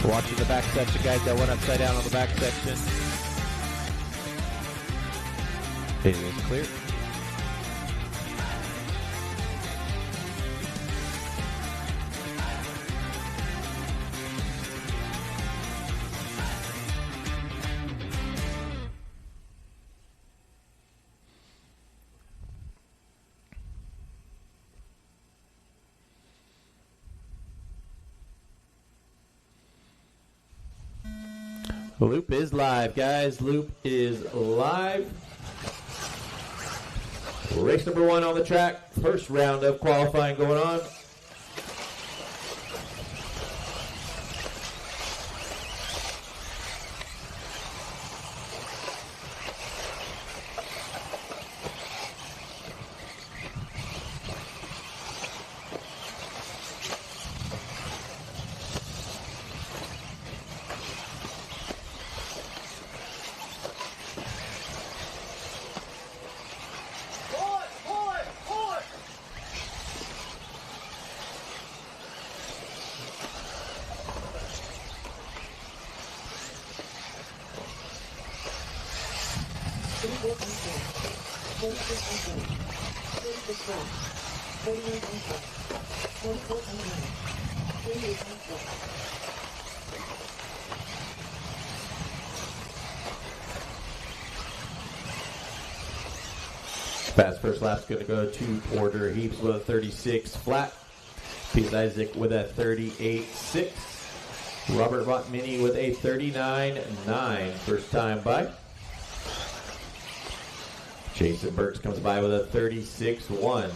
Watching the back section, guys. That went upside down on the back section. It is clear. Loop is live, guys. Loop is live. Race number 1 on the track. First round of qualifying going on. Fast first lap's going to go to Porter Heaps with a 36 flat. Pete Isaac with a 38.6. Robert Vaught Mini with a 39.9. First time by. Jason Burks comes by with a 36-1.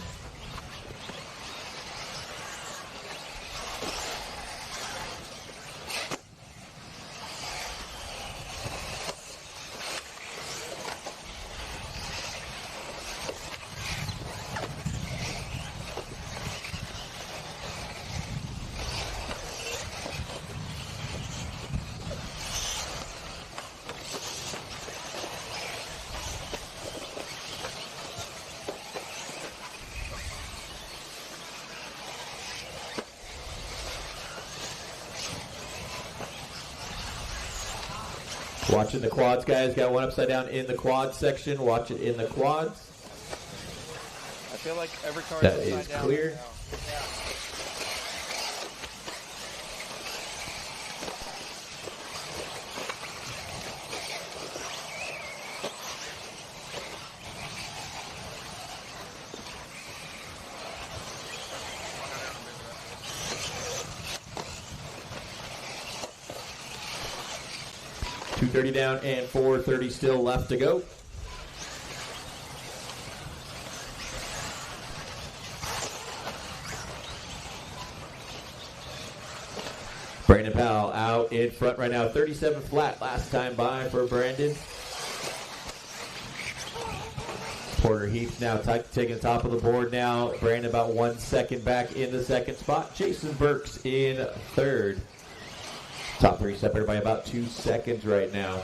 Watching the quads, guys. Got one upside down in the quad section. Watch it in the quads. I feel like every card That is is upside down clear. right now. Yeah. .230 down and 4:30 still left to go. Brandon Powell out in front right now. 37 flat last time by for Brandon. Porter Heath now taking the top of the board now. Brandon about 1 second back in the second spot. Jason Burks in third. Top three separated by about 2 seconds right now.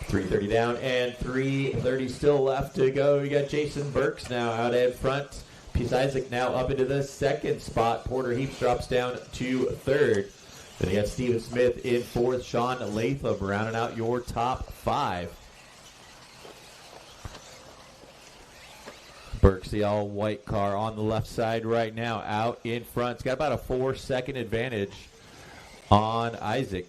.330 down and 3:30 still left to go. You got Jason Burks now out in front. Peace Isaac now up into the second spot. Porter Heaps drops down to third. Then you got Steven Smith in fourth. Sean Latham rounding out your top five. Burks, the all-white car on the left side right now, out in front. It's got about a 4-second advantage on Isaac.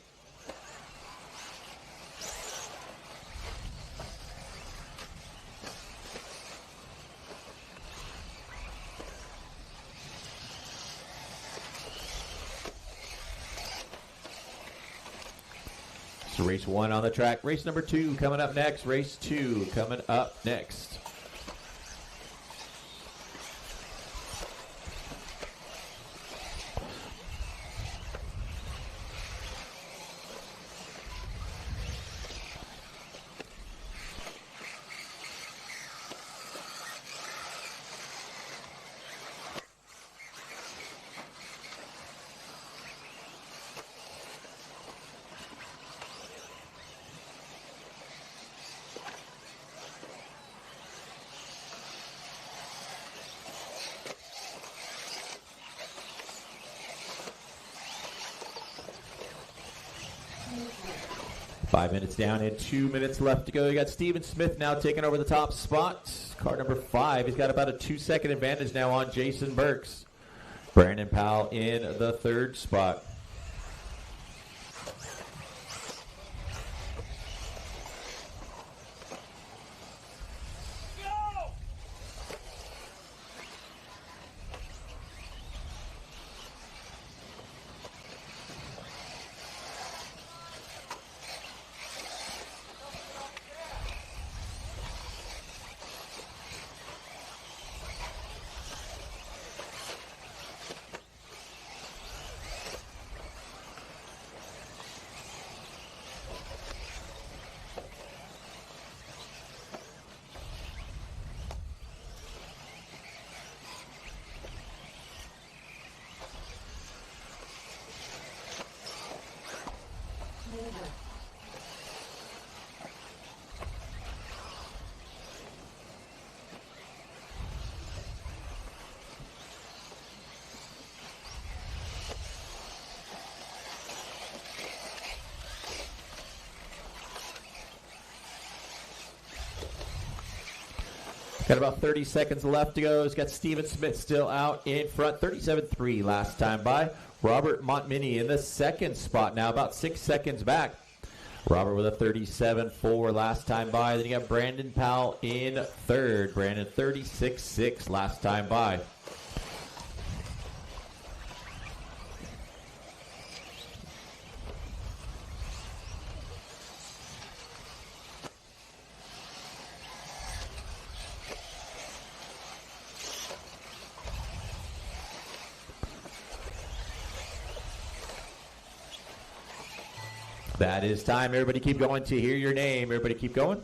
So race one on the track. Race number two coming up next. Race two coming up next. Five minutes down and 2 minutes left to go. You got Steven Smith now taking over the top spot. Car number 5. He's got about a 2-second advantage now on Jason Burks. Brandon Powell in the third spot. Got about 30 seconds left to go. He's got Steven Smith still out in front. 37-3 last time by. Robert Montminy in the second spot now, about 6 seconds back. Robert with a 37-4 last time by. Then you got Brandon Powell in third. Brandon 36-6 last time by. That is time. Everybody keep going to hear your name. Everybody keep going.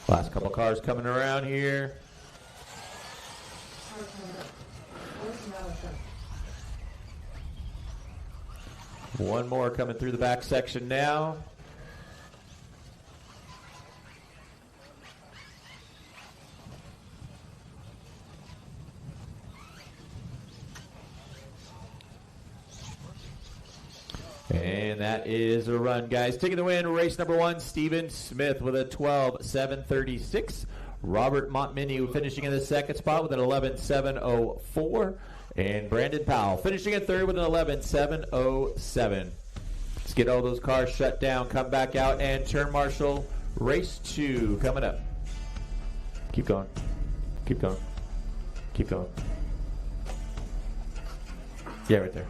Last couple cars coming around here. One more coming through the back section now. And that is a run, guys. Taking the win, race number 1, Steven Smith with a 12:7:36. Robert Montminy finishing in the second spot with an 11:7:04. And Brandon Powell finishing in third with an 11:7:07. Let's get all those cars shut down, come back out, and turn marshal race 2 coming up. Keep going. Keep going. Keep going. Yeah, right there.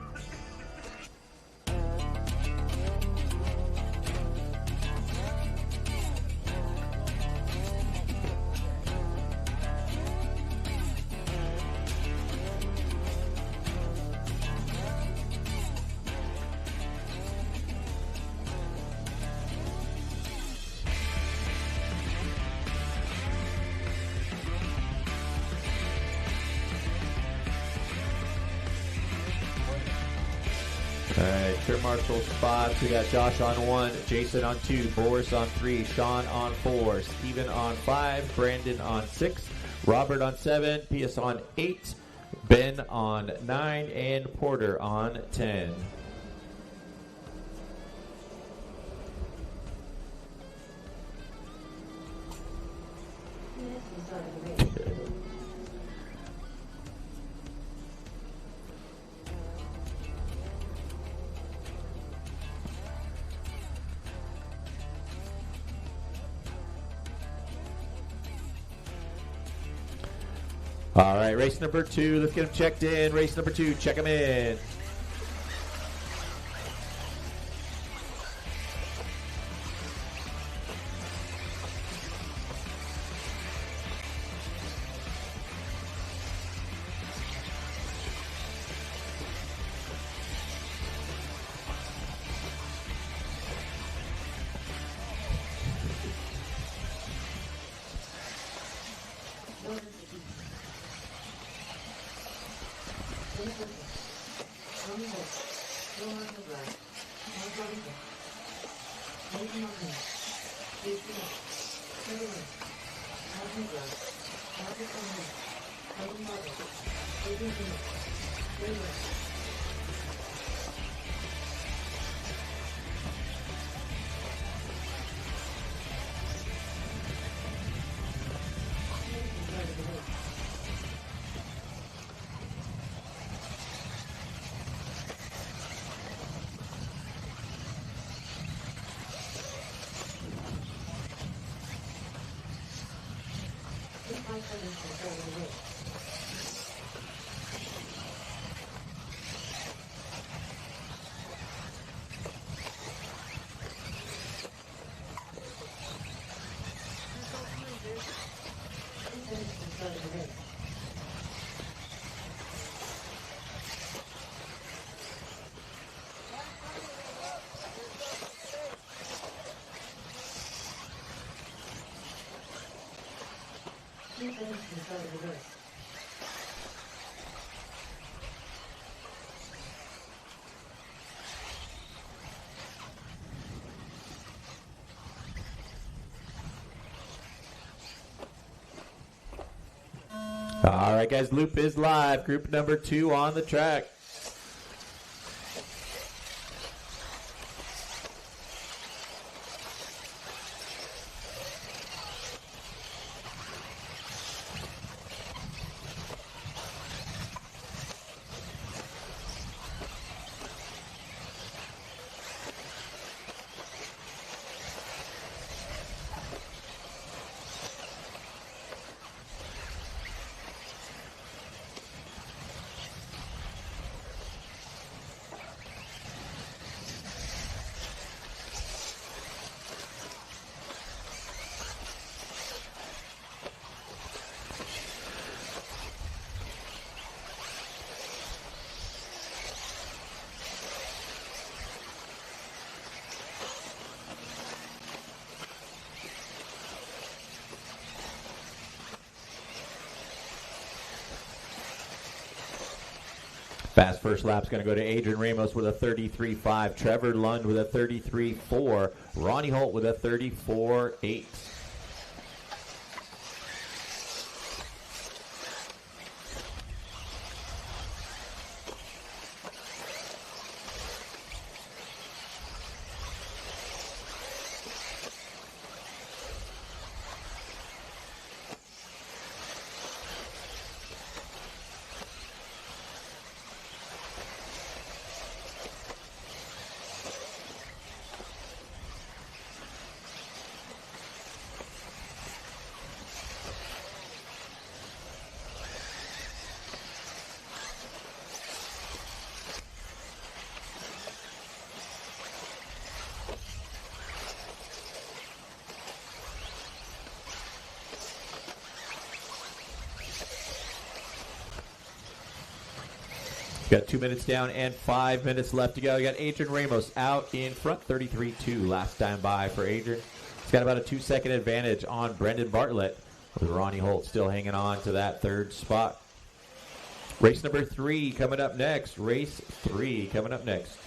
All right, turn marshal spots. We got Josh on 1, Jason on 2, Boris on 3, Sean on 4, Steven on 5, Brandon on 6, Robert on 7, Pius on 8, Ben on 9, and Porter on 10. All right, race number 2. Let's get them checked in. Race number 2, check them in. All right, guys, loop is live. Group number 2 on the track. Fast first lap's going to go to Adrian Ramos with a 33.5. Trevor Lund with a 33.4. Ronnie Holt with a 34.8. Got 2 minutes down and 5 minutes left to go. You got Adrian Ramos out in front, 33-2 last time by for Adrian. He's got about a 2-second advantage on Brendan Bartlett, with Ronnie Holt still hanging on to that third spot. Race number 3 coming up next. Race 3 coming up next.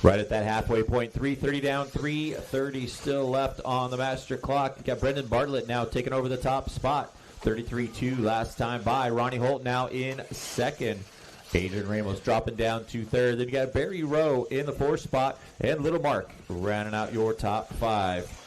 Right at that halfway point, 3:30 down, 3:30 still left on the master clock. You got Brendan Bartlett now taking over the top spot, 33-2 last time by. Ronnie Holt now in second. Adrian Ramos dropping down to third. Then you got Barry Rowe in the fourth spot, and Little Mark rounding out your top 5.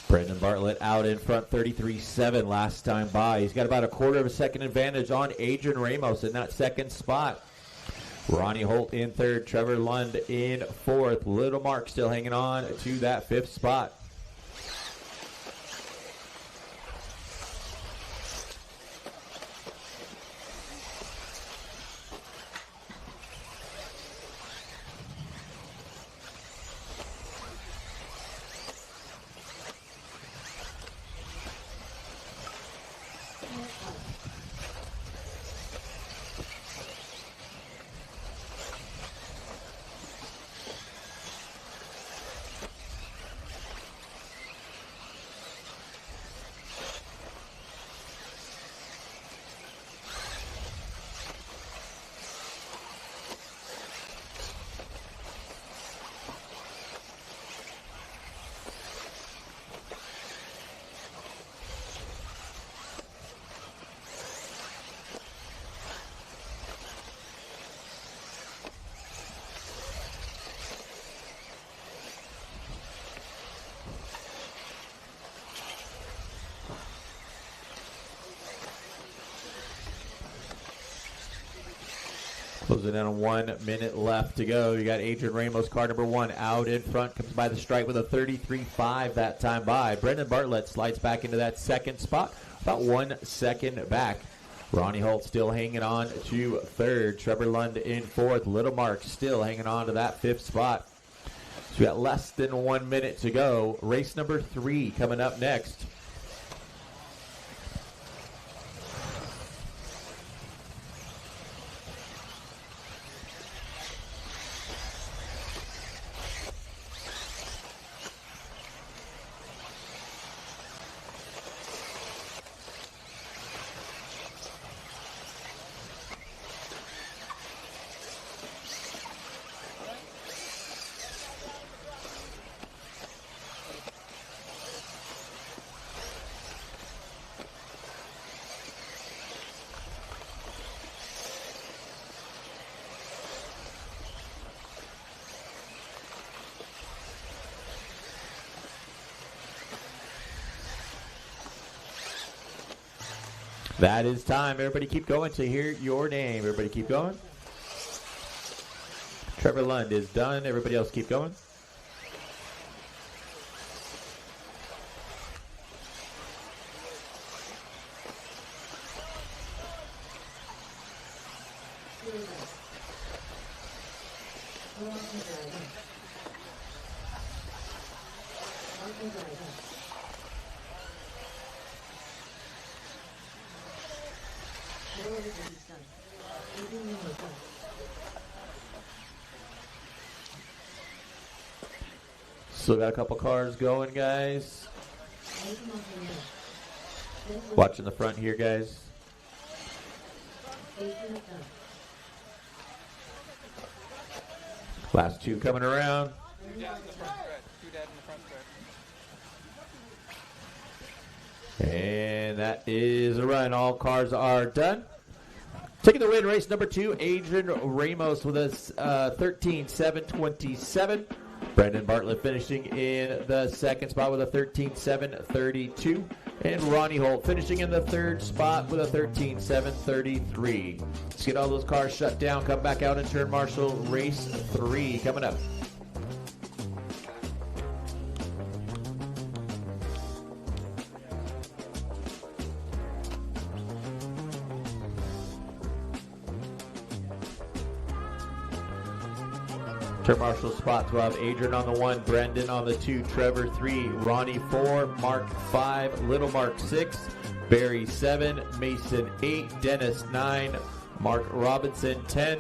Brendan Bartlett out in front, 33-7 last time by. He's got about a quarter of a second advantage on Adrian Ramos in that second spot. Ronnie Holt in third, Trevor Lund in fourth. Little Mark still hanging on to that fifth spot. Closing in on 1 minute left to go. You got Adrian Ramos, car number 1, out in front. Comes by the stripe with a 33.5 that time by. Brendan Bartlett slides back into that second spot, about 1 second back. Ronnie Holt still hanging on to third. Trevor Lund in fourth. Little Mark still hanging on to that fifth spot. So we got less than 1 minute to go. Race number 3 coming up next. That is time. Everybody keep going to hear your name. Everybody keep going. Trevor Lund is done. Everybody else keep going. Still got a couple cars going, guys. Watching the front here, guys. Last 2 coming around. And that is a run. All cars are done. Taking the win, race number 2, Adrian Ramos with us 13.727. Brendan Bartlett finishing in the second spot with a 13.732. And Ronnie Holt finishing in the third spot with a 13.733. Let's get all those cars shut down. Come back out and turn marshal. Race 3 coming up. Turn marshal spots. We'll have Adrian on the 1, Brendan on the 2, Trevor 3, Ronnie 4, Mark 5, Little Mark 6, Barry 7, Mason 8, Dennis 9, Mark Robinson 10,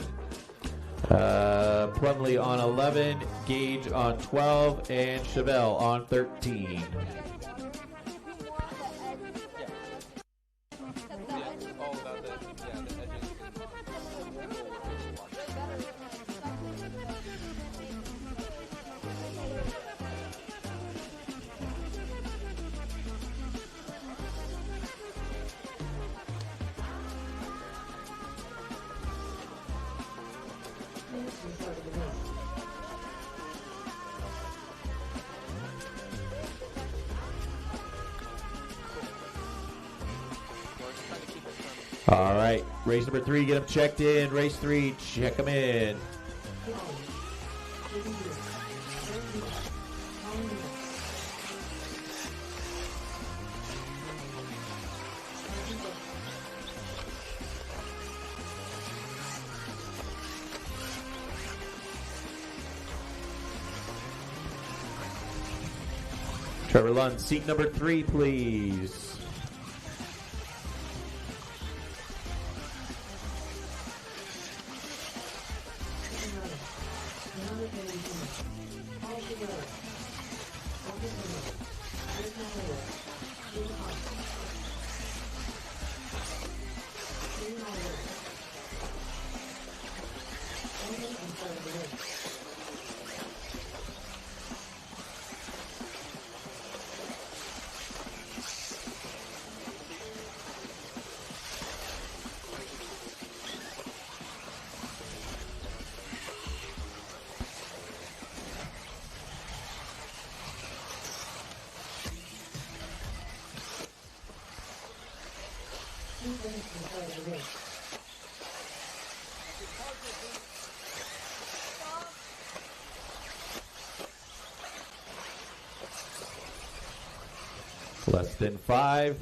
Plumley on 11, Gage on 12, and Chevelle on 13. All right, race number 3, get them checked in. Race 3, check them in. Trevor Lund, seat number 3, please. Less than 5.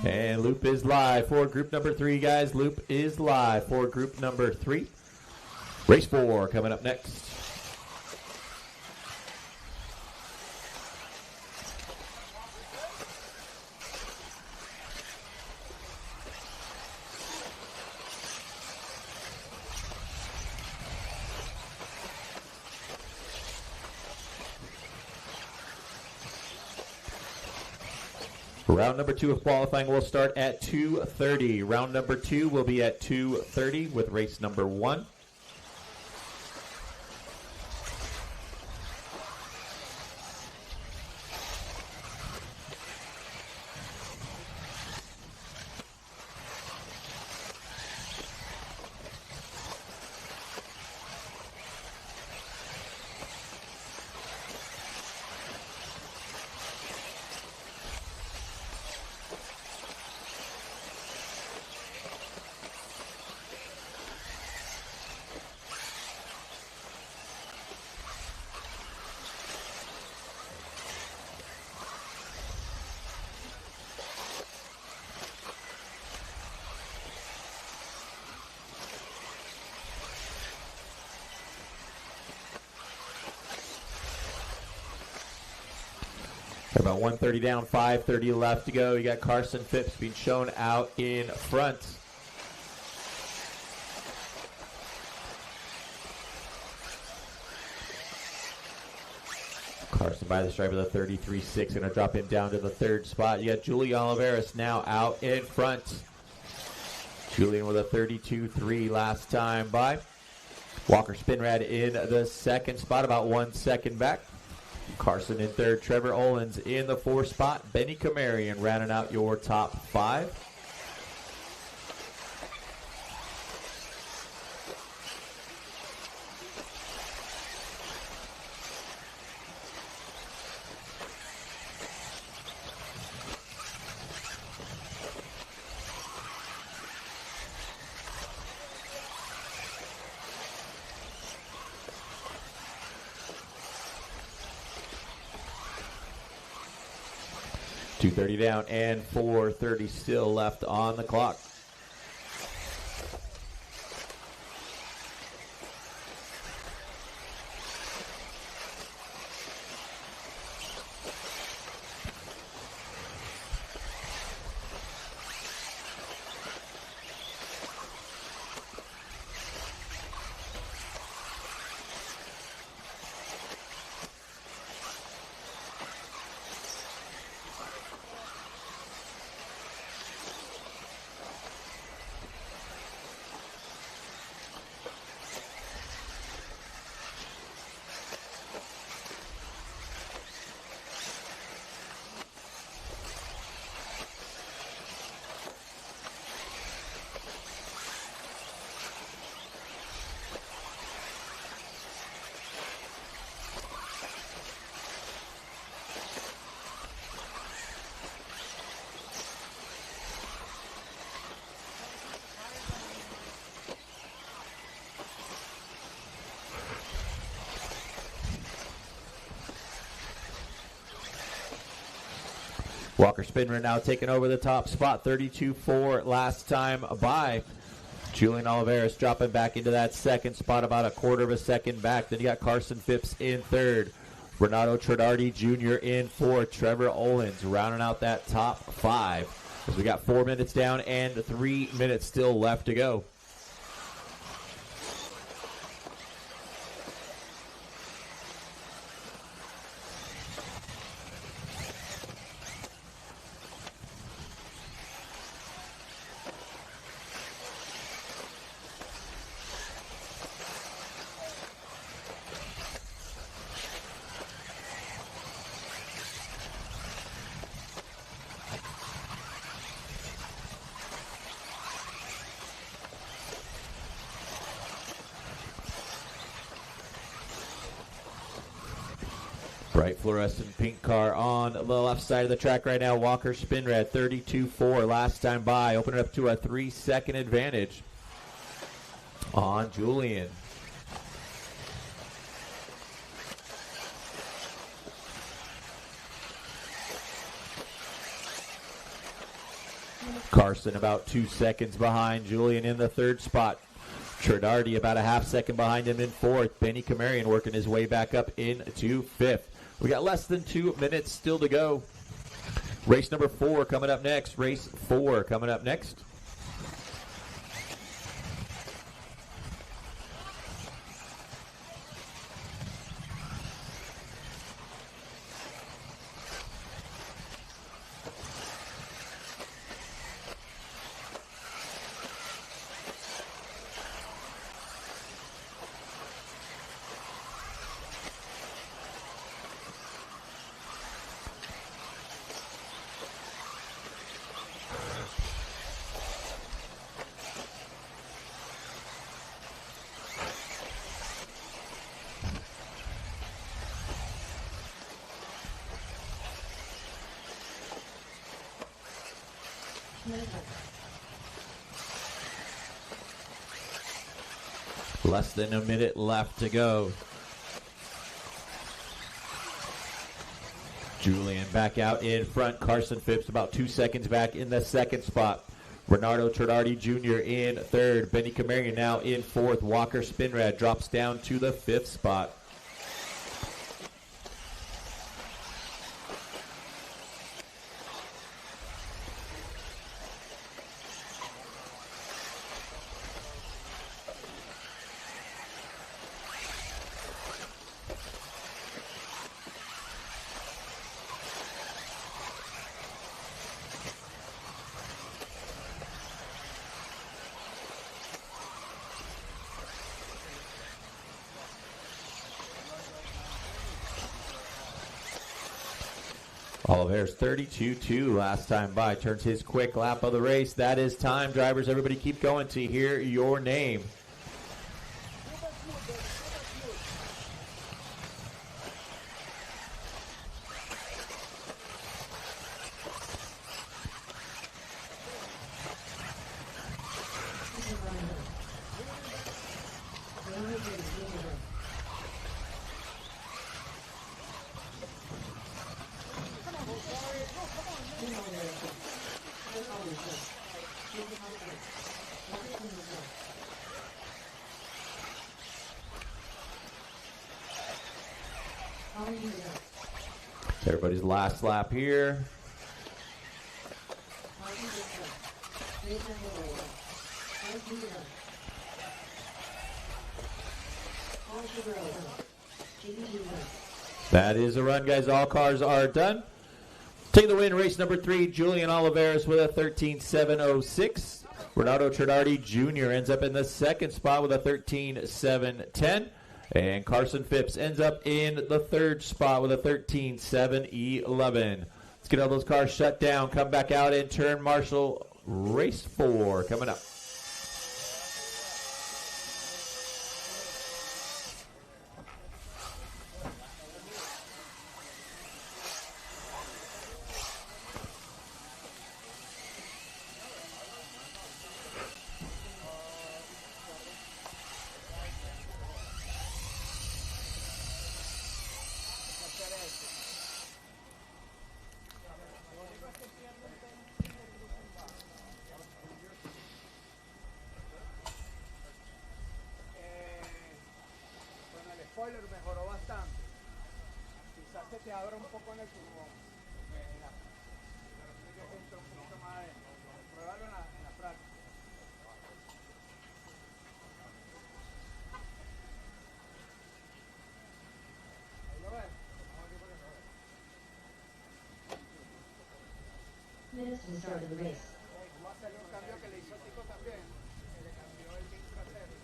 And loop is live for group number 3, guys. Loop is live for group number 3. Race 4 coming up next. Round number 2 of qualifying will start at 2:30. Round number 2 will be at 2:30 with race number 1. About 1:30 down, 5:30 left to go. You got Carson Phipps being shown out in front. Carson by the stripe with a 33.6. Going to drop him down to the 3rd spot. You got Julian Oliveras now out in front. Julian with a 32.3 last time by. Walker Spinrad in the 2nd spot, about 1 second back. Carson in 3rd, Trevor Olins in the 4th spot, Benny Kamarian rounding out your top 5. .230 down and 4:30 still left on the clock. Walker Spinner now taking over the top spot, 32.4 last time by. Julian Oliveras dropping back into that 2nd spot, about a 1/4 of a second back. Then you got Carson Phipps in 3rd. Renato Tradardi Jr. in 4th. Trevor Olins rounding out that top 5. As we got 4 minutes down and 3 minutes still left to go. Bright fluorescent pink car on the left side of the track right now. Walker Spinrad, 32.4 last time by. Open it up to a 3-second advantage on Julian. Carson about 2 seconds behind Julian in the third spot. Tredardi about a half second behind him in fourth. Benny Kamarian working his way back up into fifth. We got less than 2 minutes still to go. Race number 4 coming up next. Race 4 coming up next. Less than a minute left to go. Julian back out in front. Carson Phipps about 2 seconds back in the second spot. Renardo Tredardi Jr. in third. Benny Kamarian now in fourth. Walker Spinrad drops down to the fifth spot. Oliveira's 32-2 last time by. Turns his quick lap of the race. That is time. Drivers, everybody keep going to hear your name. Everybody's last lap here. That is a run, guys. All cars are done. Taking the win, race number 3, Julian Oliveras with a 13.706. Renardo Tredardi Jr. ends up in the second spot with a 13.710. And Carson Phipps ends up in the third spot with a 13.711. Let's get all those cars shut down. Come back out and turn marshal. Race 4 coming up. Mejoró bastante. Quizás se te abra un poco en el pulmón. Entra un poquito más adentro. Pruébalo en la práctica. Ahí lo ves. Minutes to the start of the race. Vamos a hacerle un cambio que le hizo Tico también. Se le cambió el link trasero.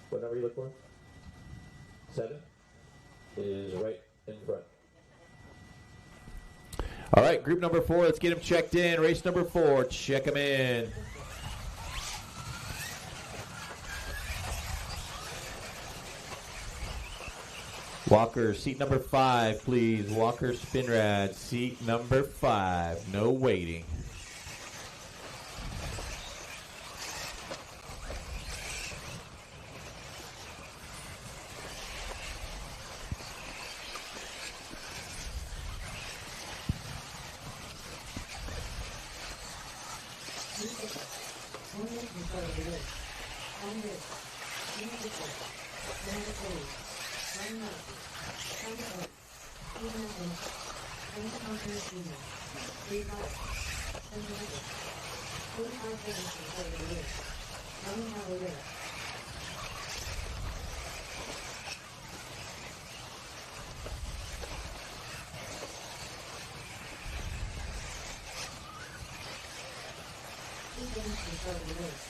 What number are you looking for? 7 is right in front. All right, group number 4, let's get them checked in. Race number 4, check them in. Walker, seat number 5, please. Walker Spinrad, seat number 5. No waiting. start of the race. On race. Individual. Number 3. Run left. Number 8. Female left. Race conquer female. 3 right. Center right. 45 seconds to start of the race. Running out of race. Start of the race.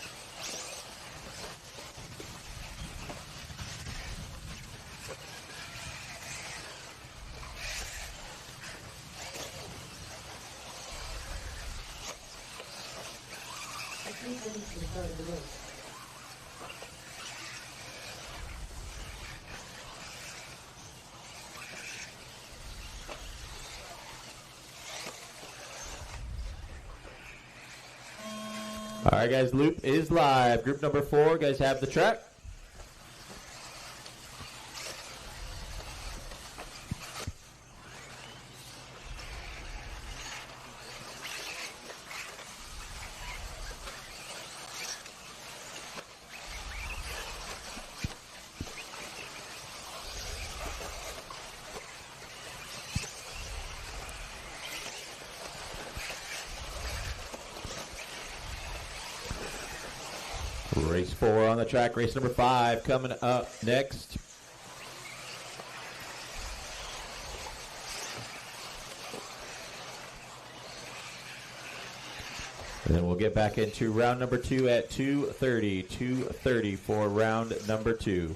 The start of the race. All right, guys, loop is live. Group number 4, guys have the track. Race 4 on the track. Race number 5 coming up next. And then we'll get back into round number 2 at 2:30. 2:30 for round number 2.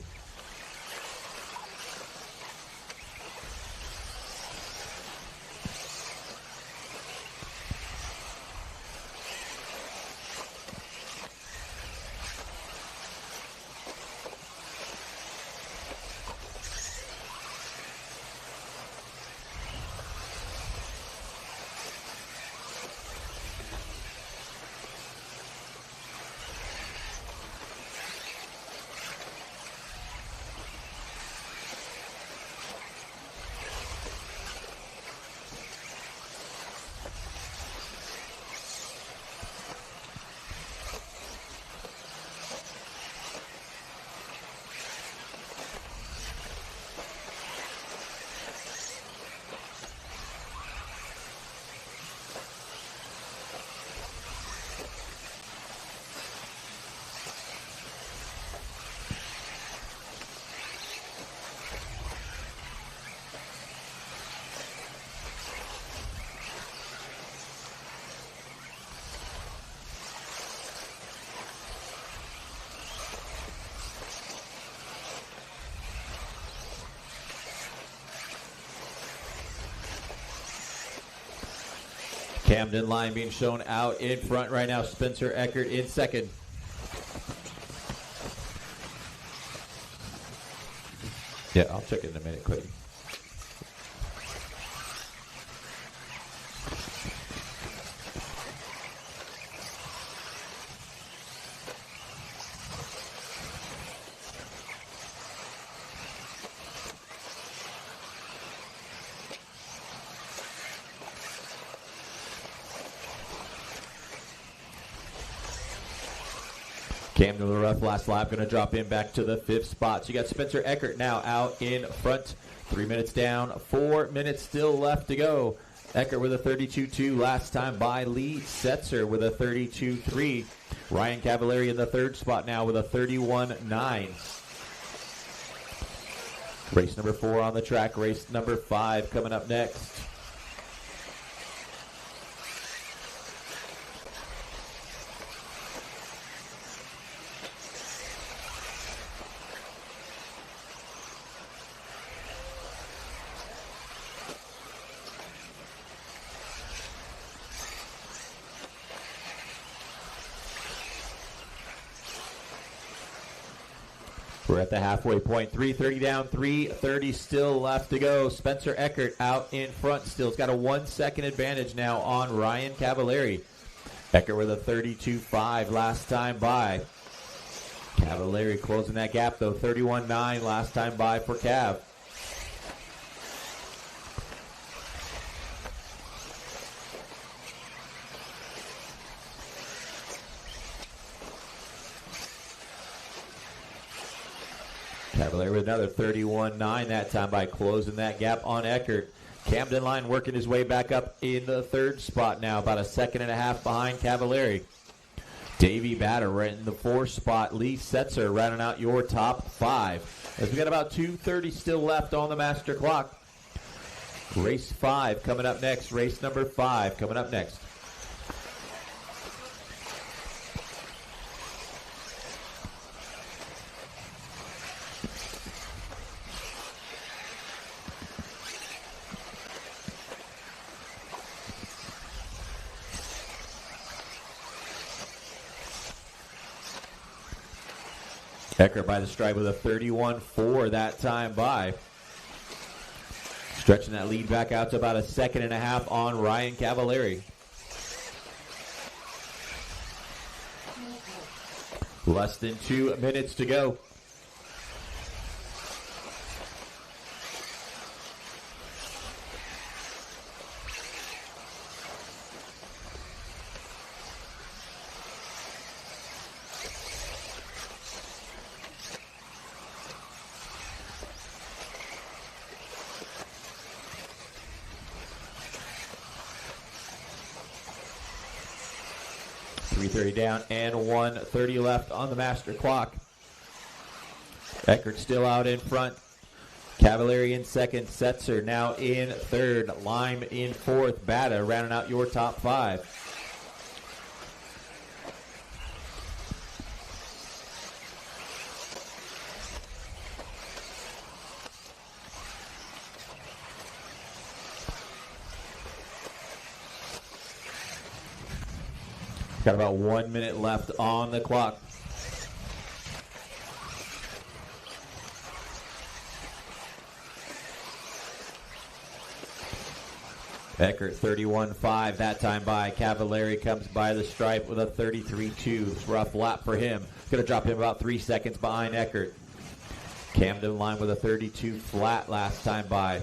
Camden line being shown out in front right now. Spencer Eckert in second. Yeah, I'll check it in a minute, Clayton. Camden to the rough last lap, going to drop in back to the 5th spot. So you got Spencer Eckert now out in front. 3 minutes down, 4 minutes still left to go. Eckert with a 32.2 last time by. Lee Setzer with a 32.3. Ryan Cavallari in the 3rd spot now with a 31.9. Race number 4 on the track. Race number 5 coming up next. We're at the halfway point. 3:30 down, 3:30 still left to go. Spencer Eckert out in front still. He's got a 1 second advantage now on Ryan Cavallari. Eckert with a 32.5 last time by. Cavallari closing that gap though. 31.9 last time by for Cav. Cavalier with another 31-9 that time by closing that gap on Eckert. Camden Line working his way back up in the third spot now, about a second and a half behind Cavalieri. Davey Batter right in the fourth spot. Lee Setzer rounding out your top five. As we got about 2:30 still left on the master clock. Race 5 coming up next. Race number 5 coming up next. Eckert by the stripe with a 31-4 that time by. Stretching that lead back out to about a second and a half on Ryan Cavalieri. Less than 2 minutes to go. Down and 1:30 left on the master clock. Eckert still out in front. Cavalieri in second. Setzer now in third. Lime in fourth. Bata rounding out your top five. Got about 1 minute left on the clock. Eckert 31-5 that time by. Cavalieri comes by the stripe with a 33-2. Rough lap for him. Going to drop him about 3 seconds behind Eckert. Camden Line with a 32 flat last time by.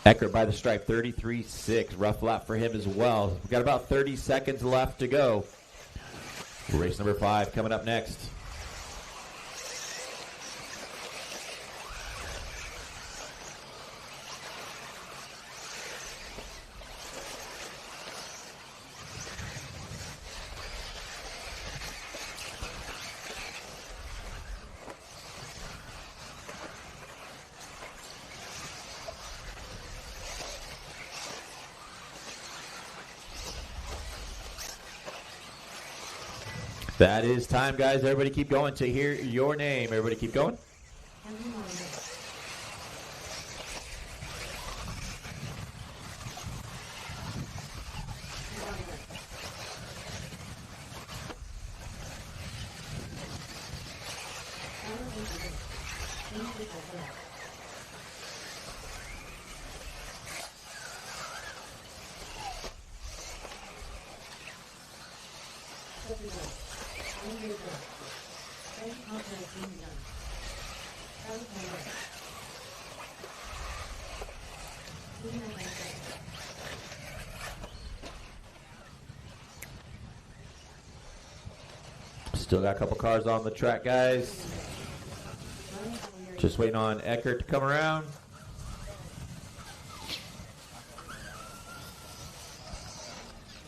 Eckert by the stripe 33-6. Rough lap for him as well. We've got about 30 seconds left to go. Race number 5 coming up next. That is time, guys. Everybody keep going to hear your name. Everybody keep going. Still got a couple cars on the track, guys. Just waiting on Eckert to come around.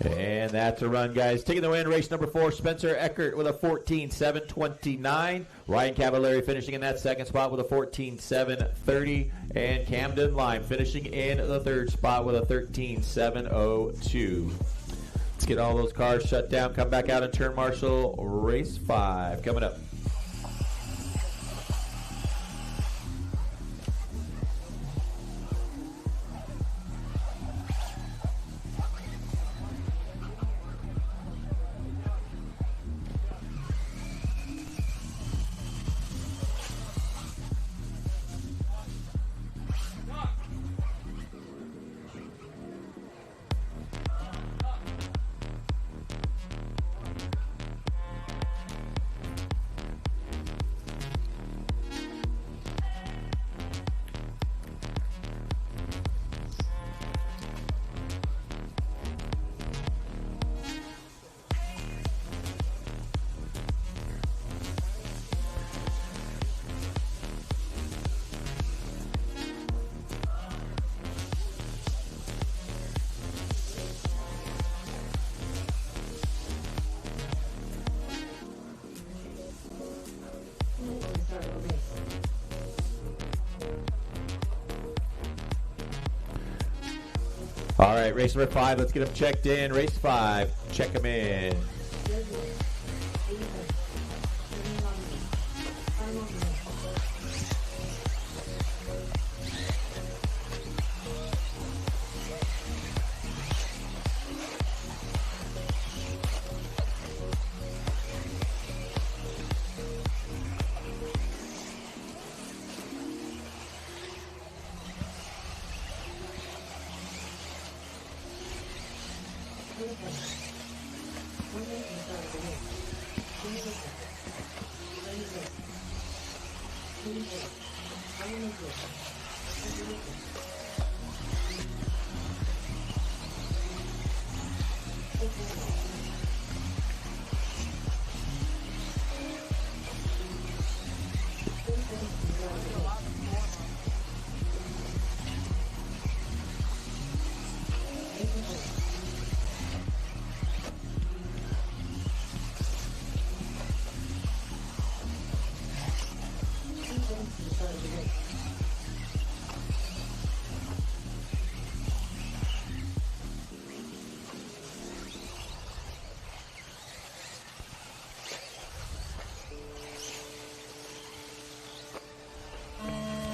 And that's a run, guys. Taking the win, race number 4, Spencer Eckert with a 14:7:29. Ryan Cavalieri finishing in that second spot with a 14:7:30. And Camden Line finishing in the third spot with a 13:7:02. Let's get all those cars shut down. Come back out and turn marshal. Race 5 coming up. All right, race number 5. Let's get them checked in. Race 5. Check them in.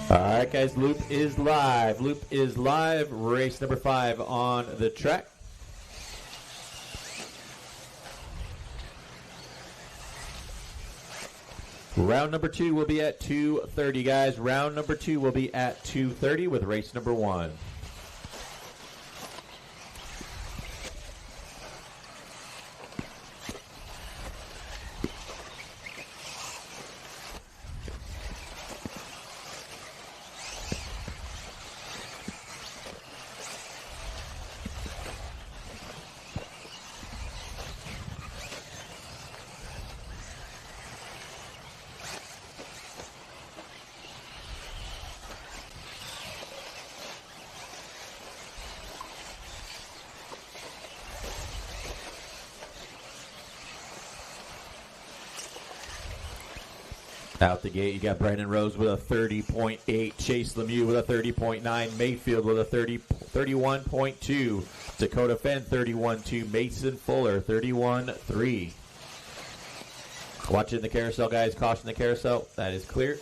All right, guys, loop is live. Loop is live. Race number 5 on the track. Round number 2 will be at 2:30, guys. Round number 2 will be at 2:30 with race number 1. Out the gate, you got Brandon Rose with a 30.8, Chase Lemieux with a 30.9, Mayfield with a 31.2, Dakota Fenn 31.2, Mason Fuller 31.3. Watching the carousel, guys. Caution the carousel. That is clear.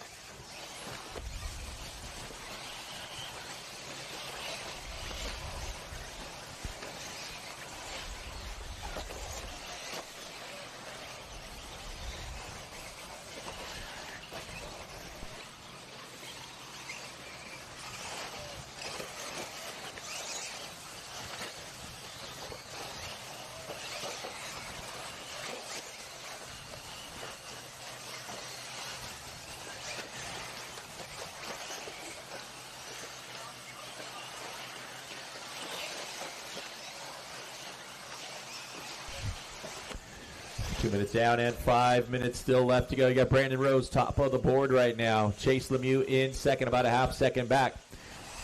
Minutes down and 5 minutes still left to go. You got Brandon Rose top of the board right now. Chase Lemieux in second, about a half second back.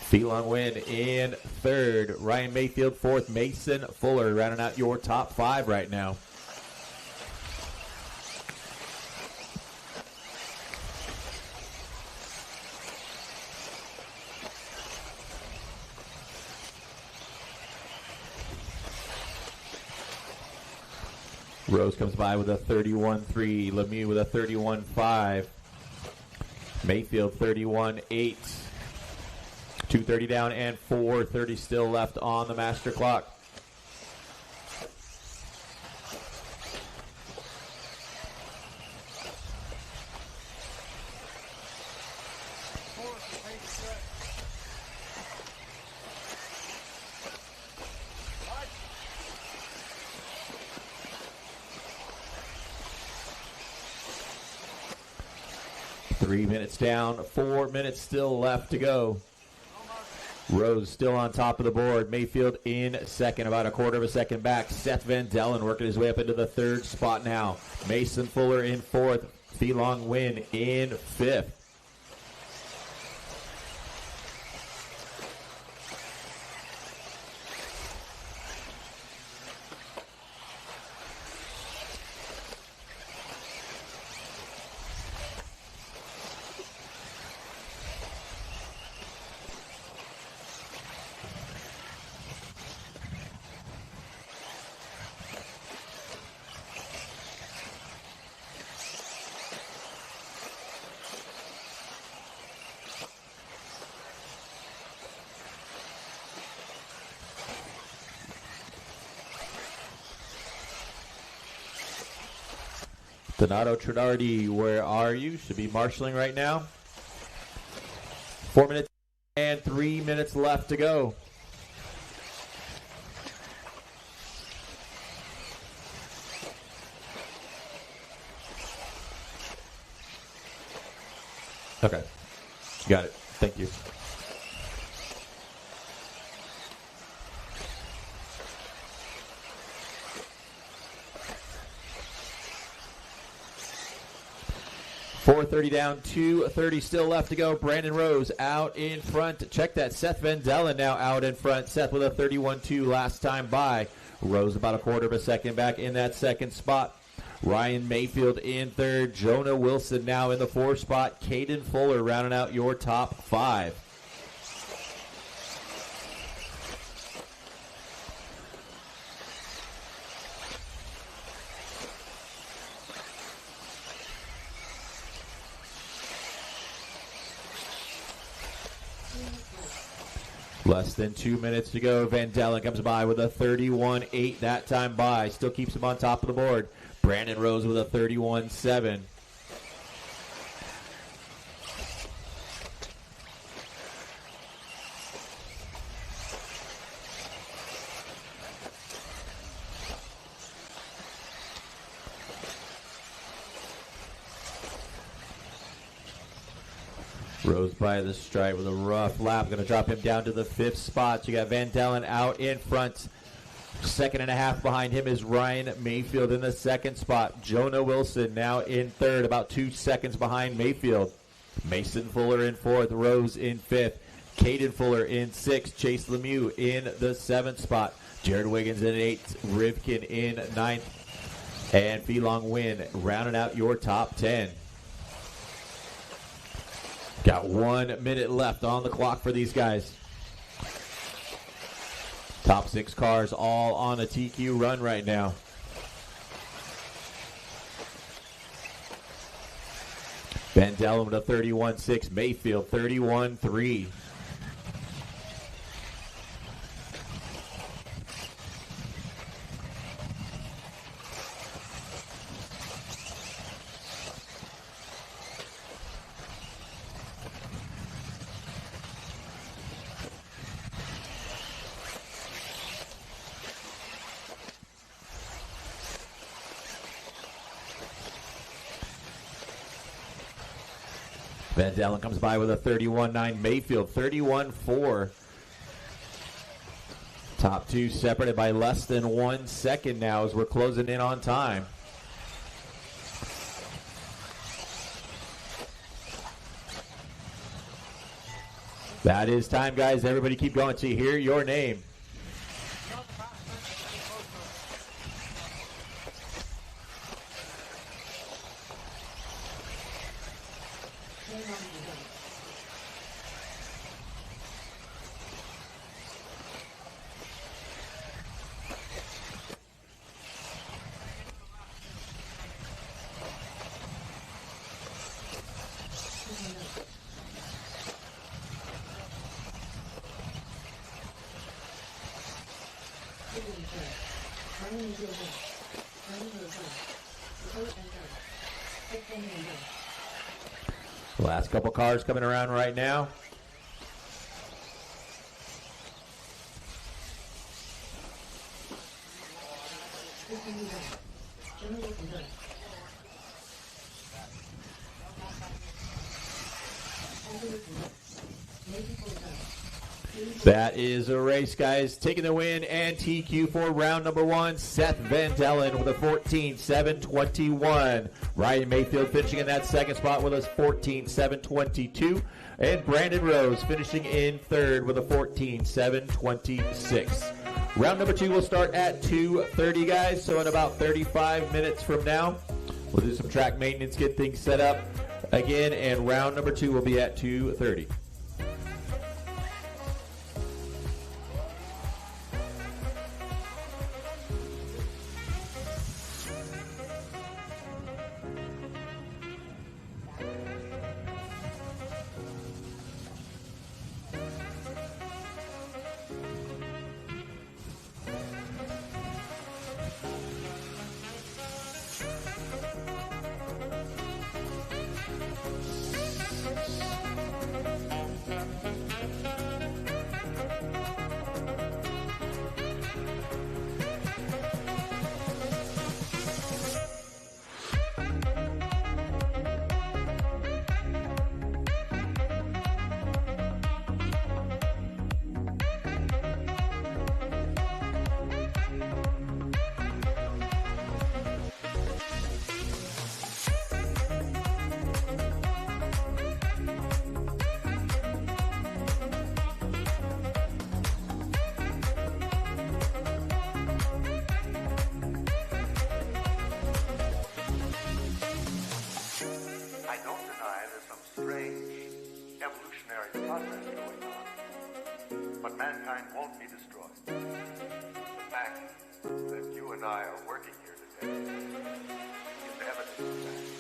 Felong Win in third. Ryan Mayfield fourth. Mason Fuller rounding out your top 5 right now. Rose comes by with a 31.3. Lemieux with a 31.5. Mayfield 31.8. 2:30 down and 4:30 still left on the master clock. Down, 4 minutes still left to go. Rose still on top of the board. Mayfield in second, about a quarter of a second back. Seth Van Dellen working his way up into the third spot now. Mason Fuller in fourth. Felong Win in fifth. Donato Trinardi, where are you? Should be marshaling right now. 4 minutes and 3 minutes left to go. Okay. Got it. Thank you. .430 down, 2:30 still left to go. Brandon Rose out in front. Check that. Seth Van Dellen now out in front. Seth with a 31-2 last time by. Rose about a quarter of a second back in that second spot. Ryan Mayfield in third. Jonah Wilson now in the fourth spot. Caden Fuller rounding out your top five. Less than 2 minutes to go. Van Dellen comes by with a 31-8 that time by. Still keeps him on top of the board. Brandon Rose with a 31-7. Rose by the stripe with a rough lap. Going to drop him down to the fifth spot. So you got Van Dellen out in front. Second and a half behind him is Ryan Mayfield in the second spot. Jonah Wilson now in third, about 2 seconds behind Mayfield. Mason Fuller in fourth. Rose in fifth. Caden Fuller in sixth. Chase Lemieux in the seventh spot. Jared Wiggins in eighth. Rivkin in ninth. And Felong Win rounding out your top 10. Got 1 minute left on the clock for these guys. Top 6 cars all on a TQ run right now. Van Dellen with a 31-6. Mayfield 31-3. Van Dellen comes by with a 31-9. Mayfield 31-4. Top two separated by less than 1 second now as we're closing in on time. That is time, guys. Everybody keep going to hear your name. Last couple cars coming around right now. That is a race, guys. Taking the win and TQ for round number one. Seth Van Dellen with a 14-7-21. Ryan Mayfield finishing in that second spot with a 14-7-22. And Brandon Rose finishing in third with a 14-7-26. Round number two will start at 2:30, guys. So in about 35 minutes from now, we'll do some track maintenance, get things set up again. And round number two will be at 2:30. mankind won't be destroyed. The fact that you and I are working here today is evidence of that.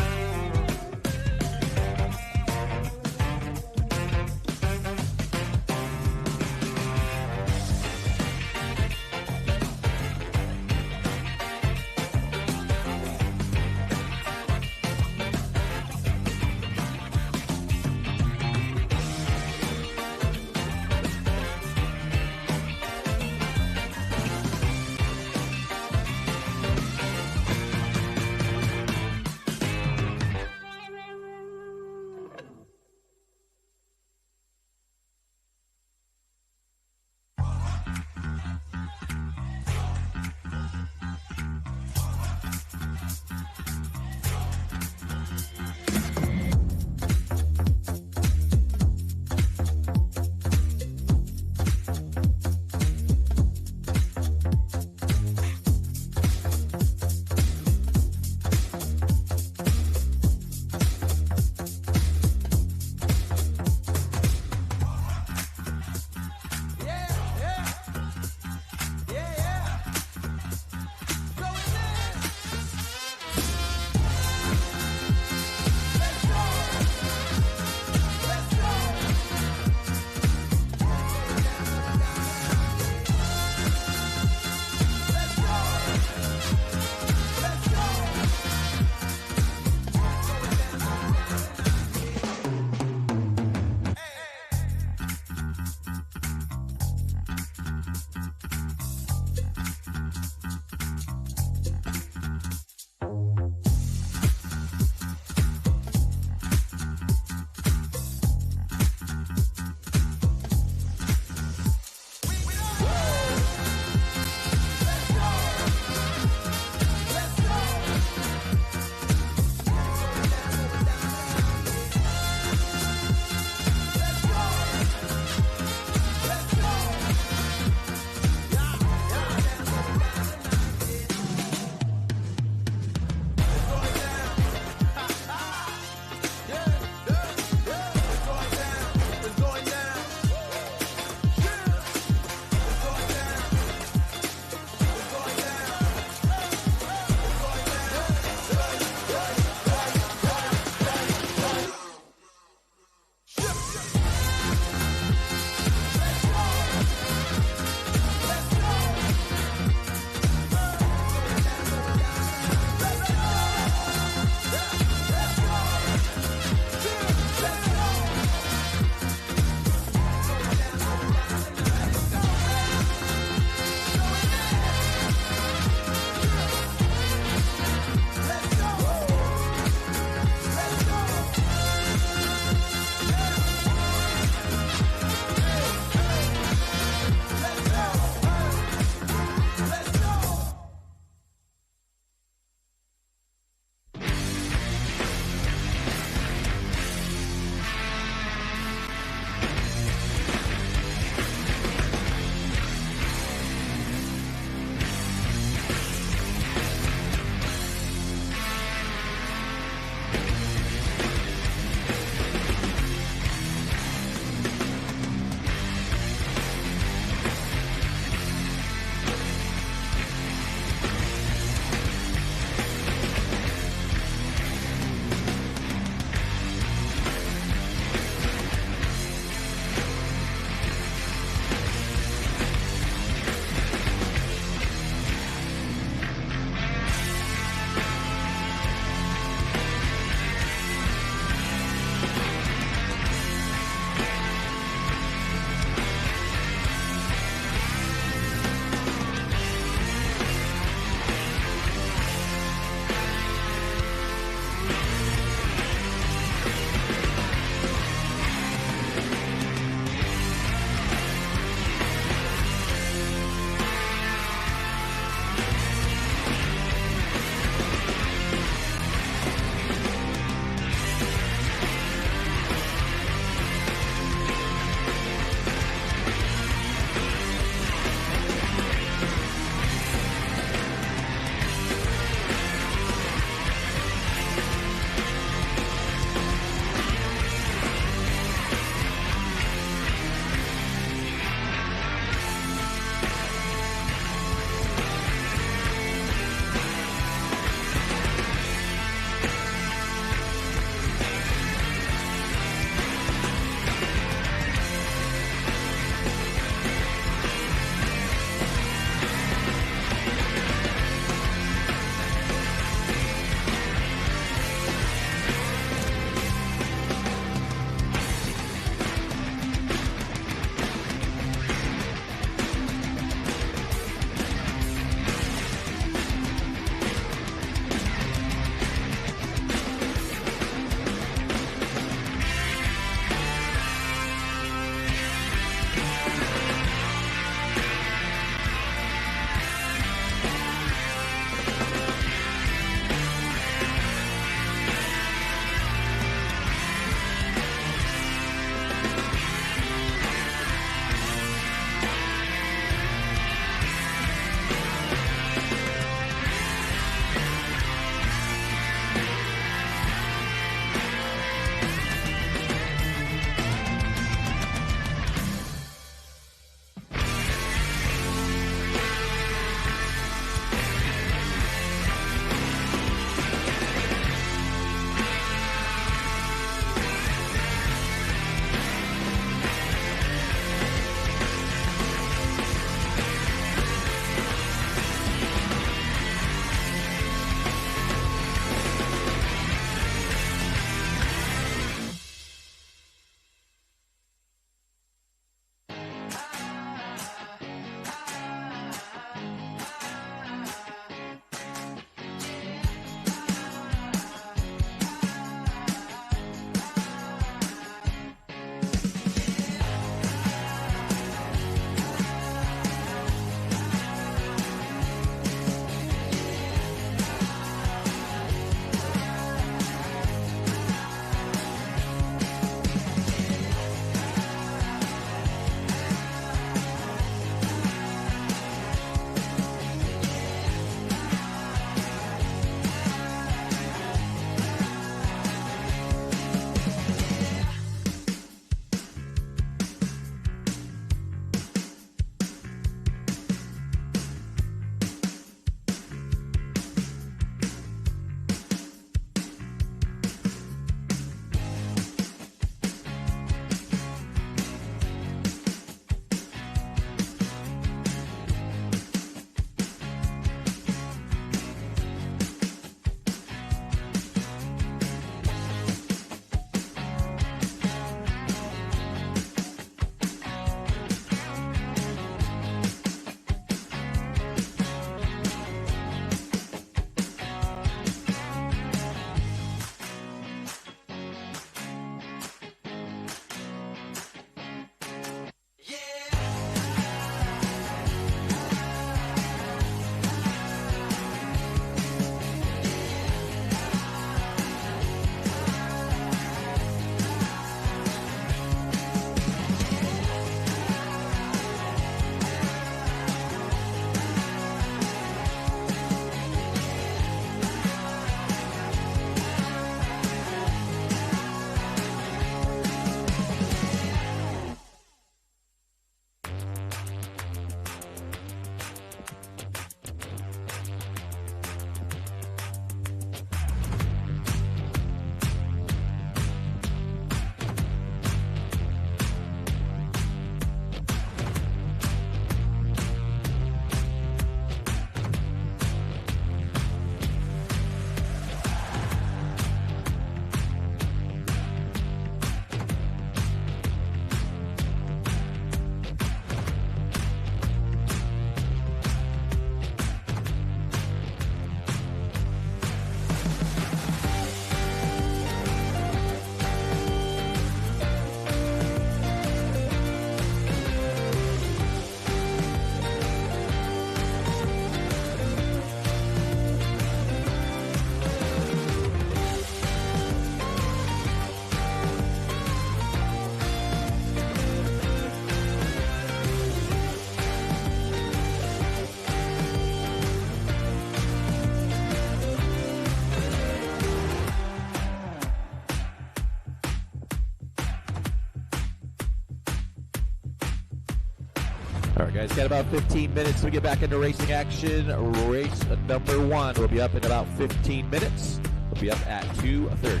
Guys, got about 15 minutes to get back into racing action. Race number 1 will be up in about 15 minutes. We'll be up at 2:30.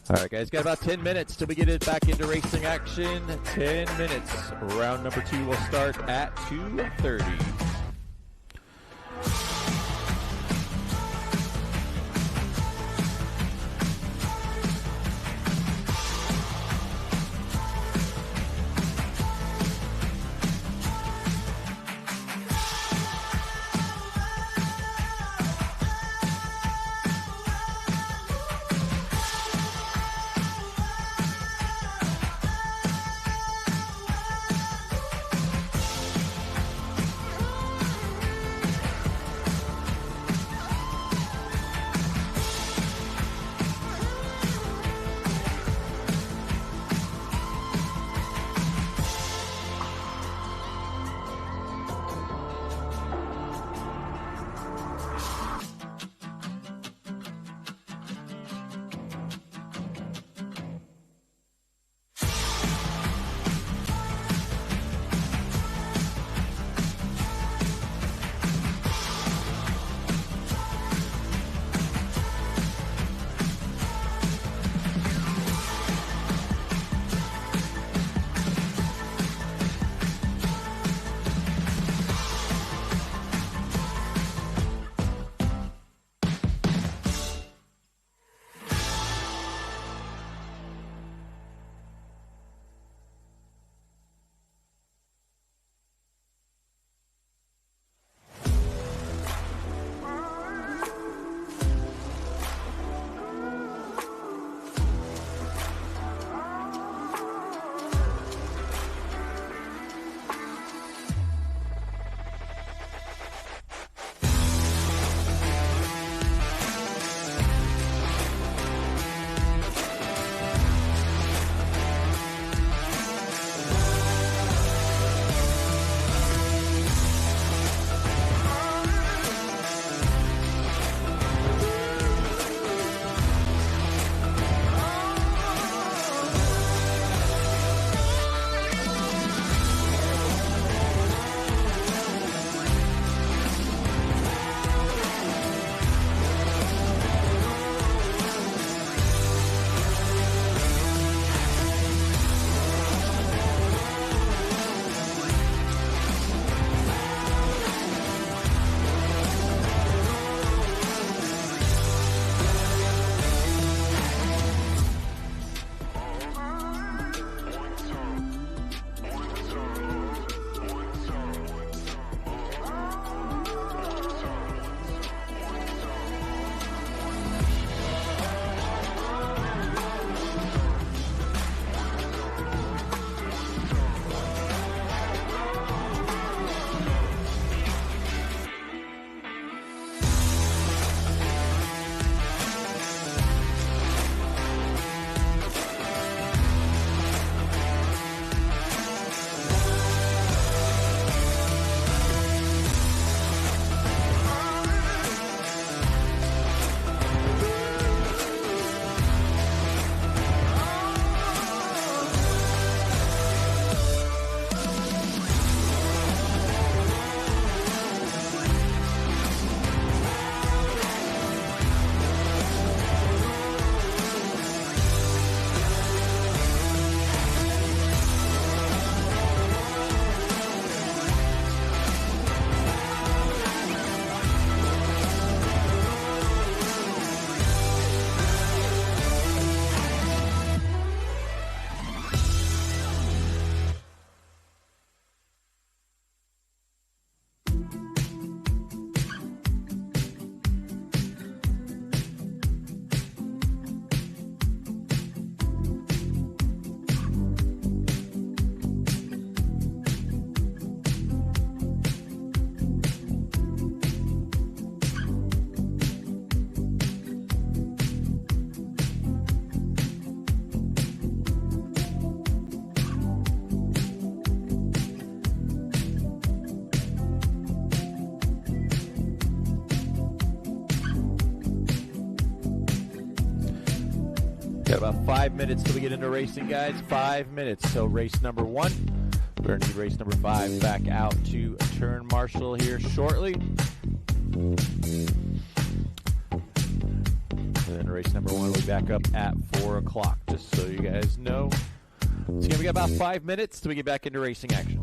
All right, guys, got about 10 minutes till we get it back into racing action. 10 minutes. Round number 2 will start at 2:30. Got about 5 minutes till we get into racing, guys. 5 minutes. So race number 1. We're going to need race number 5 back out to turn marshal here shortly. And then race number 1. We'll be back up at 4 o'clock, just so you guys know. So again, we got about 5 minutes till we get back into racing action.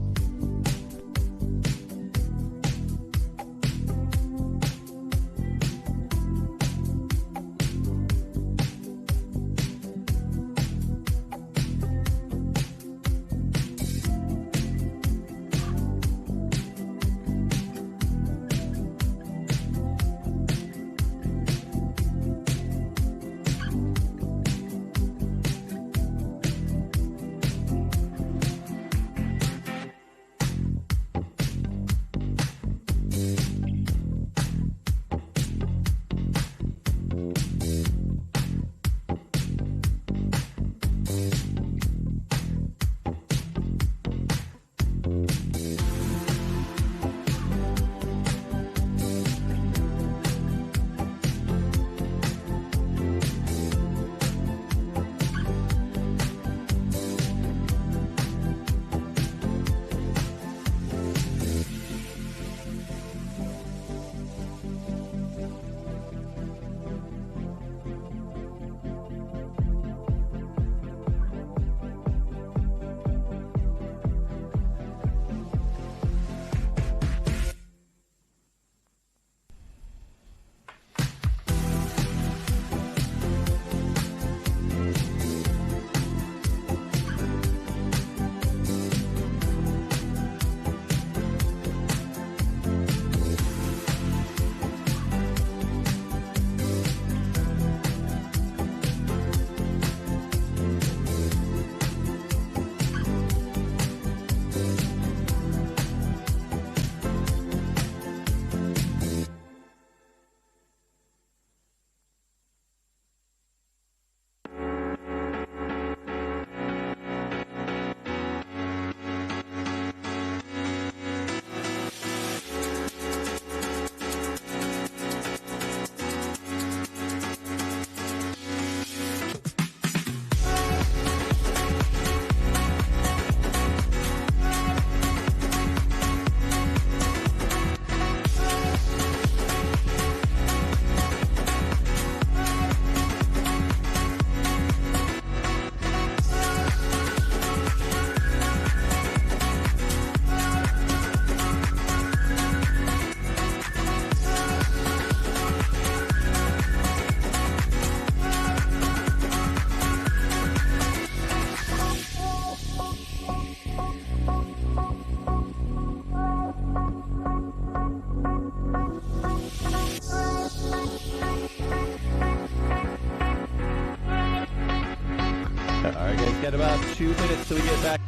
Got about 2 minutes till we get back.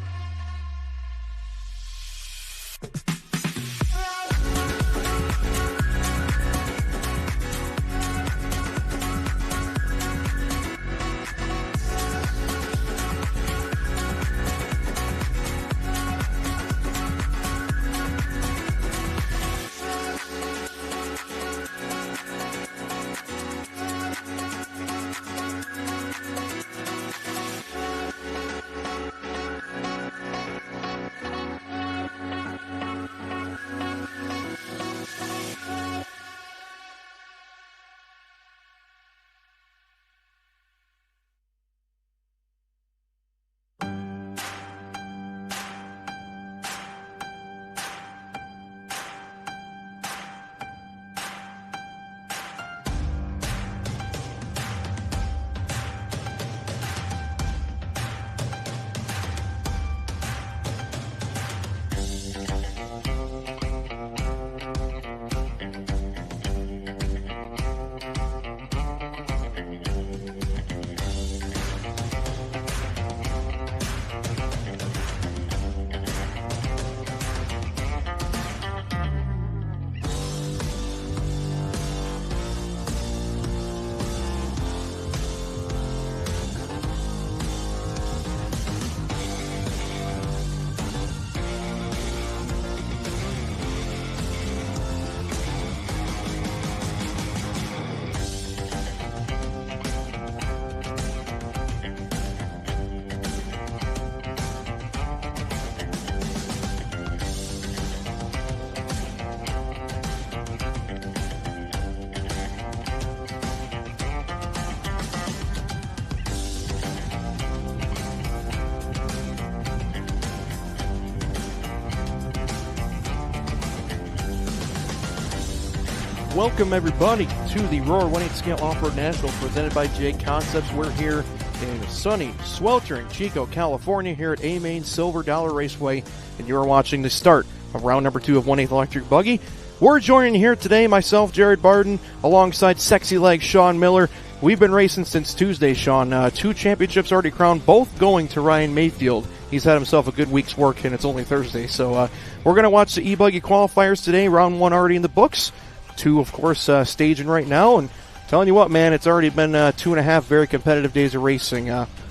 Welcome, everybody, to the Roar 1/8 Scale Off-Road National presented by J Concepts. We're here in sunny, sweltering Chico, California, here at A-Main Silver Dollar Raceway, and you're watching the start of round number 2 of 1/8 Electric Buggy. We're joining here today, myself, Jared Barden, alongside Sexy Leg Sean Miller. We've been racing since Tuesday, Sean. 2 championships already crowned, both going to Ryan Mayfield. He's had himself a good week's work, and it's only Thursday. So we're going to watch the e-Buggy qualifiers today. Round 1 already in the books. 2, of course, staging right now. And telling you what, man, it's already been 2.5 very competitive days of racing.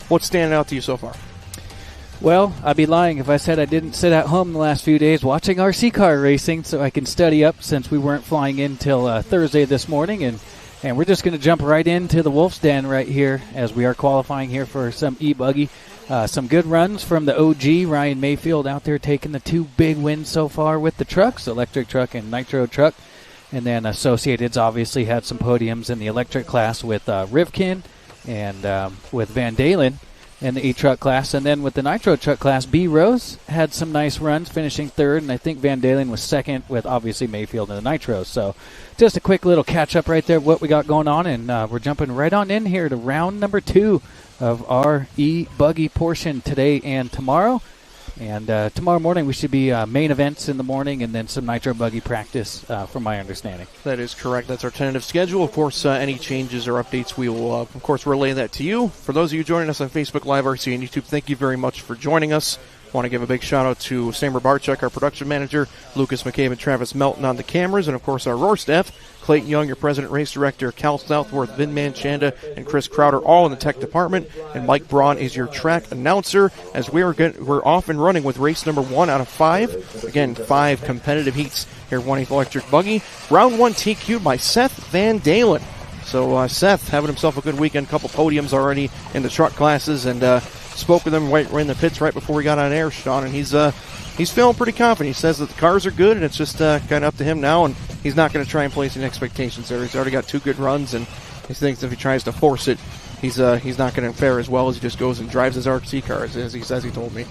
What's standing out to you so far? Well, I'd be lying if I said I didn't sit at home the last few days watching RC car racing so I can study up since we weren't flying in till Thursday this morning. And we're just going to jump right into the Wolf's Den right here as we are qualifying here for some e-Buggy. Some good runs from the OG, Ryan Mayfield, out there taking the 2 big wins so far with the trucks, electric truck and nitro truck. And then Associated's obviously had some podiums in the electric class with Rivkin and with Van Dalen in the e-truck class. And then with the nitro truck class, B. Rose had some nice runs, finishing 3rd. And I think Van Dalen was 2nd with obviously Mayfield in the nitros. So just a quick little catch-up right there of what we got going on. And we're jumping right on in here to round number 2 of our e-Buggy portion today and tomorrow. And tomorrow morning we should be main events in the morning and then some nitro buggy practice from my understanding. That is correct. That's our tentative schedule. Of course, any changes or updates, we will, of course, relay that to you. For those of you joining us on Facebook Live, RC, and YouTube, thank you very much for joining us. Want to give a big shout-out to Sam Barchuk, our production manager, Lucas McCabe and Travis Melton on the cameras, and, of course, our Roar staff, Clayton Young, your president race director, Cal Southworth, Vin Manchanda, and Chris Crowder, all in the tech department, and Mike Braun is your track announcer, as we're off and running with race number 1 out of 5. Again, 5 competitive heats here at 1/8 Electric Buggy. Round 1 TQ'd by Seth Van Dalen. So Seth having himself a good weekend, couple podiums already in the truck classes, and spoke with him right in the pits right before we got on air, Sean, and he's feeling pretty confident. He says that the cars are good, and it's just kind of up to him now, and he's not going to try and place any expectations there. He's already got 2 good runs, and he thinks if he tries to force it, he's not going to fare as well as he just goes and drives his RC cars, as he says he told me.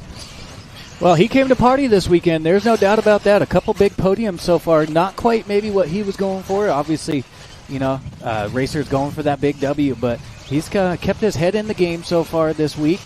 Well, he came to party this weekend. There's no doubt about that. A couple big podiums so far. Not quite maybe what he was going for. Obviously, Racer's going for that big W, but he's kept his head in the game so far this week.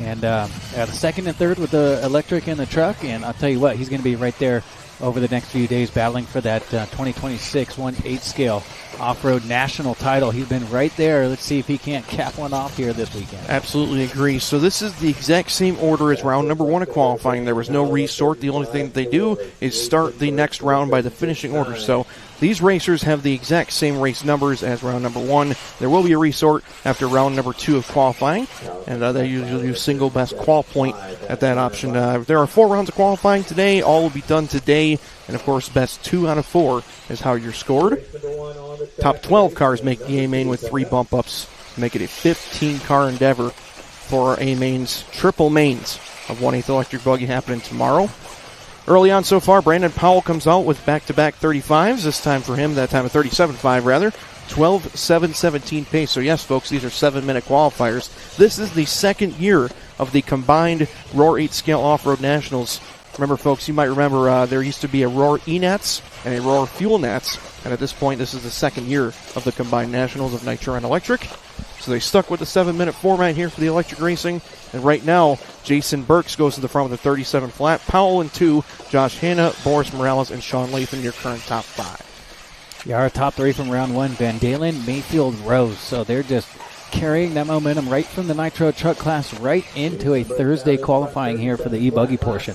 And at a 2nd and 3rd with the electric and the truck. And I'll tell you what, he's going to be right there over the next few days battling for that 2026 1/8 scale off-road national title. He's been right there. Let's see if he can't cap one off here this weekend. Absolutely agree. So this is the exact same order as round number 1 of qualifying. There was no resort. The only thing that they do is start the next round by the finishing order. So these racers have the exact same race numbers as round number 1. There will be a resort after round number 2 of qualifying, and they usually use single best qual point at that option. There are 4 rounds of qualifying today. All will be done today, and of course, best 2 out of 4 is how you're scored. Top 12 cars make the A-Main with 3 bump-ups, make it a 15-car endeavor for our A-Mains triple mains of 1/8 Electric Buggy happening tomorrow. Early on so far, Brandon Powell comes out with back-to-back 35s. This time for him, that time a 37.5 rather. 12.717 pace. So yes, folks, these are 7-minute qualifiers. This is the 2nd year of the combined Roar 8 Scale Off-Road Nationals. Remember, folks, you might remember there used to be a Roar E-Nats and a Roar Fuel Nats. And at this point, this is the 2nd year of the combined nationals of Nitro and Electric. So they stuck with the 7-minute format here for the electric racing. And right now, Jason Burks goes to the front with a 37 flat. Powell in 2, Josh Hanna, Boris Morales, and Sean Lathan, your current top 5. Yeah, our top 3 from round 1, Van Dalen, Mayfield, Rose. So they're just carrying that momentum right from the Nitro truck class right into a Thursday qualifying here for the e-Buggy portion.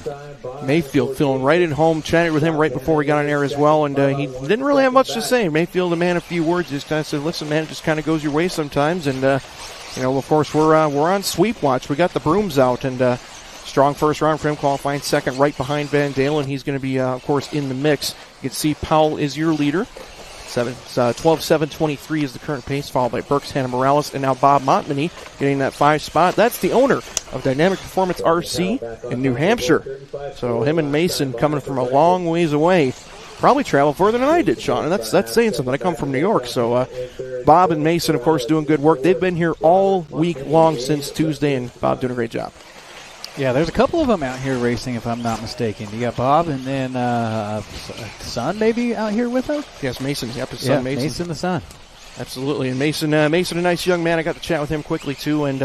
Mayfield feeling right at home. Chatted with him right before we got on air as well, and he didn't really have much to say. Mayfield, a man of few words, just kind of said, listen, man, it just kind of goes your way sometimes, and of course, we're on sweep watch. We got the brooms out, and strong first round for him, qualifying 2nd right behind Van Dalen. He's going to be, of course, in the mix. You can see Powell is your leader. 12.723 is the current pace, followed by Burks, Hannah Morales, and now Bob Montmany getting that 5 spot. That's the owner of Dynamic Performance RC in New Hampshire. So him and Mason coming from a long ways away. Probably traveled further than I did, Sean, and that's saying something. I come from New York, so Bob and Mason, of course, doing good work. They've been here all week long since Tuesday, and Bob doing a great job. Yeah, there's a couple of them out here racing, if I'm not mistaken. You got Bob and then Son maybe out here with us? Yes, Mason. Yep, his son Mason. Mason the Son. Absolutely. And Mason, a nice young man. I got to chat with him quickly, too. And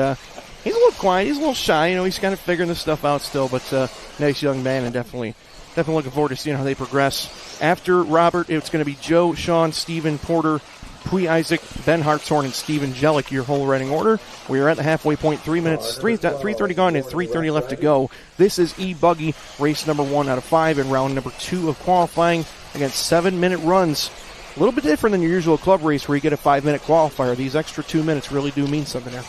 he's a little quiet. He's a little shy. You know, he's kind of figuring this stuff out still. But nice young man, and definitely looking forward to seeing how they progress. After Robert, it's going to be Joe, Sean, Stephen, Porter, Pui Isaac, Ben Hartshorn, and Stephen Jellick, your whole running order. We are at the halfway point. 3:30 gone and 3:30 left to go. This is Buggy, race number 1 out of 5 in round number 2 of qualifying against 7-minute runs. A little bit different than your usual club race where you get a 5-minute qualifier. These extra 2 minutes really do mean something now.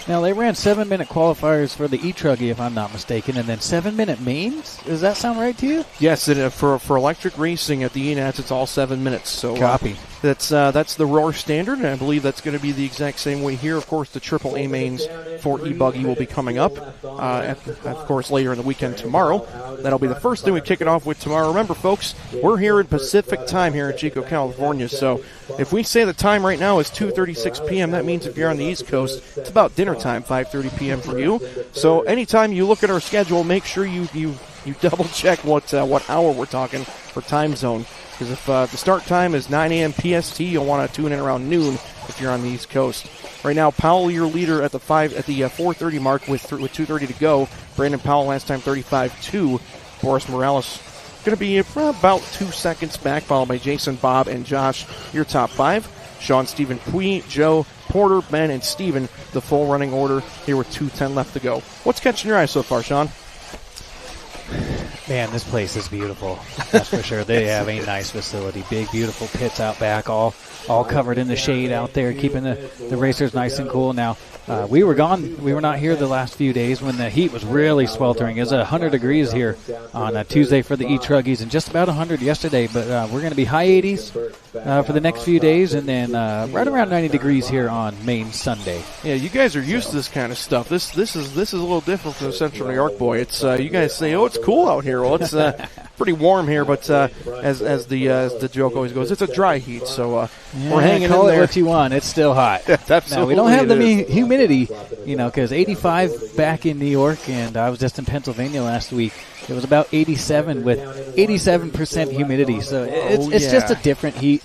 Now, they ran 7-minute qualifiers for the E-Truggy, if I'm not mistaken, and then 7-minute mains? Does that sound right to you? Yes, for electric racing at the ENATS, it's all 7 minutes. So copy. That's the Roar standard, and I believe that's going to be the exact same way here. Of course, the AAA mains for E-Buggy will be coming up, of course, later in the weekend tomorrow. That'll be the first thing we kick it off with tomorrow. Remember, folks, we're here in Pacific time here in Chico, California, so if we say the time right now is 2:36 p.m., that means if you're on the East Coast, it's about dinner time, 5:30 p.m. for you. So anytime you look at our schedule, make sure you double-check what hour we're talking for time zone. Because if the start time is 9 a.m. PST, you'll want to tune in around noon if you're on the East Coast. Right now, Powell, your leader at the 4:30 mark with 2:30 to go. Brandon Powell last time 35-2. Boris Morales going to be about 2 seconds back, followed by Jason, Bob, and Josh, your top 5. Sean, Stephen, Pui, Joe, Porter, Ben, and Steven, the full running order here with 2:10 left to go. What's catching your eye so far, Sean? Man, this place is beautiful. That's for sure. They have a nice facility. Big, beautiful pits out back, all covered in the shade out there, keeping the racers nice and cool. Now, we were gone. We were not here the last few days when the heat was really sweltering. It was 100 degrees here on Tuesday for the E-Truggies and just about 100 yesterday. But we're going to be high 80s for the next few days, and then right around 90 degrees here on Main Sunday. Yeah, you guys are used to this kind of stuff. This is a little different from the Central New York boy. It's you guys say, oh, it's cool out here. Well, it's pretty warm here, but as the joke always goes, it's a dry heat. So we're hanging call in it there. what you want. It's still hot. Absolutely, now, we don't have the humidity, because 85 back in New York, and I was just in Pennsylvania last week. It was about 87 with 87% humidity. So it's just a different heat.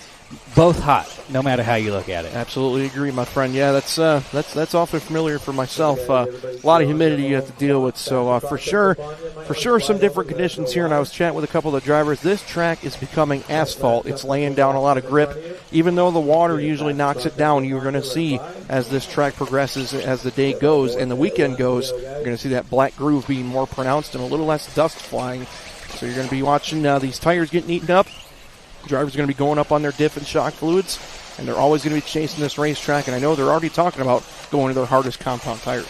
Both hot, no matter how you look at it. Absolutely agree, my friend. Yeah, that's awfully familiar for myself. A lot of humidity you have to deal with. So for sure, some different conditions here. And I was chatting with a couple of the drivers. This track is becoming asphalt. It's laying down a lot of grip. Even though the water usually knocks it down, you're going to see as this track progresses, as the day goes and the weekend goes, you're going to see that black groove being more pronounced and a little less dust flying. So you're going to be watching these tires getting eaten up. Drivers are going to be going up on their diff and shock fluids, and they're always going to be chasing this racetrack, and I know they're already talking about going to their hardest compound tires.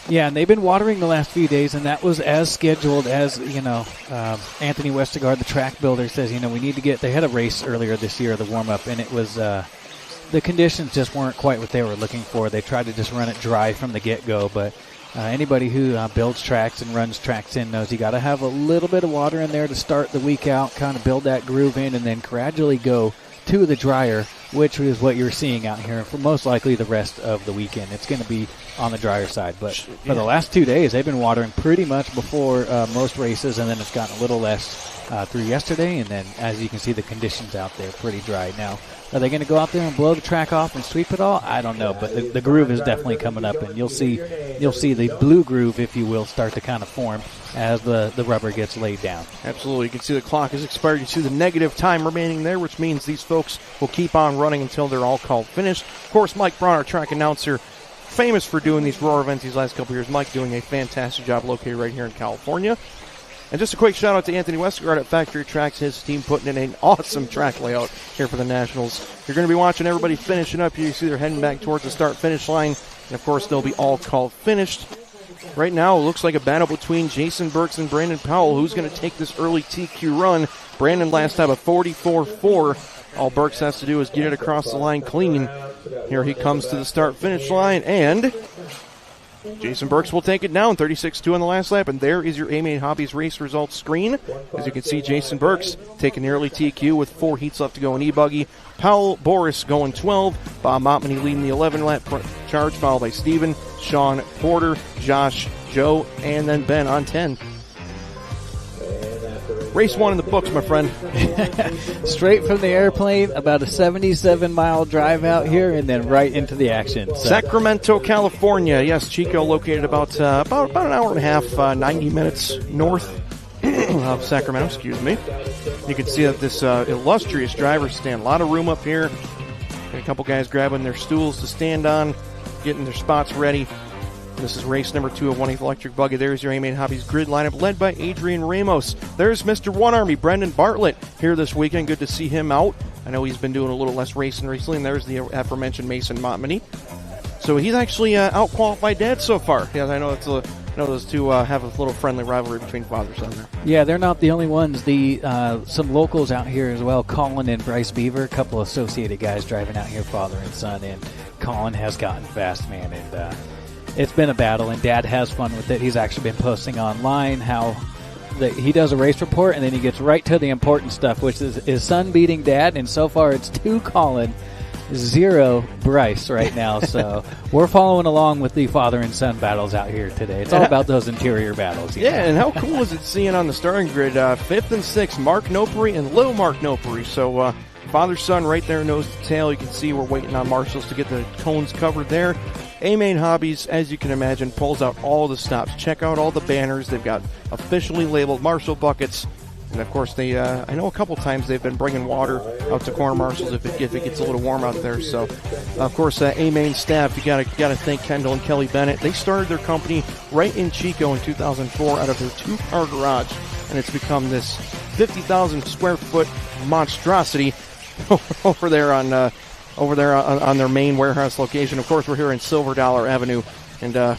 Yeah, and they've been watering the last few days, and that was as scheduled as, Anthony Westergaard, the track builder, says, we need to they had a race earlier this year, the warm-up, and it was, the conditions just weren't quite what they were looking for. They tried to just run it dry from the get-go, but anybody who builds tracks and runs tracks in knows you got to have a little bit of water in there to start the week out, kind of build that groove in, and then gradually go to the dryer, which is what you're seeing out here for most likely the rest of the weekend. It's going to be on the drier side. But for the last 2 days, they've been watering pretty much before most races, and then it's gotten a little less through yesterday. And then, as you can see, the conditions out there pretty dry. Now, are they going to go out there and blow the track off and sweep it all? I don't know, but the groove is definitely coming up, and you'll see the blue groove, if you will, start to kind of form as the rubber gets laid down. Absolutely. You can see the clock is expired. You see the negative time remaining there, which means these folks will keep on running until they're all called finished. Of course, Mike Braun, our track announcer, famous for doing these Roar events these last couple years. Mike doing a fantastic job located right here in California. And just a quick shout out to Anthony Westergaard at Factory Tracks, his team putting in an awesome track layout here for the Nationals. You're going to be watching everybody finishing up here. You see they're heading back towards the start-finish line. And, of course, they'll be all called finished. Right now, it looks like a battle between Jason Burks and Brandon Powell. Who's going to take this early TQ run? Brandon last time a 44.4. All Burks has to do is get it across the line clean. Here he comes to the start-finish line, and Jason Burks will take it down, 36-2 on the last lap, and there is your A-Main Hobbies race results screen. As you can see, Jason Burks taking the early TQ with 4 heats left to go in E-Buggy. Powell Boris going 12, Bob Montmany leading the 11-lap charge, followed by Steven, Sean Porter, Josh, Joe, and then Ben on 10. Race 1 in the books, my friend. Straight from the airplane, about a 77-mile drive out here, and then right into the action. So. Sacramento, California. Yes, Chico located about an hour and a half, 90 minutes north of Sacramento, excuse me. You can see that this illustrious driver's stand. A lot of room up here. Got a couple guys grabbing their stools to stand on, getting their spots ready. This is race number 2 of 1/8 Electric Buggy. There's your A-Main Hobbies grid lineup led by Adrian Ramos. There's Mr. One Army, Brendan Bartlett, here this weekend. Good to see him out. I know he's been doing a little less racing recently. And there's the aforementioned Mason Montmany. So he's actually out-qualified Dad so far. Yeah, I know those two have a little friendly rivalry between fathers on there. Yeah, they're not the only ones. Some locals out here as well, Colin and Bryce Beaver, a couple associated guys driving out here, father and son. And Colin has gotten fast, man, and it's been a battle, and Dad has fun with it. He's actually been posting online how he does a race report, and then he gets right to the important stuff, which is his son beating Dad, and so far it's 2 Colin, 0 Bryce right now. So we're following along with the father and son battles out here today. It's all about those interior battles. Yeah, and how cool is it seeing on the starting grid 5th and 6th, Mark Nopery and Lil Mark Nopery. So father-son right there, nose to tail. You can see we're waiting on marshals to get the cones covered there. A-Main Hobbies, as you can imagine, pulls out all the stops. Check out all the banners. They've got officially labeled Marshall buckets. And, of course, they I know a couple times they've been bringing water out to corner marshals if it gets a little warm out there. So, of course, A-Main staff, you gotta thank Kendall and Kelly Bennett. They started their company right in Chico in 2004 out of their 2-car garage. And it's become this 50,000 square foot monstrosity over there on their main warehouse location. Of course, we're here in Silver Dollar Avenue, and man,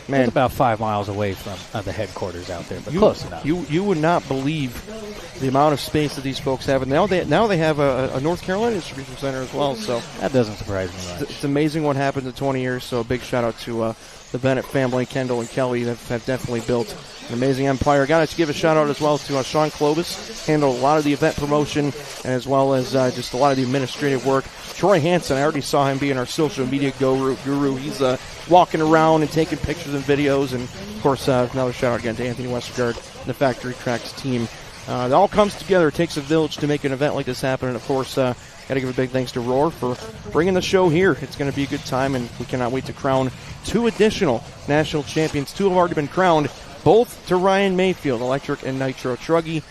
it's about 5 miles away from the headquarters out there, but close enough. You would not believe the amount of space that these folks have, and now they have a North Carolina distribution center as well. So that doesn't surprise me much. It's amazing what happened in 20 years. So a big shout out to the Bennett family, Kendall and Kelly, that have definitely built an amazing empire. Got to give a shout out as well to Sean Clovis, handled a lot of the event promotion, and as well as just a lot of the administrative work. Troy Hansen, I already saw him being our social media guru. He's walking around and taking pictures and videos. And, of course, another shout-out again to Anthony Westergaard and the Factory Tracks team. It all comes together. It takes a village to make an event like this happen. And, of course, got to give a big thanks to Roar for bringing the show here. It's going to be a good time, and we cannot wait to crown 2 additional national champions. 2 have already been crowned, both to Ryan Mayfield, Electric and Nitro Truggy.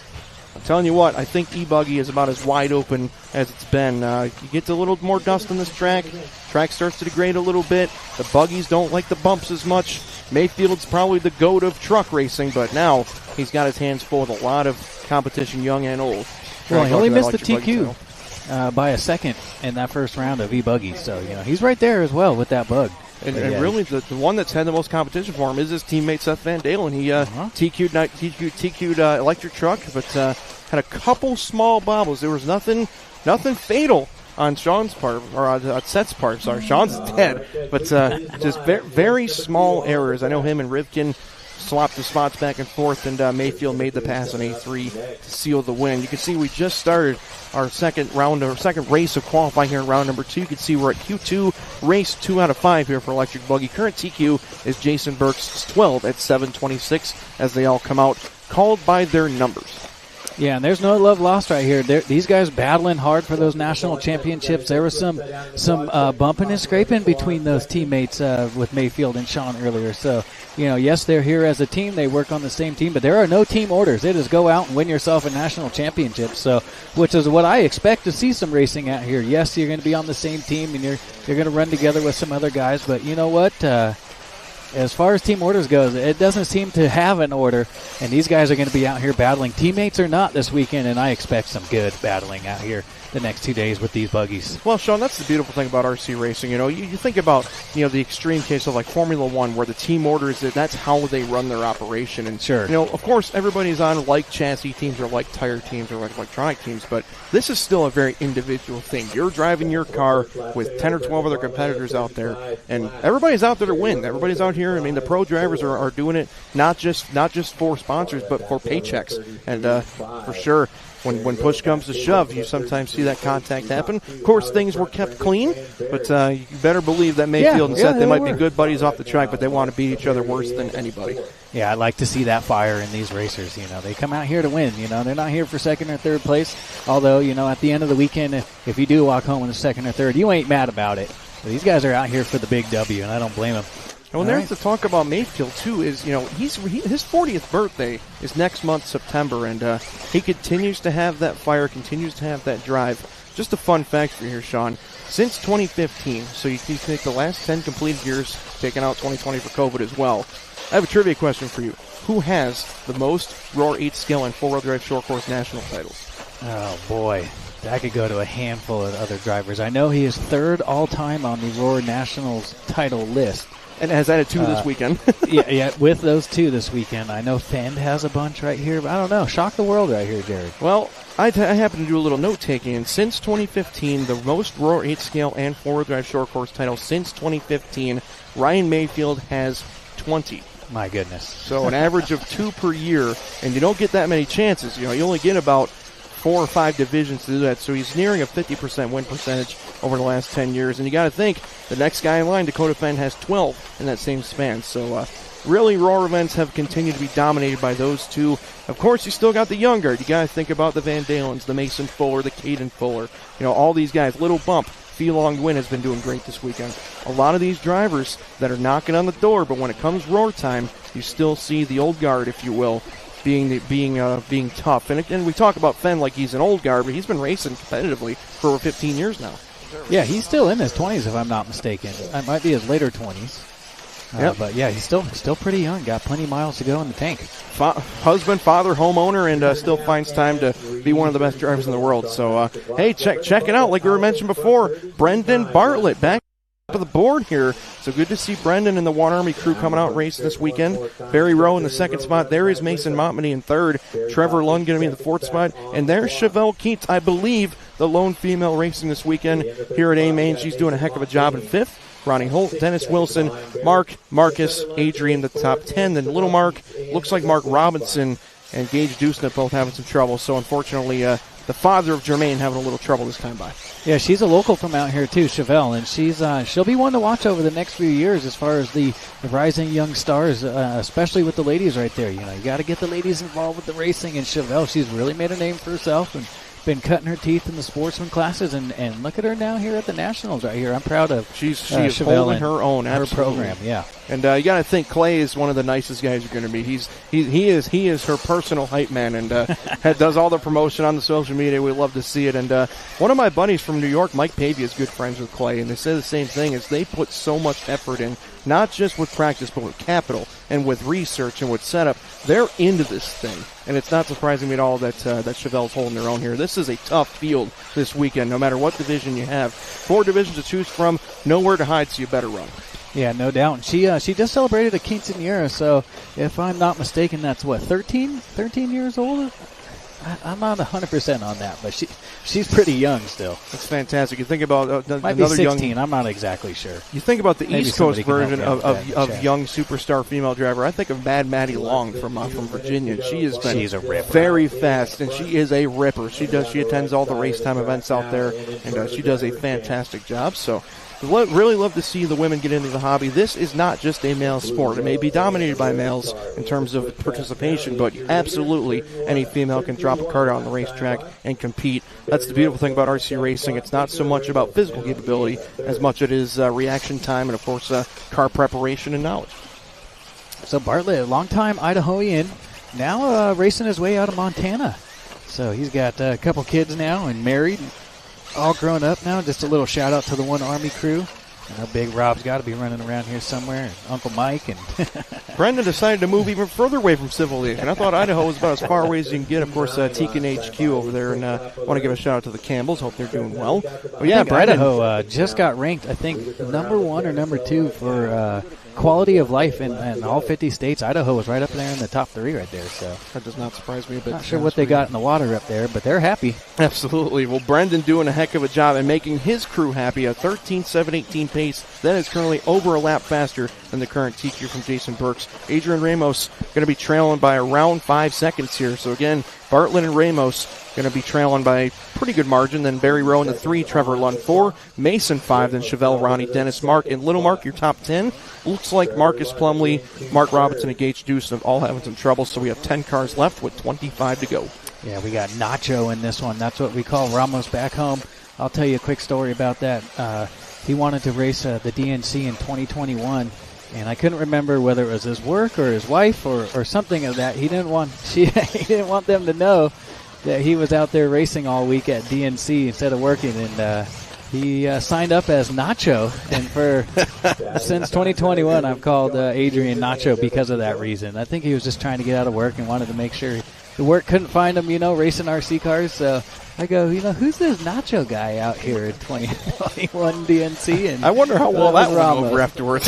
I'm telling you what, I think E-Buggy is about as wide open as it's been. You get a little more dust on this track. Track starts to degrade a little bit. The buggies don't like the bumps as much. Mayfield's probably the goat of truck racing, but now he's got his hands full with a lot of competition, young and old. Well, he only missed the TQ by a second in that first round of E-Buggy, so he's right there as well with that bug. And really, the one that's had the most competition for him is his teammate Seth Van Dalen. He TQ'd Electric Truck, but had a couple small bobbles. There was nothing fatal on Sean's part, or on Seth's part. Sorry, Sean's dead, but just very small errors. I know him and Rivkin swapped the spots back and forth, and Mayfield made the pass on A3 to seal the win. You can see we just started our second race of qualifying here in round number 2. You can see we're at Q2, race 2 out of 5 here for Electric Buggy. Current TQ is Jason Burks' 12 at 7:26 as they all come out, called by their numbers. Yeah, and there's no love lost right here. These guys battling hard for those national championships. There was some bumping and scraping between those teammates with Mayfield and Sean earlier. So, yes, they're here as a team. They work on the same team, but there are no team orders. It is go out and win yourself a national championship. So, which is what I expect to see some racing out here. Yes, you're going to be on the same team and you're going to run together with some other guys, but you know what? As far as team orders goes, it doesn't seem to have an order, and these guys are going to be out here battling. Teammates or not this weekend, and I expect some good battling out here the next 2 days with these buggies. Well, Sean, that's the beautiful thing about RC racing. You think about the extreme case of like Formula One, where the team orders that's how they run their operation. And sure, of course, everybody's on like chassis teams or like tire teams or like electronic teams, but this is still a very individual thing. You're driving your car with 10 or 12 other competitors out there, and everybody's out there to win. Everybody's out here here. I mean, the pro drivers are doing it not just for sponsors, but for paychecks. And for sure, when push comes to shove, you sometimes see that contact happen. Of course, things were kept clean, but you better believe that Mayfield and Seth, they might be good buddies off the track, but they want to beat each other worse than anybody. Yeah, I'd like to see that fire in these racers. They come out here to win. They're not here for second or third place. Although, at the end of the weekend, if you do walk home in the second or third, you ain't mad about it. But these guys are out here for the big W, and I don't blame them. And when there's to talk about Mayfield, too, is, his 40th birthday is next month, September, and he continues to have that fire, continues to have that drive. Just a fun fact for you here, Sean. Since 2015, so you can take the last 10 completed years, taking out 2020 for COVID as well, I have a trivia question for you. Who has the most Roar 8 scale and four-wheel drive short course national titles? Oh, boy. I could go to a handful of other drivers. I know he is third all-time on the Roar Nationals title list. And has added two this weekend. yeah, with those two this weekend. I know Fend has a bunch right here, but I don't know. Shock the world right here, Jared. Well, I happen to do a little note-taking, and since 2015, the most Roar 8 scale and four-wheel drive short course titles since 2015, Ryan Mayfield has 20. My goodness. So an average of 2 per year, and you don't get that many chances. You only get about 4 or 5 divisions to do that. So he's nearing a 50% win percentage over the last 10 years. And you got to think, the next guy in line, Dakota Fenn, has 12 in that same span. So really, Roar events have continued to be dominated by those two. Of course, you still got the young guard. You got to think about the Van Dalens, the Mason Fuller, the Caden Fuller. All these guys. Little Bump, Fee-Long Win has been doing great this weekend. A lot of these drivers that are knocking on the door, but when it comes Roar time, you still see the old guard, if you will, being tough. And we talk about Fenn like he's an old guard, but he's been racing competitively for over 15 years now. Yeah, he's still in his 20s, if I'm not mistaken. It might be his later 20s. Yep. But yeah, he's still pretty young. Got plenty of miles to go in the tank. Husband, father, homeowner, and still finds time to be one of the best drivers in the world. So, hey, check it out. Like we were mentioned before, Brendan Bartlett back up the board here. So good to see Brendan and the One Army crew coming out racing this weekend. Barry Rowe in the second spot. There is Mason Montmany in third. Trevor Lund going to be in the fourth spot. And there's Chevelle Keats, I believe, the lone female racing this weekend here at A-Main. She's doing a heck of a job in fifth. Ronnie Holt, Dennis Wilson, Marcus, Adrian, the top 10. Then Little Mark, looks like Mark Robinson and Gage Dusnett both having some trouble. So unfortunately, the father of Jermaine having a little trouble this time by. Yeah, she's a local from out here too, Chevelle, and she'll be one to watch over the next few years as far as the rising young stars, especially with the ladies right there. You got to get the ladies involved with the racing, and Chevelle, she's really made a name for herself and been cutting her teeth in the sportsman classes, and look at her now here at the Nationals right here. I'm proud of she is holding her own, her program, yeah. And you got to think Clay is one of the nicest guys you're going to meet. He is her personal hype man, and does all the promotion on the social media. We love to see it. And one of my buddies from New York, Mike Pavia, is good friends with Clay, and they say the same thing: is they put so much effort in, not just with practice, but with capital and with research and with setup. They're into this thing, and it's not surprising me at all that Chevelle's holding their own here. This is a tough field this weekend, no matter what division you have. 4 divisions to choose from, nowhere to hide, so you better run. Yeah, no doubt. And she just celebrated a quinceañera, so if I'm not mistaken, that's what, 13 years old? I'm not 100% on that, but she's pretty young still. That's fantastic. You think about might another be 16. young. I'm not exactly sure. You think about the Maybe East Coast somebody can version help me out with of that. young superstar female driver. I think of Mad Maddie Long from Virginia. She has been She's a ripper. very fast, and she is a ripper. She attends all the race time events out there, and she does a fantastic job. So. Really love to see the women get into the hobby. This is not just a male sport. It may be dominated by males in terms of participation, but absolutely any female can drop a cart out on the racetrack and compete. That's the beautiful thing about RC racing. It's not so much about physical capability as much as it is reaction time and, of course, car preparation and knowledge. So Bartlett, a long-time Idahoan, now racing his way out of Montana. So he's got a couple kids now and married. All grown up now. Just a little shout out to the One Army crew. I know Big Rob's got to be running around here somewhere. And Uncle Mike and Brendan decided to move even further away from civilization. I thought Idaho was about as far away as you can get. Of course, Tekin HQ over there, and want to give a shout out to the Campbells. Hope they're doing well. But yeah, Idaho just got ranked, I think, number 1 or number 2 for quality of life in all 50 states. Idaho was right up there in the top 3 right there. So that does not surprise me a bit. Not sure what they got in the water up there, but they're happy. Absolutely. Well, Brendan doing a heck of a job and making his crew happy. A 13-7-18 pace. That is currently over a lap faster than the current TQ from Jason Burks. Adrian Ramos going to be trailing by around 5 seconds here. So again, Bartlett and Ramos going to be trailing by a pretty good margin. Then Barry Rowe in the 3, Trevor Lund 4, Mason 5, then Chevelle, Ronnie, Dennis, Mark, and Little Mark, your top 10. Looks like Marcus Plumley, Mark Robinson, and Gage Deuce all having some trouble, so we have 10 cars left with 25 to go. Yeah, we got Nacho in this one. That's what we call Ramos back home. I'll tell you a quick story about that. He wanted to race the DNC in 2021, and I couldn't remember whether it was his work or his wife or something of that. He didn't want he didn't want them to know that he was out there racing all week at DNC instead of working, and he signed up as Nacho. And for since 2021, I've called Adrian Nacho because of that reason. I think he was just trying to get out of work and wanted to make sure the work couldn't find him, racing RC cars. So I go, who's this Nacho guy out here in 2021 DNC? And I wonder how well that went over afterwards.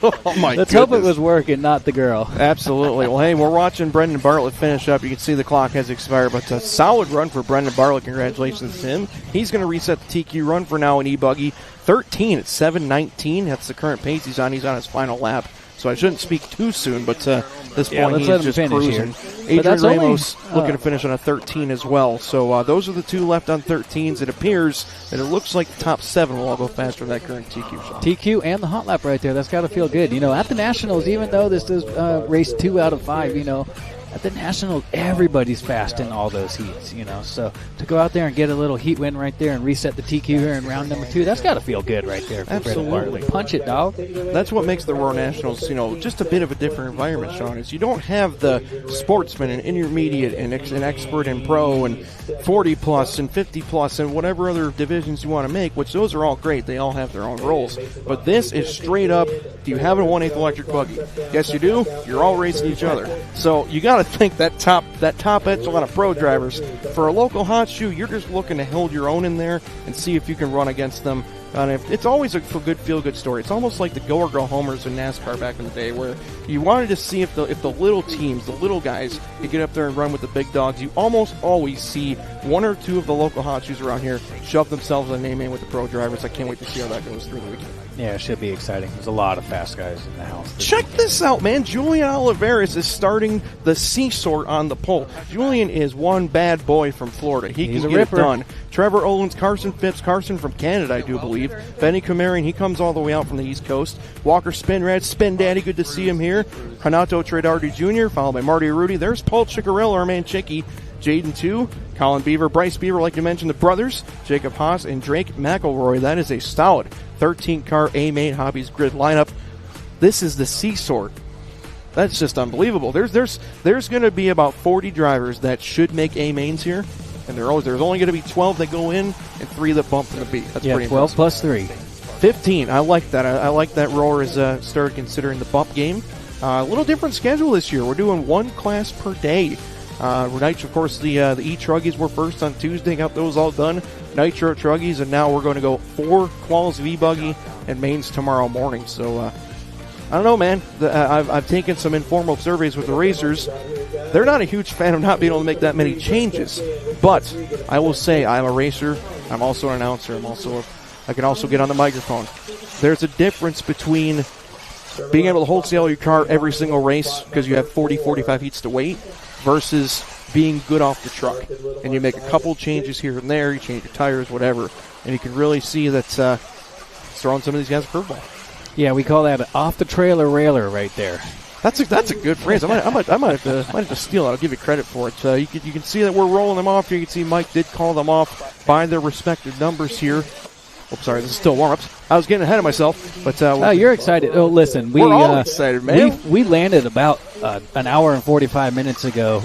Oh, my Let's goodness. hope it was work and not the girl. Absolutely. Well, hey, we're watching Brendan Bartlett finish up. You can see the clock has expired, but a solid run for Brendan Bartlett. Congratulations to him. He's going to reset the TQ run for now in E-Buggy. 13 at 7:19. That's the current pace he's on. He's on his final lap. So I shouldn't speak too soon, but this point he's just cruising. Adrian Ramos looking to finish on a 13 as well. So those are the two left on 13s. It appears that it looks like the top 7 will all go faster than that current TQ shot. TQ and the hot lap right there. That's got to feel good. At the Nationals, even though this is race 2 out of 5, at the Nationals, everybody's fast in all those heats, So to go out there and get a little heat win right there and reset the TQ here in round number 2, that's got to feel good right there. Absolutely. Punch it, dog. That's what makes the Roar Nationals, just a bit of a different environment, Sean, is you don't have the sportsman and intermediate and an expert and pro and 40-plus and 50-plus and whatever other divisions you want to make, which those are all great. They all have their own roles. But this is straight up, do you have a 1/8 electric buggy? Yes, you do. You're all racing each other. So you got to think that top echelon of pro drivers. For a local hot shoe, you're just looking to hold your own in there and see if you can run against them. And it's always a good feel-good story. It's almost like the go-or-go homers in NASCAR back in the day, where you wanted to see if the little teams, the little guys, could get up there and run with the big dogs. You almost always see 1 or 2 of the local hot shoes around here shove themselves in name with the pro drivers. I can't wait to see how that goes through the weekend. Yeah, it should be exciting. There's a lot of fast guys in the house. Check this out, man. Julian Olivares is starting the C-Sort on the pole. Julian is one bad boy from Florida. He's can get it done. Trevor Owens, Carson Phipps, Carson from Canada, I do believe. Benny Camarian, he comes all the way out from the East Coast. Walker Spinrad, Spin Daddy, good to see him here. Renato Tredardi Jr., followed by Marty Rudy. There's Paul Ciccarello, our man Chicky. Jaden 2, Colin Beaver, Bryce Beaver, like you mentioned, the brothers, Jacob Haas and Drake McElroy. That is a solid 13-car A-Main Hobbies grid lineup. This is the C-Sort. That's just unbelievable. There's going to be about 40 drivers that should make A-Mains here, and there's only going to be 12 that go in and 3 that bump from the beat. That's pretty 12 impressive. plus 3. 15. I like that. I like that Roar has started considering the bump game. A little different schedule this year. We're doing 1 class per day. Nitro, of course, the E-Truggies were first on Tuesday, got those all done. Nitro Truggies, and now we're going to go 4 quals of E-Buggy and mains tomorrow morning. So, I don't know, man. I've taken some informal surveys with the racers. They're not a huge fan of not being able to make that many changes. But I will say I'm a racer. I'm also an announcer. I can also get on the microphone. There's a difference between being able to wholesale your car every single race because you have 40, 45 heats to wait versus being good off the truck. And you make a couple changes here and there, you change your tires, whatever, and you can really see that it's throwing some of these guys a curveball. Yeah, we call that off the trailer railer right there. That's a good phrase. I might have to steal it. I'll give you credit for it. You can see that we're rolling them off here. You can see Mike did call them off by their respective numbers here. Oops, sorry, this is still warm-ups. I was getting ahead of myself, but you're excited. Oh, listen, we're all excited, man. We landed about an hour and 45 minutes ago.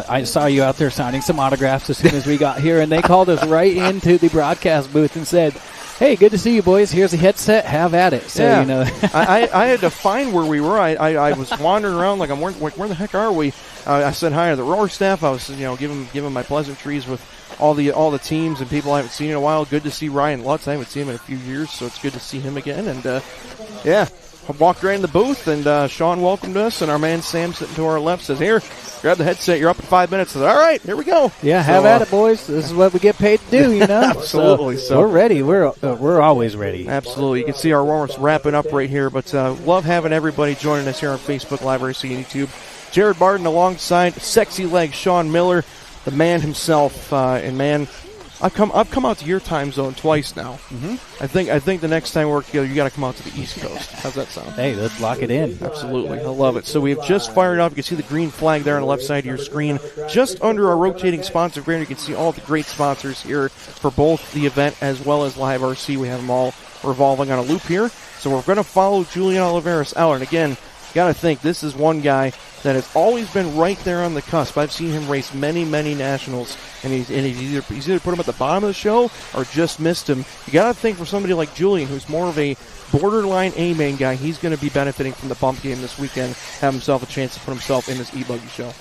I saw you out there signing some autographs as soon as we got here, and they called us right into the broadcast booth and said, "Hey, good to see you, boys. Here's a headset. Have at it." So, yeah. I had to find where we were. I was wandering around like where the heck are we? I said hi to the Roar staff. I was giving my pleasantries with all the teams and people I haven't seen in a while. Good to see Ryan Lutz. I haven't seen him in a few years, so it's good to see him again. And walked right in the booth, and Sean welcomed us, and our man Sam sitting to our left says, "Here, grab the headset. You're up in 5 minutes." I said, "All right, here we go." Yeah, have at it, boys. This is what we get paid to do, you know. Absolutely. So we're ready. We're always ready. Absolutely. You can see our warm-ups wrapping up right here, but love having everybody joining us here on Facebook Live, RC, and YouTube. Jared Barton alongside Sexy Leg Sean Miller, the man himself, and man, I've come out to your time zone twice now. Mm-hmm. I think the next time we work together, you got to come out to the East Coast. How's that sound? Hey, let's lock it in. Absolutely, I love it. So we have just fired up. You can see the green flag there on the left side of your screen, just under our rotating sponsor banner. You can see all the great sponsors here for both the event as well as Live RC. We have them all revolving on a loop here. So we're going to follow Julian Oliveras out, and again, got to think this is one guy that has always been right there on the cusp. I've seen him race many, many nationals, and he's either put him at the bottom of the show or just missed him. You got to think for somebody like Julian, who's more of a borderline A-main guy, he's going to be benefiting from the bump game this weekend, have himself a chance to put himself in this e-buggy show.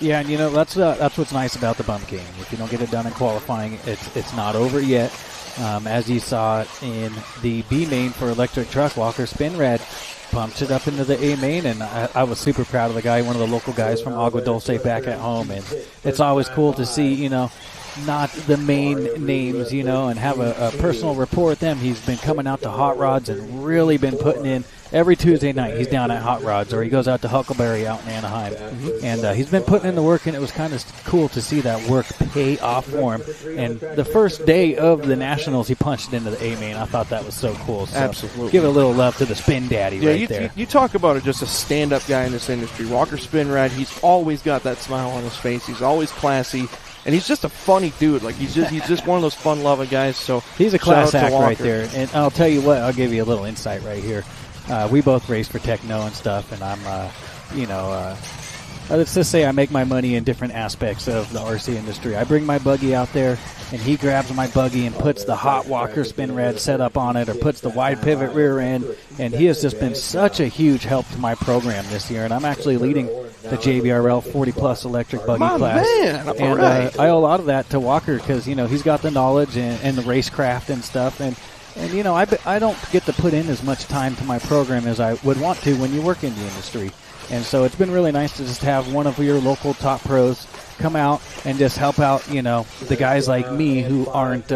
Yeah, and that's what's nice about the bump game. If you don't get it done in qualifying, it's not over yet. As you saw in the B main for electric truck, Walker Spinrad pumped it up into the A main, and I was super proud of the guy, one of the local guys from Agua Dulce back at home. And it's always cool to see, not the main names, and have a personal rapport with them. He's been coming out to Hot Rods and really been putting in every Tuesday night. He's down at Hot Rods, or he goes out to Huckleberry out in Anaheim. Mm-hmm. And he's been putting in the work, and it was kind of cool to see that work pay off for him. And the first day of the Nationals, he punched it into the A-main. I thought that was so cool. So absolutely. Give a little love to the Spin Daddy there. You talk about just a stand-up guy in this industry. Walker Spinrad, he's always got that smile on his face. He's always classy. And he's just a funny dude. Like he's just one of those fun-loving guys. So he's a class act right there. And I'll tell you what, I'll give you a little insight right here. We both race for Techno and stuff, and I'm, let's just say I make my money in different aspects of the RC industry. I bring my buggy out there, and he grabs my buggy and puts the hot Walker Spinrad setup on it, or puts the wide pivot rear end, and he has just been such a huge help to my program this year. And I'm actually leading the JBRL 40-plus electric buggy class. Man, and I owe a lot of that to Walker because, he's got the knowledge and the racecraft and stuff. And I don't get to put in as much time to my program as I would want to when you work in the industry. And so it's been really nice to just have one of your local top pros come out and just help out, the guys like me who aren't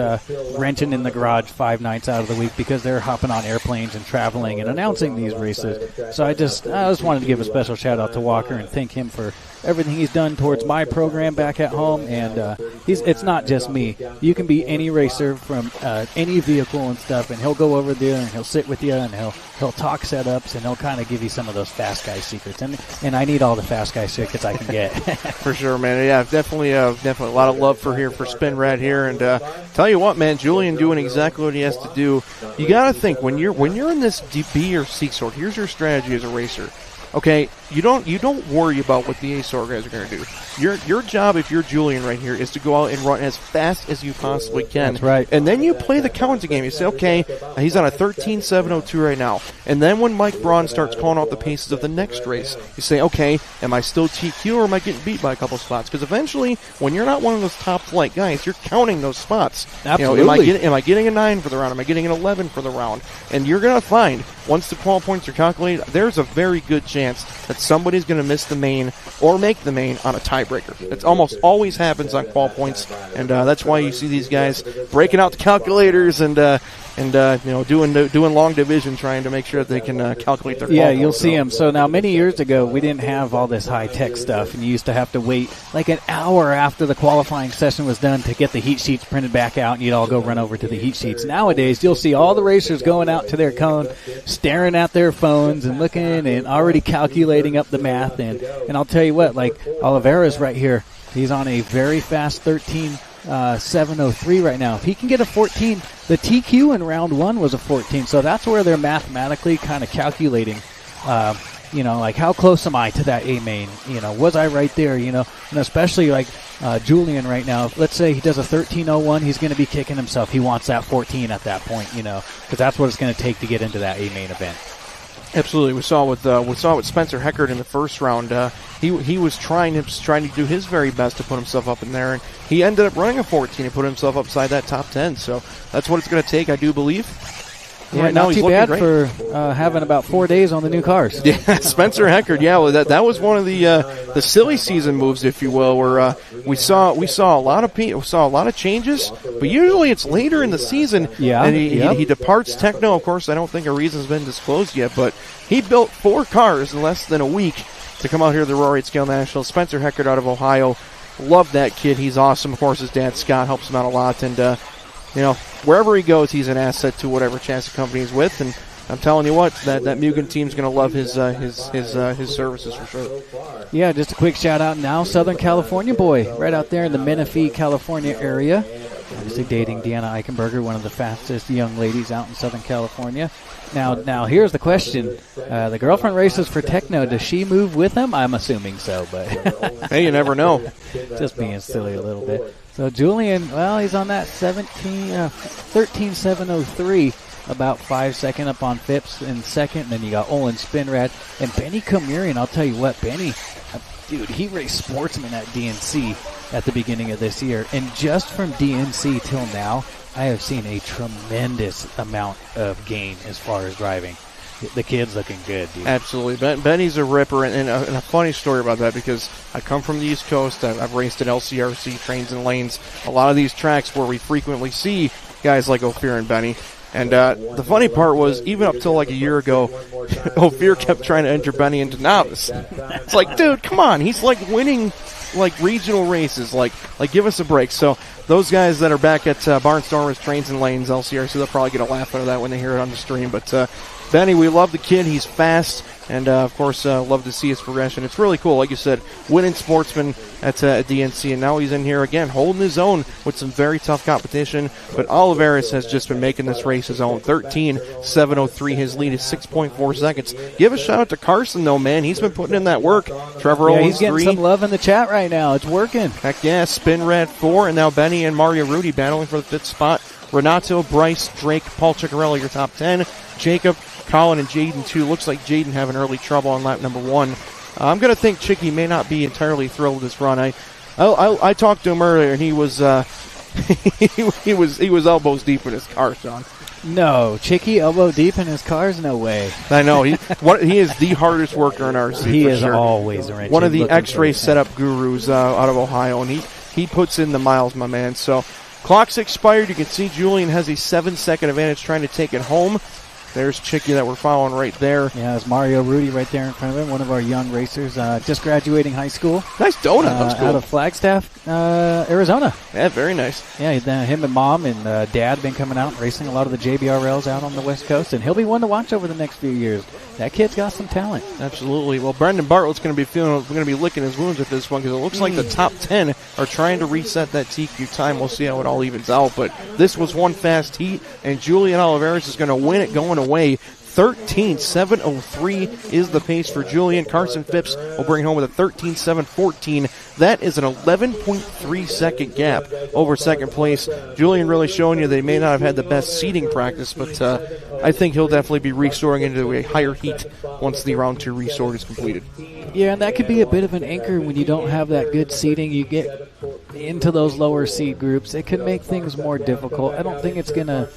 wrenching in the garage 5 nights out of the week because they're hopping on airplanes and traveling and announcing these races. So I just wanted to give a special shout out to Walker and thank him for everything he's done towards my program back at home. And it's not just me. You can be any racer from any vehicle and stuff, and he'll go over there and he'll sit with you and he'll talk setups, and he'll kind of give you some of those fast guy secrets. And I need all the fast guy secrets I can get. For sure, man. Yeah, definitely a lot of love for Spinrad here. And tell you what, man, Julian doing exactly what he has to do. You got to think when you're in this B or C sort. Here's your strategy as a racer. Okay, you don't worry about what the A-Sort guys are going to do. Your job, if you're Julian right here, is to go out and run as fast as you possibly can. That's right. And then you play the counting game. You say, okay, he's on a 13.702 right now. And then when Mike Braun starts calling out the paces of the next race, you say, okay, am I still TQ or am I getting beat by a couple spots? Because eventually, when you're not one of those top flight guys, you're counting those spots. Absolutely. Am I getting a 9 for the round? Am I getting an 11 for the round? And you're going to find, once the qual points are calculated, there's a very good chance that somebody's going to miss the main or make the main on a tiebreaker. It almost always happens on qual points, and that's why you see these guys breaking out the calculators and doing long division, trying to make sure that they can calculate their qual Yeah, you'll points. see them. So now, many years ago, we didn't have all this high-tech stuff, and you used to have to wait like an hour after the qualifying session was done to get the heat sheets printed back out, and you'd all go run over to the heat sheets. Nowadays, you'll see all the racers going out to their cone, staring at their phones and looking and already calculating up the math. And I'll tell you what, like Oliveira's right here, he's on a very fast 13.703 right now. If he can get a 14, the TQ in round 1 was a 14, so that's where they're mathematically kind of calculating, like how close am I to that A main? Was I right there? And especially like Julian right now, let's say he does a 13.01, he's going to be kicking himself. He wants that 14 at that point, because that's what it's going to take to get into that A main event. Absolutely, we saw with Spencer Heckert in the first round. He was trying to do his very best to put himself up in there, and he ended up running a 14 and put himself upside that top 10. So that's what it's going to take, I do believe. Yeah, right now not he's too looking bad great. for having about 4 days on the new cars. Yeah, Spencer Heckard. Yeah, well, that was one of the silly season moves, if you will, where we saw a lot of changes, but usually it's later in the season. Yeah, and he departs Techno. Of course, I don't think a reason's been disclosed yet, but he built 4 cars in less than a week to come out here to the Rory Scale Nationals. Spencer Heckard out of Ohio. Love that kid. He's awesome. Of course, his dad Scott helps him out a lot, and wherever he goes, he's an asset to whatever chassis company he's with. And I'm telling you what, that Mugen team's going to love his services for sure. Yeah, just a quick shout out now, Southern California boy, right out there in the Menifee, California area. Obviously dating Deanna Eichenberger, one of the fastest young ladies out in Southern California. Now here's the question: the girlfriend races for Techno. Does she move with him? I'm assuming so, but hey, you never know. Just being silly a little bit. So Julian, well, he's on that 13.703, about 5 seconds up on Phipps in second. And then you got Olin Spinrad and Benny Kamurian. I'll tell you what, Benny, dude, he raced Sportsman at DNC at the beginning of this year. And just from DNC till now, I have seen a tremendous amount of gain as far as driving. The kid's looking good, dude. Absolutely. Benny's a ripper, and a funny story about that, because I come from the East Coast. I've raced at LCRC, Trains and Lanes, a lot of these tracks where we frequently see guys like Ophir and Benny. And the funny part was, even up till like a year ago, Ophir kept trying to enter Benny into novice. It's like, dude, come on. He's like winning like regional races. Like give us a break. So those guys that are back at Barnstormers, Trains and Lanes, LCRC, they'll probably get a laugh out of that when they hear it on the stream. But Benny, we love the kid. He's fast. And, of course, love to see his progression. It's really cool. Like you said, winning Sportsman at DNC, and now he's in here again, holding his own with some very tough competition. But Oliveris has just been making this race his own. 13.703. His lead is 6.4 seconds. Give a shout out to Carson, though, man. He's been putting in that work. Trevor Owens, he's getting 3. some love in the chat right now. It's working. Heck yeah. Spinrad 4, and now Benny and Mario Rudy battling for the 5th spot. Renato, Bryce, Drake, Paul Ciccarelli, your top 10. Jacob, Colin, and Jaden, too. Looks like Jaden having early trouble on lap number 1. I'm going to think Chicky may not be entirely thrilled with this run. I talked to him earlier, and he was he was elbows deep in his car, Sean. No, Chicky elbow deep in his cars? No way. I know. He is the hardest worker in RC. He for is sure. Always a wrench. One of the X-Ray setup gurus out of Ohio, and he puts in the miles, my man. So clock's expired. You can see Julian has a 7-second advantage trying to take it home. There's Chicky that we're following right there. Yeah, it's Mario Rudy right there in front of him, one of our young racers, just graduating high school. Nice donut. Looks cool. Out of Flagstaff, Arizona. Yeah, very nice. Yeah, him and Mom and Dad have been coming out and racing a lot of the JBRLs out on the West Coast, and he'll be one to watch over the next few years. That kid's got some talent. Absolutely. Well, Brendan Bartlett's going to be licking his wounds with this one, because it looks like the top 10 are trying to reset that TQ time. We'll see how it all evens out. But this was one fast heat, and Julian Oliveris is going to win it going away. 13.703 is the pace for Julian. Carson Phipps will bring home with a 13.714. That is an 11.3 second gap over second place. Julian really showing you they may not have had the best seating practice, but I think he'll definitely be restoring into a higher heat once the round 2 resort is completed. Yeah, and that could be a bit of an anchor when you don't have that good seating. You get into those lower seat groups, it can make things more difficult. I don't think it's going to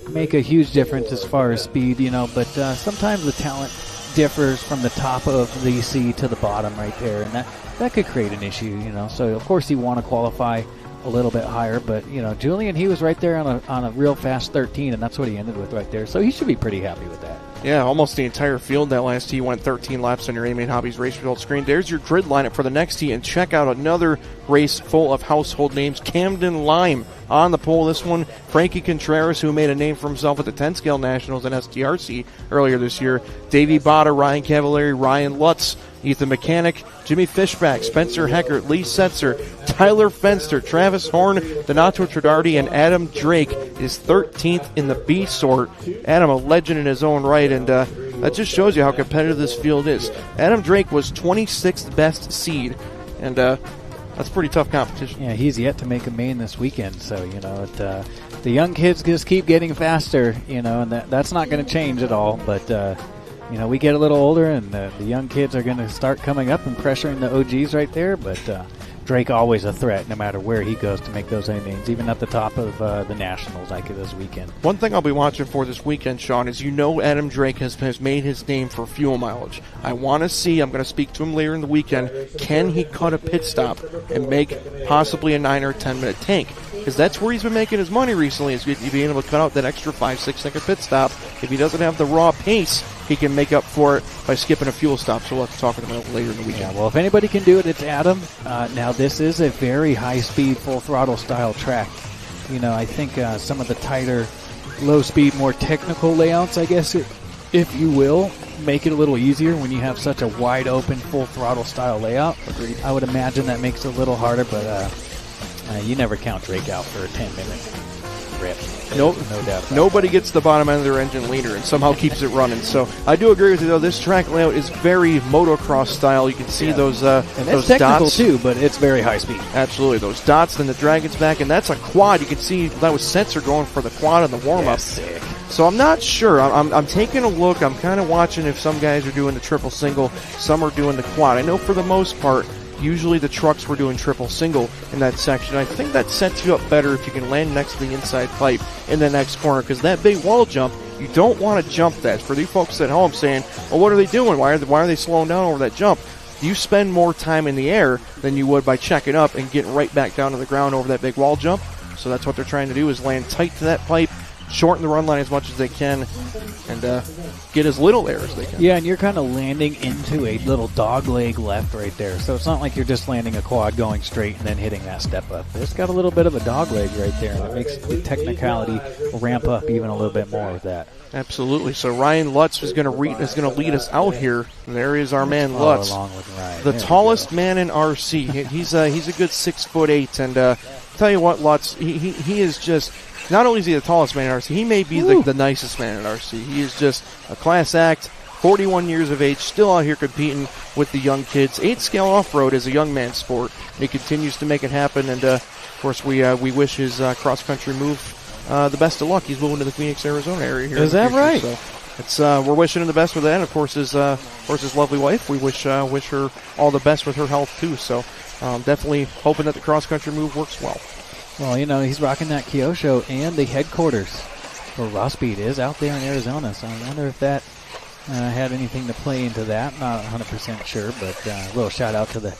make a huge difference as far as speed, but sometimes the talent differs from the top of the seat to the bottom right there, and that could create an issue, So, of course, you want to qualify a little bit higher, but, Julian, he was right there on a real fast 13, and that's what he ended with right there. So he should be pretty happy with that. Yeah, almost the entire field that last tee went 13 laps on your A-Main Hobbies race results screen. There's your grid lineup for the next tee, and check out another race full of household names. Camden Lime on the pole. This one, Frankie Contreras, who made a name for himself at the 10 Scale Nationals and STRC earlier this year. Davey Botta, Ryan Cavalieri, Ryan Lutz, Ethan Mechanic, Jimmy Fishback, Spencer Heckert, Lee Setzer, Tyler Fenster, Travis Horn, Donato Tridardi, and Adam Drake is 13th in the B sort. Adam, a legend in his own right, and that just shows you how competitive this field is. Adam Drake was 26th best seed, and that's pretty tough competition. Yeah, he's yet to make a main this weekend, so, the young kids just keep getting faster, and that's not going to change at all, but we get a little older, and the young kids are going to start coming up and pressuring the OGs right there. But Drake always a threat no matter where he goes to make those A-mains, even at the top of the Nationals like this weekend. One thing I'll be watching for this weekend, Sean, is Adam Drake has made his name for fuel mileage. I want to see, I'm going to speak to him later in the weekend, can he cut a pit stop and make possibly a 9 or 10 minute tank? Because that's where he's been making his money recently, is being able to cut out that extra 5-6 second pit stop. If he doesn't have the raw pace, he can make up for it by skipping a fuel stop. So we'll have to talk with him later in the weekend. Yeah, well, if anybody can do it, it's Adam. Now, this is a very high-speed, full-throttle style track. I think some of the tighter, low-speed, more technical layouts, I guess, if you will, make it a little easier when you have such a wide-open, full-throttle style layout. Agreed. I would imagine that makes it a little harder, but you never count Drake out for a 10-minute rip. Nope. No doubt. Nobody gets the bottom end of their engine leader and somehow keeps it running. So I do agree with you, though. This track layout is very motocross style. You can see those and those technical dots too, but it's very high speed. Absolutely, those dots. Then the Dragon's back, and that's a quad. You can see that was sensor going for the quad in the warm up. Sick. So I'm not sure. I'm taking a look. I'm kind of watching if some guys are doing the triple single, some are doing the quad. I know for the most part, usually the trucks were doing triple single in that section. I think that sets you up better if you can land next to the inside pipe in the next corner, because that big wall jump, you don't want to jump that. For you folks at home saying, well, what are they doing? Why are they slowing down over that jump? You spend more time in the air than you would by checking up and getting right back down to the ground over that big wall jump. So that's what they're trying to do, is land tight to that pipe, shorten the run line as much as they can, and get as little air as they can. Yeah, and you're kind of landing into a little dog leg left right there. So it's not like you're just landing a quad going straight and then hitting that step up. It's got a little bit of a dog leg right there, and it makes the technicality ramp up even a little bit more with that. Absolutely. So Ryan Lutz is going to lead us out here. There is our man Lutz, along with Ryan. the tallest man in RC. He's a good 6'8", and tell you what, Lutz, he is just. Not only is he the tallest man in RC, he may be the nicest man in RC. He is just a class act, 41 years of age, still out here competing with the young kids. 8-scale off-road is a young man's sport. He continues to make it happen, and of course we wish his cross-country move the best of luck. He's moving to the Phoenix, Arizona area here. Is that right? So it's we're wishing him the best with that. And of course, his lovely wife. We wish her all the best with her health too. So definitely hoping that the cross-country move works well. Well, he's rocking that Kyosho, and the headquarters for Raw Speed is out there in Arizona, so I wonder if that had anything to play into that. Not 100% sure, but a little shout-out to the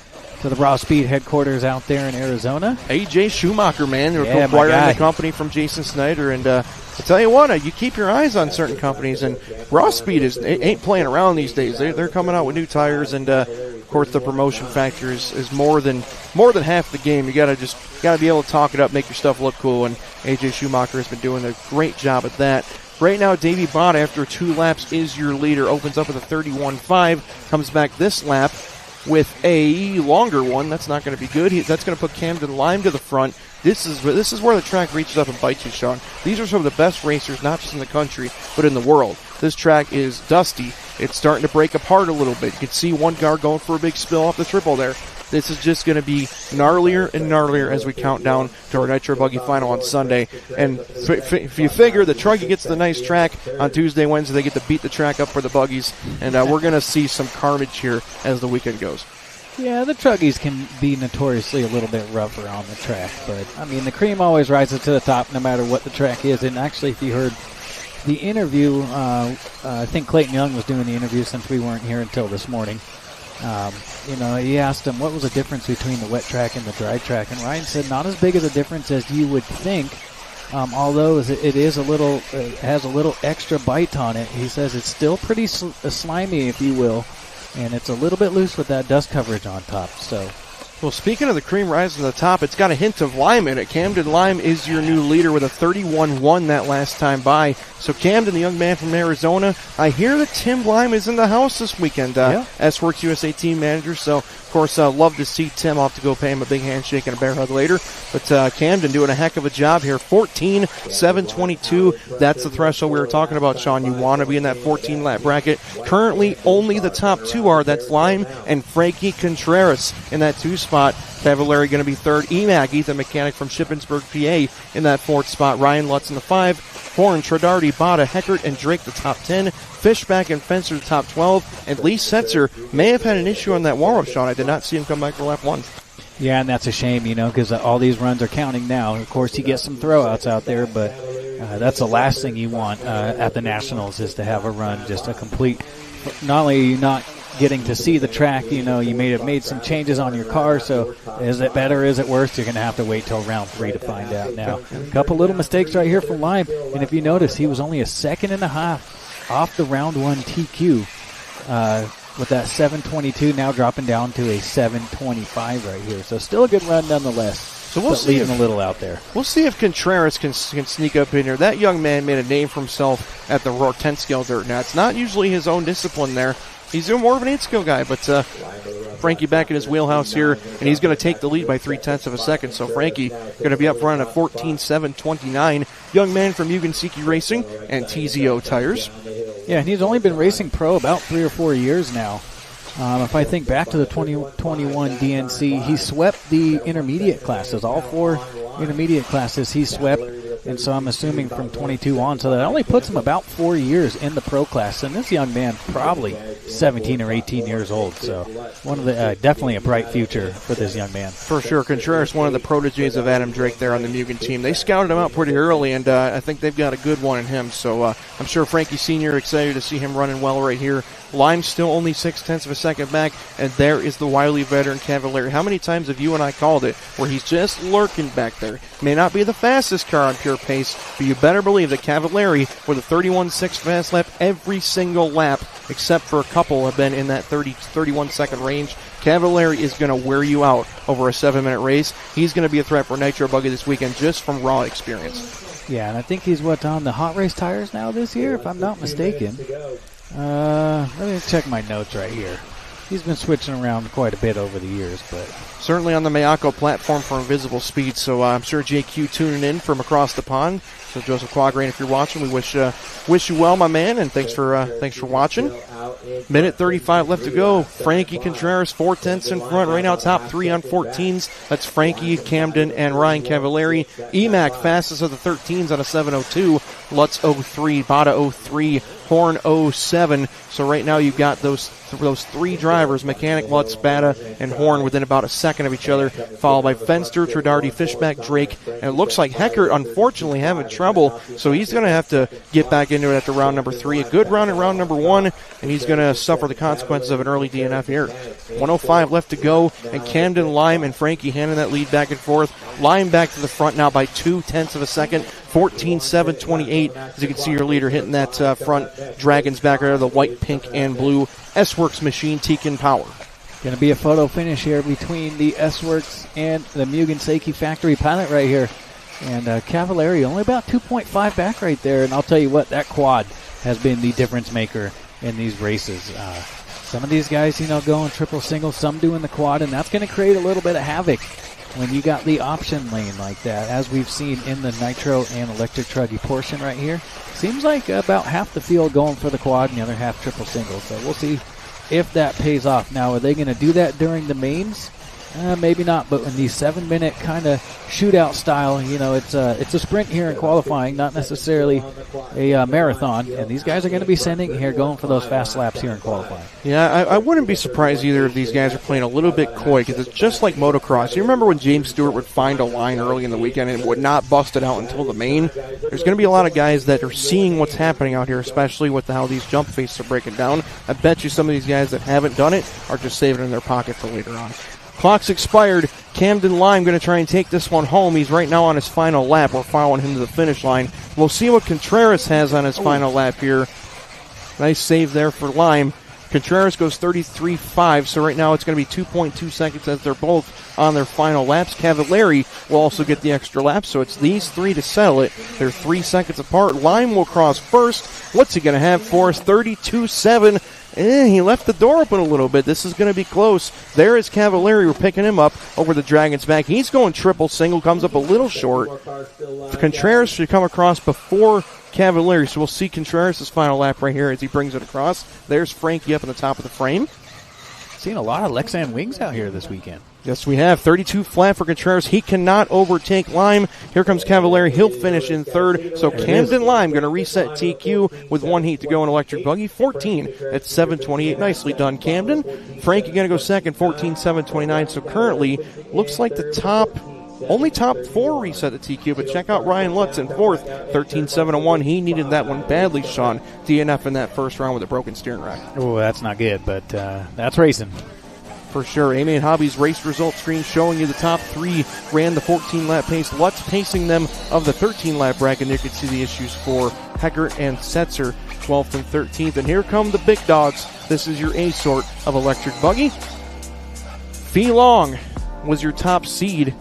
Raw Speed headquarters out there in Arizona. AJ Schumacher, man. They're Yeah, acquiring the company from Jason Snyder, and I tell you what, you keep your eyes on certain companies, and Raw Speed ain't playing around these days. They're coming out with new tires, and of course the promotion factor is more than half the game. You gotta be able to talk it up, make your stuff look cool, and AJ Schumacher has been doing a great job at that. Right now, Davey Bott, after 2 laps, is your leader. Opens up with a 31.5, comes back this lap with a longer one. That's not going to be good. That's going to put Camden Lime to the front. This is where the track reaches up and bites you, Sean. These are some of the best racers, not just in the country, but in the world. This track is dusty. It's starting to break apart a little bit. You can see one car going for a big spill off the triple there. This is just going to be gnarlier and gnarlier as we count down to our Nitro Buggy final on Sunday. And if you figure the Truggy gets the nice track on Tuesday, Wednesday, they get to beat the track up for the Buggies. And we're going to see some carnage here as the weekend goes. Yeah, the Truggies can be notoriously a little bit rougher on the track. But, the cream always rises to the top no matter what the track is. And actually, if you heard the interview, I think Clayton Young was doing the interview since we weren't here until this morning. He asked him what was the difference between the wet track and the dry track, and Ryan said not as big of a difference as you would think. Although it is has a little extra bite on it. He says it's still pretty slimy, if you will, and it's a little bit loose with that dust coverage on top. So. Well, speaking of the cream rising to the top, it's got a hint of Lime in it. Camden Lime is your new leader with a 31-1 that last time by. So Camden, the young man from Arizona, I hear that Tim Lime is in the house this weekend, S-Works USA team manager. So, of course, love to see Tim. I'll have to go pay him a big handshake and a bear hug later. But Camden doing a heck of a job here. 14.722. That's the threshold we were talking about, Sean. You want to be in that 14-lap bracket. Currently, only the top 2 are. That's Lime and Frankie Contreras in that 2 spot. Cavallari going to be 3rd. EMAC, Ethan Mechanic from Shippensburg, PA in that 4th spot. Ryan Lutz in the 5. Horn, Tradardi, Bada, Heckert, and Drake the top 10. Fishback and Fencer the top 12. And Lee Setzer may have had an issue on that warm-up, Sean. I did not see him come back for lap 1. Yeah, and that's a shame, because all these runs are counting now. Of course, he gets some throwouts out there, but that's the last thing you want at the Nationals is to have a run, just a complete. Not only are you not getting to see the track, you may have made some changes on your car, so is it better, is it worse? You're going to have to wait till round 3 to find out now. A couple little mistakes right here from Lime, and if you notice, he was only a second and a half off the round 1 TQ with that 7:22, now dropping down to a 7:25 right here. So still a good run nonetheless. So we'll see leaving a little out there. We'll see if Contreras can sneak up in here. That young man made a name for himself at the Roar 10 scale dirt. Now, it's not usually his own discipline there. He's more of an 8 skill guy, but Frankie back in his wheelhouse here, and he's going to take the lead by 0.3 of a second. So Frankie going to be up front at 14.729. Young man from Mugen Seiki Racing and TZO Tires. Yeah, and he's only been racing pro about 3 or 4 years now. If I think back to the 2021 DNC, he swept the intermediate classes, all 4 intermediate classes he swept. And so I'm assuming from 22 on, so that only puts him about 4 years in the pro class. And this young man probably 17 or 18 years old. So one of the definitely a bright future for this young man. For sure. Contreras, one of the proteges of Adam Drake there on the Mugen team. They scouted him out pretty early, and I think they've got a good one in him. So I'm sure Frankie Sr. excited to see him running well right here. Lime's still only 0.6 of a second back, and there is the wily veteran Cavalieri. How many times have you and I called it where he's just lurking back there? May not be the fastest car on pure pace, but you better believe that Cavalieri, with a 31.6 fast lap every single lap, except for a couple have been in that 31 second range. Cavalieri is going to wear you out over a 7-minute race. He's going to be a threat for Nitro Buggy this weekend just from raw experience. Yeah, and I think he's on the hot race tires now this year, if I'm not mistaken. Let me check my notes right here. He's been switching around quite a bit over the years, but certainly on the Mayako platform for Invisible Speed. So I'm sure JQ tuning in from across the pond. So Joseph Quagrain, if you're watching, we wish you well, my man, and thanks for watching. Minute 35 left to go. Frankie Contreras 4/10 in front right now, top 3 on 14s. That's Frankie, Camden, and Ryan Cavalieri. EMAC fastest of the 13s on a 7:02. Lutz 03, Bada 03, Horn 07. So right now you've got those 3 drivers, Mechanic, Lutz, Bada, and Horn within about a second of each other, followed by Fenster, Tradardi, Fishback, Drake, and it looks like Heckert unfortunately having trouble, so he's going to have to get back into it after round number 3. A good round at round number 1, and he's going to suffer the consequences of an early DNF here. 1:05 left to go, and Camden, Lime, and Frankie handing that lead back and forth. Lime back to the front now by 0.2 of a second, 14.728. As you can see your leader hitting that front Dragon's back there, the white, pink, and blue S-Works machine, Tekin Power. Going to be a photo finish here between the S-Works and the Mugen Seiki factory pilot right here. And Cavalieri only about 2.5 back right there. And I'll tell you what, that quad has been the difference maker in these races. Some of these guys, going triple single, some doing the quad, and that's going to create a little bit of havoc when you got the option lane like that, as we've seen in the nitro and electric truggy portion right here. Seems like about half the field going for the quad and the other half triple single. So we'll see if that pays off. Now, are they going to do that during the mains? Maybe not, but in the 7-minute kind of shootout style, it's a sprint here in qualifying, not necessarily a marathon. And these guys are going to be sending here, going for those fast laps here in qualifying. Yeah, I wouldn't be surprised either if these guys are playing a little bit coy, because it's just like motocross. You remember when James Stewart would find a line early in the weekend and would not bust it out until the main? There's going to be a lot of guys that are seeing what's happening out here, especially with how these jump faces are breaking down. I bet you some of these guys that haven't done it are just saving it in their pocket for later on. Clock's expired. Camden Lime going to try and take this one home. He's right now on his final lap. We're following him to the finish line. We'll see what Contreras has on his final lap here. Nice save there for Lime. Contreras goes 33.5, so right now it's going to be 2.2 seconds as they're both on their final laps. Cavalieri will also get the extra lap, so it's these 3 to settle it. They're 3 seconds apart. Lime will cross first. What's he going to have for us? 32.7. He left the door open a little bit. This is going to be close. There is Cavalieri. We're picking him up over the Dragon's back. He's going triple single, comes up a little short. Contreras should come across before Cavalieri, so we'll see Contreras' final lap right here as he brings it across. There's Frankie up on the top of the frame. Seeing a lot of Lexan wings out here this weekend. Yes, we have 32 flat for Contreras. He cannot overtake Lime. Here comes Cavallari. He'll finish in third. So Camden Lime going to reset TQ with 1 heat to go in Electric Buggy. 14 at 7:28. Nicely done, Camden. Frankie going to go second, 14:7:29. So currently, looks like the only top 4 reset at TQ, but check out Ryan Lutz in fourth, 13:7:01. He needed that one badly, Sean. DNF in that first round with a broken steering rack. Oh, that's not good, but that's racing. For sure. A-Main Hobbies race result screen showing you the top 3 ran the 14-lap pace. Lutz pacing them of the 13-lap bracket, and you can see the issues for Heckert and Setzer, 12th and 13th. And here come the big dogs. This is your A sort of Electric Buggy. Fee Long was your top seed.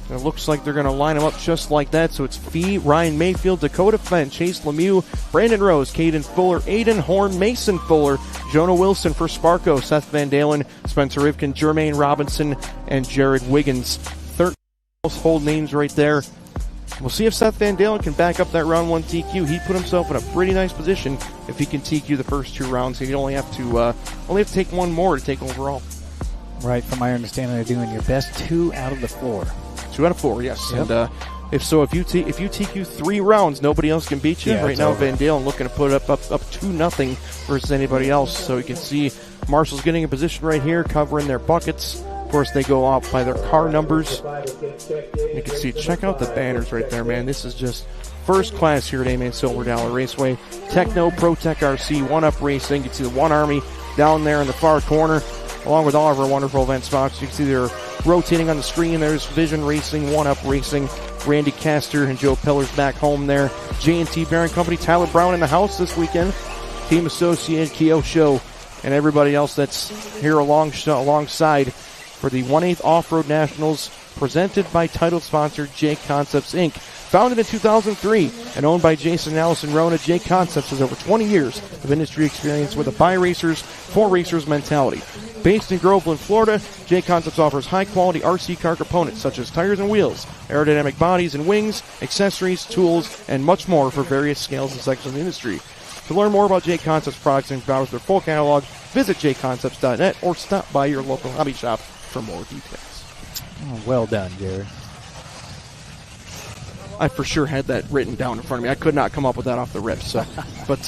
It looks like they're going to line them up just like that. So it's Fee, Ryan Mayfield, Dakota Fenn, Chase Lemieux, Brandon Rose, Caden Fuller, Aiden Horn, Mason Fuller, Jonah Wilson for Sparko, Seth Van Dalen, Spencer Rivkin, Jermaine Robinson, and Jared Wiggins. 13 household names right there. We'll see if Seth Van Dalen can back up that round 1 TQ. He put himself in a pretty nice position if he can TQ the first 2 rounds. He'd only have to take 1 more to take overall. Right, from my understanding, they're doing your best 2 out of the 4. 2 out of 4, yes. Yep. And if you TQ 3 rounds, nobody else can beat you. Yeah, right now, over. Van Dalen looking to put up 2-0 versus anybody else. So you can see Marshall's getting a position right here, covering their buckets. Of course, they go off by their car numbers. You can see, check out the banners right there, man. This is just first class here at A-Main Silver Dollar Raceway. Techno, ProTech RC, One Up Racing. You can see the One Army down there in the far corner, along with all of our wonderful event spots. You can see they're rotating on the screen. There's Vision Racing, One Up Racing, Randy Castor and Joe Pillar's back home there. J&T Bearing Company, Tyler Brown in the house this weekend. Team Associated, Kyosho, and everybody else that's here alongside for the 1/8 Off-Road Nationals, presented by title sponsor J Concepts Inc. Founded in 2003 and owned by Jason and Allison Rona, J Concepts has over 20 years of industry experience with a buy racers, for racers mentality. Based in Groveland, Florida, J Concepts offers high-quality RC car components such as tires and wheels, aerodynamic bodies and wings, accessories, tools, and much more for various scales and sections of the industry. To learn more about J Concepts products and browse their full catalog, visit jconcepts.net or stop by your local hobby shop for more details. Oh, well done, Jared. I for sure had that written down in front of me. I could not come up with that off the rip. So, but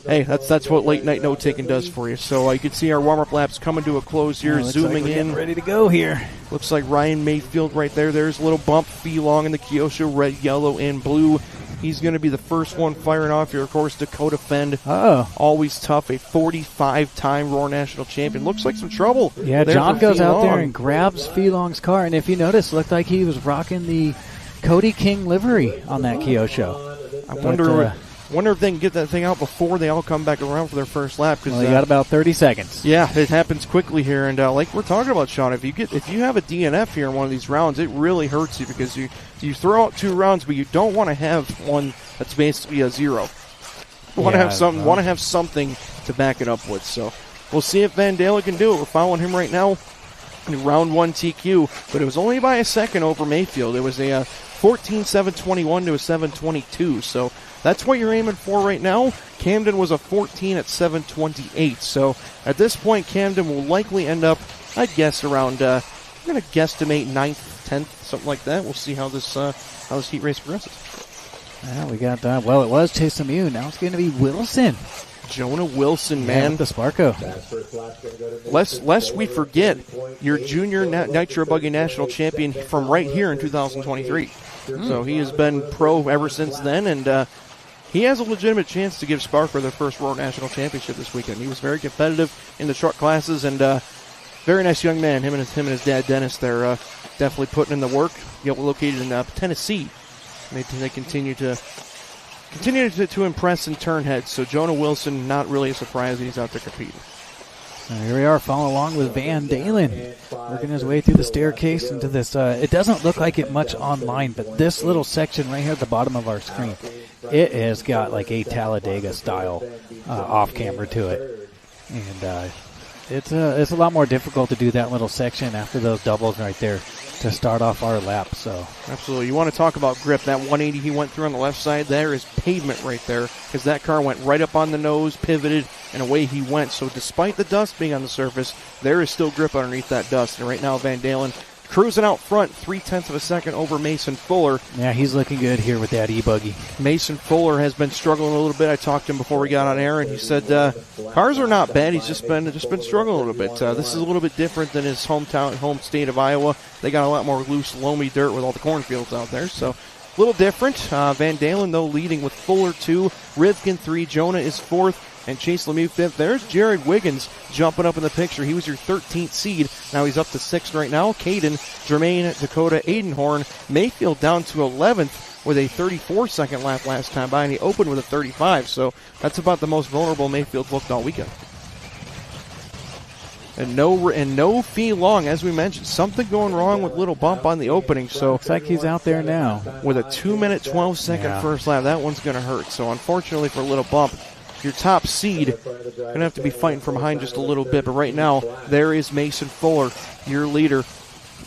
hey, that's what late night note taking does for you. So you can see our warm up laps coming to a close here. Zooming in, ready to go here. Looks like Ryan Mayfield right there. There's a little bump. Fee Long in the Kyosho, red, yellow, and blue. He's going to be the first one firing off here. Of course, Dakota Fend. Always tough. A 45-time Roar National Champion. Looks like some trouble. Yeah, John goes out there and grabs Fee Long's car. And if you notice, it looked like he was rocking the Cody King livery on that Kyosho. I wonder if they can get that thing out before they all come back around for their first lap. Well, you got about 30 seconds. Yeah, it happens quickly here, and like we're talking about, Sean, if you have a DNF here in one of these rounds, it really hurts you because you throw out 2 rounds, but you don't want to have one that's basically a 0. You want to have something to back it up with. So we'll see if Van Dalen can do it. We're following him right now in round 1 TQ, but it was only by a second over Mayfield. It was a 14-7-21 to a 7-22. So that's what you're aiming for right now. Camden was a 14 at 7:28. So at this point, Camden will likely end up, I'd guess, around, I'm going to guesstimate 9th, 10th, something like that. We'll see how this heat race progresses. Yeah, we got, it was Chase Lemieux. Now it's going to be Wilson. Jonah Wilson, man. The Sparko. Lest we forget, your junior Nitro Buggy National Champion from right here in 2023. So he has been pro ever since then, and he has a legitimate chance to give Sparker their first Roar National Championship this weekend. He was very competitive in the truck classes, and very nice young man. Him and his dad Dennis, they're definitely putting in the work. Located in Tennessee, and they continue to impress and turn heads. So Jonah Wilson, not really a surprise that he's out there competing. Here we are, following along with Van Dalen, working his way through the staircase into this. It doesn't look like it much online, but this little section right here at the bottom of our screen, it has got like a Talladega style off camera to it, and it's a lot more difficult to do that little section after those doubles right there to start off our lap. So absolutely, you want to talk about grip. That 180 he went through on the left side, there is pavement right there, because that car went right up on the nose, pivoted, and away he went. So despite the dust being on the surface, there is still grip underneath that dust. And right now, Van Dalen cruising out front, 0.3 of a second over Mason Fuller. Yeah, he's looking good here with that e-buggy. Mason Fuller has been struggling a little bit. I talked to him before we got on air, and he said cars are not bad. He's just been struggling a little bit. This is a little bit different than his home state of Iowa. They got a lot more loose, loamy dirt with all the cornfields out there, so a little different. Van Dalen, though, leading with Fuller 2, Rivkin 3, Jonah is 4th, and Chase Lemieux 5th. There's Jared Wiggins jumping up in the picture. He was your 13th seed. Now he's up to 6th right now. Caden, Jermaine, Dakota, Aidenhorn, Mayfield down to 11th with a 34-second lap last time by, and he opened with a 35. So that's about the most vulnerable Mayfield looked all weekend. And no fee long, as we mentioned. Something going wrong with Little Bump on the opening. So looks like he's out there now. With a 2-minute, 12-second first lap, that one's going to hurt. So unfortunately for Little Bump, your top seed going to have to be fighting from behind just a little bit. But right now, there is Mason Fuller, your leader,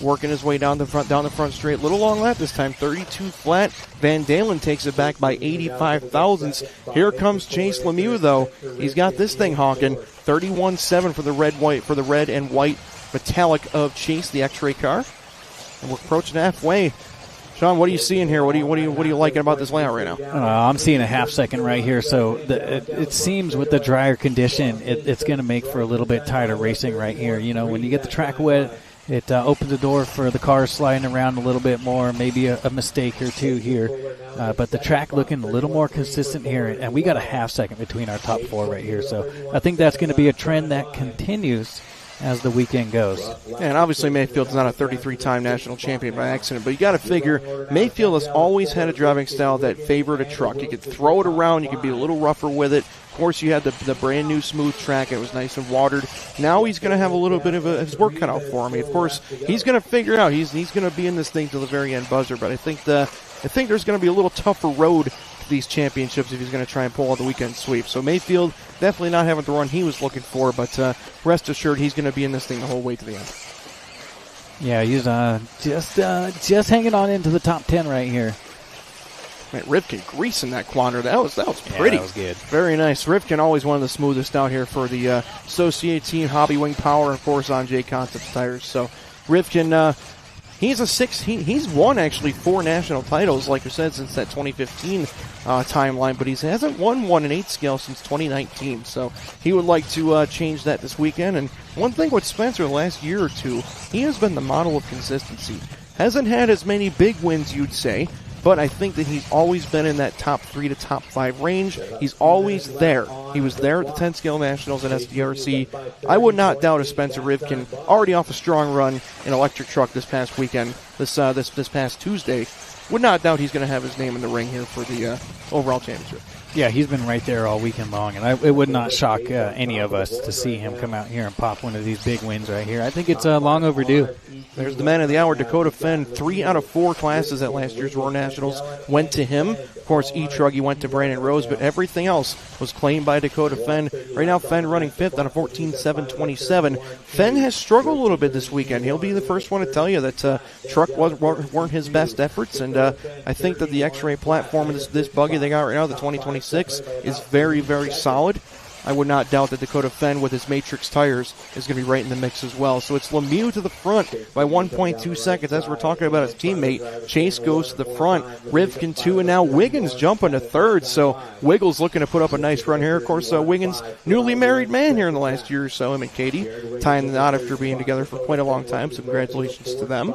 working his way down the front straight. Little long lap this time, 32 flat. Van Dalen takes it back by 85 thousandths. Here comes Chase Lemieux, though. He's got this thing hawking. 31.7 for the red and white metallic of Chase, the X-Ray car. And we're approaching halfway. Sean, what are you seeing here? What are you liking about this layout right now? I'm seeing a half second right here. So it seems with the drier condition, it's going to make for a little bit tighter racing right here. You know, when you get the track wet, it opens the door for the cars sliding around a little bit more, maybe a mistake or two here. But the track looking a little more consistent here, and we got a half second between our top 4 right here. So I think that's going to be a trend that continues as the weekend goes. And obviously Mayfield's not a 33-time national champion by accident, but you got to figure Mayfield has always had a driving style that favored a truck. You could throw it around, you could be a little rougher with it. Of course, you had the brand new smooth track. It was nice and watered. Now he's going to have a little bit of his work cut out for him. Of course, he's going to figure it out. He's going to be in this thing till the very end buzzer, but I think there's going to be a little tougher road to these championships if he's going to try and pull out the weekend sweep. So Mayfield definitely not having the run he was looking for, but rest assured he's going to be in this thing the whole way to the end. Yeah, he's just hanging on into the top 10 right here. Man, Rivkin greasing that quander. That was pretty. Yeah, that was good. Very nice. Rivkin always one of the smoothest out here for the Associated Team, Hobby Wing Power, and of course on J Concepts tires. So Rivkin, he's a 6. He's won actually 4 national titles, like I said, since that 2015 timeline, but he hasn't won one in 8 scale since 2019. So he would like to change that this weekend. And one thing with Spencer the last year or two, he has been the model of consistency. Hasn't had as many big wins, you'd say, but I think that he's always been in that top 3 to top 5 range. He's always there. He was there at the 10 scale nationals at SDRC. I would not doubt if Spencer Rivkin, already off a strong run in electric truck this past weekend, this past Tuesday, would not doubt he's going to have his name in the ring here for the overall championship. Yeah, he's been right there all weekend long, and it would not shock any of us to see him come out here and pop one of these big wins right here. I think it's long overdue. There's the man of the hour, Dakota Fenn. 3 out of 4 classes at last year's Roar Nationals went to him. Of course, E-Truggy went to Brandon Rose, but everything else was claimed by Dakota Fenn. Right now, Fenn running 5th on a 14.727. Fenn has struggled a little bit this weekend. He'll be the first one to tell you that truck weren't his best efforts, and I think that the X-Ray platform, this buggy they got right now, the 2026, is very, very solid. I would not doubt that Dakota Fenn with his Matrix tires is going to be right in the mix as well. So it's Lemieux to the front by 1.2 seconds. As we're talking about his teammate, Chase goes to the front, Rivkin 2, and now Wiggins jumping to 3rd. So Wiggles looking to put up a nice run here. Of course, Wiggins, newly married man here in the last year or so, him and Katie, tying the knot after being together for quite a long time. So congratulations to them.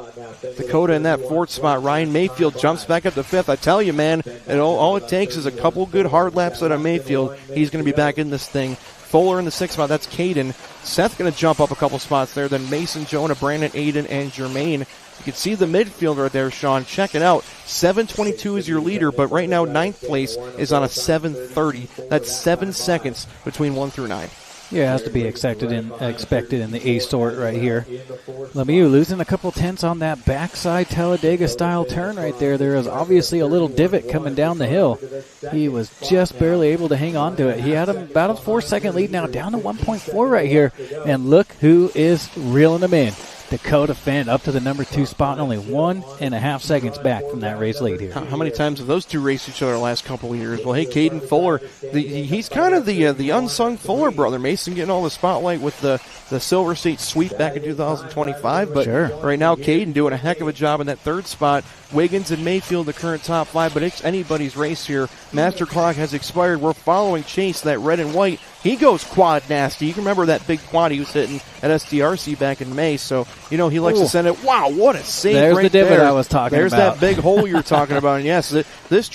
Dakota in that 4th spot. Ryan Mayfield jumps back up to 5th. I tell you, man, all it takes is a couple good hard laps out of Mayfield. He's going to be back in this thing. Fuller in the 6th spot. That's Caden. Seth going to jump up a couple spots there. Then Mason, Jonah, Brandon, Aiden, and Jermaine. You can see the midfield right there, Sean. Check it out. 7:22 is your leader, but right now 9th place is on a 7:30. That's 7 seconds between 1 through 9. Yeah, it has to be expected in the A sort right here. Lemieux losing a couple tenths on that backside Talladega-style turn right there. There is obviously a little divot coming down the hill. He was just barely able to hang on to it. He had about a 4-second lead now, down to 1.4 right here. And look who is reeling him in. Dakota Fenn up to the number 2 spot, only 1.5 seconds back from that race lead here. How many times have those two raced each other the last couple of years? Well, hey, Caden Fuller, he's kind of the unsung Fuller brother. Mason getting all the spotlight with the Silver State sweep back in 2025, but sure. Right now Caden doing a heck of a job in that 3rd spot. Wiggins and Mayfield the current top 5, but it's anybody's race here. Master clock has expired. We're following Chase, that red and white. He goes quad nasty. You can remember that big quad he was hitting at SDRC back in May, so he likes to send it. Wow, what a save. There's right the divot there. I was talking There's about. that big hole you're talking about. And yes, this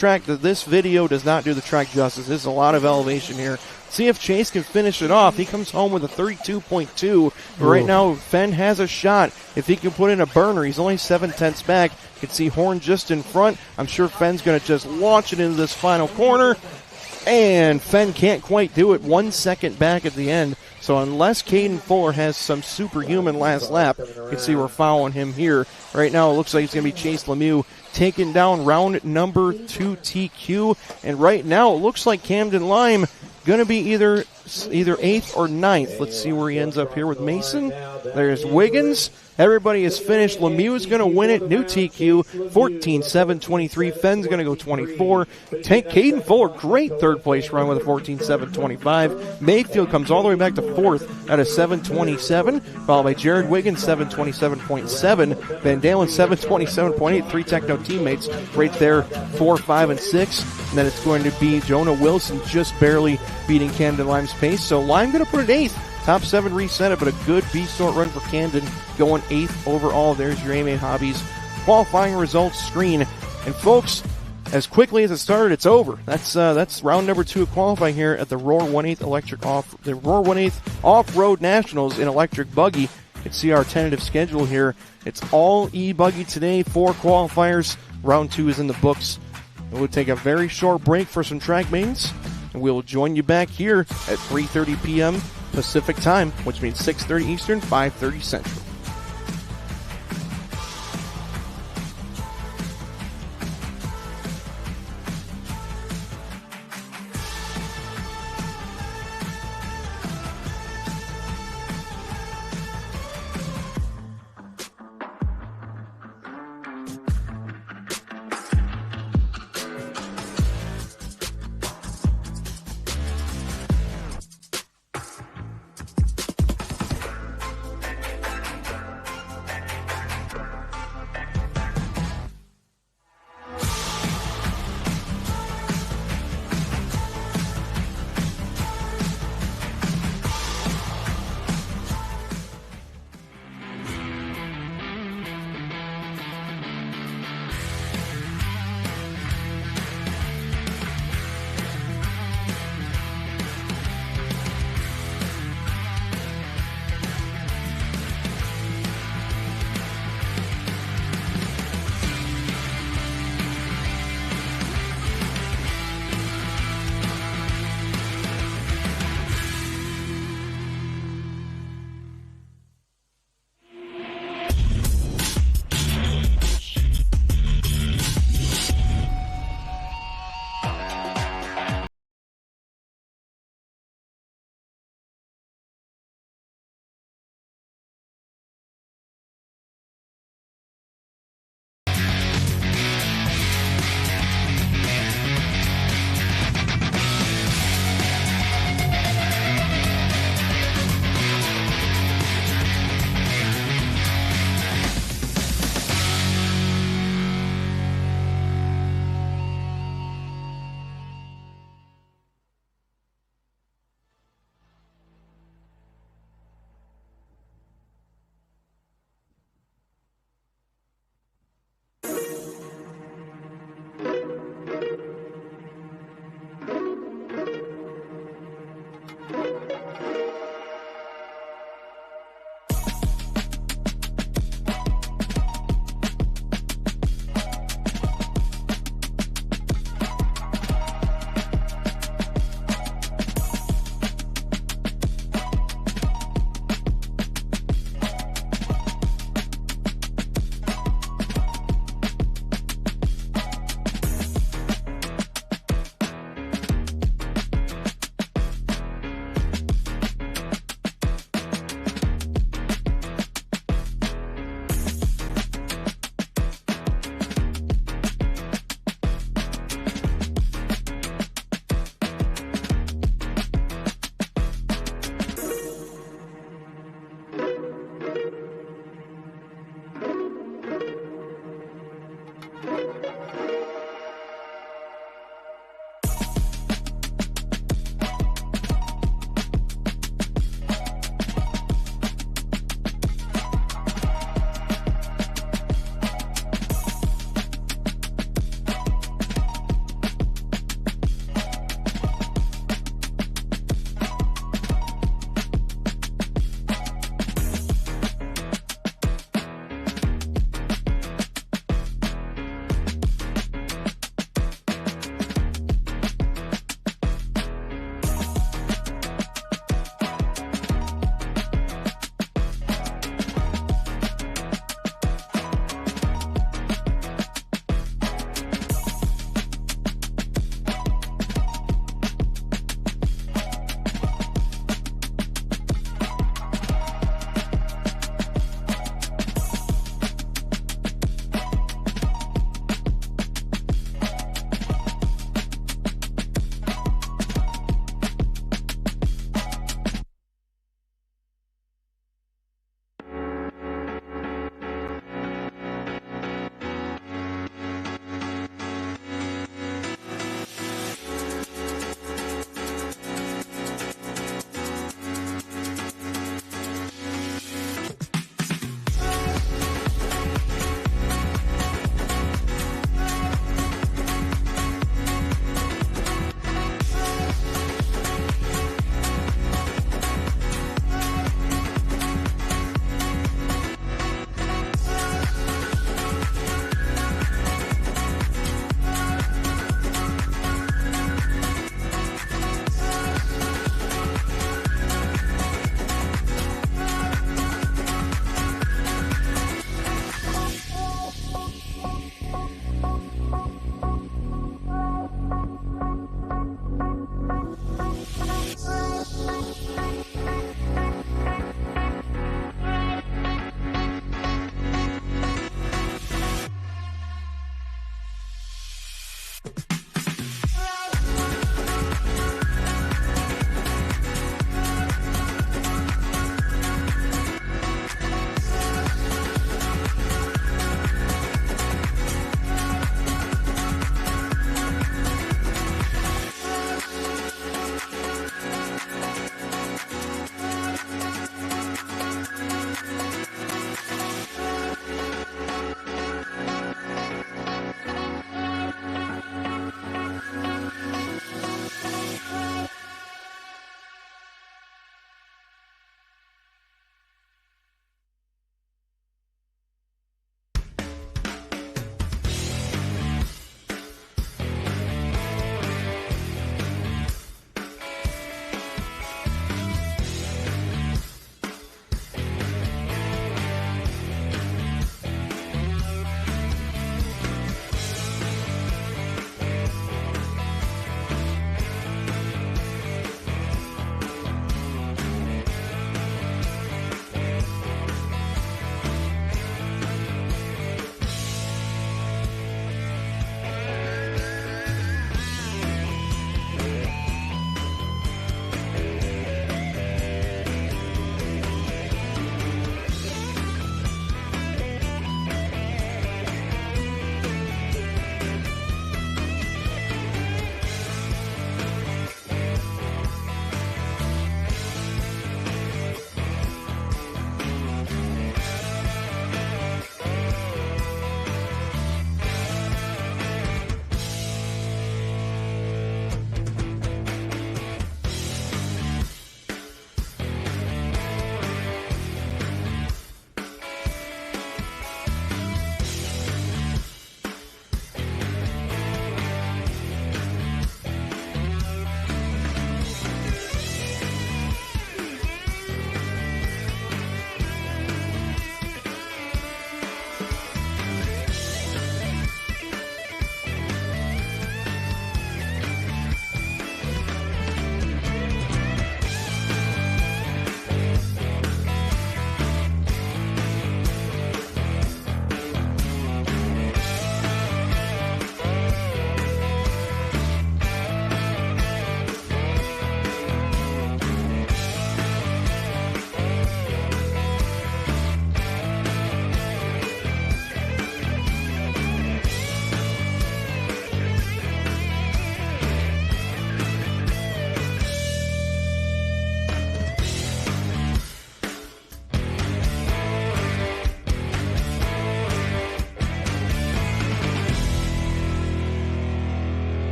video does not do the track justice. There's a lot of elevation here. See if Chase can finish it off. He comes home with a 32.2. But right now, Fenn has a shot. If he can put in a burner, he's only 7 tenths back. You can see Horn just in front. I'm sure Fenn's going to just launch it into this final corner. And Fenn can't quite do it. 1 second back at the end. So unless Caden Fuller has some superhuman last lap, you can see we're following him here. Right now, it looks like it's going to be Chase Lemieux taking down round number 2 TQ. And right now, it looks like Camden Lime going to be either 8th or 9th. Let's see where he ends up here with Mason. There's Wiggins. Everybody is finished. Lemieux is going to win it. New TQ, 14.7.23. Fenn's going to go 24. Caden Fuller, great 3rd place run with a 14.7.25. Mayfield comes all the way back to 4th at a 7.27, followed by Jared Wiggins, 7.27.7. Van Dalen, 7.27.8. 3 Techno teammates right there, 4, 5, and 6. And then it's going to be Jonah Wilson just barely beating Camden Lime's pace. So Lime going to put it 8th. Top 7 reset it, but a good B-sort run for Camden, going 8th overall. There's your AMA Hobbies qualifying results screen. And folks, as quickly as it started, it's over. That's round number 2 of qualifying here at the Roar 1/8 Off-Road Nationals in electric buggy. You can see our tentative schedule here. It's all e-buggy today, 4 qualifiers. Round 2 is in the books. And we'll take a very short break for some track maintenance, and we will join you back here at 3:30 p.m. Pacific time, which means 6:30 Eastern, 5:30 Central.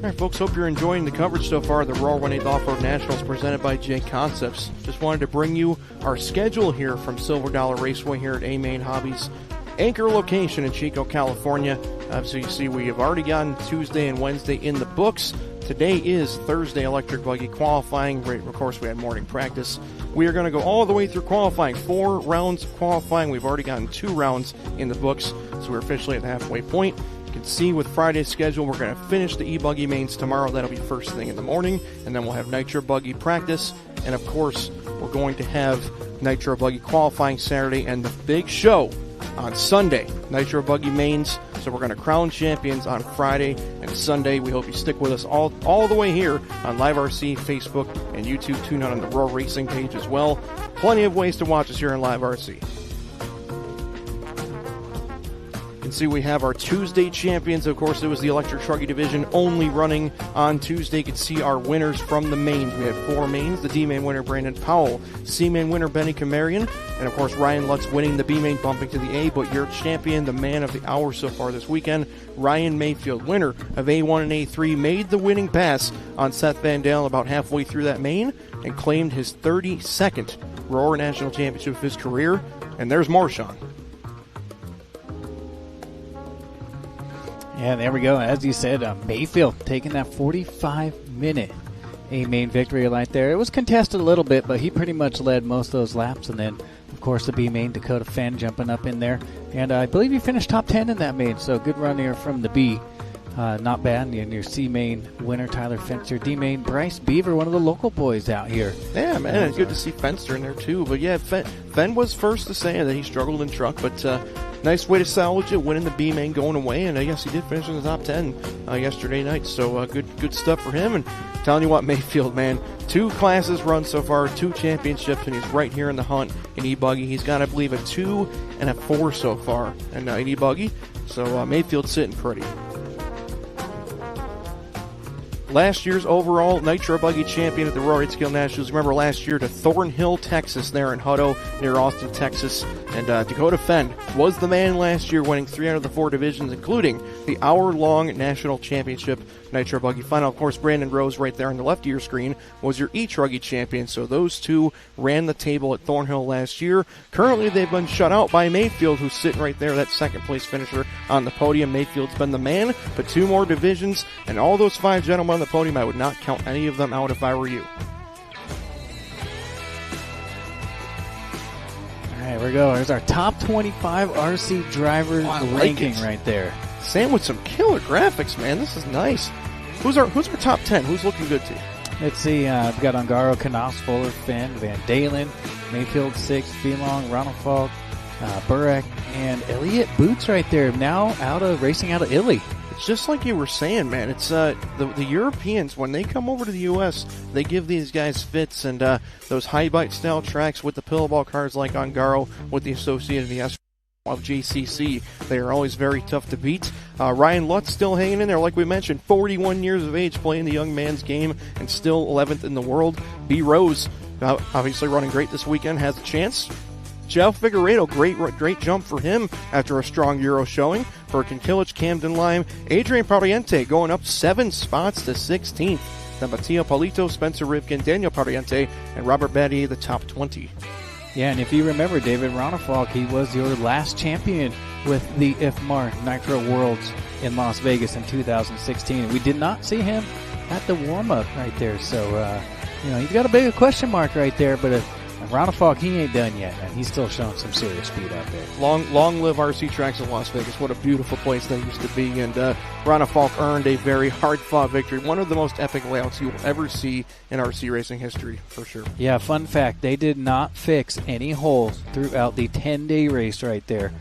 All right, folks, hope you're enjoying the coverage so far of the Roar 1/8 Off-Road Nationals presented by J Concepts. Just wanted to bring you our schedule here from Silver Dollar Raceway here at A-Main Hobbies anchor location in Chico, California. So you see we have already gotten Tuesday and Wednesday in the books. Today is Thursday electric buggy qualifying. Of course, we had morning practice. We are going to go all the way through qualifying. 4 rounds of qualifying. We've already gotten 2 rounds in the books, so we're officially at the halfway point. You can see with Friday's schedule, we're going to finish the e-buggy mains tomorrow. That'll be first thing in the morning, and then we'll have nitro buggy practice. And of course, we're going to have nitro buggy qualifying Saturday and the big show on Sunday, nitro buggy mains. So we're going to crown champions on Friday and Sunday. We hope you stick with us all the way here on Live RC, Facebook, and YouTube. Tune in on the Roar Racing page as well. Plenty of ways to watch us here on Live RC. You can see we have our Tuesday champions. Of course, it was the electric truggy division only running on Tuesday. You can see our winners from the mains. We had 4 mains. The D-main winner, Brandon Powell. C-main winner, Benny Kamarian. And, of course, Ryan Lutz winning the B-main, bumping to the A. But your champion, the man of the hour so far this weekend, Ryan Mayfield, winner of A1 and A3, made the winning pass on Seth Van Dalen about halfway through that main and claimed his 32nd Roar National Championship of his career. And there's Marshawn. Yeah, there we go. As you said, Mayfield taking that 45-minute A-main victory right there. It was contested a little bit, but he pretty much led most of those laps. And then, of course, the B-main, Dakota Fenn jumping up in there. And I believe he finished top 10 in that main, so good run here from the B. Not bad. And your C-main winner, Tyler Fenster. D-main, Bryce Beaver, one of the local boys out here. Yeah, man, it's good to see Fenster in there, too. But, yeah, Fenn was first to say that he struggled in truck, but nice way to salvage it, winning the B-main, going away, and I guess he did finish in the top 10 yesterday night, so good stuff for him. And telling you what, Mayfield, man, 2 classes run so far, 2 championships, and he's right here in the hunt in e-buggy. He's got, I believe, a 2 and a 4 so far in e-buggy, so Mayfield's sitting pretty. Last year's overall Nitro Buggy champion at the Roar 8 Scale Nationals. Remember last year to Thornhill, Texas, there in Hutto, near Austin, Texas. And Dakota Fenn was the man last year, winning 3 out of the 4 divisions, including the hour-long national championship Nitro Buggy final. Of course, Brandon Rose, right there on the left of your screen, was your e-truggy champion. So those 2 ran the table at Thornhill last year. Currently, they've been shut out by Mayfield, who's sitting right there, that second-place finisher on the podium. Mayfield's been the man, but 2 more divisions, and all those 5 gentlemen on the podium, I would not count any of them out if I were you. All right, here we go. Here's our top 25 RC drivers ranking right there. Sam with some killer graphics, man. This is nice. Who's our top 10? Who's looking good to you? Let's see. We've got Ungaro, Knaus, Fuller, Fenn, Van Dalen, Mayfield 6, Belong, Ronald Falk, Burek, and Elliott Boots right there. Now racing out of Italy. It's just like you were saying, man. It's the Europeans, when they come over to the U.S., they give these guys fits, and those high bite style tracks with the pillowball cars like Ongaro with the Associated S of JCC, they are always very tough to beat. Ryan Lutz still hanging in there, like we mentioned, 41 years of age, playing the young man's game, and still 11th in the world. B. Rose, obviously running great this weekend, has a chance. Jeff Figueredo, great jump for him after a strong Euro showing. Birkin Killich, Camden Lime, Adrian Pariente going up 7 spots to 16th. Then Mattia Polito, Spencer Rivkin, Daniel Pariente, and Robert Battier, the top 20. Yeah, and if you remember, David Ronafalk, he was your last champion with the IFMAR Nitro Worlds in Las Vegas in 2016. We did not see him at the warm-up right there, so he's got a big question mark right there, but Ronafalk, he ain't done yet, man. He's still showing some serious speed out there. Long live RC Tracks in Las Vegas. What a beautiful place that used to be. And Ronafalk earned a very hard-fought victory. One of the most epic layouts you will ever see in RC racing history, for sure. Yeah, fun fact, they did not fix any holes throughout the 10-day race right there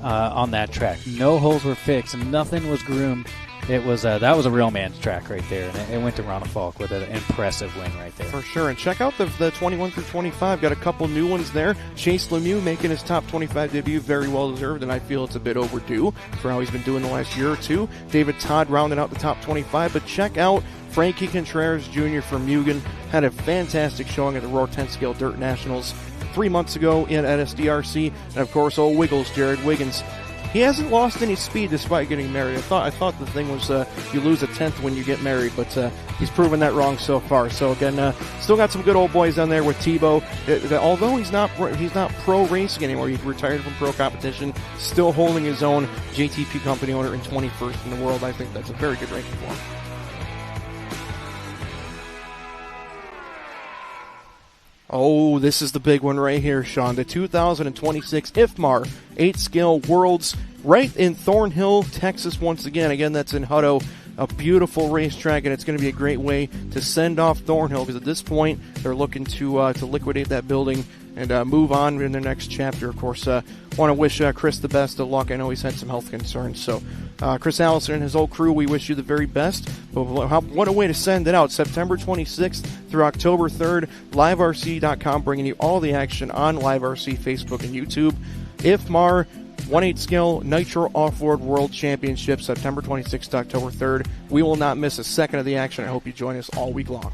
on that track. No holes were fixed, and nothing was groomed. It was that was a real man's track right there, and it went to Ronafalk with an impressive win right there. For sure, and check out the 21 through 25. Got a couple new ones there. Chase Lemieux making his top 25 debut, very well deserved, and I feel it's a bit overdue for how he's been doing the last year or two. David Todd rounding out the top 25, but check out Frankie Contreras Jr. from Mugen. Had a fantastic showing at the Roar 10 Scale Dirt Nationals 3 months ago at SDRC, and of course, old Wiggles, Jared Wiggins. he hasn't lost any speed despite getting married. I thought the thing was you lose a tenth when you get married, but he's proven that wrong so far. So again, still got some good old boys down there with Tebow. Although he's not pro racing anymore, he retired from pro competition, still holding his own JTP company owner and 21st in the world. I think that's a very good ranking for him. Oh, this is the big one right here, Sean. The 2026 IFMAR 8-Scale Worlds right in Thornhill, Texas once again. Again, that's in Hutto, a beautiful racetrack, and it's going to be a great way to send off Thornhill because at this point they're looking to liquidate that building and move on in their next chapter. Of course, want to wish Chris the best of luck. I know he's had some health concerns, so Chris Allison and his whole crew, we wish you the very best. But what a way to send it out. September 26th through October 3rd, liverc.com bringing you all the action on LiveRC, Facebook, and YouTube. IFMAR 1/8 Scale Nitro Off-Road World Championship, September 26th to October 3rd. We will not miss a second of the action. I hope you join us all week long.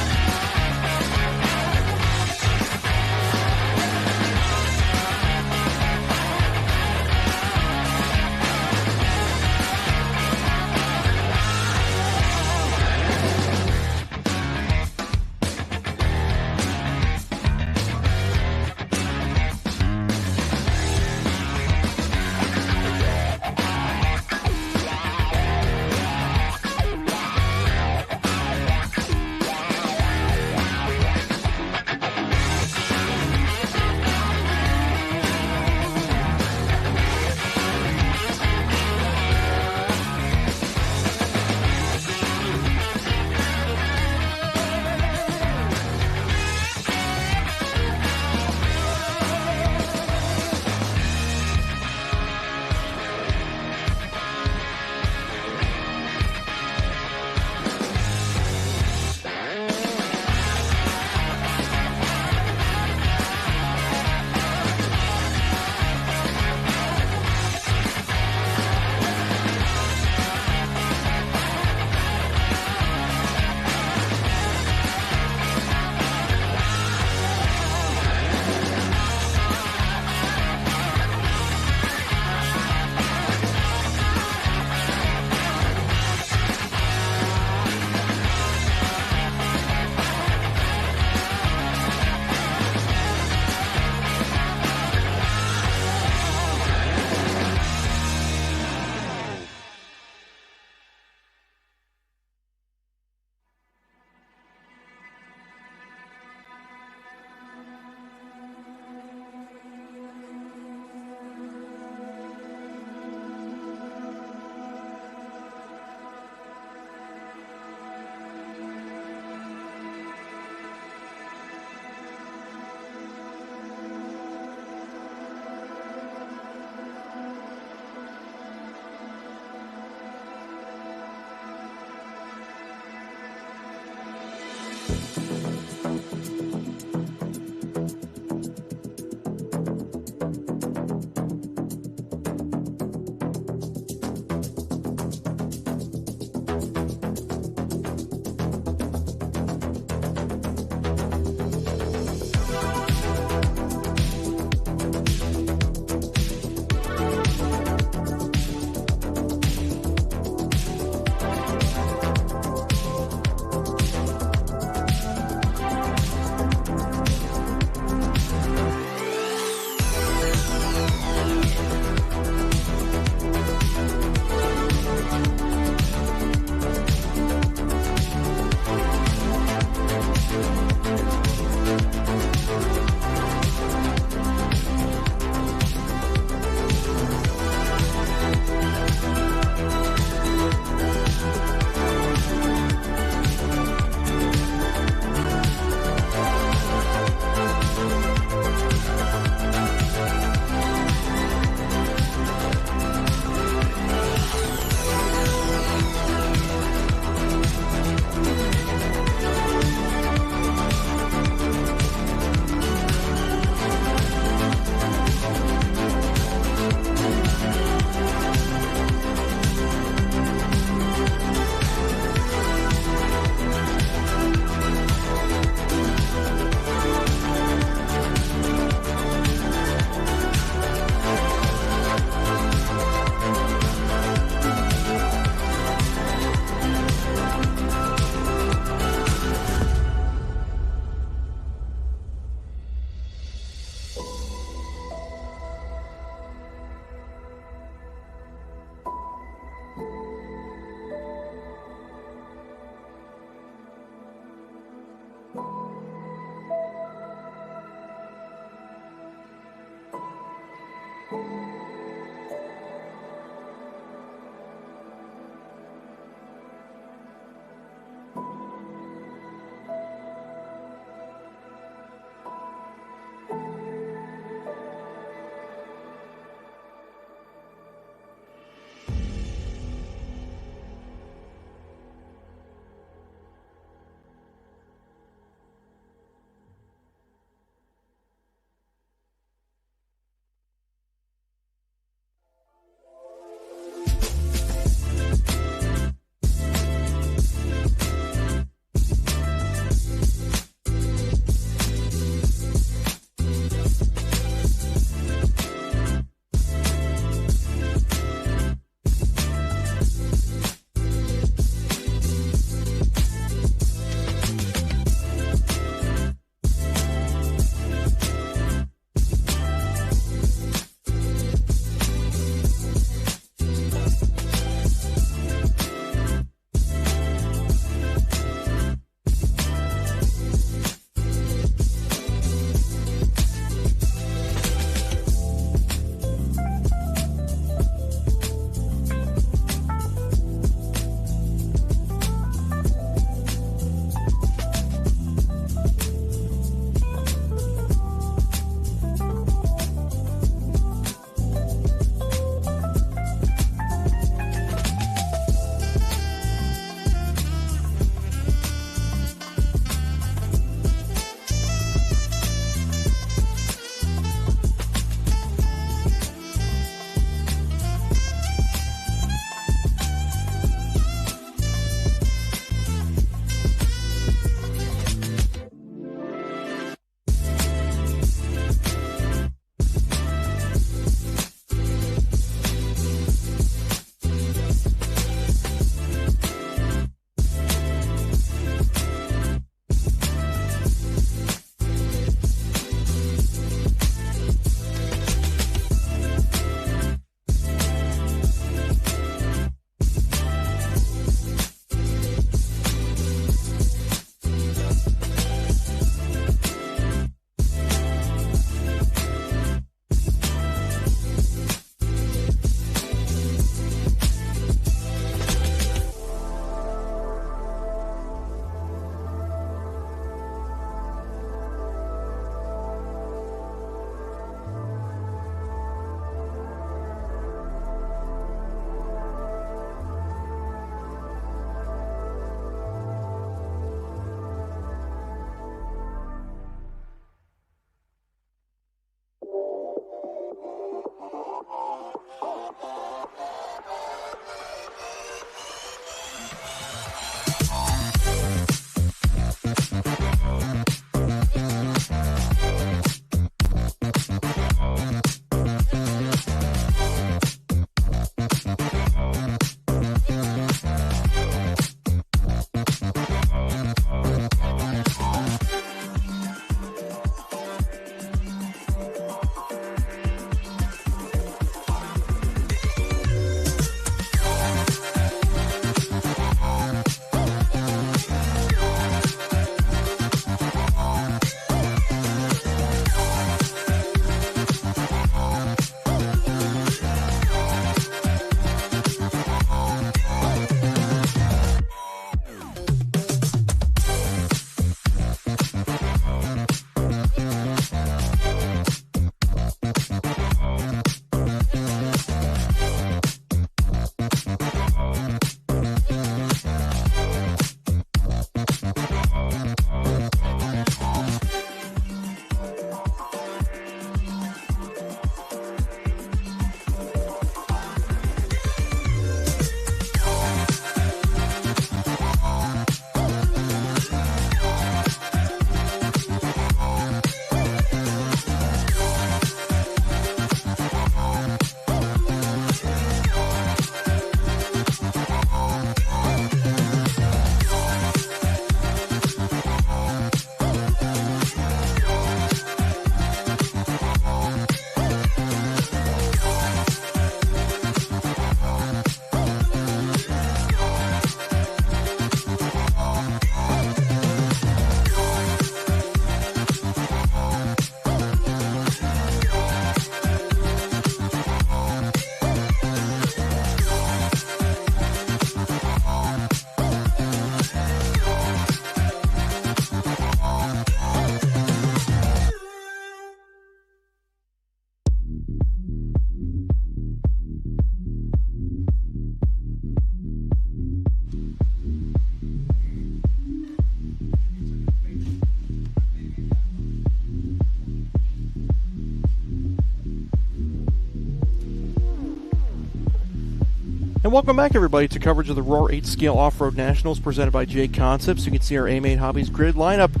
And welcome back, everybody, to coverage of the Roar 8 Scale Off-Road Nationals presented by J Concepts. You can see our A-Main Hobbies grid lineup.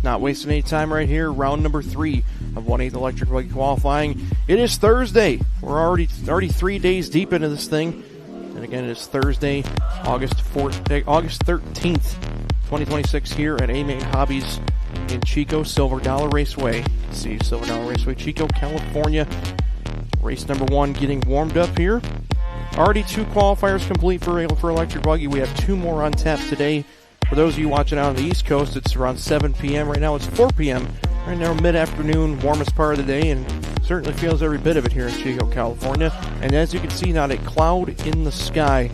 Not wasting any time right here. Round number 3 of 1/8 electric buggy qualifying. It is Thursday. We're already 3 days deep into this thing. And again, it is Thursday, August 13th, 2026 here at A-Main Hobbies in Chico, Silver Dollar Raceway. See Silver Dollar Raceway, Chico, California. Race number 1 getting warmed up here. Already 2 qualifiers complete for electric buggy. We have 2 more on tap today. For those of you watching out on the East Coast, it's around 7 p.m. Right now it's 4 p.m. Right now mid-afternoon, warmest part of the day, and certainly feels every bit of it here in Chico, California. And as you can see, not a cloud in the sky.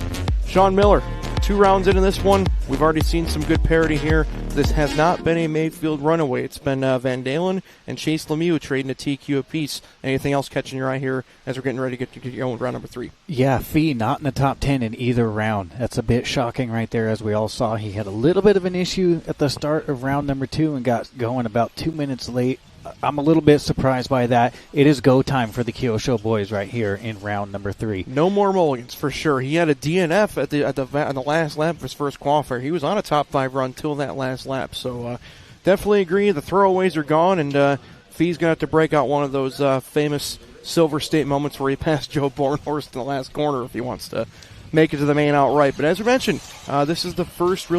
Sean Miller, 2 rounds into this one. We've already seen some good parity here. This has not been a Mayfield runaway. It's been Van Dalen and Chase Lemieux trading a TQ apiece. Anything else catching your eye here as we're getting ready to get going round number 3? Yeah, Fee not in the top 10 in either round. That's a bit shocking right there, as we all saw. He had a little bit of an issue at the start of round number 2 and got going about 2 minutes late. I'm a little bit surprised by that. It is go time for the Kyosho boys right here in round number 3. No more mulligans for sure. He had a DNF on the last lap of his first qualifier. He was on a top 5 run till that last lap. So definitely agree. The throwaways are gone, and Fee's gonna have to break out one of those famous Silver State moments where he passed Joe Bornhorst in the last corner if he wants to make it to the main outright. But as we mentioned, this is the first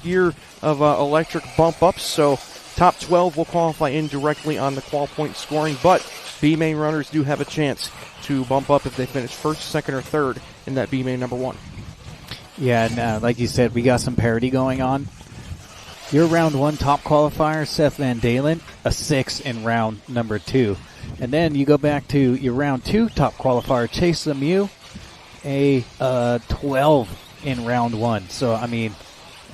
year of electric bump ups. So top 12 will qualify in directly on the qual point scoring, but B-main runners do have a chance to bump up if they finish first, second, or third in that B-main number 1. Yeah, and like you said, we got some parity going on. Your round 1 top qualifier, Seth Van Dalen, a 6 in round number 2. And then you go back to your round 2 top qualifier, Chase Lemieux, a 12 in round 1. So, I mean,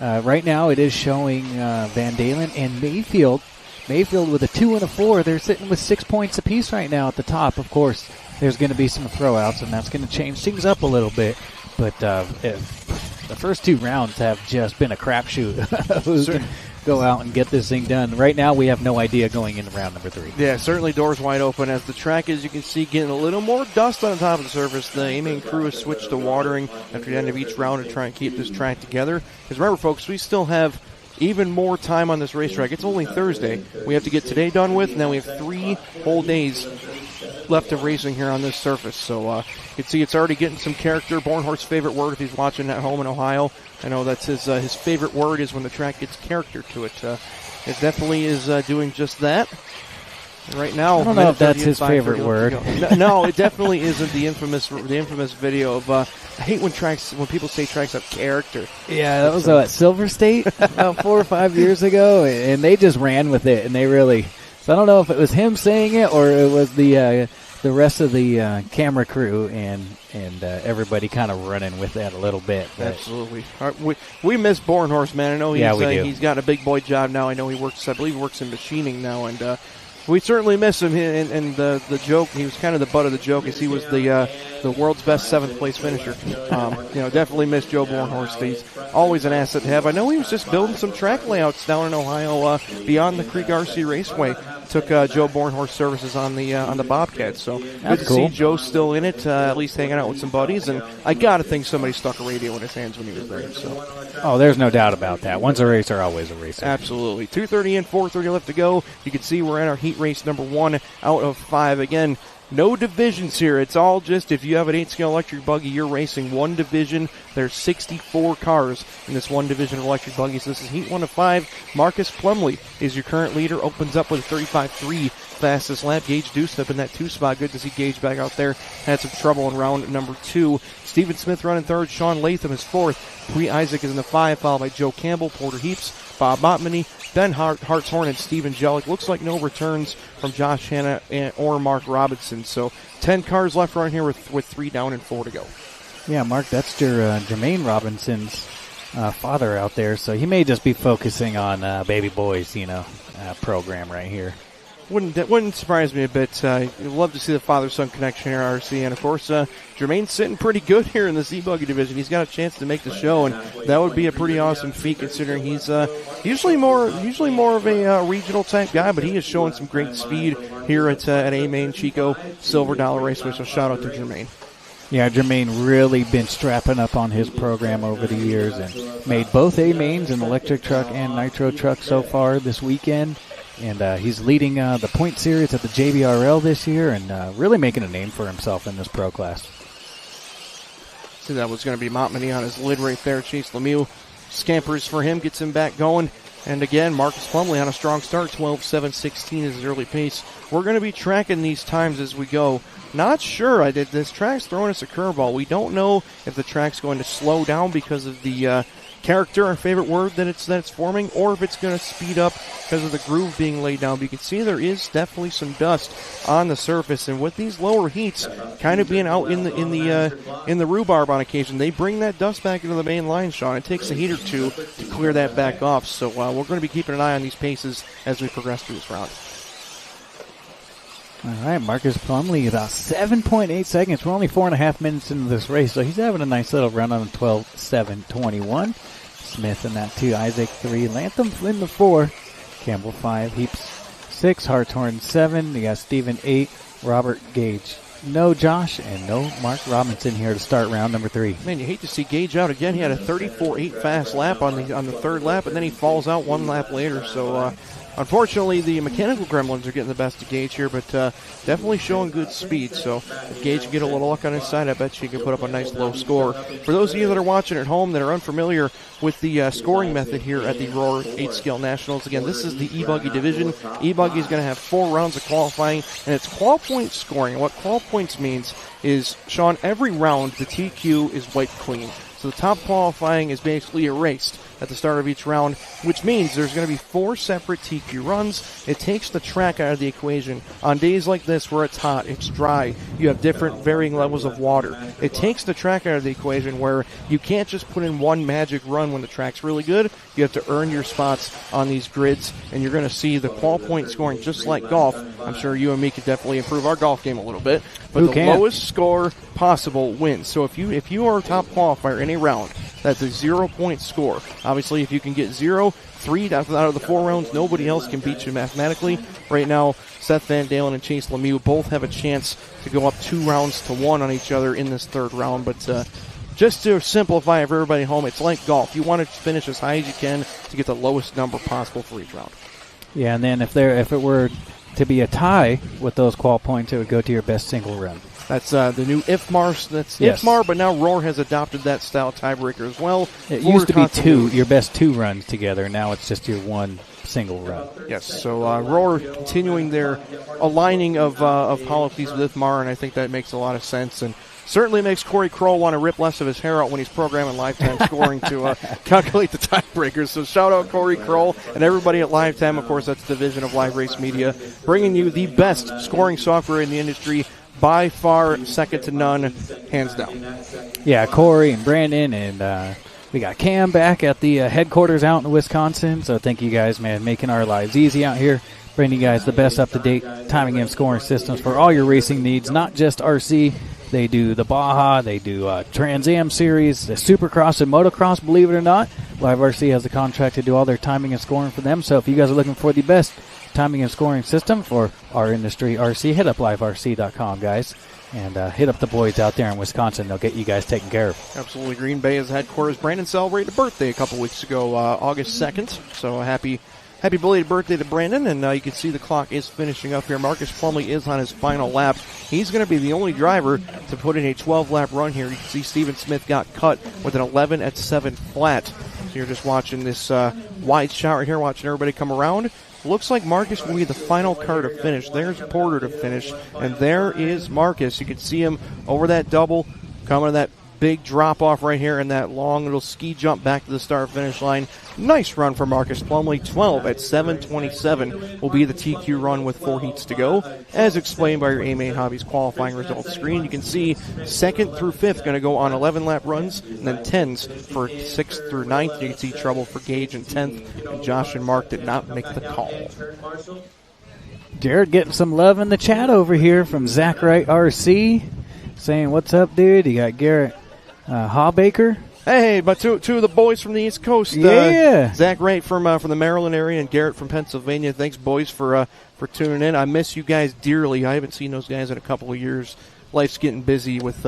right now it is showing Van Dalen and Mayfield. Mayfield with a 2 and a 4. They're sitting with 6 points apiece right now at the top. Of course, there's going to be some throwouts, and that's going to change things up a little bit. But the first 2 rounds have just been a crapshoot. Who can go out and get this thing done? Right now, we have no idea going into round number 3. Yeah, certainly doors wide open as the track, as you can see, getting a little more dust on the top of the surface. The A-Main crew has switched to watering after the end of each round to try and keep this track together. Because remember, folks, we still have even more time on this racetrack. It's only Thursday. We have to get today done with, and then we have 3 whole days left of racing here on this surface. So you can see it's already getting some character. Bornhorst's favorite word, if he's watching at home in Ohio, I know that's his favorite word is when the track gets character to it. It definitely is doing just that. Right now, I don't know if that's his favorite word. No, it definitely isn't the infamous video of. I hate when people say tracks have character. Yeah, that was at Silver State about 4 or 5 years ago, and they just ran with it, and they really. So I don't know if it was him saying it or it was the rest of the camera crew and everybody kind of running with that a little bit. But. Absolutely. We miss Bornhorst, man. I know he's got a big boy job now. I know I believe he works in machining now, and we certainly miss him. And the joke, he was kind of the butt of the joke, as he was the world's best 7th place finisher. Definitely miss Joe Bornhorst. He's always an asset to have. I know he was just building some track layouts down in Ohio beyond the Creek RC Raceway. Took Joe Bornhorst services on the Bobcat, so good to see Joe still in it, at least hanging out with some buddies. And I gotta think somebody stuck a radio in his hands when he was there. So, there's no doubt about that. Once a racer, always a racer. Absolutely. 2:30 and 4:30 left to go. You can see we're in our heat race number 1 out of 5. Again, no divisions here. It's all just if you have an 8-scale electric buggy, you're racing one division. There's 64 cars in this one division of electric buggies. This is heat 1 of 5. Marcus Plumley is your current leader. Opens up with a 35.3 fastest lap. Gage Deuce up in that 2 spot. Good to see Gage back out there. Had some trouble in round number 2. Stephen Smith running 3rd. Sean Latham is 4th. Bree Isaac is in the 5, followed by Joe Campbell, Porter Heaps, Bob Montmany, Ben Hartshorn, and Steven Jellick. Looks like no returns from Josh Hanna or Mark Robinson. So 10 cars left right here with 3 down and 4 to go. Yeah, Mark, that's your Jermaine Robinson's father out there. So he may just be focusing on baby boys, program right here. Wouldn't surprise me a bit. You'd love to see the father-son connection here at RC. And, of course, Jermaine's sitting pretty good here in the Z-Buggy division. He's got a chance to make the show, and that would be a pretty awesome feat considering he's usually more of a regional-type guy, but he is showing some great speed here at A-Main Chico Silver Dollar Raceway, so shout-out to Jermaine. Yeah, Jermaine really been strapping up on his program over the years and made both A mains, an electric truck and nitro truck so far this weekend. And he's leading the point series at the JBRL this year and really making a name for himself in this pro class. So that was going to be Montmany on his lid right there. Chase Lemieux scampers for him, gets him back going. And again, Marcus Plumley on a strong start, 12.716 is his early pace. We're going to be tracking these times as we go. Not sure. This track's throwing us a curveball. We don't know if the track's going to slow down because of the character, our favorite word that it's forming, or if it's going to speed up because of the groove being laid down. But you can see there is definitely some dust on the surface, and with these lower heats kind of being out in the rhubarb on occasion, they bring that dust back into the main line, Sean. It takes a heat or two to clear that back off. So we're going to be keeping an eye on these paces as we progress through this round. All right, Marcus Plumley, about 7.8 seconds. We're only 4.5 minutes into this race, so he's having a nice little run on 12.721. Smith in that 2, Isaac 3, Lantham in the 4, Campbell 5, Heaps 6, Hartshorn 7, you got Stephen 8, Robert Gage. No Josh and no Mark Robinson here to start round number 3. Man, you hate to see Gage out again. He had a 34.8 fast lap on the third lap, and then he falls out one lap later. So unfortunately, the mechanical gremlins are getting the best of Gage here, but definitely showing good speed. So if Gage can get a little luck on his side, I bet she can put up a nice low score. For those of you that are watching at home that are unfamiliar with the scoring method here at the Roar 8-Scale Nationals, again, this is the E-Buggy division. E-Buggy is going to have 4 rounds of qualifying, and it's qual point scoring. And what qual points means is, Sean, every round the TQ is wiped clean. So the top qualifying is basically erased at the start of each round, which means there's going to be 4 separate TQ runs. It takes the track out of the equation. On days like this where it's hot, it's dry, you have different varying levels of water. It takes the track out of the equation where you can't just put in one magic run when the track's really good. You have to earn your spots on these grids, and you're going to see the qual point scoring just like golf. I'm sure you and me could definitely improve our golf game a little bit, but the lowest score possible wins. So if you are a top qualifier in a round, that's a 0-point score. Obviously, if you can get 3 out of the 4 rounds, nobody else can beat you mathematically. Right now, Seth Van Dalen and Chase Lemieux both have a chance to go up 2 rounds to 1 on each other in this third round. But just to simplify for everybody at home, it's like golf. You want to finish as high as you can to get the lowest number possible for each round. Yeah, and then if it were to be a tie with those qual points, it would go to your best single run. That's the new IFMAR. That's yes. IFMAR, but now Roar has adopted that style tiebreaker as well. It used to be your best 2 runs together. Now it's just your 1 single run. Yes, so Roar continuing their aligning of policies with IFMAR, and I think that makes a lot of sense. And certainly makes Corey Kroll want to rip less of his hair out when he's programming lifetime scoring to calculate the tiebreakers. So shout out Corey Kroll and everybody at Lifetime. Of course, that's the division of Live Race Media, bringing you the best scoring software in the industry. By far, second to none, hands down. Yeah, Corey and Brandon, and we got Cam back at the headquarters out in Wisconsin. So thank you guys, man, making our lives easy out here, bringing you guys the best up-to-date timing and scoring systems for all your racing needs, not just RC. They do the Baja, they do Trans Am Series, the Supercross and Motocross, believe it or not. Live RC has a contract to do all their timing and scoring for them. So if you guys are looking for the best timing and scoring system for our industry RC, hit up liverc.com, guys, and hit up the boys out there in Wisconsin. They'll get you guys taken care of. Absolutely. Green Bay is headquarters. Brandon celebrated a birthday a couple weeks ago, August 2nd. So happy belated birthday to Brandon, and you can see the clock is finishing up here. Marcus Plumley is on his final lap. He's going to be the only driver to put in a 12-lap run here. You can see Steven Smith got cut with an 11 at 7 flat. So you're just watching this wide shot right here, watching everybody come around. Looks like Marcus will be the final car to finish. There's Porter to finish, and there is Marcus. You can see him over that double, coming to that big drop-off right here, and that long little ski jump back to the start-finish line. Nice run for Marcus Plumley. 12 at 7:27 will be the TQ run with 4 heats to go. As explained by your A-Main Hobbies qualifying results screen, you can see 2nd through 5th going to go on 11-lap runs, and then 10s for 6th through 9th. You can see trouble for Gage in 10th, and Josh and Mark did not make the call. Jared getting some love in the chat over here from Zach Wright RC, saying, what's up, dude? You got Garrett Hawbaker. Hey, but two of the boys from the East Coast. Yeah. Zach Wright from the Maryland area and Garrett from Pennsylvania. Thanks, boys, for tuning in. I miss you guys dearly. I haven't seen those guys in a couple of years. Life's getting busy with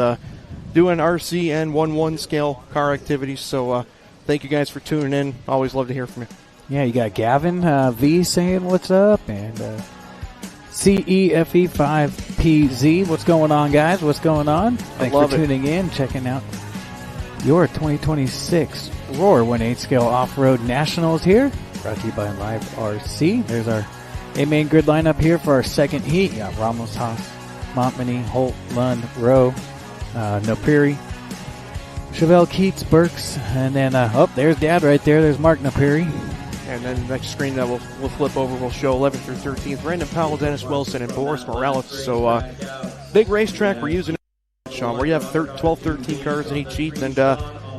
doing RC and 1/1 scale car activities. So thank you guys for tuning in. Always love to hear from you. Yeah, you got Gavin V saying what's up, and CEFE5PZ. What's going on, guys? What's going on? Thanks for tuning in, checking out your 2026 Roar 1/8 scale off-road nationals here. Brought to you by Live RC. There's our main grid lineup here for our second heat. You got Ramos, Haas, Montmany, Holt, Lund, Rowe, Napiri, Chevelle, Keats, Burks, and then, there's Dad right there. There's Mark Napiri. And then the next screen that we'll flip over will show 11th through 13th. Brandon Powell, Dennis Wilson, and Boris Morales. So big racetrack we're using, Sean, where you have 12, 13 cars in each heat. And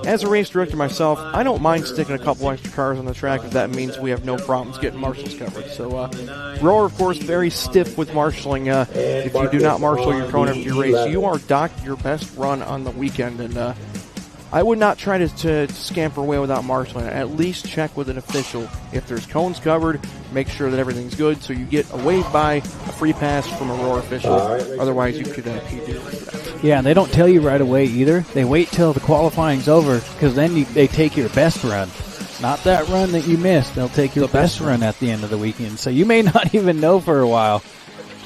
as a race director myself, I don't mind sticking a couple extra cars on the track if that means we have no problems getting marshals covered. So Roar, of course, very stiff with marshaling. If you do not marshal your cone after your race, you are docked your best run on the weekend. And I would not try to scamper away without marshaling. At least check with an official. If there's cones covered, make sure that everything's good so you get a wave by, a free pass from a Roar official. Otherwise, you could PD for that. Yeah, and they don't tell you right away either. They wait till the qualifying's over, because then they take your best run. Not that run that you missed. They'll take your best run at the end of the weekend. So you may not even know for a while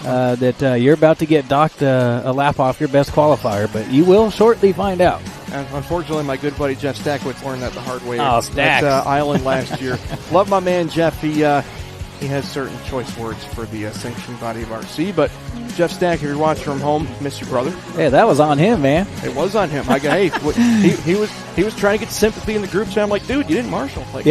that you're about to get docked a lap off your best qualifier, but you will shortly find out. And unfortunately, my good buddy Jeff Stackwitz learned that the hard way at Island last year. Love my man Jeff. He has certain choice words for the sanctioned body of RC, but Jeff Stack, if you're watching from home, miss your brother. Hey, that was on him, man. It was on him. He was trying to get sympathy in the group chat. I'm like, dude, you didn't marshal. Like,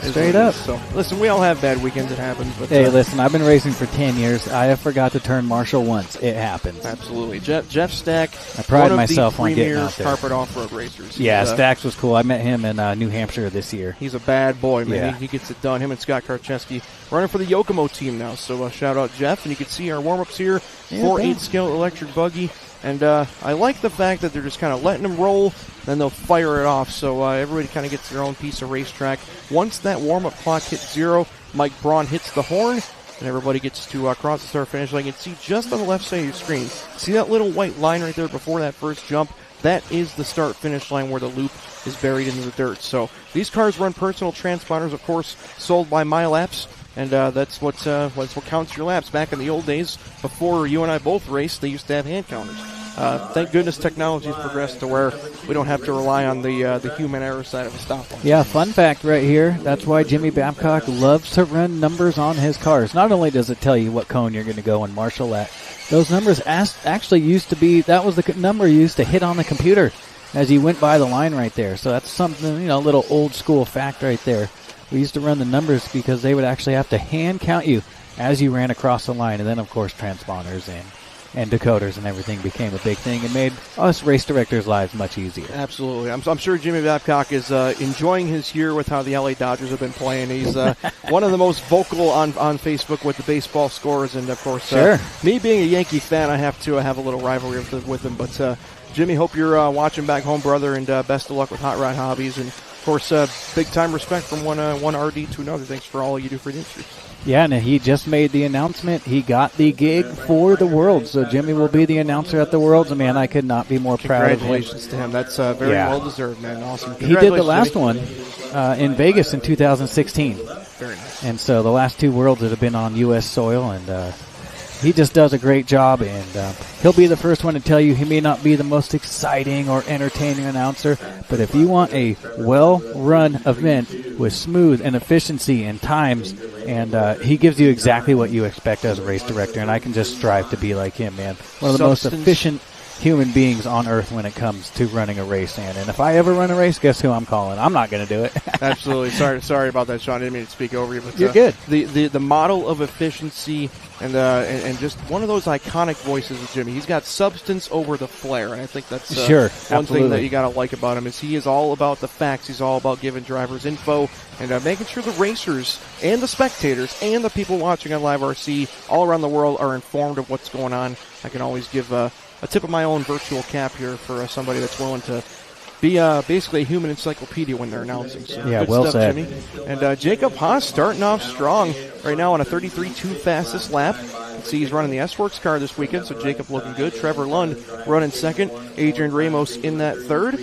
straight up. So listen, we all have bad weekends. It happens. But hey, listen, I've been racing for 10 years. I have forgot to turn marshal once. It happens. Absolutely. Jeff Stack. I pride myself on getting out there. Carpet off-road racers. Yeah, Stacks was cool. I met him in New Hampshire this year. He's a bad boy, man. Yeah. He gets it done. Him and Scott Karcheski running for the Yokomo team now. So shout out Jeff, and you can see our warm-ups here. 4/8 scale electric buggy, and I like the fact that they're just kind of letting them roll, then they'll fire it off, so everybody kind of gets their own piece of racetrack. Once that warm-up clock hits 0, Mike Braun hits the horn, and everybody gets to cross the start finish line. You can see just on the left side of your screen, see that little white line right there before that first jump? That is the start finish line where the loop is buried into the dirt. So these cars run personal transponders, of course, sold by MyLaps. And that's what counts your laps. Back in the old days, before you and I both raced, they used to have hand counters. Thank goodness technology has progressed to where we don't have to rely on the human error side of a stopwatch. Yeah, fun fact right here. That's why Jimmy Babcock loves to run numbers on his cars. Not only does it tell you what cone you're going to go and marshal at, those numbers actually used to be, that was the number used to hit on the computer as you went by the line right there. So that's something, a little old school fact right there. We used to run the numbers because they would actually have to hand count you as you ran across the line. And then, of course, transponders and decoders and everything became a big thing and made us race directors' lives much easier. Absolutely. I'm sure Jimmy Babcock is enjoying his year with how the LA Dodgers have been playing. He's one of the most vocal on Facebook with the baseball scores. And, of course, me being a Yankee fan, I have to have a little rivalry with him. But, Jimmy, hope you're watching back home, brother, and best of luck with Hot Rod Hobbies. And, of course, big-time respect from one RD to another. Thanks for all you do for the industry. Yeah, and he just made the announcement. He got the gig for the Worlds, so Jimmy will be the announcer at the Worlds. And, man, I could not be more proud of him. Congratulations to him. That's very well-deserved, man. Awesome. He did the last one in Vegas in 2016. Very nice. And so the last two Worlds that have been on U.S. soil, and he just does a great job, and he'll be the first one to tell you he may not be the most exciting or entertaining announcer, but if you want a well-run event with smooth and efficiency and times, and he gives you exactly what you expect as a race director, and I can just strive to be like him, man. One of the most efficient human beings on earth when it comes to running a race, and if I ever run a race, guess who I'm calling? I'm not going to do it. Absolutely. Sorry about that, Sean. I didn't mean to speak over you, but you're good. The model of efficiency and just one of those iconic voices of Jimmy. He's got substance over the flair, and I think that's one thing that you got to like about him is he is all about the facts. He's all about giving drivers info and making sure the racers and the spectators and the people watching on Live RC all around the world are informed of what's going on. I can always give a tip of my own virtual cap here for somebody that's willing to be basically a human encyclopedia when they're announcing. So Yeah, good well stuff, said. Jimmy. And Jacob Haas starting off strong right now on a 33-2 fastest lap. See, he's running the S-Works car this weekend, so Jacob looking good. Trevor Lund running second. Adrian Ramos in that third,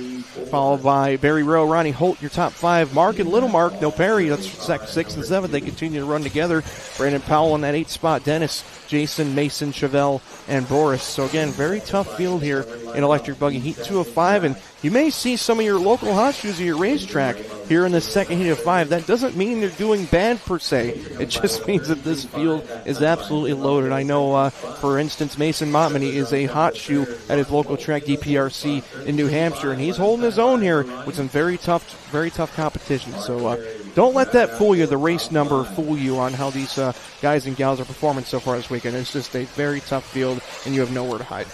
followed by Barry Rowe, Ronnie Holt, your top 5. Mark and Little Mark, no Perry, that's 6 and 7. They continue to run together. Brandon Powell in that 8th spot. Dennis, Jason, Mason, Chevelle, and Boris. So again, very tough field here in Electric Buggy Heat 2 of 5, and you may see some of your local hot shoes at your racetrack here in the second heat of 5. That doesn't mean they're doing bad per se. It just means that this field is absolutely loaded. I know, for instance, Mason Montmany is a hot shoe at his local track, DPRC in New Hampshire, and he's holding his own here with some very tough competition. So don't let that fool you, the race number fool you on how these guys and gals are performing so far this weekend. It's just a very tough field, and you have nowhere to hide.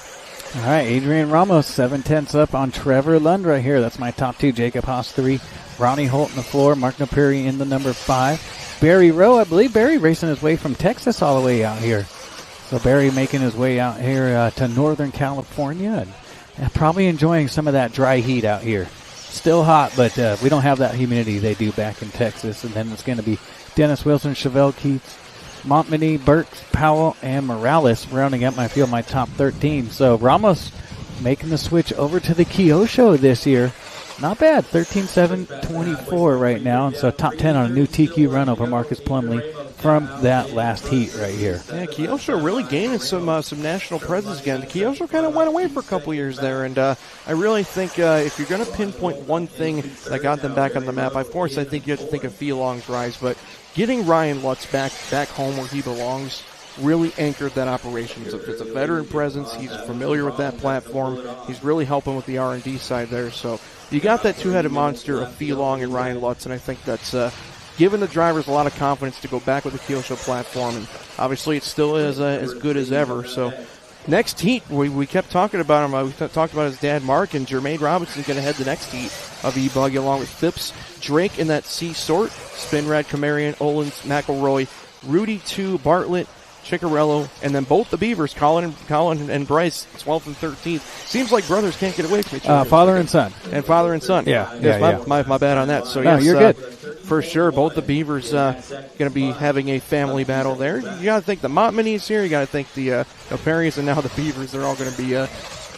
All right, Adrian Ramos, 7/10 up on Trevor Lund right here. That's my top 2. Jacob Haas 3. Ronnie Holt in the 4. Mark Naperi in the number 5. Barry Rowe, I believe Barry racing his way from Texas all the way out here. So Barry making his way out here to Northern California and probably enjoying some of that dry heat out here. Still hot, but we don't have that humidity they do back in Texas. And then it's going to be Dennis Wilson, Chevelle Keats, Montmany, Burks, Powell, and Morales rounding up my field, my top 13. So Ramos making the switch over to the Kyosho this year. Not bad, 13-7-24 right now. And so top 10 on a new TQ run over Marcus Plumley from that last heat right here. Yeah, Kyosho really gaining some national presence again. The Kyosho kind of went away for a couple years there, and I really think if you're going to pinpoint one thing that got them back on the map, of course I think you have to think of Fee-Long's rise, but getting Ryan Lutz back home where he belongs really anchored that operation. It's a veteran presence. He's familiar with that platform. He's really helping with the R&D side there. So you got that two-headed monster of Fee-Long and Ryan Lutz, and I think that's given the drivers a lot of confidence to go back with the Kyosho platform, and obviously it still is as good as ever. So next heat, we kept talking about him. We talked about his dad, Mark, and Jermaine Robinson's going to head the next heat of E-Buggy along with Phipps, Drake in that C sort, Spinrad, Kamarian, Olins, McElroy, Rudy 2, Bartlett, Ciccarello, and then both the Beavers, Colin and Bryce, 12th and 13th. Seems like brothers can't get away from each other. Father and son. And father and son. Yeah. My bad on that. So no, yes, you're good. For sure, both the Beavers going to be having a family battle there. You got to think the Montmany's here. You got to think the Perrys, and now the Beavers. They're all going to be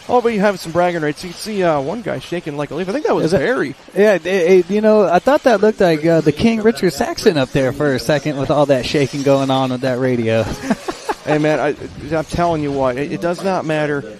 but you have some bragging rights. You can see one guy shaking like a leaf. I think that was Barry. Yeah, I thought that looked like the King Richard Saxon up there for a second with all that shaking going on with that radio. Hey, man, I'm telling you what, it does not matter.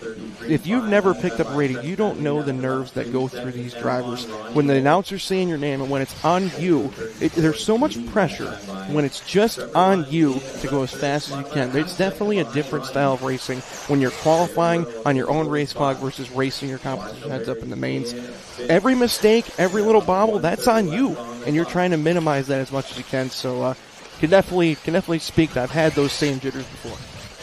If you've never picked up a radio, you don't know the nerves that go through these drivers. When the announcer's saying your name and when it's on you, there's so much pressure when it's just on you to go as fast as you can. It's definitely a different style of racing when you're qualifying on your own race clock versus racing your competition heads up in the mains. Every mistake, every little bobble, that's on you, and you're trying to minimize that as much as you can. So can definitely speak that I've had those same jitters before.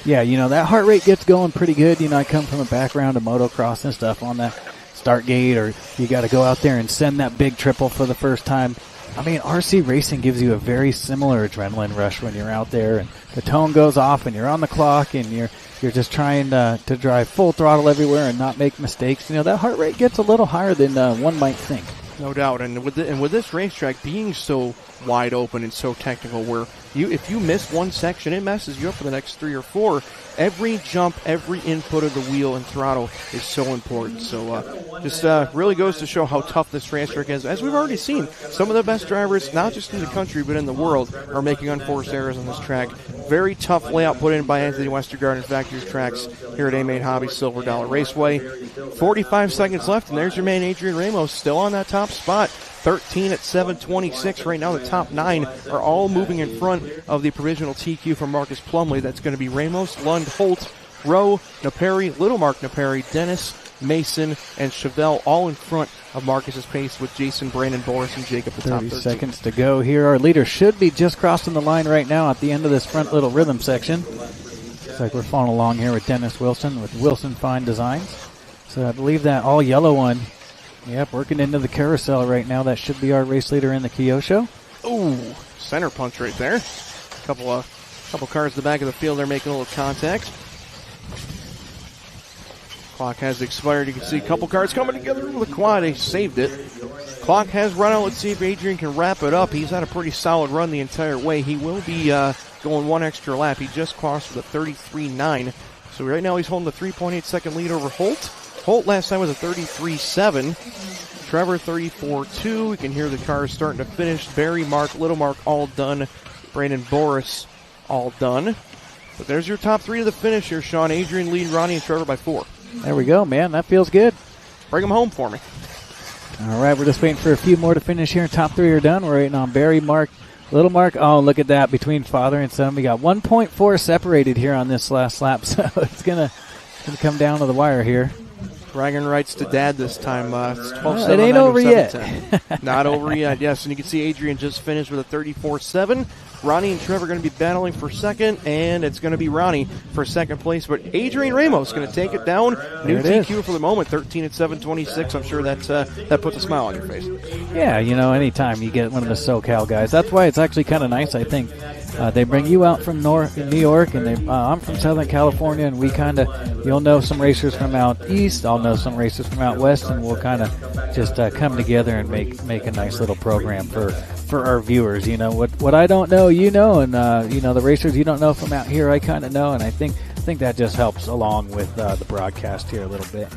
Yeah, that heart rate gets going pretty good. I come from a background of motocross and stuff on that start gate, or you got to go out there and send that big triple for the first time. I mean, RC racing gives you a very similar adrenaline rush when you're out there, and the tone goes off, and you're on the clock, and you're just trying to drive full throttle everywhere and not make mistakes. That heart rate gets a little higher than one might think. No doubt, and with this racetrack being so wide open and so technical, where if you miss one section, it messes you up for the next 3 or 4. Every jump, every input of the wheel and throttle is so important. So just really goes to show how tough this racetrack is. As we've already seen, some of the best drivers, not just in the country but in the world, are making unforced errors on this track. Very tough layout put in by Anthony Westergaard and Factories Tracks here at A-Main Hobby Silver Dollar Raceway. 45 seconds left, and there's your man Adrian Ramos still on that top spot. 13 at 7:26 right now. The top 9 are all moving in front of the provisional TQ from Marcus Plumley. That's going to be Ramos, Lund, Holt, Rowe, Naperi, Little Mark Naperi, Dennis, Mason, and Chevelle all in front of Marcus's pace with Jason, Brandon, Boris, and Jacob at the top 13. 30 seconds to go here. Our leader should be just crossing the line right now at the end of this front little rhythm section. Looks like we're following along here with Dennis Wilson with Wilson Fine Designs. So I believe that all yellow one, yep, working into the carousel right now. That should be our race leader in the Kyosho. Ooh, center punch right there. Couple cars in the back of the field. They're making a little contact. Clock has expired. You can see a couple cars coming together with a quad. They saved it. Clock has run out. Let's see if Adrian can wrap it up. He's had a pretty solid run the entire way. He will be going one extra lap. He just crossed with a 33.9. So right now he's holding the 3.8 second lead over Holt. Holt last time was a 33.7. Trevor 34.2. You can hear the cars starting to finish. Barry, Mark, Little Mark all done. Brandon Boris all done. But there's your top three to the finish here, Sean. Adrian lead Ronnie and Trevor by 4. There we go, man. That feels good. Bring them home for me. All right, we're just waiting for a few more to finish here. Top three are done. We're waiting on Barry, Mark, Little Mark. Oh, look at that. Between father and son, we got 1.4 separated here on this last lap. So it's gonna come down to the wire here. Bragging rights to dad this time. It's 12-7. It ain't over yet. Not over yet, yes. And you can see Adrian just finished with a 34.7. Ronnie and Trevor are going to be battling for second, and it's going to be Ronnie for second place. But Adrian Ramos is going to take it down. New TQ for the moment, 13 at 7:26. I'm sure that puts a smile on your face. Yeah, anytime you get one of the SoCal guys. That's why it's actually kind of nice, I think. They bring you out from New York, and I'm from Southern California, and we you'll know some racers from out east, I'll know some racers from out west, and we'll kind of just come together and make a nice little program for our viewers. What I don't know, and the racers you don't know from out here, I kind of know, and I think that just helps along with the broadcast here a little bit.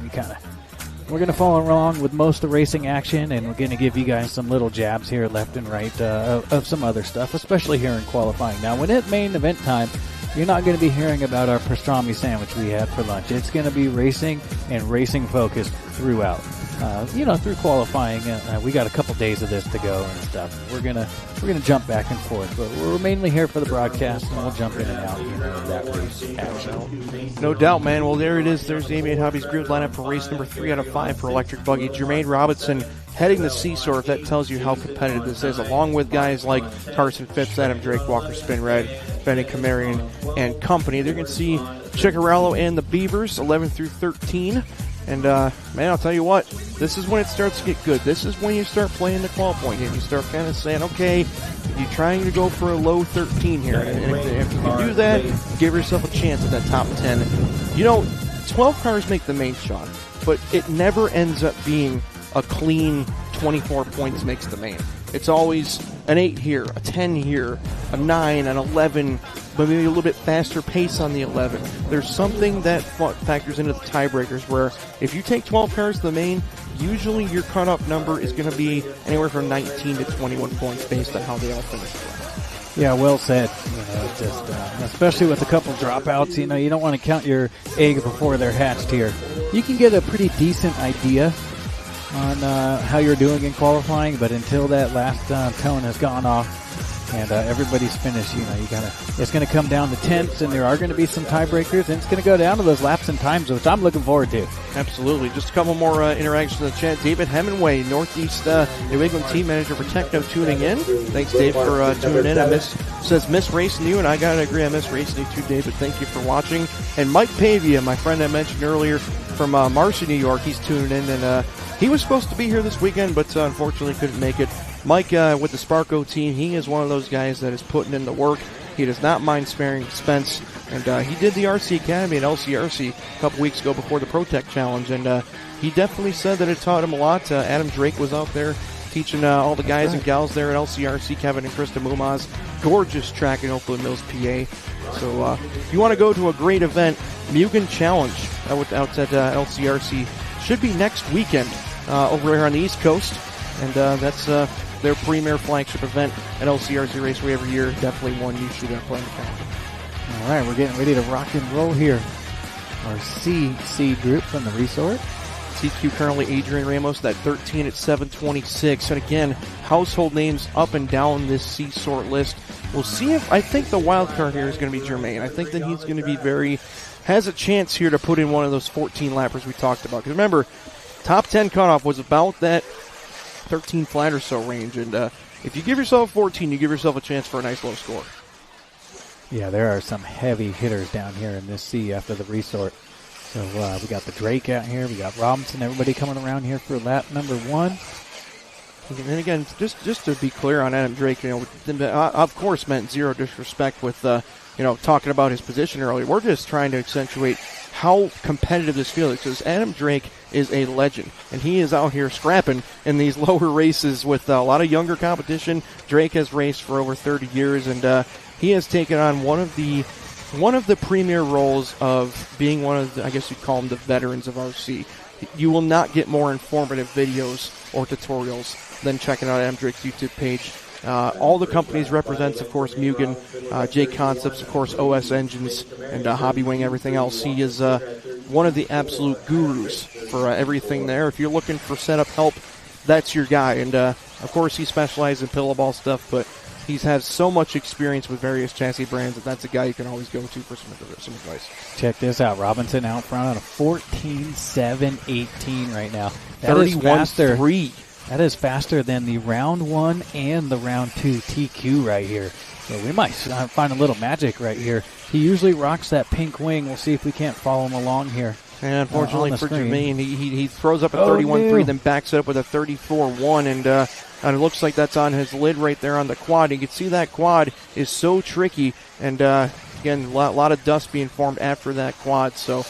We're going to follow along with most of the racing action, and we're going to give you guys some little jabs here left and right of some other stuff, especially here in qualifying. Now, when it's main event time, you're not going to be hearing about our pastrami sandwich we had for lunch. It's going to be racing and racing focused throughout. Through qualifying, we got a couple days of this to go and stuff. We're gonna jump back and forth, but we're mainly here for the broadcast, and we'll jump in and out of that race action. No doubt, man. Well, there it is. There's the Amy and Hobby's grid lineup for race number 3 out of 5 for Electric Buggy. Jermaine Robinson heading the Seesaw. That tells you how competitive this is, along with guys like Carson Phipps, Adam Drake, Walker Spinred, Benny Kamarian, and company. They're going to see Ciccarello and the Beavers, 11 through 13. And, man, I'll tell you what, this is when it starts to get good. This is when you start playing the qual point and you start kind of saying, okay, you're trying to go for a low 13 here. And if you can do that, give yourself a chance at that top 10. 12 cars make the main, Sean, but it never ends up being a clean 24 points makes the main. It's always an 8 here, a 10 here, a 9, an 11, but maybe a little bit faster pace on the 11. There's something that factors into the tiebreakers where if you take 12 cars to the main, usually your cutoff number is going to be anywhere from 19 to 21 points based on how they all finish. Yeah, well said. Especially with a couple dropouts, you don't want to count your egg before they're hatched here. You can get a pretty decent idea on how you're doing in qualifying, but until that last tone has gone off and everybody's finished, it's going to come down to tenths, and there are going to be some tiebreakers, and it's going to go down to those laps and times, which I'm looking forward to. Absolutely. Just a couple more interactions in the chat. David Hemingway, Northeast New England team manager for Techno, tuning in. Thanks, Dave, for tuning in. Miss racing you, and I got to agree, I miss racing you too, David. Thank you for watching. And Mike Pavia, my friend I mentioned earlier from Marcy, New York, he's tuning in, and he was supposed to be here this weekend, but unfortunately couldn't make it. Mike, with the Sparko team, he is one of those guys that is putting in the work. He does not mind sparing expense, and he did the RC Academy at LCRC a couple weeks ago before the ProTech Challenge, and he definitely said that it taught him a lot. Adam Drake was out there teaching all the guys and gals there at LCRC, Kevin and Krista Mumaz. Gorgeous track in Oakland Mills, PA. So if you want to go to a great event, Mugen Challenge out at LCRC should be next weekend over here on the East Coast, and that's their premier flagship event at LCRC Raceway every year. Definitely one you should plan to count. All right, we're getting ready to rock and roll here. Our CC group from the resort. TQ currently Adrian Ramos, that 13 at 7:26. And again, household names up and down this C-sort list. We'll see if, I think the wild card here is going to be Jermaine. I think that he's going to be has a chance here to put in one of those 14 lappers we talked about. Because remember, top 10 cutoff was about that 13 flat or so range. And if you give yourself 14, you give yourself a chance for a nice low score. Yeah, there are some heavy hitters down here in this C after the resort. So we got the Drake out here. We got Robinson, everybody coming around here for lap number 1. And again, just to be clear on Adam Drake, of course meant zero disrespect with, talking about his position earlier. We're just trying to accentuate how competitive this field is, because Adam Drake is a legend, and he is out here scrapping in these lower races with a lot of younger competition. Drake has raced for over 30 years, and he has taken on one of the premier roles of being one of the, I guess you'd call them the veterans of RC. You will not get more informative videos or tutorials than checking out Adam Drake's YouTube page. All the companies represents, of course, Mugen, J Concepts, of course, OS Engines, and Hobby Wing, everything else. He is one of the absolute gurus for everything there. If you're looking for setup help, that's your guy. And, of course, he specializes in pillowball stuff, but he's had so much experience with various chassis brands that that's a guy you can always go to for some advice. Check this out. Robinson out front on a 14.718 right now. That is faster. 31.3. That is faster than the round 1 and the round 2 TQ right here. So we might find a little magic right here. He usually rocks that pink wing. We'll see if we can't follow him along here. And unfortunately for Jermaine, he throws up a 31.3, then backs it up with a 34.1, and it looks like that's on his lid right there on the quad. You can see that quad is so tricky, and again, a lot of dust being formed after that quad, so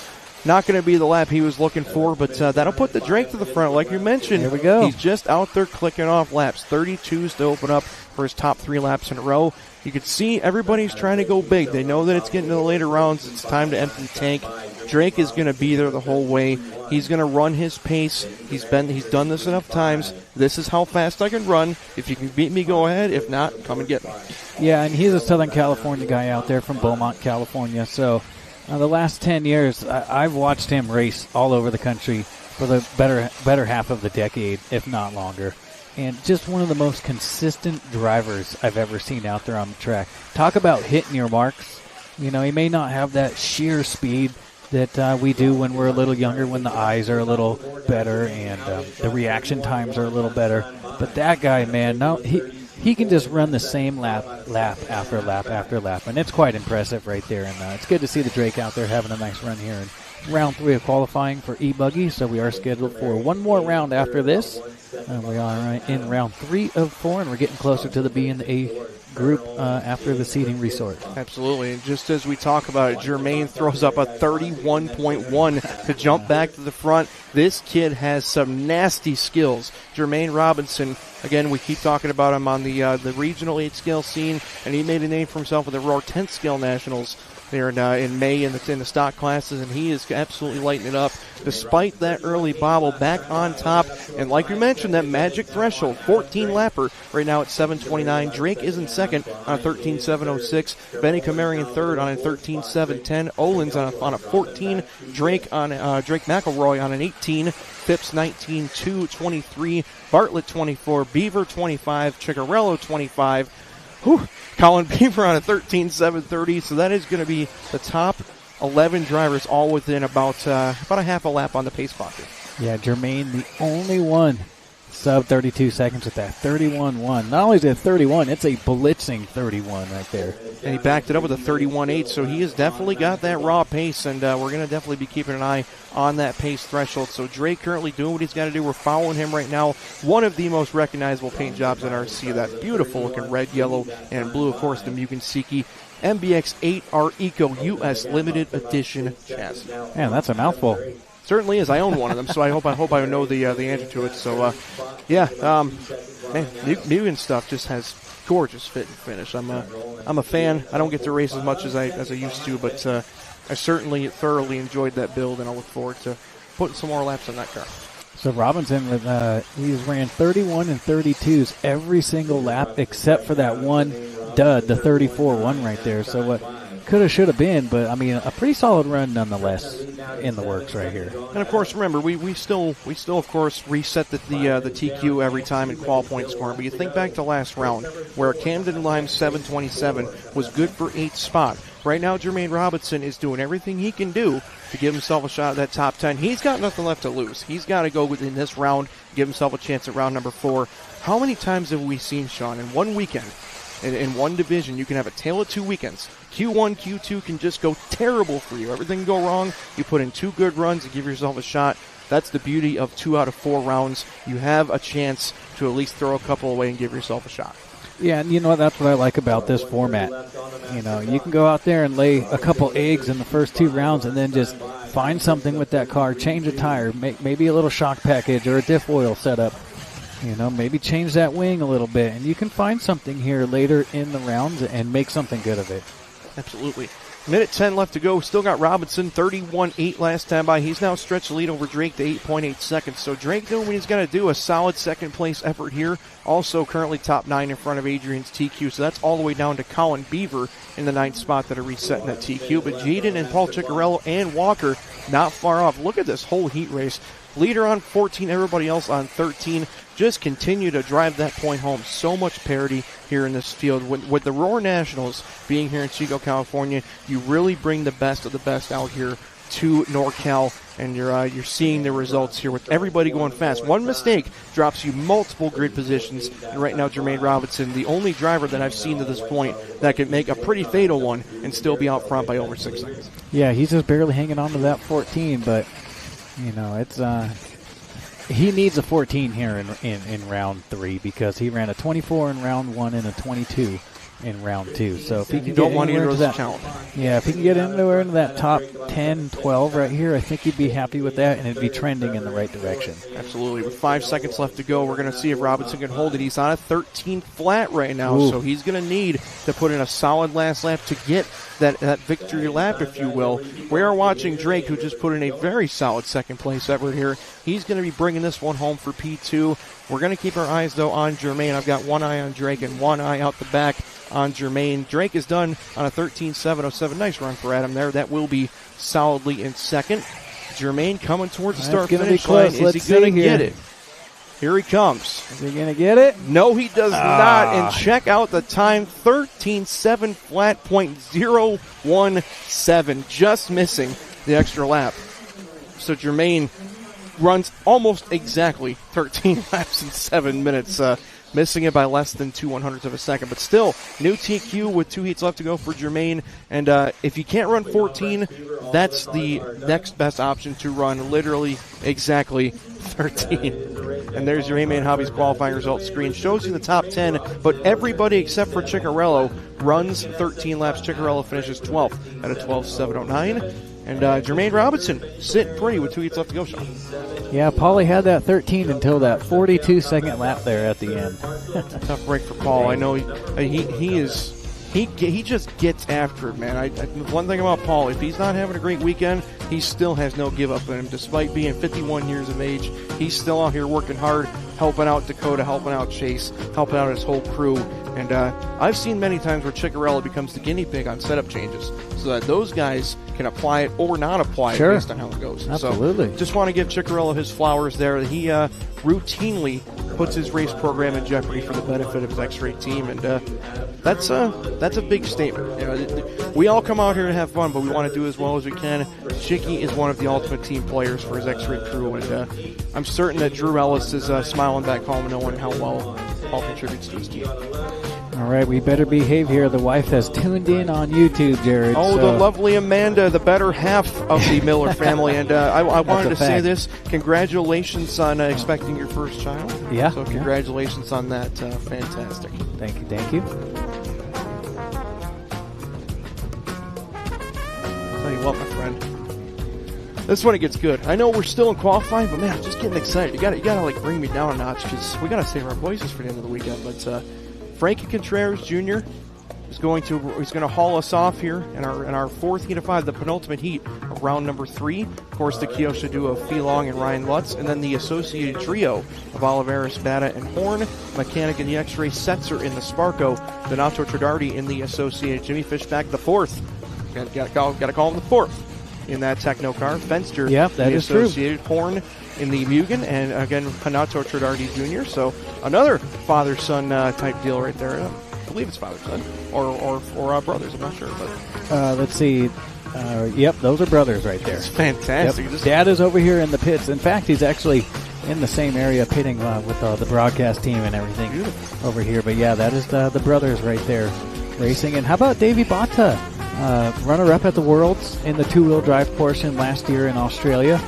not going to be the lap he was looking for, but that'll put the Drake to the front, like you mentioned. Here we go. He's just out there clicking off laps. 32s to open up for his top 3 laps in a row. You can see everybody's trying to go big. They know that it's getting to the later rounds. It's time to empty the tank. Drake is going to be there the whole way. He's going to run his pace. He's done this enough times. This is how fast I can run. If you can beat me, go ahead. If not, come and get me. Yeah, and he's a Southern California guy out there from Beaumont, California. So the last 10 years, I've watched him race all over the country for the better half of the decade, if not longer. And just one of the most consistent drivers I've ever seen out there on the track. Talk about hitting your marks. You know, he may not have that sheer speed that we do when we're a little younger, when the eyes are a little better and the reaction times are a little better. But that guy, man, no, he can just run the same lap after lap after lap, and it's quite impressive right there. And it's good to see the Drake out there having a nice run here in round 3 of qualifying for E-Buggy. So we are scheduled for one more round after this. We are in round 3 of 4, and we're getting closer to the B and the A group after the seating resort. Absolutely. And just as we talk about it, Jermaine throws up a 31.1 to jump back to the front. This kid has some nasty skills. Jermaine Robinson, again, we keep talking about him on the regional 8-scale scene, and he made a name for himself with the Roar 10th-scale nationals there in May in the stock classes, and he is absolutely lighting it up. Despite that early bobble, back on top, and like we mentioned, that magic threshold, 14-lapper right now at 7:29. Drake is in second on a 13.706. Benny Kamari in third on a 13.710. Olins on a 14. Drake McElroy on an 18. Phipps 19.223. Bartlett 24. Beaver 25. Chicarello 25. Whew. Colin Beaver on a 13.730, so that is going to be the top 11 drivers all within about a half a lap on the pace pocket. Yeah, Jermaine, the only one sub 32 seconds with that 31.1. Not only is it 31, it's a blitzing 31 right there. And he backed it up with a 31.8, so he has definitely got that raw pace, and we're going to definitely be keeping an eye on that pace threshold. So Drake currently doing what he's got to do. We're following him right now. One of the most recognizable paint jobs in RC, that beautiful looking red, yellow, and blue, of course, the Mugen Seiki MBX8R Eco US Limited Edition chassis. Man, that's a mouthful. Certainly is. I own one of them, so I hope I know the answer to it. So, man, Mugen stuff just has gorgeous fit and finish. I'm a fan. I don't get to race as much as I used to, but I certainly thoroughly enjoyed that build, and I look forward to putting some more laps on that car. So Robinson, he's ran 31 and 32s every single lap except for that one dud, the 34.1 right there. So what could have, should have been, but I mean, a pretty solid run nonetheless in the works right here. And of course, remember, we still of course reset the TQ every time in qual point scoring. But you think back to last round where Camden Lime 727 was good for 8th spot. Right now, Jermaine Robinson is doing everything he can do to give himself a shot at that top 10. He's got nothing left to lose. He's got to go within this round, give himself a chance at round number 4. How many times have we seen, Sean, in one weekend, in one division, you can have a tale of 2 weekends. Q1, Q2 can just go terrible for you. Everything can go wrong. You put in 2 good runs and give yourself a shot. That's the beauty of 2 out of 4 rounds. You have a chance to at least throw a couple away and give yourself a shot. Yeah, and you know, that's what I like about this format. You know, you can go out there and lay a couple eggs in the first 2 rounds and then just find something with that car, change a tire, make maybe a little shock package or a diff oil setup. Maybe change that wing a little bit, and you can find something here later in the rounds and make something good of it. Absolutely. Minute 10 left to go. Still got Robinson, 31.8 last time by. He's now stretched the lead over Drake to 8.8 seconds. So Drake doing what he's going to do, a solid second-place effort here. Also currently top 9 in front of Adrian's TQ. So that's all the way down to Colin Beaver in the 9th spot that are resetting that TQ. But Jaden and Paul Ciccarello and Walker not far off. Look at this whole heat race. Leader on 14, everybody else on 13. Just continue to drive that point home. So much parity here in this field. With the Roar Nationals being here in Chico, California, you really bring the best of the best out here to NorCal, and you're seeing the results here with everybody going fast. One mistake drops you multiple grid positions, and right now Jermaine Robinson, the only driver that I've seen to this point that could make a pretty fatal one and still be out front by over 6 seconds. Yeah, he's just barely hanging on to that 14, but it's he needs a 14 here in round 3 because he ran a 24 in round 1 and a 22 in round 2. So if he can get into that challenge. Yeah, if he can get into that top 10, 12 right here, I think he'd be happy with that and it'd be trending in the right direction. Absolutely. With 5 seconds left to go, we're going to see if Robinson can hold it. He's on a 13 flat right now, so he's going to need to put in a solid last lap to get that victory lap, if you will. We are watching Drake, who just put in a very solid second place effort here. He's going to be bringing this one home for P2. We're going to keep our eyes, though, on Jermaine. I've got one eye on Drake and one eye out the back on Jermaine. Drake is done on a 13.707. Nice run for Adam there. That will be solidly in second. Jermaine coming towards the start-finish line. Is he going to get it? Here he comes. Is he going to get it? No, he does not. And check out the time, 13.7 flat, .017. Just missing the extra lap. So Jermaine runs almost exactly 13 laps in 7 minutes, missing it by less than 2/100ths of a second. But still, new TQ with 2 heats left to go for Jermaine. And if you can't run 14, that's the next best option to run literally exactly 13. And there's your A-Main Hobbies qualifying results screen. Shows you the top 10, but everybody except for Ciccarello runs 13 laps. Ciccarello finishes 12th at a 12.709. And Jermaine Robinson sitting pretty with 2 heats left to go, Sean. Yeah, Paulie had that 13 until that 42-second lap there at the end. Tough break for Paul. I know he just gets after it, man. One thing about Paul, if he's not having a great weekend, he still has no give up in him. Despite being 51 years of age, he's still out here working hard, helping out Dakota, helping out Chase, helping out his whole crew. And I've seen many times where Ciccarello becomes the guinea pig on setup changes so that those guys can apply it or not apply it based on how it goes. Absolutely. So just want to give Ciccarello his flowers there. He routinely puts his race program in jeopardy for the benefit of his X-Ray team, and that's a big statement. We all come out here to have fun, but we want to do as well as we can. Chicky is one of the ultimate team players for his X-Ray crew, and I'm certain that Drew Ellis is smiling back home knowing how well Paul contributes to his team. All right, we better behave here. The wife has tuned in on YouTube, Jared. Oh, the lovely Amanda, the better half of the Miller family. And I wanted to say this. Congratulations on expecting your first child. Yeah. So congratulations on that. Fantastic. Thank you. Thank you. I'll tell you what, my friend. This is when it gets good. I know we're still in qualifying, but man, I'm just getting excited. You gotta like bring me down a notch because we gotta save our voices for the end of the weekend. But Frankie Contreras Jr. is going to haul us off here in our fourth heat of 5, the penultimate heat of round number 3. Of course, the Kyosho duo of Felong and Ryan Lutz, and then the associated trio of Oliveris, Bata, and Horn, Mechanic in the X-Ray, Setzer in the Sparko, Donato Tradardi in the associated, Jimmy Fishback the 4th. Gotta call him the 4th in that Techno car. Fenster, that is associated, true. Horn in the Mugen, and again, Hanato Tradardi Jr. So another father-son type deal right there. I believe it's father-son or brothers. I'm not sure, but let's see. Yep, those are brothers right there. It's fantastic. Yep. Dad is over here in the pits. In fact, he's actually in the same area pitting with the broadcast team and everything over here. But yeah, that is the brothers right there racing. And how about Davey Bata, runner-up at the Worlds in the two-wheel drive portion last year in Australia.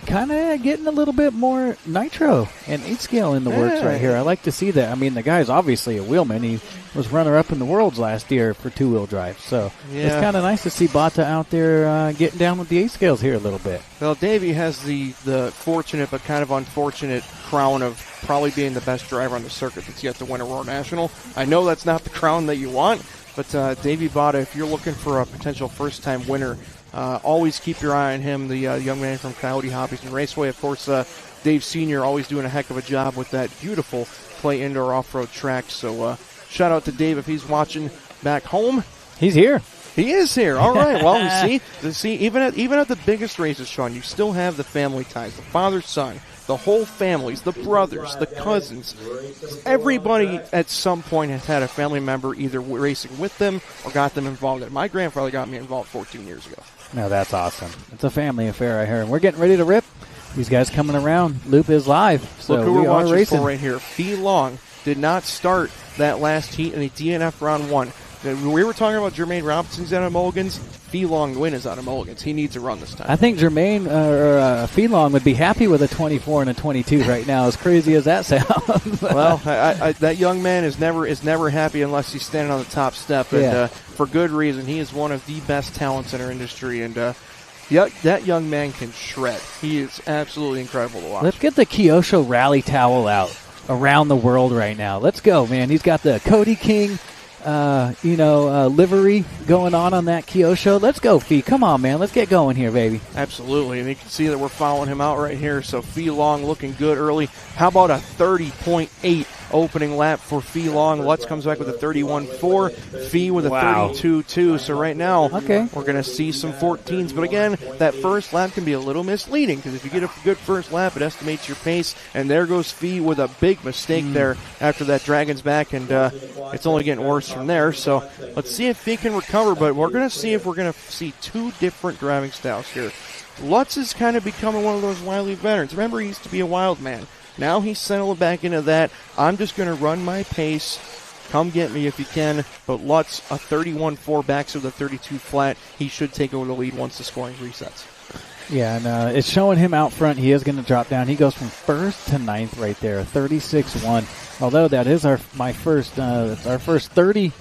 kind of getting a little bit more nitro and 8-scale in the works right here. I like to see that. I mean, the guy's obviously a wheelman. He was runner-up in the Worlds last year for two-wheel drive. So it's kind of nice to see Bata out there getting down with the 8-scales here a little bit. Well, Davey has the fortunate but kind of unfortunate crown of probably being the best driver on the circuit that's yet to win a World National. I know that's not the crown that you want, but Davey Bata, if you're looking for a potential first-time winner, always keep your eye on him, the young man from Coyote Hobbies and Raceway. Of course, Dave Sr. always doing a heck of a job with that beautiful Clay Indoor Off-Road track. So shout out to Dave if he's watching back home. He's here. He is here. All right. Well, you see, even at the biggest races, Sean, you still have the family ties, the father, son, the whole families, the brothers, the cousins. Everybody at some point has had a family member either racing with them or got them involved in it. My grandfather got me involved 14 years ago. No, that's awesome. It's a family affair, I hear. And we're getting ready to rip. These guys coming around. Loop is live. So look who we we're are watching racing for right here. Fee Long did not start that last heat in the DNF round 1. We were talking about Jermaine Robinson's out of Mulligans. Fee Long win is out of Mulligans. He needs a run this time. I think Jermaine Fee Long would be happy with a 24 and a 22 right now, as crazy as that sounds. Well, that young man is never happy unless he's standing on the top step, and for good reason. He is one of the best talents in our industry, and that young man can shred. He is absolutely incredible to watch. Let's get the Kyosho rally towel out around the world right now. Let's go, man. He's got the Cody King livery going on that Kyosho. Let's go, Fee. Come on, man. Let's get going here, baby. Absolutely. And you can see that we're following him out right here. So Fee Long looking good early. How about a 30.8 opening lap for Fee Long? Lutz comes back with a 31.4. Fee with a 32.2. So right now, we're going to see some 14s. But again, that first lap can be a little misleading because if you get a good first lap, it estimates your pace. And there goes Fee with a big mistake there after that Dragon's back. And it's only getting worse from there. So let's see if Fee can recover. But we're going to see if we're going to see two different driving styles here. Lutz is kind of becoming one of those wily veterans. Remember, he used to be a wild man. Now he's settled back into that. I'm just going to run my pace. Come get me if you can. But Lutz, a 31.4 backs with a 32 flat. He should take over the lead once the scoring resets. Yeah, and it's showing him out front. He is going to drop down. He goes from 1st to 9th right there, 36.1. Although that is our first 30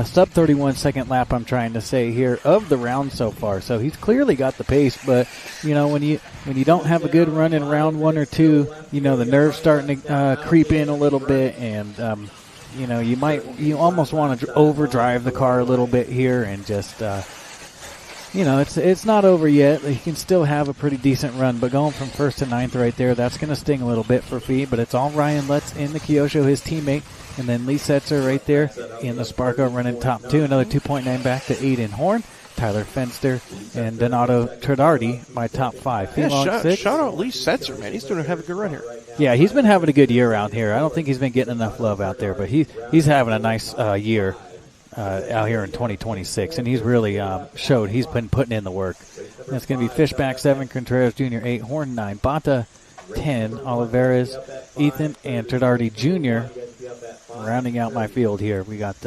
sub 31 second lap, I'm trying to say here, of the round so far. So he's clearly got the pace, but when you don't have a good run in round 1 or 2, the nerves starting to creep in a little bit, and you almost want to overdrive the car a little bit here and just it's not over yet. He can still have a pretty decent run, but going from 1st to 9th right there, that's going to sting a little bit for Fee, but it's all Ryan Lutz in the Kyosho, his teammate. And then Lee Setzer right there in the Sparko running top 2. Another 2.9 back to Aiden Horn. Tyler Fenster and Donato Tredardi, my top 5. Shout out Lee Setzer, man. He's doing a good run here. Yeah, he's been having a good year out here. I don't think he's been getting enough love out there, but he's having a nice year out here in 2026. And he's really showed he's been putting in the work. That's going to be Fishback 7, Contreras Jr. 8, Horn 9, Bata 10, Olivares, Ethan, and Tredardi Jr. Rounding out my field here. We got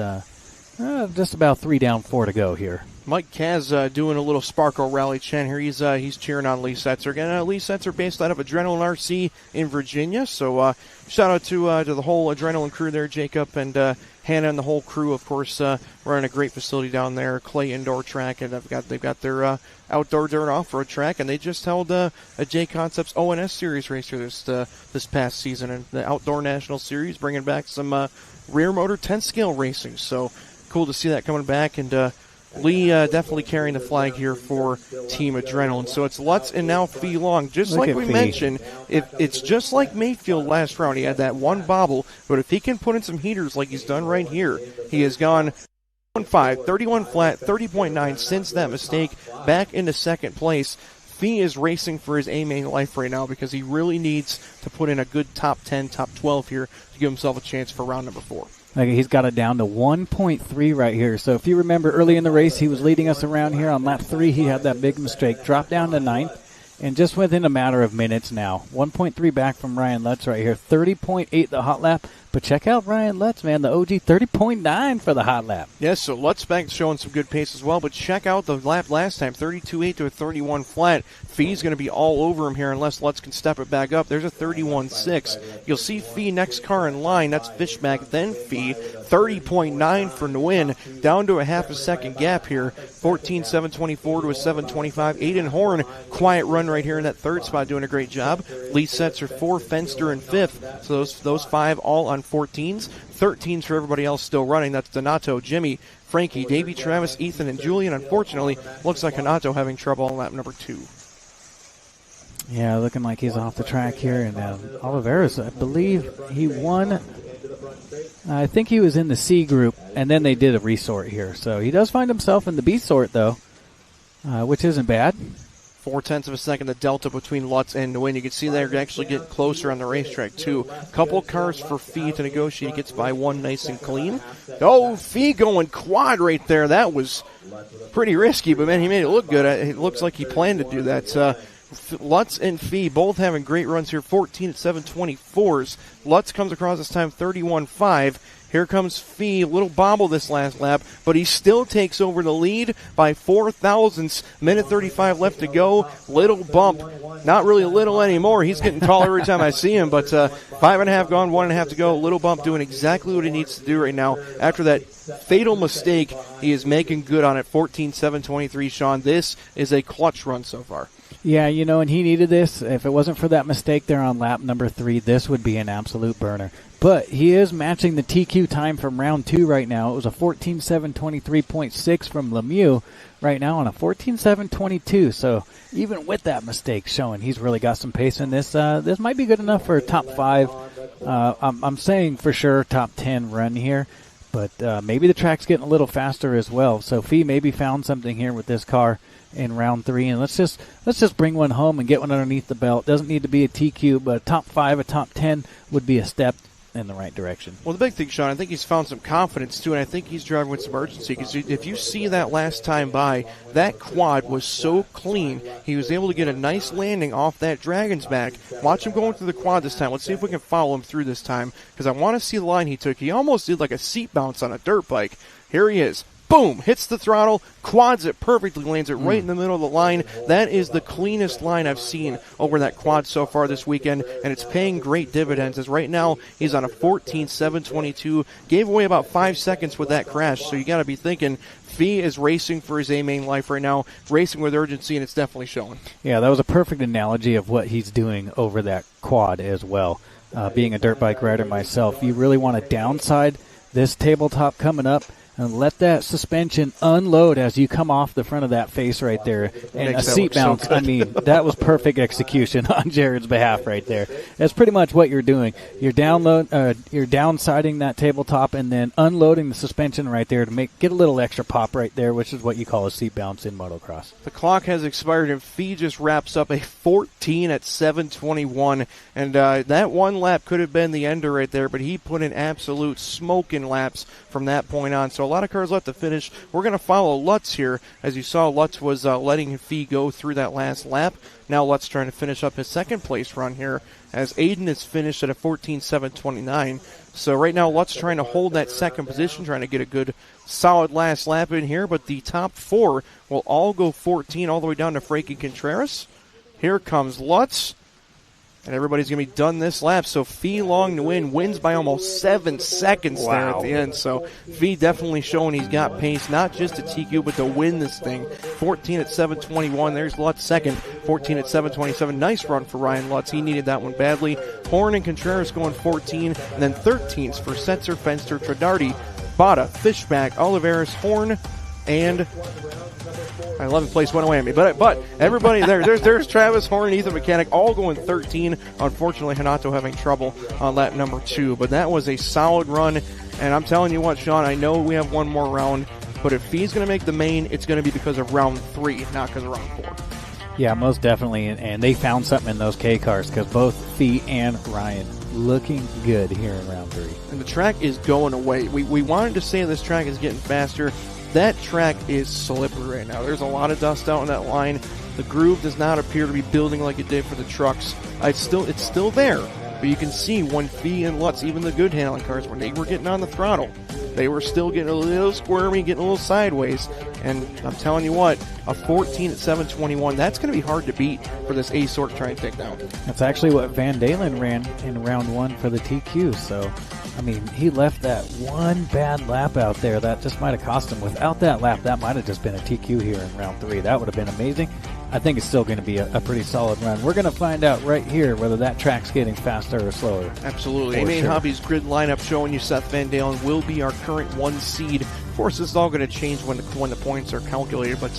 just about 3 down, 4 to go here. Mike Kaz doing a little Sparko rally chant here. He's cheering on Lee Setzer again. Lee Setzer based out of Adrenaline RC in Virginia. So shout out to the whole Adrenaline crew there, Jacob and Hannah and the whole crew. Of course, running a great facility down there, Clay Indoor Track, and they've got their outdoor dirt off-road track, and they just held a J Concepts ONS Series race here this past season, and the Outdoor National Series bringing back some rear motor 10-scale racing. So cool to see that coming back, and Lee definitely carrying the flag here for Team Adrenaline. So it's Lutz and now Fee Long. Just like we mentioned, if it's just like Mayfield last round. He had that one bobble, but if he can put in some heaters like he's done right here, he has gone 31.5, 31 flat, 30.9 since that mistake, back into second place. Fee is racing for his A-main life right now because he really needs to put in a good top 10, top 12 here to give himself a chance for round number 4. Okay, he's got it down to 1.3 right here. So if you remember early in the race, he was leading us around here. On lap 3, he had that big mistake. Dropped down to 9th. and just within a matter of minutes now. 1.3 back from Ryan Lutz right here. 30.8 the hot lap. But check out Ryan Lutz, man, the OG 30.9 for the hot lap. Yes, so Lutz back showing some good pace as well, but check out the lap last time, 32.8 to a 31 flat. Fee's going to be all over him here unless Lutz can step it back up. There's a 31.6. You'll see Fee next car in line. That's Fishback, then Fee. 30.9 for Nguyen, down to a half a second gap here. 14.724 to a 7.25. Aiden Horn, quiet run right here in that third spot, doing a great job. Lee Setzer 4, Fenster in 5th. So those 5 all on 14s. 13s for everybody else still running. That's Donato, Jimmy, Frankie, Davey, Travis, Ethan, and Julian. Unfortunately, looks like Donato having trouble on lap number 2. Yeah, looking like he's off the track here. And Oliveras, I believe he won. I think he was in the C group, and then they did a resort here. So he does find himself in the B sort, though, which isn't bad. 0.4 of a second, the delta between Lutz and Nguyen. You can see they're actually getting closer on the racetrack, too. Couple cars for Fee to negotiate. Gets by one nice and clean. Oh, Fee going quad right there. That was pretty risky, but, man, he made it look good. It looks like he planned to do that. Lutz and Fee both having great runs here. 14 at 7.24s. Lutz comes across this time 31.5. Here comes Fee, a little bobble this last lap, but he still takes over the lead by 4 thousandths. Minute 35 left to go. Little bump. Not really a little anymore. He's getting taller every time I see him, but 5.5 gone, 1.5 to go. Little bump doing exactly what he needs to do right now. After that fatal mistake, he is making good on it. 14.723, Sean. This is a clutch run so far. Yeah, and he needed this. If it wasn't for that mistake there on lap number 3, this would be an absolute burner. But he is matching the TQ time from round 2 right now. It was a 14.723.6 from Lemieux right now on a 14.722. So even with that mistake showing, he's really got some pace in this. This might be good enough for a top 5. I'm saying for sure top 10 run here. But maybe the track's getting a little faster as well. So Fee maybe found something here with this car in round 3, and let's just bring one home and get one underneath the belt. Doesn't need to be a TQ, but a top 5, a top 10 would be a step in the right direction. Well, the big thing, Sean, I think he's found some confidence too, and I think he's driving with some urgency, because if you see that last time by, that quad was so clean. He was able to get a nice landing off that Dragon's back. Watch him going through the quad this time. Let's see if we can follow him through this time, because I want to see the line he took. He almost did like a seat bounce on a dirt bike. Here he is. Boom! Hits the throttle, quads it perfectly, lands it right in the middle of the line. That is the cleanest line I've seen over that quad so far this weekend, and it's paying great dividends, as right now he's on a 14.722. Gave away about 5 seconds with that crash, so you got to be thinking Fee is racing for his A-main life right now, racing with urgency, and it's definitely showing. Yeah, that was a perfect analogy of what he's doing over that quad as well. Being a dirt bike rider myself, you really want to downside this tabletop coming up and let that suspension unload as you come off the front of that face right there. And a seat bounce, so I mean, that was perfect execution on Jared's behalf right there. That's pretty much what you're doing. You're downsiding that tabletop and then unloading the suspension right there to get a little extra pop right there, which is what you call a seat bounce in motocross. The clock has expired, and Fee just wraps up a 14 at 7:21. And that one lap could have been the ender right there, but he put in absolute smoking laps from that point on. So a lot of cars left to finish. We're going to follow Lutz here. As you saw, Lutz was letting Fee go through that last lap. Now Lutz trying to finish up his second place run here, as Aiden is finished at a 14.729. So right now Lutz trying to hold that second position, trying to get a good solid last lap in here, but the top 4 will all go 14 all the way down to Frankie Contreras. Here comes Lutz. And everybody's going to be done this lap. So Fee Long to wins by almost 7 seconds there at the end. So Fee definitely showing he's got pace, not just to TQ, but to win this thing. 14 at 7:21. There's Lutz second. 14 at 7:27. Nice run for Ryan Lutz. He needed that one badly. Horn and Contreras going 14. And then 13s for Setzer, Fenster, Tradardi, Bada, Fishback, Oliveras, Horn, and my 11th place went away on me, but everybody there's Travis, Horn, Ethan Mechanic, all going 13. Unfortunately, Hanato having trouble on lap number 2, but that was a solid run. And I'm telling you what, Sean, I know we have one more round, but if Fee's going to make the main, it's going to be because of round 3, not because of round 4. Yeah, most definitely, and they found something in those K cars, because both Fee and Ryan looking good here in round 3. And the track is going away. We wanted to say this track is getting faster. that track is slippery right now. There's a lot of dust out on that line. The groove does not appear to be building like it did for the trucks. It's still there, but you can see when Fee and Lutz, even the good handling cars, when they were getting on the throttle, they were still getting a little squirmy, getting a little sideways. And I'm telling you what, a 14 at 721, that's going to be hard to beat for this A-Sort to try and take down. That's actually what Van Dalen ran in round 1 for the TQ. So, I mean, he left that one bad lap out there. That just might have cost him. Without that lap, that might have just been a TQ here in round 3. That would have been amazing. I think it's still going to be a pretty solid run. We're going to find out right here whether that track's getting faster or slower. Absolutely. Main Hobby's grid lineup showing you Seth Van Dalen will be our current 1 seed. Of course, this is all going to change when the points are calculated, but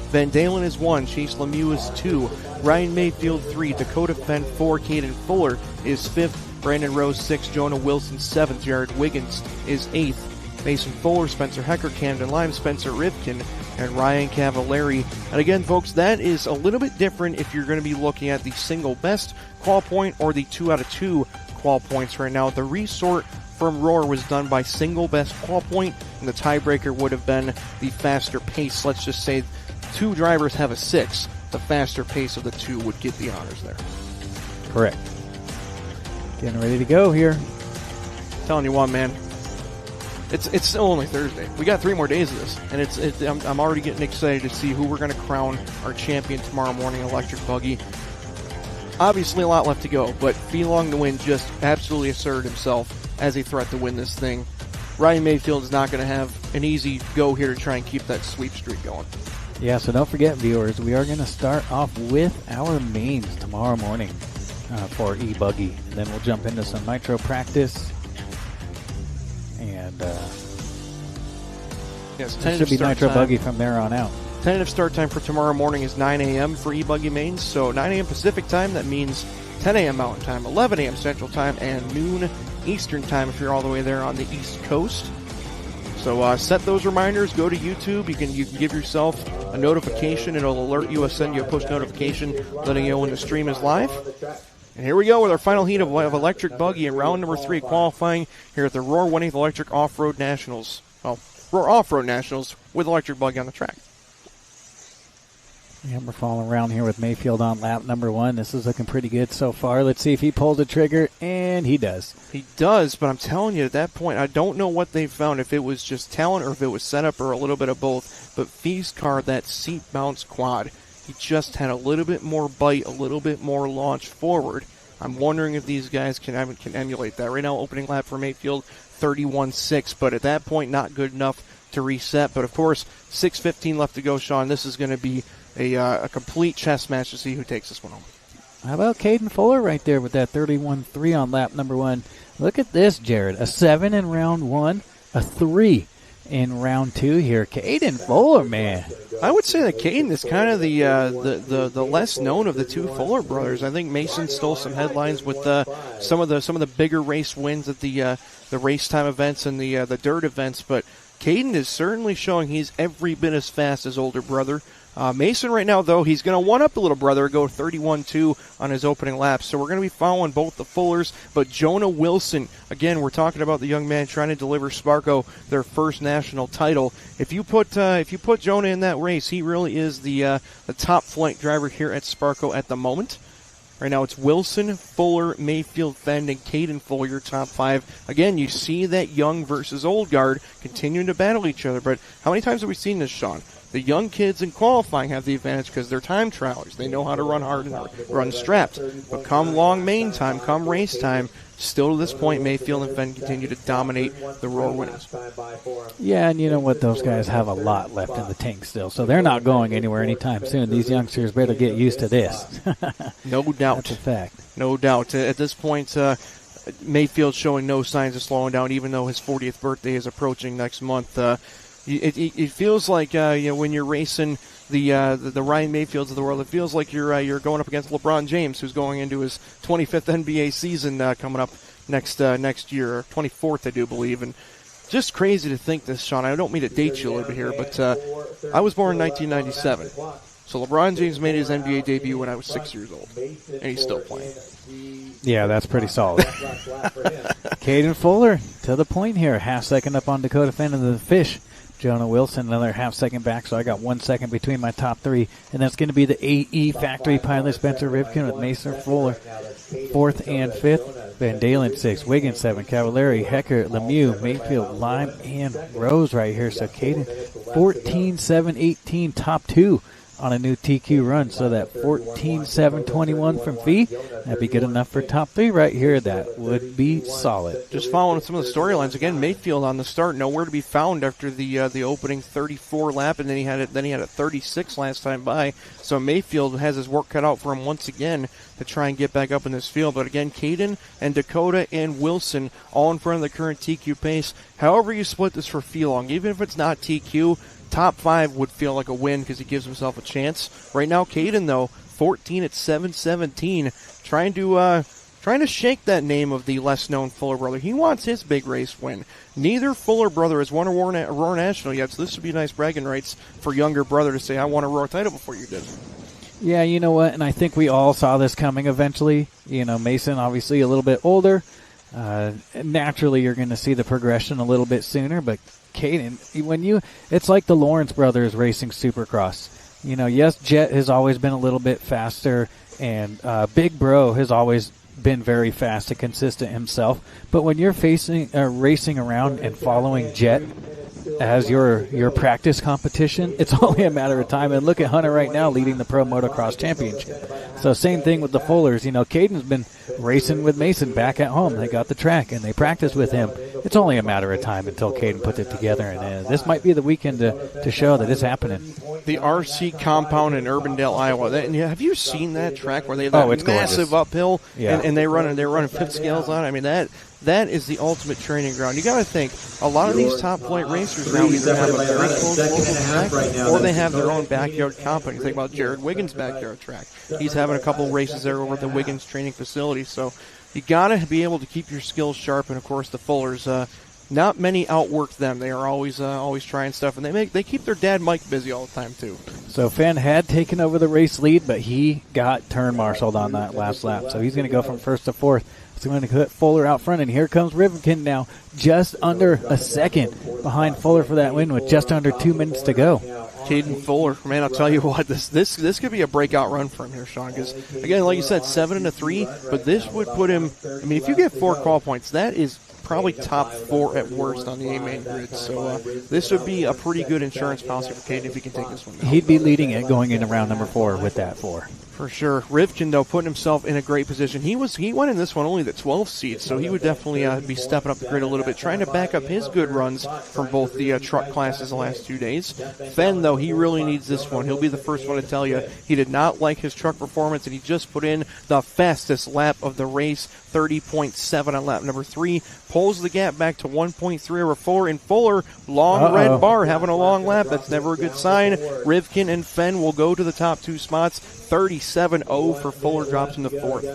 Van Dalen is 1, Chase Lemieux is 2, Ryan Mayfield 3, Dakota Fenn 4, Caden Fuller is 5th, Brandon Rose 6, Jonah Wilson 7th, Jared Wiggins is 8th, Mason Fuller, Spencer Hecker, Camden Lime, Spencer Rivkin, and Ryan Cavallari. And again, folks, that is a little bit different if you're going to be looking at the single best qual point or the 2 out of 2 qual points right now. The resort from Roar was done by single best qual point, and the tiebreaker would have been the faster pace. Let's just say 2 drivers have a 6. The faster pace of the 2 would get the honors there. Correct. Getting ready to go here. Telling you what, man. It's still only Thursday. We got 3 more days of this, and I'm already getting excited to see who we're going to crown our champion tomorrow morning, Electric Buggy. Obviously, a lot left to go, but Felong to win just absolutely asserted himself as a threat to win this thing. Ryan Mayfield is not going to have an easy go here to try and keep that sweep streak going. Yeah, so don't forget, viewers, we are going to start off with our mains tomorrow morning for E-Buggy. And then we'll jump into some nitro practice. And yes, it should be nitro buggy from there on out. Tentative start time for tomorrow morning is 9 a.m. for E-Buggy mains. So 9 a.m. Pacific time, that means 10 a.m. Mountain time, 11 a.m. Central time, and noon Eastern time if you're all the way there on the East Coast. So set those reminders. Go to YouTube. You can give yourself a notification. It'll alert you. Send you a push notification letting you know when the stream is live. And here we go with our final heat of Electric Buggy in round number 3, qualifying here at the Roar 1/8 Electric Off-Road Nationals. Well, Roar Off-Road Nationals with Electric Buggy on the track. Yeah, we're following around here with Mayfield on lap number 1. This is looking pretty good so far. Let's see if he pulls the trigger, and he does. He does, but I'm telling you, at that point, I don't know what they found, if it was just talent or if it was setup or a little bit of both. But Fee's car, that seat bounce quad, he just had a little bit more bite, a little bit more launch forward. I'm wondering if these guys can emulate that. Right now, opening lap for Mayfield, 31.6, but at that point, not good enough to reset. But, of course, 6:15 left to go, Sean. This is going to be a complete chess match to see who takes this one home. How about Caden Fuller right there with that 31.3 on lap number 1? Look at this, Jared. A 7 in round 1, a 3 in round 2 here. Caden Fuller, man. I would say that Caden is kind of the less known of the 2 Fuller brothers. I think Mason stole some headlines with some of the bigger race wins at the race time events and the dirt events, but Caden is certainly showing he's every bit as fast as older brother. Mason right now, though, he's going to one-up the little brother, go 31.2 on his opening lap. So we're going to be following both the Fullers. But Jonah Wilson, again, we're talking about the young man trying to deliver Sparko their first national title. If you put Jonah in that race, he really is the top flight driver here at Sparko at the moment. Right now it's Wilson, Fuller, Mayfield, Fenn, and Caden Fuller, your top 5. Again, you see that young versus old guard continuing to battle each other. But how many times have we seen this, Sean? The young kids in qualifying have the advantage because they're time trialers. They know how to run hard and run strapped. But come long main time, come race time, still to this point, Mayfield and Fenn continue to dominate the Roar winners. Yeah, and you know what? Those guys have a lot left in the tank still, so they're not going anywhere anytime soon. These youngsters better get used to this. No doubt. That's a fact. No doubt. At this point, Mayfield's showing no signs of slowing down, even though his 40th birthday is approaching next month. It feels like when you're racing the Ryan Mayfields of the world, it feels like you're going up against LeBron James, who's going into his 25th NBA season coming up next year, 24th I do believe, and just crazy to think this, Sean. I don't mean to date you a little bit here, but I was born in 1997, so LeBron James made his NBA debut when I was 6 years old, and he's still playing. Yeah, that's pretty solid. Caden Fuller to the point here, half second up on Dakota Fenn of the Fish. Jonah Wilson, another half-second back, so I got 1 second between my top three. And that's going to be the AE Factory pilot, Spencer Rivkin with Mason Fuller, 4th and 5th. Van Dalen 6th, Wiggins 7, Cavallari, Hecker, Lemieux, Mayfield, Lime, and Rose right here. So Caden, 14, 7, 18, top 2 on a new TQ run. So that 14, 7, 21 from Fee, that'd be good enough for top 3 right here. That would be solid. Just following some of the storylines again. Mayfield on the start, nowhere to be found after the opening 34 lap, and then he had a 36 last time by. So Mayfield has his work cut out for him once again to try and get back up in this field. But again, Caden and Dakota and Wilson all in front of the current TQ pace. However you split this for Feelong, even if it's not TQ, top 5 would feel like a win because he gives himself a chance. Right now, Caden, though, 14 at 7:17, trying to shake that name of the less-known Fuller brother. He wants his big race win. Neither Fuller brother has won a Roar National yet, so this would be nice bragging rights for younger brother to say, I won a Roar title before you did. Yeah, you know what, and I think we all saw this coming eventually. You know, Mason obviously a little bit older. Naturally, you're going to see the progression a little bit sooner, but Caden, it's like the Lawrence brothers racing Supercross. You know, yes, Jet has always been a little bit faster, and Big Bro has always been very fast and consistent himself. But when you're racing around and following Jet as your practice competition, it's only a matter of time. And look at Hunter right now leading the Pro Motocross Championship. So same thing with the Fullers. You know, Caden's been racing with Mason back at home. They got the track and they practice with him. It's only a matter of time until Caden puts it together. And this might be the weekend to show that it's happening. The RC compound in Urbandale, Iowa. Have you seen that track where they have that it's massive gorgeous. uphill Yeah. and they're running pit scales on it? I mean, that is the ultimate training ground. You got to think, a lot of these top flight racers now either have a very close local track or they have their own backyard compound. You think about Jared Wiggins' backyard track. He's having a couple races there over at the Wiggins training facility. So you got to be able to keep your skills sharp. And, of course, the Fullers, not many outwork them. They are always trying stuff, and they keep their dad Mike busy all the time too. So Fenn had taken over the race lead, but he got turn marshaled on that last lap. So he's going to go from 1st to 4th. So going to put Fuller out front, and here comes Rivkin now, just under a second behind Fuller for that win with just under 2 minutes to go. Caden Fuller, man, I'll tell you what, this could be a breakout run for him here, Sean. Because again, like you said, 7-3, but this would put him. I mean, if you get 4 qual points, that is probably top 4 at worst on the A-main grid. So this would be a pretty good insurance policy for Caden if he can take this one down. He'd be leading it going into round number 4 with that 4. For sure. Rivkin, though, putting himself in a great position. He went in this one only the 12th seed, so he would definitely be stepping up the grid a little bit, trying to back up his good runs from both the truck classes the last 2 days. Fenn, though, he really needs this one. He'll be the first one to tell you he did not like his truck performance, and he just put in the fastest lap of the race, 30.7 on lap number 3. Pulls the gap back to 1.3 over Fuller, and Fuller, long red bar, having a long lap. That's never a good sign. Rivkin and Fenn will go to the top 2 spots. 37-0 for Fuller, drops into 4th.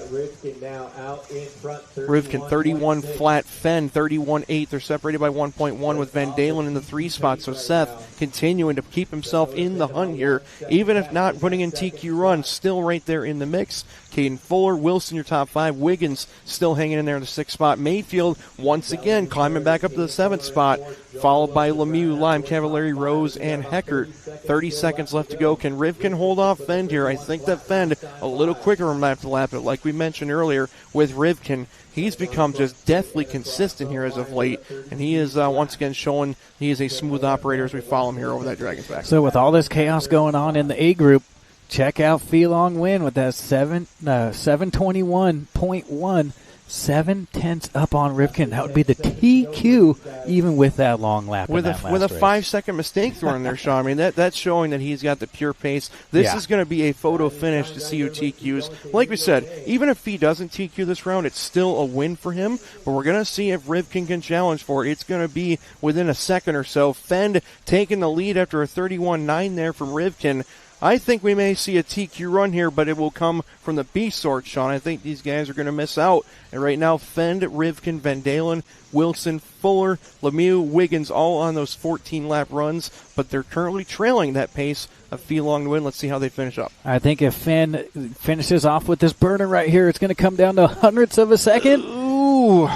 Rivkin 31 flat, Fenn 31-8. They're separated by 1.1 with Van Dalen in the 3 spot. So Seth continuing to keep himself in the hunt here, even if not putting in TQ run, still right there in the mix. Caden Fuller, Wilson, your top 5. Wiggins still hanging in there in the 6th spot. Mayfield once again climbing back up to the 7th spot, followed by Lemieux, Lime, Cavallari, Rose, and Heckert. 30 seconds left to go. Can Rivkin hold off Fend here? I think that Fend a little quicker from lap to lap, but like we mentioned earlier with Rivkin, he's become just deathly consistent here as of late, and he is once again showing he is a smooth operator as we follow him here over that Dragon's back. So with all this chaos going on in the A group, check out Feelong win with that 721.1, 7/10 up on Rivkin. That would be the TQ, even with that long lap. With a 5-second mistake thrown in there, Sean. I mean, that's showing that he's got the pure pace. This is going to be a photo finish to see who TQs. Like we said, even if he doesn't TQ this round, it's still a win for him. But we're going to see if Rivkin can challenge for it. It's going to be within a second or so. Fend taking the lead after a 31-9 there from Rivkin. I think we may see a TQ run here, but it will come from the B sort, Sean. I think these guys are going to miss out. And right now, Fend, Rivkin, Van Dalen, Wilson, Fuller, Lemieux, Wiggins, all on those 14-lap runs, but they're currently trailing that pace of Feelong to win. Let's see how they finish up. I think if Fenn finishes off with this burner right here, it's going to come down to hundredths of a second. Ooh.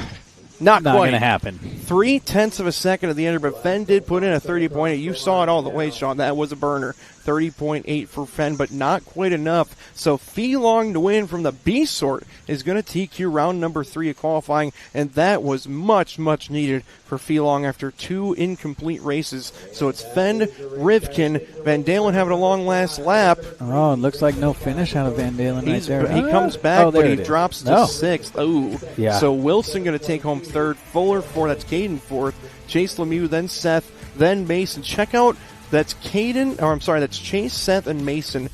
Not quite. going to happen. 0.3 of a second at the end, but Fenn did put in a 30.8. You saw it all the way, Sean. That was a burner. 30.8 for Fenn, but not quite enough. So Feelong to win from the B sort is going to TQ round number 3 of qualifying, and that was much, much needed for Feelong after 2 incomplete races. So it's Fenn, Rivkin, Van Dalen having a long last lap. Oh, it looks like no finish out of Van Dalen right there. He comes back, but he drops to No. 6th. Oh, Yeah. So Wilson going to take home 3rd, Fuller 4th, that's Caden 4th, Chase Lemieux, then Seth, then Mason. Check out, that's Chase, Seth, and Mason,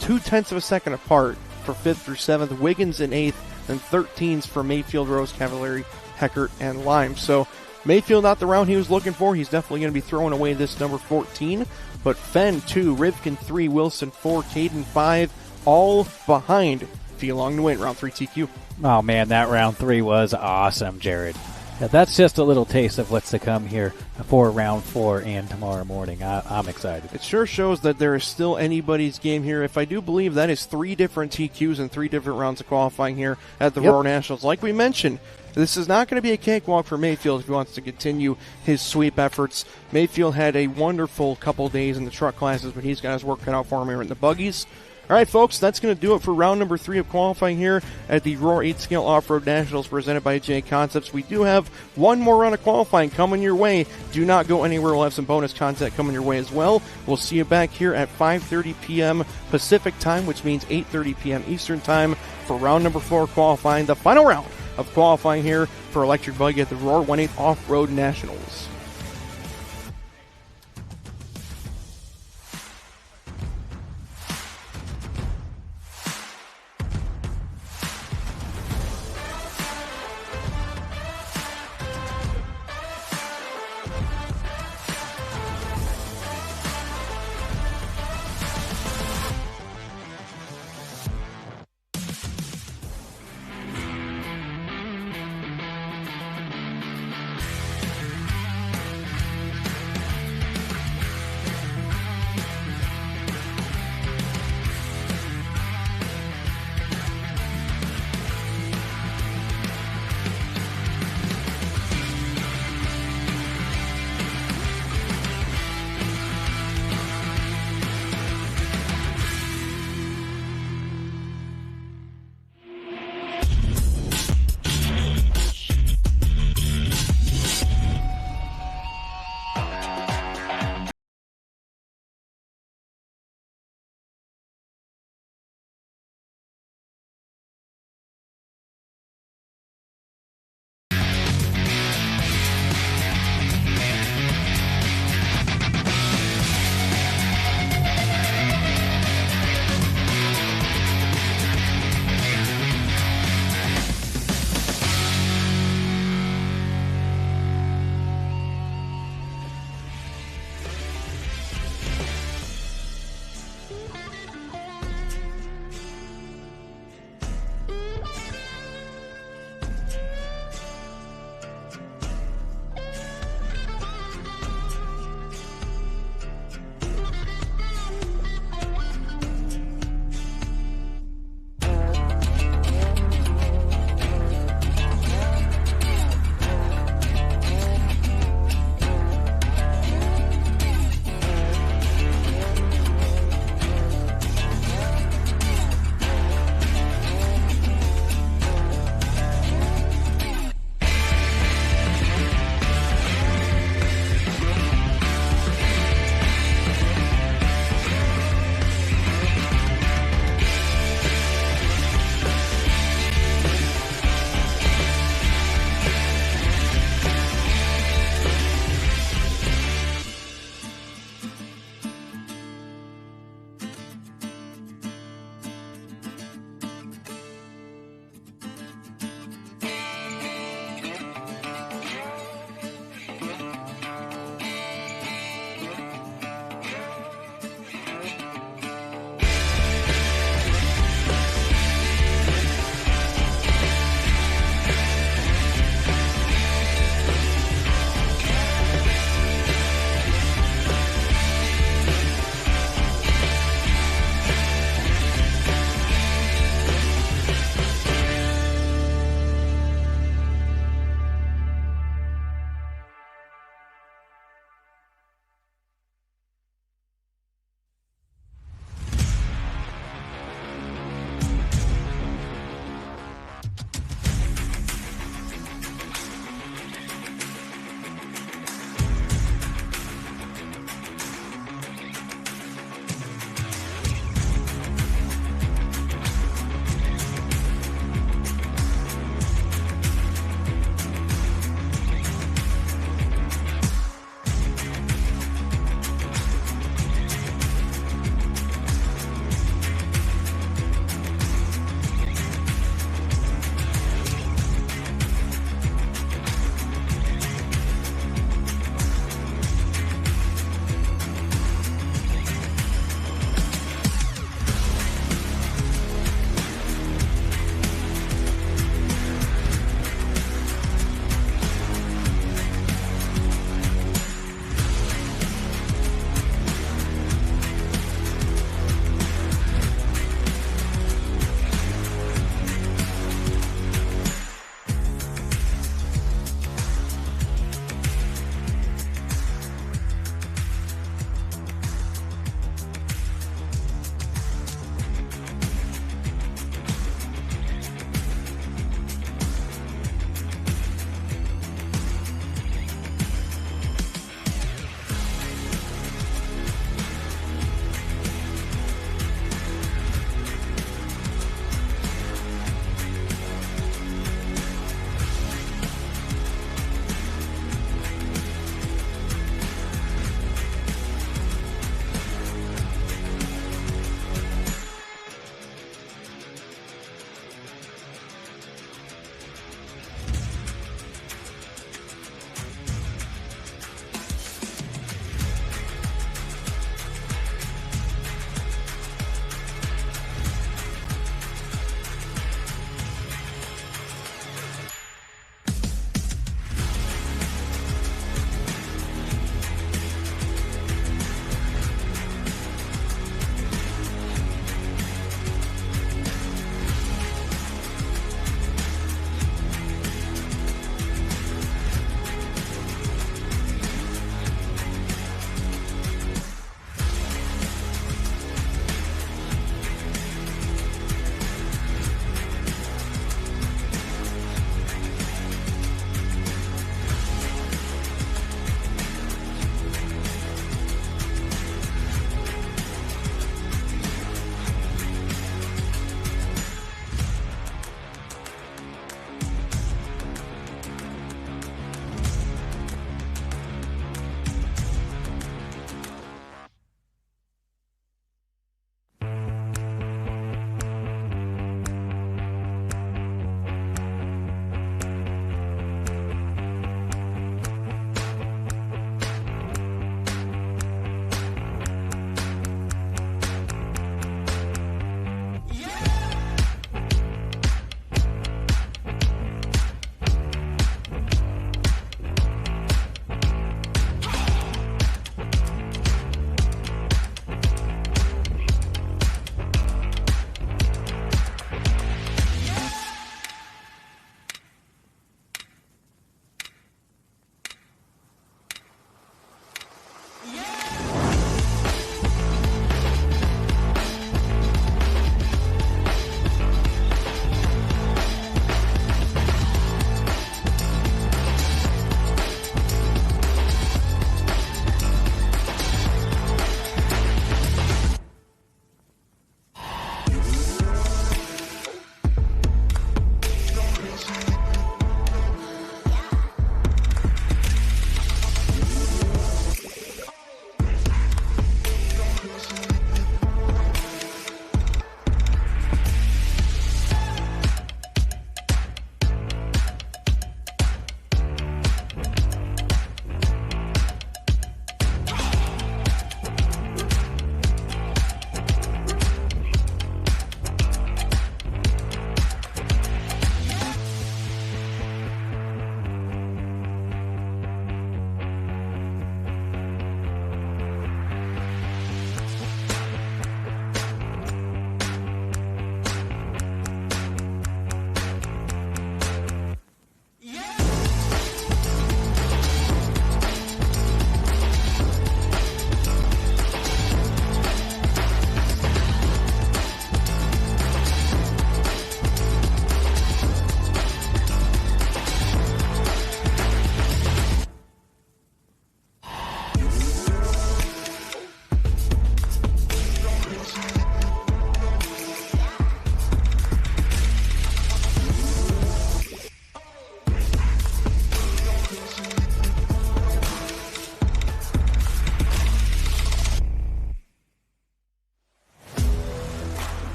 0.2 of a second apart for 5th through 7th. Wiggins in 8th, and 13s for Mayfield, Rose, Cavallari, Heckert, and Lime. So Mayfield not the round he was looking for. He's definitely going to be throwing away this number 14. But Fenn 2, Rivkin 3, Wilson 4, Caden 5, all behind Feelong to win round 3 TQ. Oh, man, that round 3 was awesome, Jared. Yeah, that's just a little taste of what's to come here for round 4 and tomorrow morning. I'm excited. It sure shows that there is still anybody's game here. If I do believe that is 3 different TQs and 3 different rounds of qualifying here at the Roar Nationals. Like we mentioned, this is not going to be a cakewalk for Mayfield if he wants to continue his sweep efforts. Mayfield had a wonderful couple days in the truck classes, but he's got his work cut out for him here in the buggies. All right, folks, that's going to do it for round number 3 of qualifying here at the Roar 8-Scale Off-Road Nationals presented by J Concepts. We do have one more round of qualifying coming your way. Do not go anywhere. We'll have some bonus content coming your way as well. We'll see you back here at 5:30 p.m. Pacific time, which means 8:30 p.m. Eastern time for round number 4 qualifying, the final round of qualifying here for Electric Buggy at the Roar 1/8 Off-Road Nationals.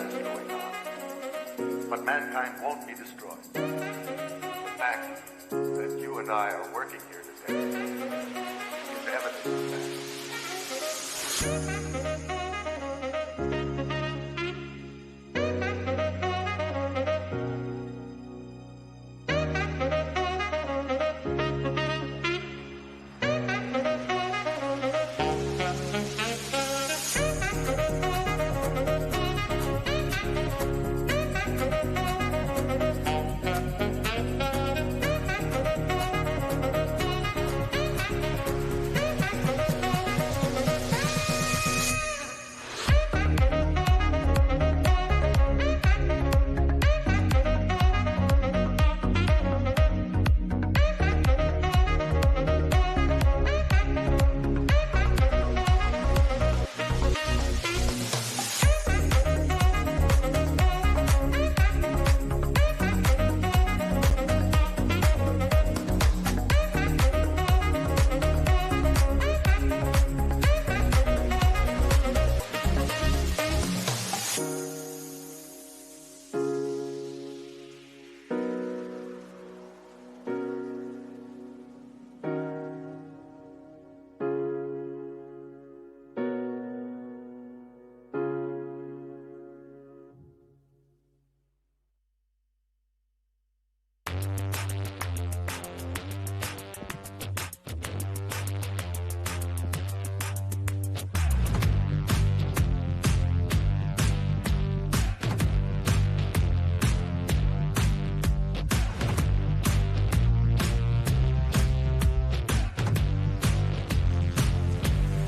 is going on. But mankind won't be destroyed. The fact that you and I are working here today is evidence of that.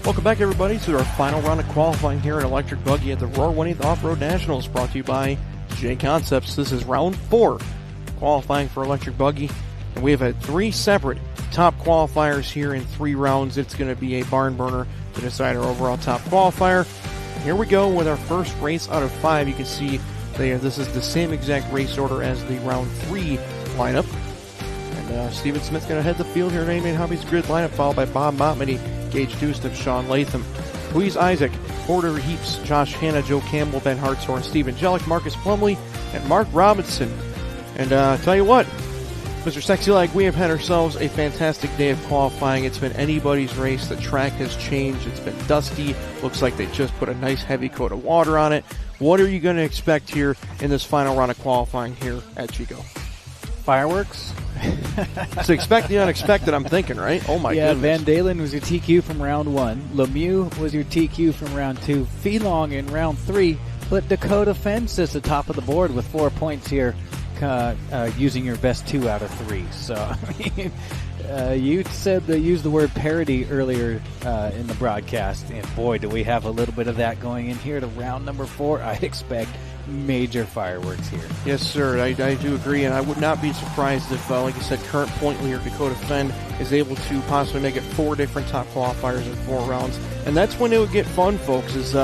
Welcome back, everybody, to our final round of qualifying here at Electric Buggy at the Roar 20th Off-Road Nationals, brought to you by J Concepts. This is round 4 qualifying for Electric Buggy, and we have had 3 separate top qualifiers here in 3 rounds. It's going to be a barn burner to decide our overall top qualifier. Here we go with our first race out of 5. You can see this is the same exact race order as the round 3 lineup. And Steven Smith's going to head the field here in Animated Hobbies Grid lineup, followed by Bob Montmany, Gage Deustup, Sean Latham, Louise Isaac, Porter Heaps, Josh Hanna, Joe Campbell, Ben Hartshorn, Stephen Jellick, Marcus Plumley, and Mark Robinson. And tell you what, Mr. Sexy Leg, we have had ourselves a fantastic day of qualifying. It's been anybody's race. The track has changed. It's been dusty. Looks like they just put a nice heavy coat of water on it. What are you going to expect here in this final round of qualifying here at Chico? Fireworks? So expect the unexpected, I'm thinking, right? Oh, my goodness. Van Dalen was your TQ from round 1. Lemieux was your TQ from round 2. Felong in round 3. But Dakota Fence is the top of the board with 4 points here, using your best 2 out of 3. So, I mean, you said use the word parody earlier in the broadcast, and boy, do we have a little bit of that going in here to round number 4. I expect major fireworks here. Yes, sir. I do agree, and I would not be surprised if, like you said, current point leader Dakota Fenn is able to possibly make it 4 different top qualifiers in 4 rounds. And that's when it would get fun, folks, is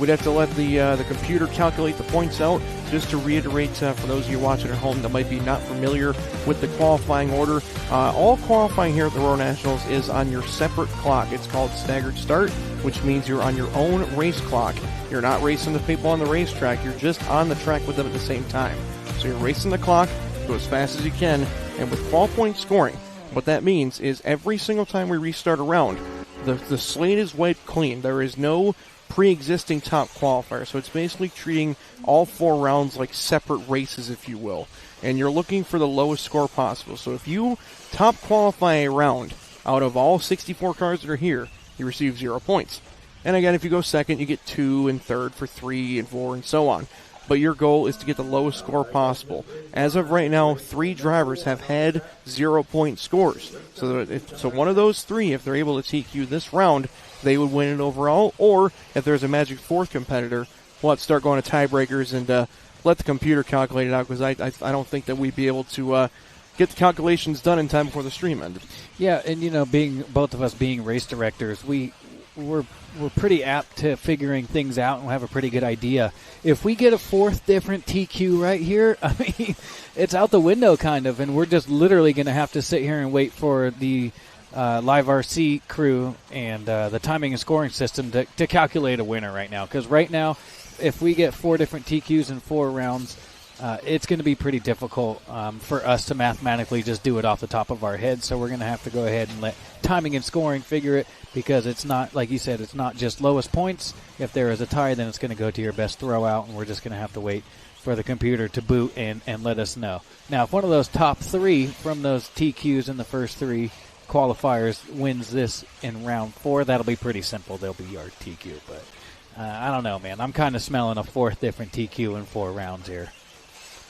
we'd have to let the computer calculate the points out. Just to reiterate, for those of you watching at home that might be not familiar with the qualifying order, all qualifying here at the Roar Nationals is on your separate clock. It's called staggered start, which means you're on your own race clock. You're not racing the people on the racetrack. You're just on the track with them at the same time. So you're racing the clock, go as fast as you can, and with ballpoint scoring, what that means is every single time we restart a round, the slate is wiped clean. There is no pre-existing top qualifier. So it's basically treating all 4 rounds like separate races, if you will. And you're looking for the lowest score possible. So if you top qualify a round out of all 64 cars that are here, you receive 0 points. And again, if you go second, you get 2 and third for 3 and 4 and so on. But your goal is to get the lowest score possible. As of right now, 3 drivers have had 0-point scores. So one of those 3, if they're able to TQ this round, they would win it overall. Or if there's a magic 4th competitor, we'll have to start going to tiebreakers and let the computer calculate it out, because I don't think that we'd be able to get the calculations done in time before the stream ended. Yeah, and being both of us being race directors, we're pretty apt to figuring things out, and we'll have a pretty good idea. If we get a 4th different TQ right here, I mean, it's out the window kind of, and we're just literally going to have to sit here and wait for the live RC crew and the timing and scoring system to calculate a winner right now. Because right now, if we get 4 different TQs in 4 rounds, it's going to be pretty difficult for us to mathematically just do it off the top of our head. So we're going to have to go ahead and let timing and scoring figure it, because it's not, like you said, it's not just lowest points. If there is a tie, then it's going to go to your best throw out, and we're just going to have to wait for the computer to boot and let us know. Now, if one of those top 3 from those TQs in the first 3 qualifiers wins this in round 4, that'll be pretty simple. They'll be our TQ. But I don't know, man. I'm kind of smelling a 4th different TQ in 4 rounds here.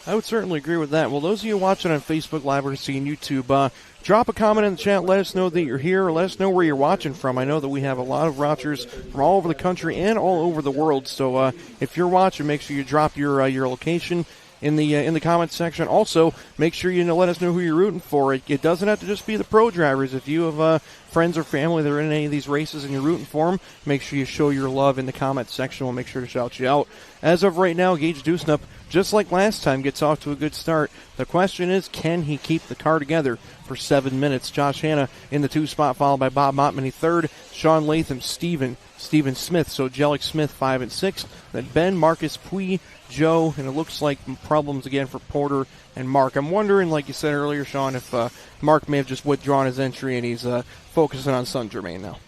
I would certainly agree with that. Well, those of you watching on Facebook Live or seeing YouTube, drop a comment in the chat. Let us know that you're here. Or let us know where you're watching from. I know that we have a lot of watchers from all over the country and all over the world. So if you're watching, make sure you drop your location in the comments section. Also, make sure you let us know who you're rooting for. It doesn't have to just be the pro drivers. If you have friends or family that are in any of these races and you're rooting for them, make sure you show your love in the comments section. We'll make sure to shout you out. As of right now, Gage Dusnup, just like last time, gets off to a good start. The question is, can he keep the car together for 7 minutes? Josh Hanna in the 2 spot, followed by Bob Montmany 3rd, Sean Latham, Steven Smith, so Jellick Smith 5 and 6, then Ben, Marcus Pui, Joe, and it looks like problems again for Porter and Mark. I'm wondering, like you said earlier, Sean, if Mark may have just withdrawn his entry and he's focusing on son Jermaine now.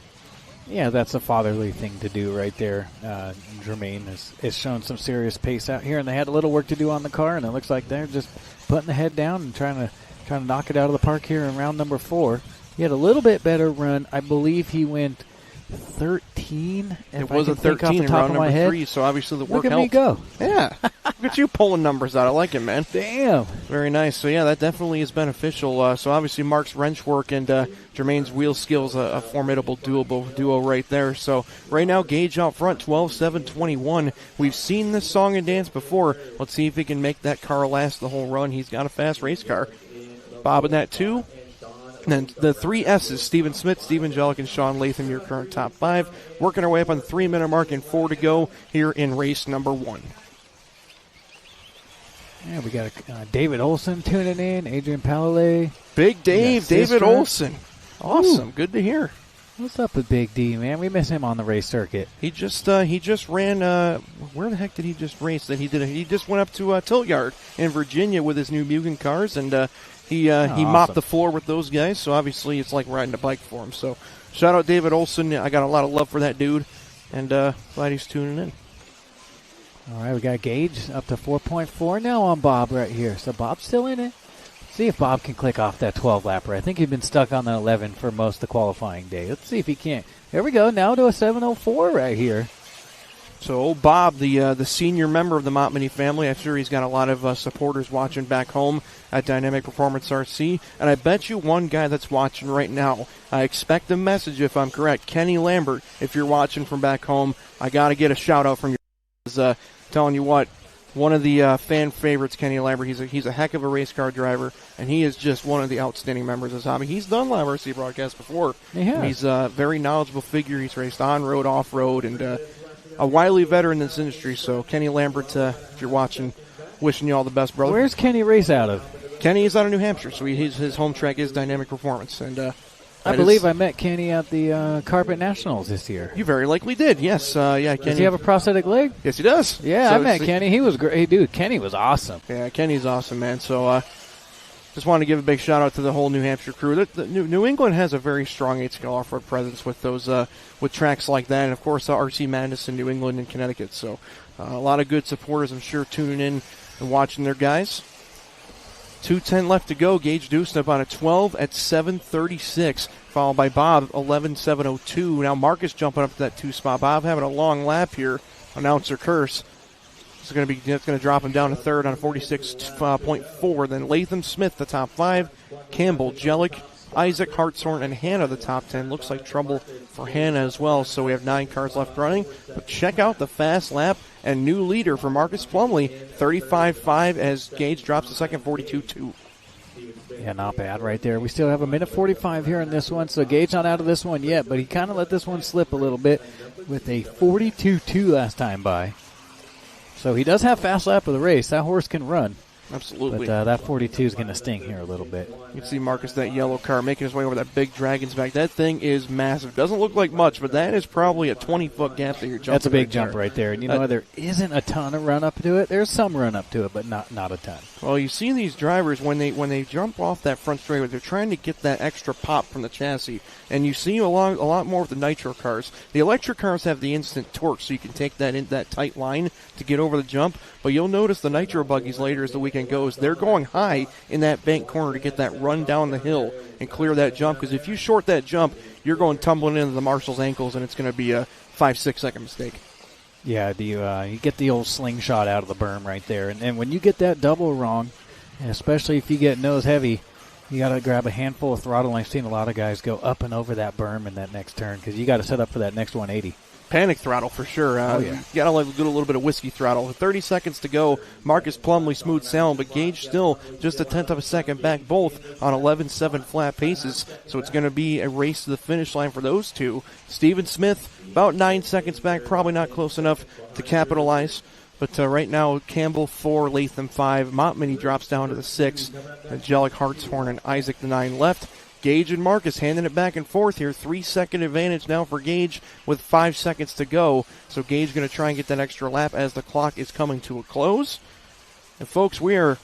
Yeah, that's a fatherly thing to do right there. Jermaine has shown some serious pace out here, and they had a little work to do on the car, and it looks like they're just putting the head down and trying to knock it out of the park here in round number 4. He had a little bit better run. I believe he went 13. It was a 13 in round number 3, so obviously the work helped. Look at me go. Yeah. Look at you pulling numbers out. I like it, man. Damn. Very nice. So, yeah, that definitely is beneficial. So, obviously, Mark's wrench work and Jermaine's wheel skills, a formidable duo right there. So, right now, Gage out front, 12-7-21. We've seen this song and dance before. Let's see if he can make that car last the whole run. He's got a fast race car. Bob in that 2. And then the 3 S's, Steven Smith, Steven Jellick, and Sean Latham, your current top 5. Working our way up on the 3-minute mark and 4 to go here in race number 1. Yeah, we got David Olson tuning in, Adrian Palale. Big Dave, David Olson. Awesome. Ooh. Good to hear. What's up with Big D, man? We miss him on the race circuit. He just ran, where the heck did he just race? He just went up to Tilt Yard in Virginia with his new Mugen cars, and he mopped the floor with those guys, so obviously it's like riding a bike for him. So shout out David Olson. I got a lot of love for that dude, and glad he's tuning in. All right, we got Gage up to 4.4 now on Bob right here. So Bob's still in it. See if Bob can click off that 12-lapper. I think he's been stuck on the 11 for most of the qualifying day. Let's see if he can't. There we go, now to a 7:04 right here. So Bob, the senior member of the Montmany family, I'm sure he's got a lot of supporters watching back home at Dynamic Performance RC. And I bet you one guy that's watching right now, I expect a message if I'm correct. Kenny Lambert, if you're watching from back home, I got to get a shout-out from your telling you what, one of the fan favorites, Kenny Lambert. He's a heck of a race car driver, and he is just one of the outstanding members of this hobby. He's done live RC broadcasts before. He's a very knowledgeable figure. He's raced on-road, off-road, and a wily veteran in this industry. So, Kenny Lambert, if you're watching, wishing you all the best, brother. Where's Kenny race out of? Kenny is out of New Hampshire, so his home track is Dynamic Performance. And I believe I met Kenny at the Carpet Nationals this year. You very likely did, yes. Yeah, Kenny. Does he have a prosthetic leg? Yes, he does. Yeah, so I met Kenny. He was great. Hey, dude, Kenny was awesome. Yeah, Kenny's awesome, man. So, just wanted to give a big shout-out to the whole New Hampshire crew. New England has a very strong 8-scale off-road presence with those with tracks like that, and, of course, RC Madness in New England and Connecticut. So, a lot of good supporters, I'm sure, tuning in and watching their guys. 2:10 left to go. Gage Dusnup on a 12 at 7:36, followed by Bob 11:7:02. Now Marcus jumping up to that 2 spot. Bob having a long lap here. Announcer curse. It's going to drop him down to 3rd on a 46.4. Then Latham Smith, the top 5. Campbell, Jellick, Isaac, Hartshorn, and Hannah, the top 10. Looks like trouble for Hannah as well, so we have 9 cars left running. But check out the fast lap and new leader for Marcus Plumley, 35.5 as Gage drops to second, 42.2. Yeah, not bad right there. We still have a minute 45 here in this one, so Gage not out of this one yet, but he kind of let this one slip a little bit with a 42.2 last time by. So he does have fast lap of the race. That horse can run. Absolutely. But that 42 is going to sting here a little bit. You can see Marcus, that yellow car, making his way over that big Dragon's back. That thing is massive. Doesn't look like much, but that is probably a 20-foot gap that you're jumping. That's a big jump right there. And there isn't a ton of run up to it. There's some run up to it, but not a ton. Well, you see these drivers when they jump off that front straightaway, they're trying to get that extra pop from the chassis, and you see a lot more with the nitro cars. The electric cars have the instant torque, so you can take that in that tight line to get over the jump. But you'll notice the nitro buggies later as the weekend goes, they're going high in that bank corner to get that run down the hill and clear that jump. Because if you short that jump, you're going tumbling into the marshal's ankles, and it's going to be a 5-6 second mistake. Yeah, you get the old slingshot out of the berm right there. And when you get that double wrong, and especially if you get nose heavy, you got to grab a handful of throttle. I've seen a lot of guys go up and over that berm in that next turn because you got to set up for that next 180. Panic throttle for sure. You got to do a little bit of whiskey throttle. With 30 seconds to go, Marcus Plumley smooth sailing, but Gage still just a tenth of a second back, both on 11.7 flat paces. So it's going to be a race to the finish line for those two. Steven Smith about 9 seconds back, probably not close enough to capitalize. But right now, Campbell 4, Latham 5, Montminy drops down to the 6, Angelic, Hartshorn, and Isaac the 9 left. Gage and Marcus handing it back and forth here. 3-second advantage now for Gage with 5 seconds to go. So Gage going to try and get that extra lap as the clock is coming to a close. And folks, we are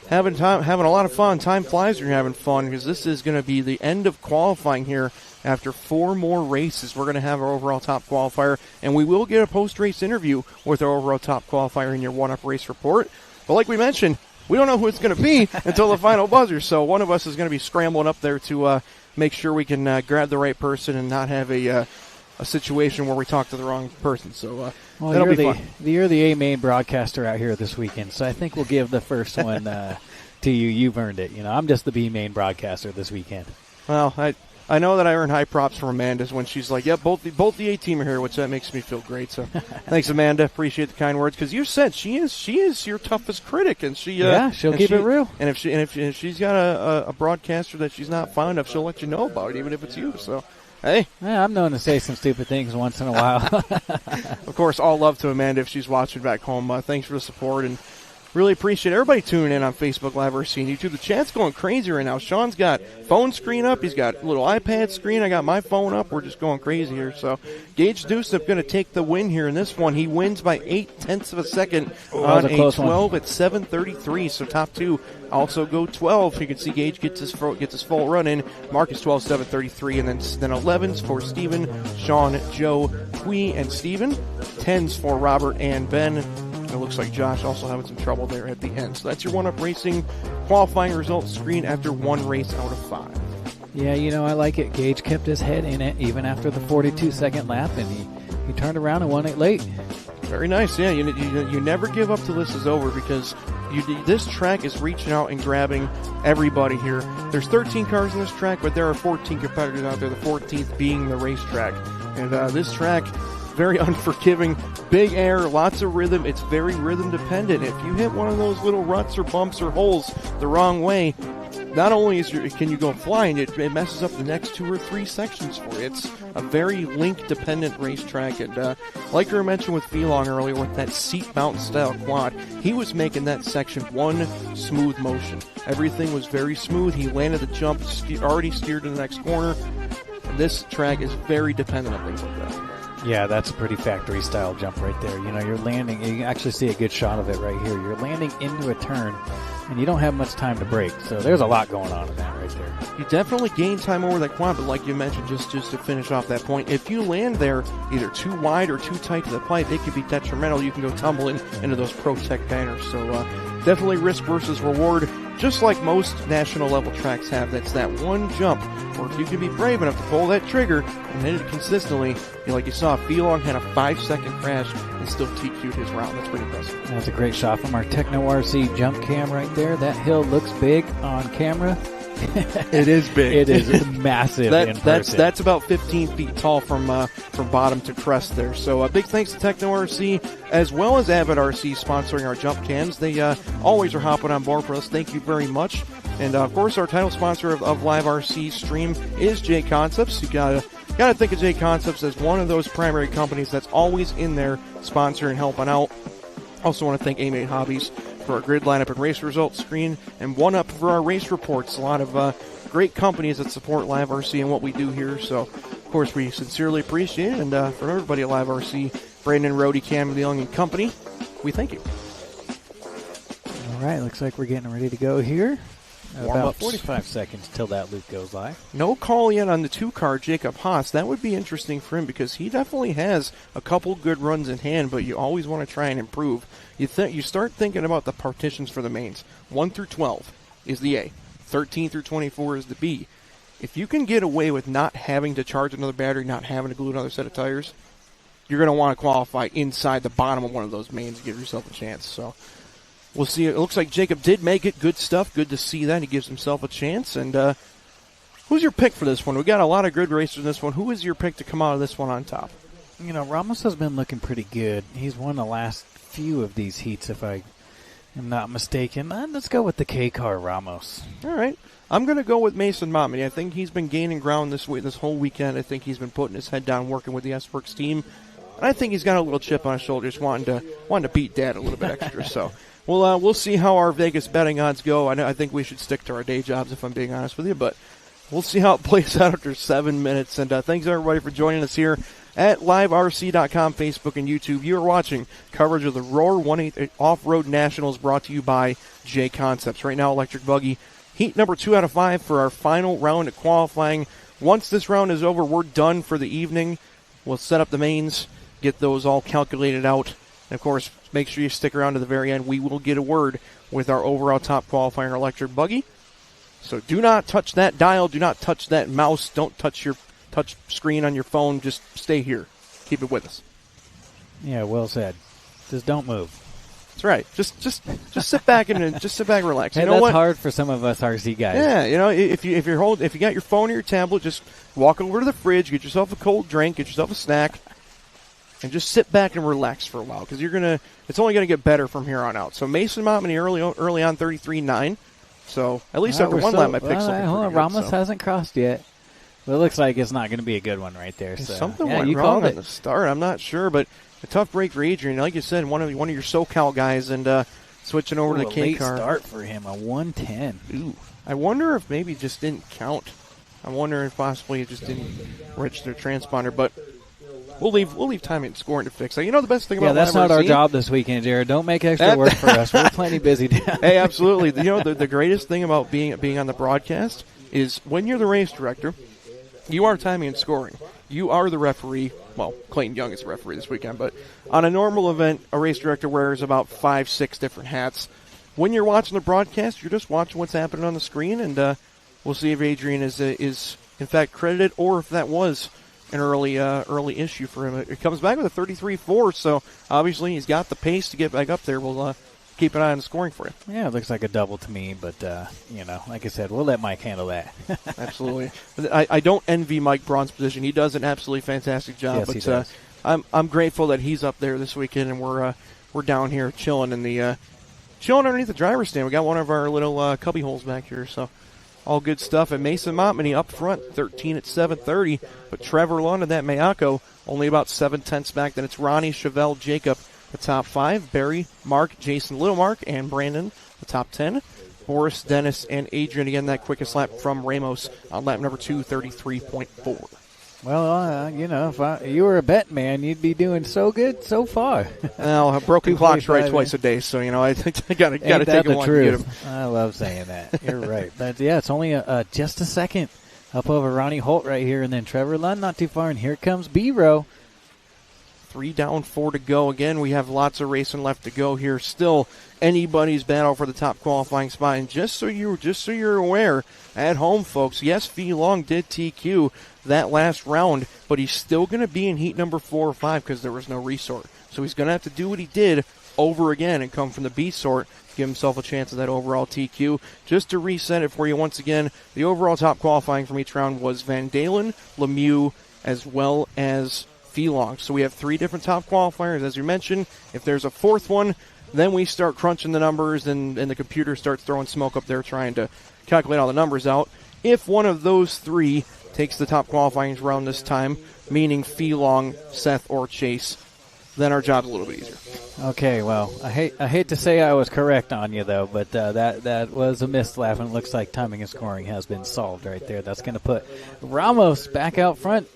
having a lot of fun. Time flies when you're having fun because this is going to be the end of qualifying here. After 4 more races, we're going to have our overall top qualifier, and we will get a post-race interview with our overall top qualifier in your one-up race report. But like we mentioned, we don't know who it's going to be until the final buzzer, so one of us is going to be scrambling up there to make sure we can grab the right person and not have a situation where we talk to the wrong person. So that'll be fun. You're the A-main broadcaster out here this weekend, so I think we'll give the first one to you. You've earned it. I'm just the B-main broadcaster this weekend. Well, I know that I earn high props from Amanda's when she's like, "Yep, both the A-team are here," which that makes me feel great. So, thanks, Amanda. Appreciate the kind words because you said she is your toughest critic, and she'll keep it real. And if she's got a broadcaster that she's not fond of, she'll let you know about it, even if it's you. So, hey, yeah, I'm known to say some stupid things once in a while. Of course, all love to Amanda if she's watching back home. Thanks for the support and. Really appreciate everybody tuning in on Facebook Live or seeing YouTube. The chat's going crazy right now. Sean's got phone screen up. He's got a little iPad screen. I got my phone up. We're just going crazy here. So Gage Dusip going to take the win here in this one. He wins by 0.8 of a second on a 12 at 7:33. So top two also go 12. You can see Gage gets his full run in. Marcus 12, 7:33, and then 11s for Steven, Sean, Joe, Quee, and Steven. 10s for Robert and Ben. It looks like Josh also having some trouble there at the end. So that's your one-up racing qualifying results screen after one race out of 5. Yeah, I like it. Gage kept his head in it even after the 42-second lap, and he turned around and won it late. Very nice. Yeah, you never give up till this is over because this track is reaching out and grabbing everybody here. There's 13 cars in this track, but there are 14 competitors out there, the 14th being the racetrack. And this track, very unforgiving, big air, lots of rhythm. It's very rhythm dependent. If you hit one of those little ruts or bumps or holes the wrong way, not only can you go flying, it messes up the next 2 or 3 sections for you. It's a very link-dependent racetrack, and like I mentioned with Felong earlier with that seat mount style quad, he was making that section one smooth motion. Everything was very smooth. He landed the jump, already steered to the next corner. And this track is very dependent on things like that. Yeah, that's a pretty factory-style jump right there. You're landing, you can actually see a good shot of it right here. You're landing into a turn, and you don't have much time to brake. So there's a lot going on in that right there. You definitely gain time over that quad, but like you mentioned, just to finish off that point, if you land there either too wide or too tight to the pipe, it could be detrimental. You can go tumbling into those Pro Tech banners. So definitely risk versus reward, just like most national level tracks have. That's that one jump where if you can be brave enough to pull that trigger and hit it consistently, like you saw, Felong had a 5-second crash and still TQ'd his round. That's pretty impressive. That's a great shot from our Techno RC jump cam right there. That hill looks big on camera. It is big. It is massive. That's about 15 feet tall from bottom to crest there. So a big thanks to Techno RC as well as Avid RC sponsoring our jump cams. They always are hopping on board for us. Thank you very much. And of course, our title sponsor of Live RC Stream is J Concepts. You gotta think of J Concepts as one of those primary companies that's always in there sponsoring, helping out. Also want to thank A-Mate Hobbies for our grid lineup and race results screen, and 1UP for our race reports. A lot of great companies that support Live RC and what we do here. So, of course, we sincerely appreciate it. And for everybody at Live RC, Brandon, Rhodey, Cam, DeYoung, and company, we thank you. All right, looks like we're getting ready to go here. About Warm-ups. 45 seconds till that loop goes live. No call yet on the 2-car, Jacob Haas. That would be interesting for him because he definitely has a couple good runs in hand, but you always want to try and improve. You start thinking about the partitions for the mains. 1 through 12 is the A. 13 through 24 is the B. If you can get away with not having to charge another battery, not having to glue another set of tires, you're going to want to qualify inside the bottom of one of those mains to give yourself a chance. So we'll see. It looks like Jacob did make it. Good stuff. Good to see that. He gives himself a chance. And who's your pick for this one? We got a lot of good racers in this one. Who is your pick to come out of this one on top? You know, Ramos has been looking pretty good. He's won the last few of these heats, if I am not mistaken. Let's go with the K-car Ramos. All right. I'm going to go with Mason Momini. I think he's been gaining ground this whole weekend. I think he's been putting his head down, working with the S-Works team. And I think he's got a little chip on his shoulder, just wanting to beat Dad a little bit extra. So we'll see how our Vegas betting odds go. I think we should stick to our day jobs, if I'm being honest with you. But we'll see how it plays out after 7 minutes. And thanks, everybody, for joining us here at liverc.com, Facebook, and YouTube. You are watching coverage of the Roar 1/8 Off-Road Nationals brought to you by J Concepts. Right now, Electric Buggy, heat number 2 out of 5 for our final round of qualifying. Once this round is over, we're done for the evening. We'll set up the mains, get those all calculated out. And, of course, make sure you stick around to the very end. We will get a word with our overall top qualifier, Electric Buggy. So do not touch that dial. Do not touch that mouse. Don't touch your touch screen on your phone. Just stay here. Keep it with us. Yeah, well said. Just don't move. That's right. Just sit back and relax. Hey, you know that's what? hard for some of us RC guys. Yeah, you know, if you got your phone or your tablet, just walk over to the fridge, get yourself a cold drink, get yourself a snack, and just sit back and relax for a while because it's only gonna get better from here on out. So Mason Momini early on 33.9. So at least after one lap, my pick's looking pretty good. Ramos hasn't crossed yet. Well, it looks like it's not going to be a good one right there. So. Something went wrong at the start. I'm not sure, but a tough break for Adrian. Like you said, one of your SoCal guys, and switching over to the K car. Late start for him, a 110. Ooh, I wonder if maybe it just didn't count. I wonder if possibly it just didn't register transponder. But we'll leave timing and scoring to fix that. You know the best thing about that's not our job this weekend, Jared. Don't make extra work for us. We're plenty busy. Hey, absolutely. You know the greatest thing about being on the broadcast is when you're the race director. You are timing and scoring. You are the referee. Well, Clayton Young is the referee this weekend, but on a normal event, a race director wears about 5-6 different hats. When you're watching the broadcast, you're just watching what's happening on the screen, and we'll see if Adrian is in fact credited or if that was an early issue for him. It comes back with a 33.4, so obviously he's got the pace to get back up there. We'll keep an eye on the scoring for you. Yeah, it looks like a double to me, but, like I said, we'll let Mike handle that. Absolutely. I don't envy Mike Braun's position. He does an absolutely fantastic job. Yes, but he does. I'm grateful that he's up there this weekend, and we're down here chilling chilling underneath the driver's stand. We got one of our little cubby holes back here, so all good stuff. And Mason Montmany up front, 13 at 7:30, but Trevor Lund that Mayako only about 7/10 back. Then it's Ronnie, Chevelle, Jacob, the top 5, Barry, Mark, Jason Littlemark, and Brandon, the top 10. Boris, Dennis, and Adrian, again, that quickest lap from Ramos on lap number 2, 33.4. Well, if you were a bet man, you'd be doing so good so far. Well, broken clock's right twice a day, so, I think I got to take it one to get him. I love saying that. You're right. But, yeah, it's only just a second up over Ronnie Holt right here, and then Trevor Lund not too far, and here comes B-Row. 3 down, 4 to go. Again, we have lots of racing left to go here. Still anybody's battle for the top qualifying spot. And just so you're aware, at home, folks, yes, Fee Long did TQ that last round, but he's still going to be in heat number 4 or 5 because there was no resort. So he's going to have to do what he did over again and come from the B sort, give himself a chance at that overall TQ. Just to reset it for you once again, the overall top qualifying from each round was Van Dalen, Lemieux, as well as Long. So we have 3 different top qualifiers, as you mentioned. If there's a 4th one, then we start crunching the numbers, and the computer starts throwing smoke up there trying to calculate all the numbers out. If one of those 3 takes the top qualifying round this time, meaning Long, Seth, or Chase, then our job's a little bit easier. Okay, well, I hate to say I was correct on you, though, but that was a missed lap, and it looks like timing and scoring has been solved right there. That's going to put Ramos back out front.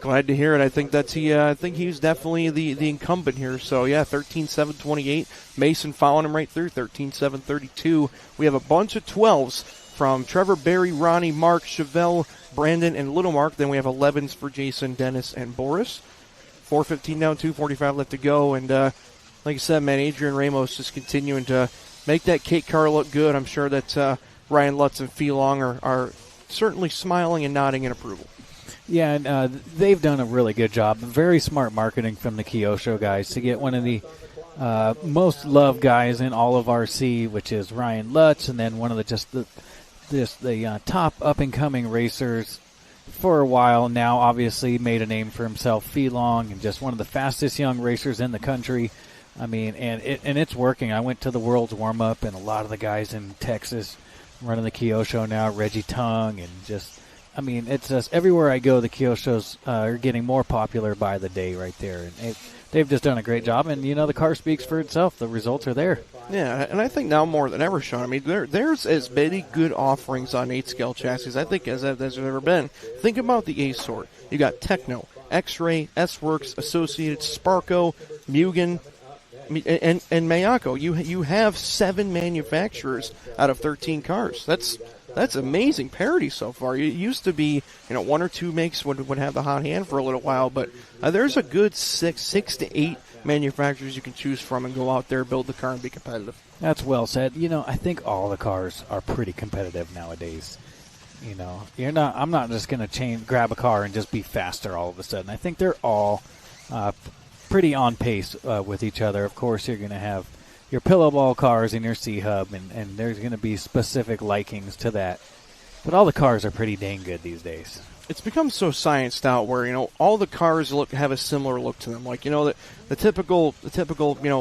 Glad to hear it. I think I think he's definitely the incumbent here. So, yeah, 13-7-28. Mason following him right through, 13-7-32. We have a bunch of 12s from Trevor, Barry, Ronnie, Mark, Chevelle, Brandon, and Little Mark. Then we have 11s for Jason, Dennis, and Boris. 4:15 down, 2:45 left to go. And like I said, man, Adrian Ramos just continuing to make that Kate car look good. I'm sure that Ryan Lutz and Felong are certainly smiling and nodding in approval. Yeah, and they've done a really good job. Very smart marketing from the Kyosho guys to get one of the most loved guys in all of RC, which is Ryan Lutz, and then one of the top up-and-coming racers for a while now, obviously made a name for himself, Felong, and just one of the fastest young racers in the country. I mean, and it's working. I went to the World's warm-up, and a lot of the guys in Texas running the Kyosho now, Reggie Tung, and just, I mean, it's just everywhere I go, the Kyoshos are getting more popular by the day right there. And they've just done a great job, and, you know, the car speaks for itself. The results are there. Yeah, and I think now more than ever, Sean, I mean, there's as many good offerings on 8-scale chassis, I think, as there's ever been. Think about the A-Sort. You got Techno, X-Ray, S-Works, Associated, Sparco, Mugen, and Mayako. You have 7 manufacturers out of 13 cars. That's amazing parity so far. It used to be, 1 or 2 makes would have the hot hand for a little while, but there's a good 6 to 8 manufacturers you can choose from and go out there, build the car, and be competitive. That's well said. I think all the cars are pretty competitive nowadays. I'm not just going to grab a car and just be faster all of a sudden. I think they're all pretty on pace with each other. Of course, you're going to have your pillow ball cars and your C-Hub, and there's going to be specific likings to that. But all the cars are pretty dang good these days. It's become so scienced out where, all the cars have a similar look to them. Like, the typical,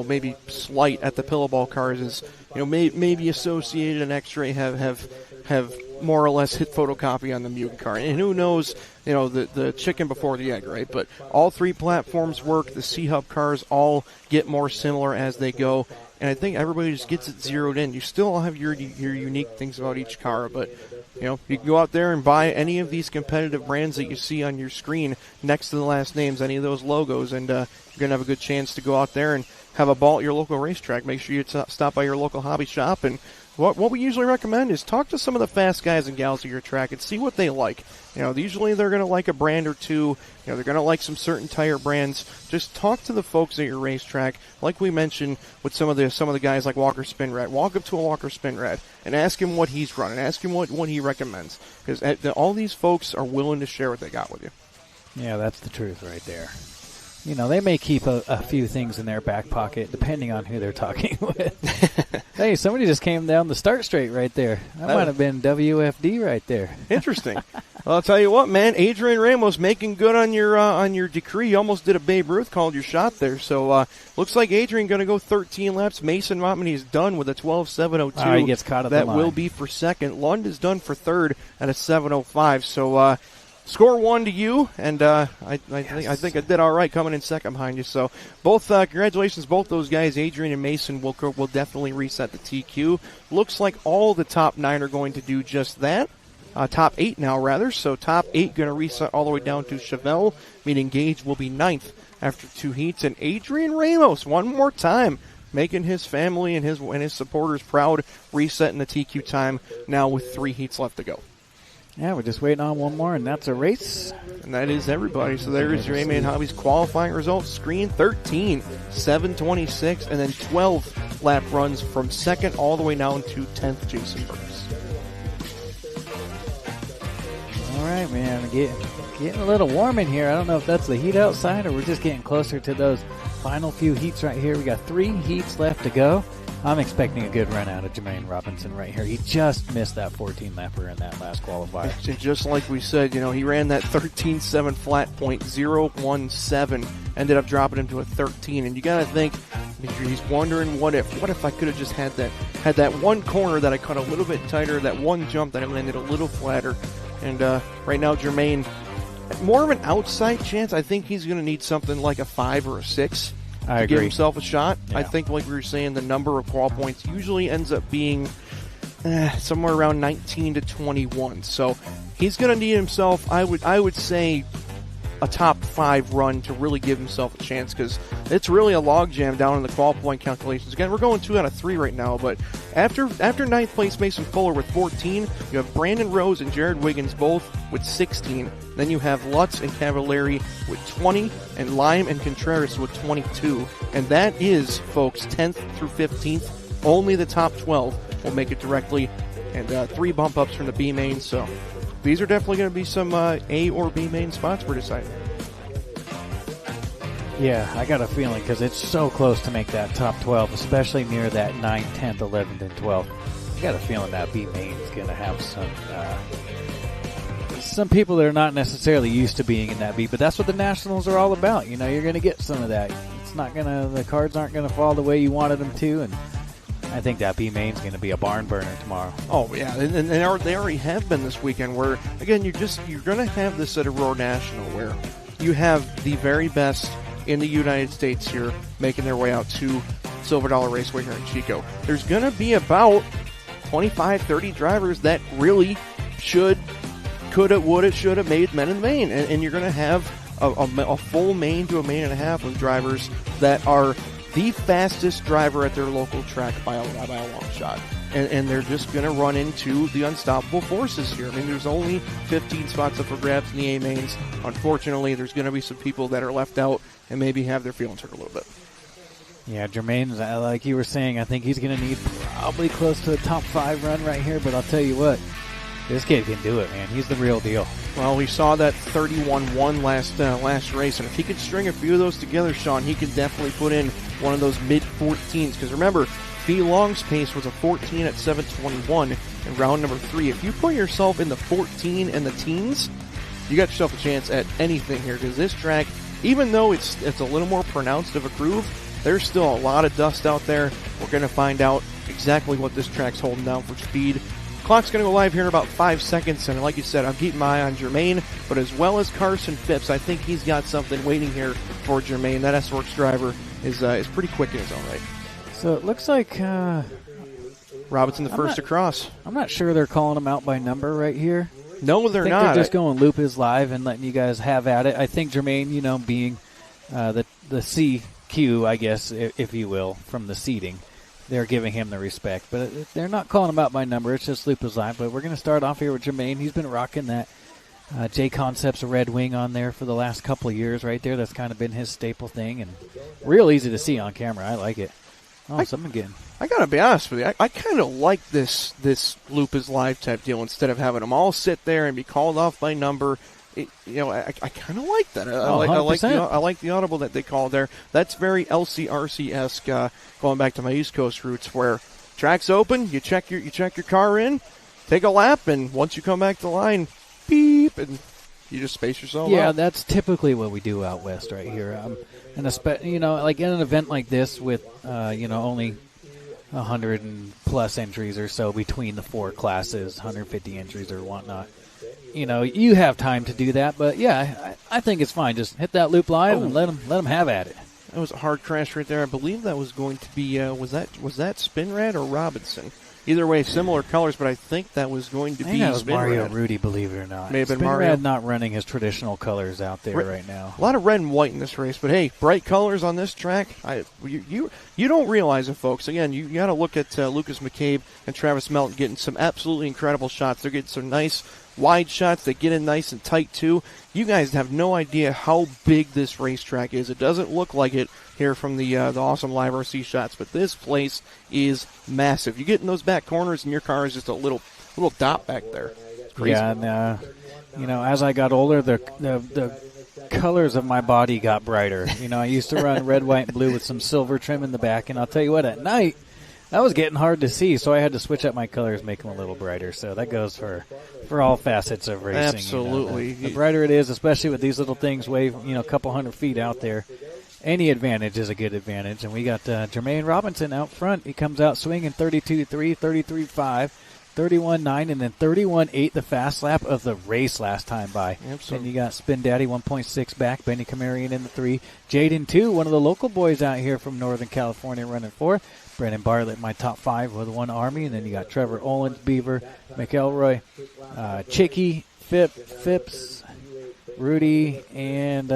maybe slight at the pillow ball cars is, maybe Associated and X-Ray have more or less hit photocopy on the Mugen car. And who knows, the chicken before the egg, right? But all 3 platforms work. The C-Hub cars all get more similar as they go. And I think everybody just gets it zeroed in. You still all have your unique things about each car, but you can go out there and buy any of these competitive brands that you see on your screen next to the last names, any of those logos, and you're going to have a good chance to go out there and have a ball at your local racetrack. Make sure you stop by your local hobby shop. And what we usually recommend is talk to some of the fast guys and gals at your track and see what they like. Usually they're going to like a brand or two. They're going to like some certain tire brands. Just talk to the folks at your racetrack. Like we mentioned with some of the guys like Walker Spinrad. Walk up to a Walker Spinrad and ask him what he's running. Ask him what he recommends. Because all these folks are willing to share what they got with you. Yeah, that's the truth right there. They may keep a few things in their back pocket depending on who they're talking with. Hey, somebody just came down the start straight right there. That might have been WFD right there. Interesting. Well, I'll tell you what, man. Adrian Ramos making good on your decree. You almost did a Babe Ruth, called your shot there. So looks like Adrian going to go 13 laps. Mason Montmany is done with a 12.702. He gets caught at that the line. Will be for second. Lund is done for third at a 7.05. So score 1 to you, and I think I did all right coming in second behind you. So both congratulations, both those guys, Adrian and Mason, will definitely reset the TQ. Looks like all the top 9 are going to do just that. Top 8 now, rather. So top 8 going to reset all the way down to Chevelle, meaning Gage will be 9th after 2 heats. And Adrian Ramos, one more time, making his family and his supporters proud, resetting the TQ time now with 3 heats left to go. Yeah, we're just waiting on one more, and that's a race. And that is everybody. So there is your A-Man Hobbies qualifying results screen. 13, 726, and then 12 lap runs from second all the way down to 10th, Jason Burks. All right, man. Getting a little warm in here. I don't know if that's the heat outside or we're just getting closer to those final few heats right here. We got 3 heats left to go. I'm expecting a good run out of Jermaine Robinson right here. He just missed that 14-lapper in that last qualifier. And just like we said, he ran that 13.7 flat point, 0.17, ended up dropping him to a 13. And you got to think, he's wondering what if I could have just had that one corner that I cut a little bit tighter, that one jump that I landed a little flatter. And right now, Jermaine, more of an outside chance. I think he's going to need something like a 5 or a 6. to give agree. himself a shot. Yeah. I think, like we were saying, the number of qual points usually ends up being somewhere around 19 to 21. So he's going to need himself, I would say, a top 5 run to really give himself a chance, because it's really a logjam down in the qual point calculations. Again, we're going 2 out of 3 right now, but after 9th place Mason Fuller with 14, you have Brandon Rose and Jared Wiggins both with 16. Then you have Lutz and Cavallari with 20, and Lime and Contreras with 22. And that is, folks, 10th through 15th. Only the top 12 will make it directly, and 3 bump ups from the B main. So these are definitely going to be some A or B main spots we're deciding. Yeah, I got a feeling because it's so close to make that top 12, especially near that 9th, 10th, 11th, and 12th. I got a feeling that B main is going to have some people that are not necessarily used to being in that B, but that's what the Nationals are all about. You know, you're going to get some of that. It's not going to, the cards aren't going to fall the way you wanted them to, and I think that B main's going to be a barn burner tomorrow. Oh yeah, and they already have been this weekend. Where again, you're going to have this at Aurora National, where you have the very best in the United States here making their way out to Silver Dollar Raceway here in Chico. There's going to be about 25, 30 drivers that really coulda, woulda, shoulda made men in the main, and you're going to have a full main to a main and a half of drivers that are the fastest driver at their local track by a long shot. And they're just going to run into the unstoppable forces here. I mean, there's only 15 spots up for grabs in the A mains. Unfortunately, there's going to be some people that are left out and maybe have their feelings hurt a little bit. Yeah, Jermaine, like you were saying, I think he's going to need probably close to a top 5 run right here, but I'll tell you what, this kid can do it, man. He's the real deal. Well, we saw that 31-1 last race, and if he could string a few of those together, Sean, he could definitely put in one of those mid-14s. Because remember, Fee Long's pace was a 14 at 7:21 in round number 3. If you put yourself in the 14 and the teens, you got yourself a chance at anything here. Because this track, even though it's a little more pronounced of a groove, there's still a lot of dust out there. We're going to find out exactly what this track's holding down for speed. Clock's going to go live here in about 5 seconds, and like you said, I'm keeping my eye on Jermaine, but as well as Carson Phipps, I think he's got something waiting here for Jermaine. That S-Works driver is pretty quick in his own right. So it looks like Robinson the first to cross. I'm not sure they're calling him out by number right here. No, they're I think not. They're just going loop his live and letting you guys have at it. I think Jermaine, being the CQ, I guess, if you will, from the seating, they're giving him the respect. But they're not calling him out by number. It's just loop his live. But we're going to start off here with Jermaine. He's been rocking that J Concepts Red Wing on there for the last couple of years right there. That's kind of been his staple thing. And real easy to see on camera. I like it. Oh, something again. I got to be honest with you. I kind of like this loop is live type deal instead of having them all sit there and be called off by number. I kind of like that. I like the audible that they call there. That's very LCRC-esque, going back to my East Coast roots, where track's open, you check your car in, take a lap, and once you come back to the line, beep, and you just space yourself out. Yeah, that's typically what we do out west right here. And like in an event like this with only 100 and plus entries or so between the 4 classes, 150 entries or whatnot. You have time to do that, but yeah, I think it's fine. Just hit that loop live and let them have at it. That was a hard crash right there. I believe that was going to be was that Spinrad or Robinson? Either way, similar colors, but I think that was going to be that was Spinrad. Mario Rudy, believe it or not. May have been Spinrad Mario. not running his traditional colors out there right now. A lot of red and white in this race, but hey, bright colors on this track. You don't realize it, folks. Again, you got to look at Lucas McCabe and Travis Melton getting some absolutely incredible shots. They're getting some nice wide shots. They get in nice and tight too. You guys have no idea how big this racetrack is. It doesn't look like it here from the awesome live RC shots, but this place is massive. You get in those back corners and your car is just a little dot back there. It's crazy. Yeah, and as I got older, the colors of my body got brighter. I used to run red, white, and blue with some silver trim in the back, and I'll tell you what, at night that was getting hard to see, so I had to switch up my colors, make them a little brighter. So that goes for all facets of racing. Absolutely. The brighter it is, especially with these little things weigh a couple hundred feet out there, any advantage is a good advantage. And we got Jermaine Robinson out front. He comes out swinging 32-3, 33-5, 31.9, and then 31.8 the fast lap of the race last time by. Absolutely. Then you got Spin Daddy 1.6 back, Benny Kamarian in the 3, Jaden 2, one of the local boys out here from Northern California running 4. Brennan Bartlett, my top 5 with 1 Army, and then you got Trevor Olins, Beaver, McElroy, Chicky, Phipps, Rudy, and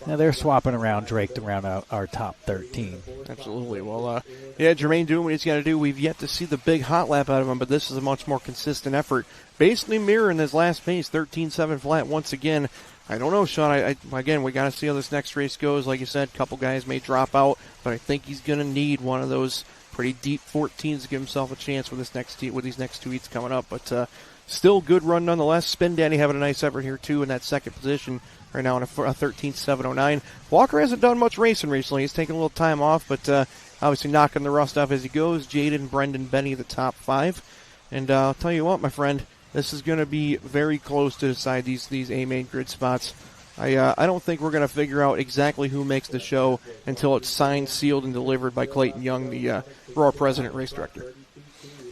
now they're swapping around, Drake around our top 13. Absolutely. Well, Jermaine doing what he's got to do. We've yet to see the big hot lap out of him, but this is a much more consistent effort. Basically mirroring his last pace, 13.7 flat once again. I don't know, Sean. Again, we got to see how this next race goes. Like you said, a couple guys may drop out, but I think he's going to need one of those pretty deep 14s to give himself a chance with these next 2 heats coming up. But still good run nonetheless. Spin Danny having a nice effort here, too, in that second position right now in a 13.709. Walker hasn't done much racing recently. He's taking a little time off, but obviously knocking the rust off as he goes. Jaden, Brendan, Benny, the top 5. And I'll tell you what, my friend, this is going to be very close to decide these A-main grid spots. I don't think we're going to figure out exactly who makes the show until it's signed, sealed, and delivered by Clayton Young, the Roar President Race Director.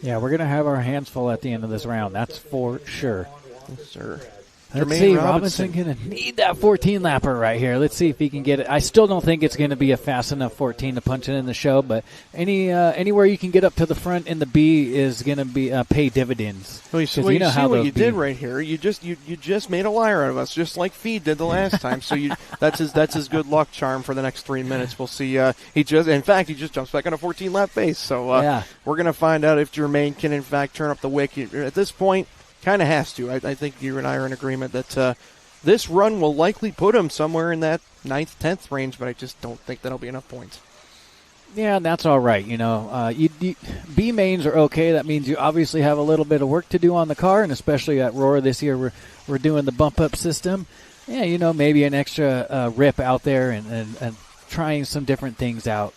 Yeah, we're going to have our hands full at the end of this round. That's for sure. Yes, sir. Let's Jermaine see, Robinson going to need that 14 lapper right here. Let's see if he can get it. I still don't think it's going to be a fast enough 14 to punch it in the show, but anywhere you can get up to the front in the B is going to be pay dividends. Well, you see what you did right here. You just made a liar out of us, just like Feed did the last time. So that's his good luck charm for the next 3 minutes. We'll see. He just jumps back on a 14 lap pace. So we're going to find out if Jermaine can in fact turn up the wick. At this point, kind of has to. I think you and I are in agreement that this run will likely put him somewhere in that 9th, 10th range, but I just don't think that'll be enough points. Yeah, that's all right. B mains are okay. That means you obviously have a little bit of work to do on the car, and especially at Roar this year, we're doing the bump up system. Yeah, maybe an extra rip out there and trying some different things out.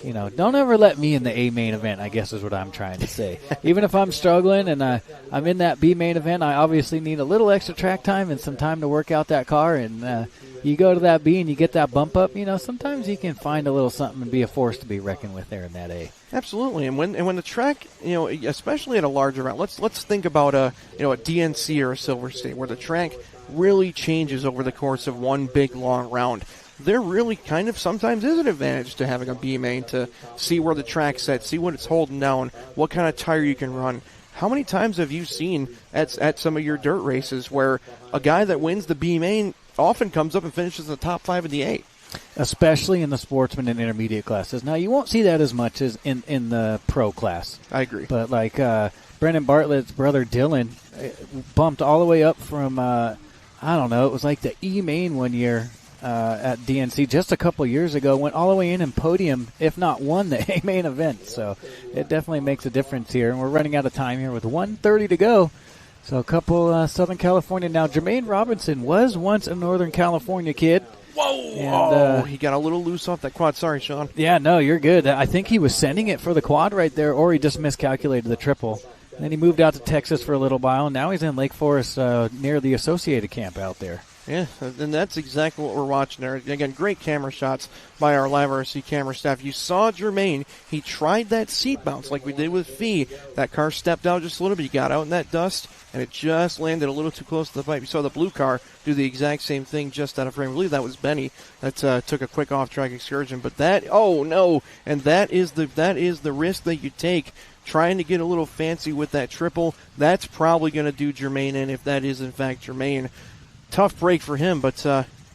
Don't ever let me in the A main event, I guess is what I'm trying to say. Even if I'm struggling and I'm in that B main event, I obviously need a little extra track time and some time to work out that car. And you go to that B and you get that bump up, sometimes you can find a little something and be a force to be reckoned with there in that A. Absolutely. And when the track, especially at a larger round, let's think about a DNC or a Silver State where the track really changes over the course of one big long round. There really kind of sometimes is an advantage to having a B main to see where the track's at, see what it's holding down, what kind of tire you can run. How many times have you seen at some of your dirt races where a guy that wins the B main often comes up and finishes in the top 5 of the A? Especially in the sportsman and intermediate classes. Now, you won't see that as much as in the pro class. I agree. But like Brendan Bartlett's brother Dylan bumped all the way up from, it was like the E main one year. At DNC just a couple years ago, went all the way in and podium, if not won the A main event. So it definitely makes a difference here. And we're running out of time here with 1:30 to go. So a couple Southern California. Now, Jermaine Robinson was once a Northern California kid. Whoa! And, he got a little loose off that quad. Sorry, Sean. Yeah, no, you're good. I think he was sending it for the quad right there, or he just miscalculated the triple. And then he moved out to Texas for a little while, and now he's in Lake Forest near the Associated camp out there. Yeah, and that's exactly what we're watching there. Again, great camera shots by our live RC camera staff. You saw Jermaine. He tried that seat bounce like we did with Fee. That car stepped out just a little bit. He got out in that dust, and it just landed a little too close to the pipe. You saw the blue car do the exact same thing just out of frame. I believe that was Benny that took a quick off-track excursion. But that is the risk that you take trying to get a little fancy with that triple. That's probably going to do Jermaine in if that is, in fact, Jermaine. Tough break for him, but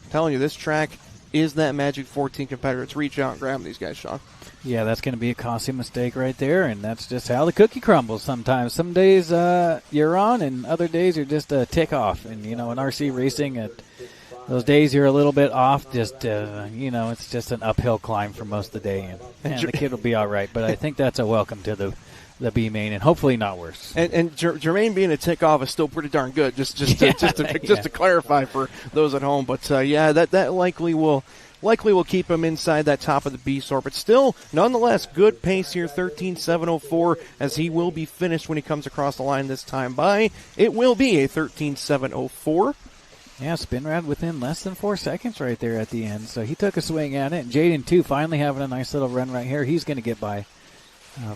telling you, this track is that Magic 14 competitor. It's reach out and grab these guys, Sean. Yeah, that's going to be a costly mistake right there, and that's just how the cookie crumbles sometimes. Some days you're on, and other days you're just a tick off. And, in RC racing, those days you're a little bit off, it's just an uphill climb for most of the day. And the kid will be all right, but I think that's a welcome to the B main, and hopefully not worse. And Jermaine being a tick off is still pretty darn good. Just to clarify for those at home. But that likely will keep him inside that top of the B sort. But still, nonetheless, good pace here, 13.704, as he will be finished when he comes across the line this time by. It will be a 13.704. Yeah, spin rad within less than 4 seconds right there at the end. So he took a swing at it. And Jaden, too, finally having a nice little run right here. He's going to get by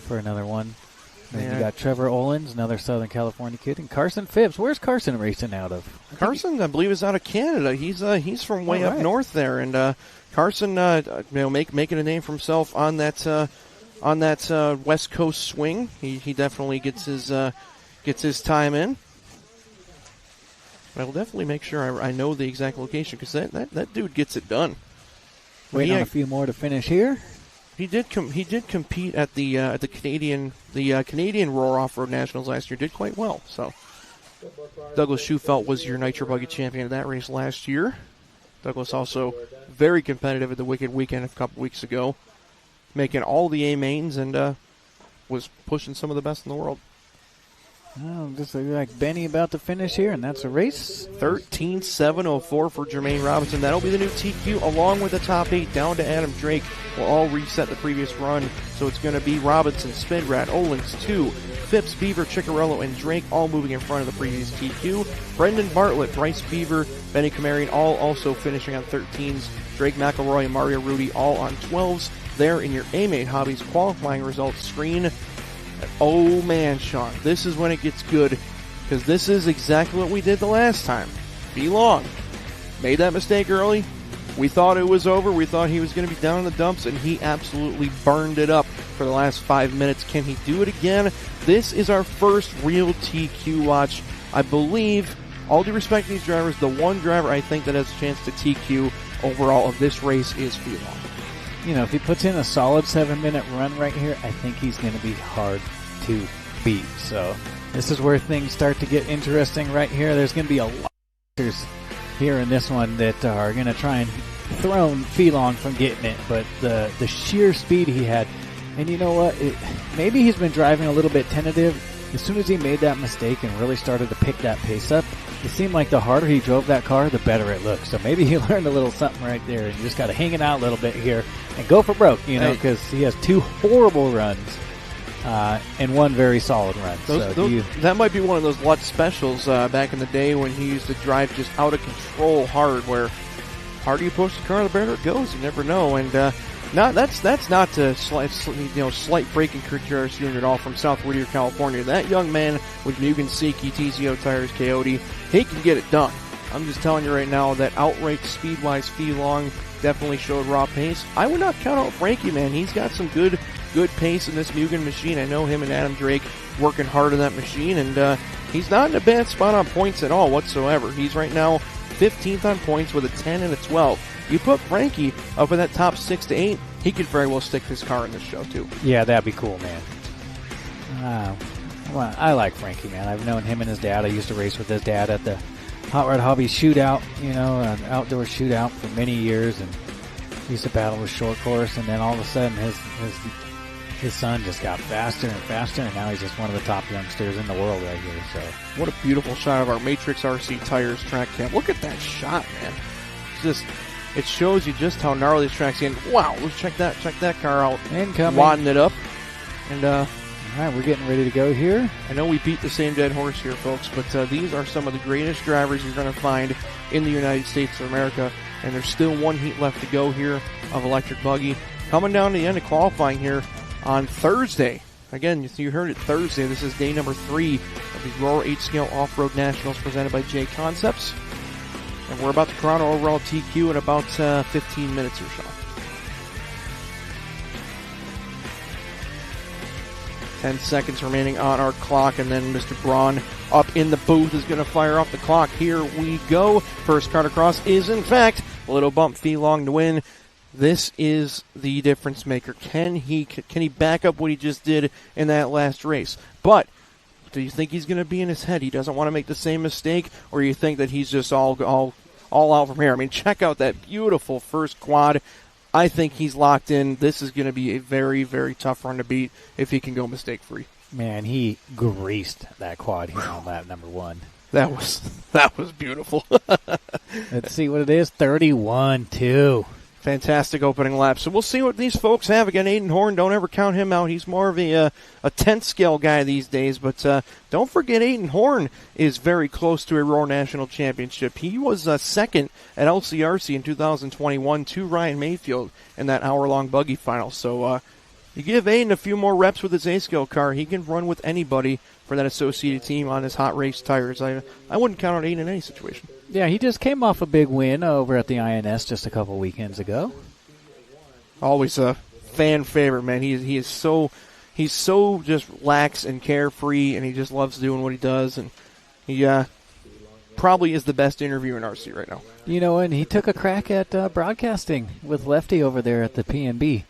for another one. Then you got Trevor Olins, another Southern California kid, and Carson Phibbs. Where's Carson racing out of? Carson, I believe, is out of Canada. He's from way up north there, and Carson, making a name for himself on that West Coast swing. He definitely gets his time in. But I will definitely make sure I know the exact location because that dude gets it done. Waiting on a few more to finish here. He did compete at the Canadian Roar Off-Road Nationals last year. Did quite well. So Douglas Schufelt was your Nitro Buggy champion of that race last year. Douglas also very competitive at the Wicked Weekend a couple weeks ago, making all the A mains and was pushing some of the best in the world. Oh, just like Benny about to finish here, and that's a race. 13.704 for Jermaine Robinson. That'll be the new TQ, along with the top 8 down to Adam Drake. Will all reset the previous run. So it's going to be Robinson, Spinrad, Olins, 2, Phipps, Beaver, Ciccarello, and Drake all moving in front of the previous TQ. Brendan Bartlett, Bryce Beaver, Benny Camarian all also finishing on 13s. Drake McElroy and Mario Rudy all on 12s. There in your A-Main Hobbies qualifying results screen. Oh man, Sean, this is when it gets good, because this is exactly what we did the last time. Be long. Made that mistake early. We thought it was over. We thought he was going to be down in the dumps, and he absolutely burned it up for the last 5 minutes. Can he do it again? This is our first real TQ watch. I believe, all due respect to these drivers, the one driver I think that has a chance to TQ overall of this race is Phelan. You know, if he puts in a solid 7-minute run right here, I think he's going to be hard to beat. So this is where things start to get interesting right here. There's going to be a lot of factors here in this one that are going to try and throw Phelan from getting it. But the sheer speed he had, and you know what? Maybe he's been driving a little bit tentative. As soon as he made that mistake and really started to pick that pace up, it seemed like the harder he drove that car, the better it looked. So maybe he learned a little something right there, and you just got to hang it out a little bit here and go for broke, because he has 2 horrible runs and 1 very solid run. That might be one of those Lutz specials back in the day when he used to drive just out of control hard, where harder you push the car, the better it goes. You never know. And that's not to slight braking criticism at all from South Whittier, California. That young man with Mugen Seiki TZO tires, Coyote, he can get it done. I'm just telling you right now that outright speed-wise, Phelan definitely showed raw pace. I would not count out Frankie, man. He's got some good pace in this Mugen machine. I know him and Adam Drake working hard on that machine, and he's not in a bad spot on points at all whatsoever. He's right now 15th on points with a 10 and a 12. You put Frankie up in that top 6 to 8, he could very well stick his car in this show too. Yeah, that'd be cool, man. Well, I like Frankie, man. I've known him and his dad. I used to race with his dad at the Hot Rod Hobby shootout, an outdoor shootout for many years, and he used to battle with short course, and then all of a sudden his son just got faster and faster, and now he's just one of the top youngsters in the world right here. So what a beautiful shot of our Matrix RC Tires track cam. Look at that shot, man. It shows you just how gnarly this track's in. Wow, let's check that car out. Incoming. Wadding it up. And all right, we're getting ready to go here. I know we beat the same dead horse here, folks, but these are some of the greatest drivers you're going to find in the United States of America, and there's still 1 heat left to go here of Electric Buggy. Coming down to the end of qualifying here on Thursday. Again, you heard it, Thursday. This is day number 3 of the Roar 8-Scale Off-Road Nationals presented by J Concepts. And we're about to crown our overall TQ in about 15 minutes or so. 10 seconds remaining on our clock, and then Mr. Braun up in the booth is going to fire off the clock. Here we go. First card across is, in fact, a little bump Phelan to win. This is the difference maker. Can he back up what he just did in that last race? But do you think he's going to be in his head? He doesn't want to make the same mistake, or you think that he's just all out from here? I mean, check out that beautiful first quad. I think he's locked in. This is going to be a very, very tough run to beat if he can go mistake-free. Man, he greased that quad here on lap number 1. That was beautiful. Let's see what it is. 31-2. Fantastic opening lap. So we'll see what these folks have. Again, Aiden Horn, don't ever count him out. He's more of a 10th scale guy these days. But don't forget, Aiden Horn is very close to a Roar National Championship. He was second at LCRC in 2021 to Ryan Mayfield in that hour-long buggy final. So, You give Aiden a few more reps with his A-Scale car, he can run with anybody for that associated team on his hot race tires. I wouldn't count on Aiden in any situation. Yeah, he just came off a big win over at the INS just a couple weekends ago. Always a fan favorite, man. He's so just lax and carefree, and he just loves doing what he does, and he probably is the best interviewer in RC right now. You know, and he took a crack at broadcasting with Lefty over there at the P&B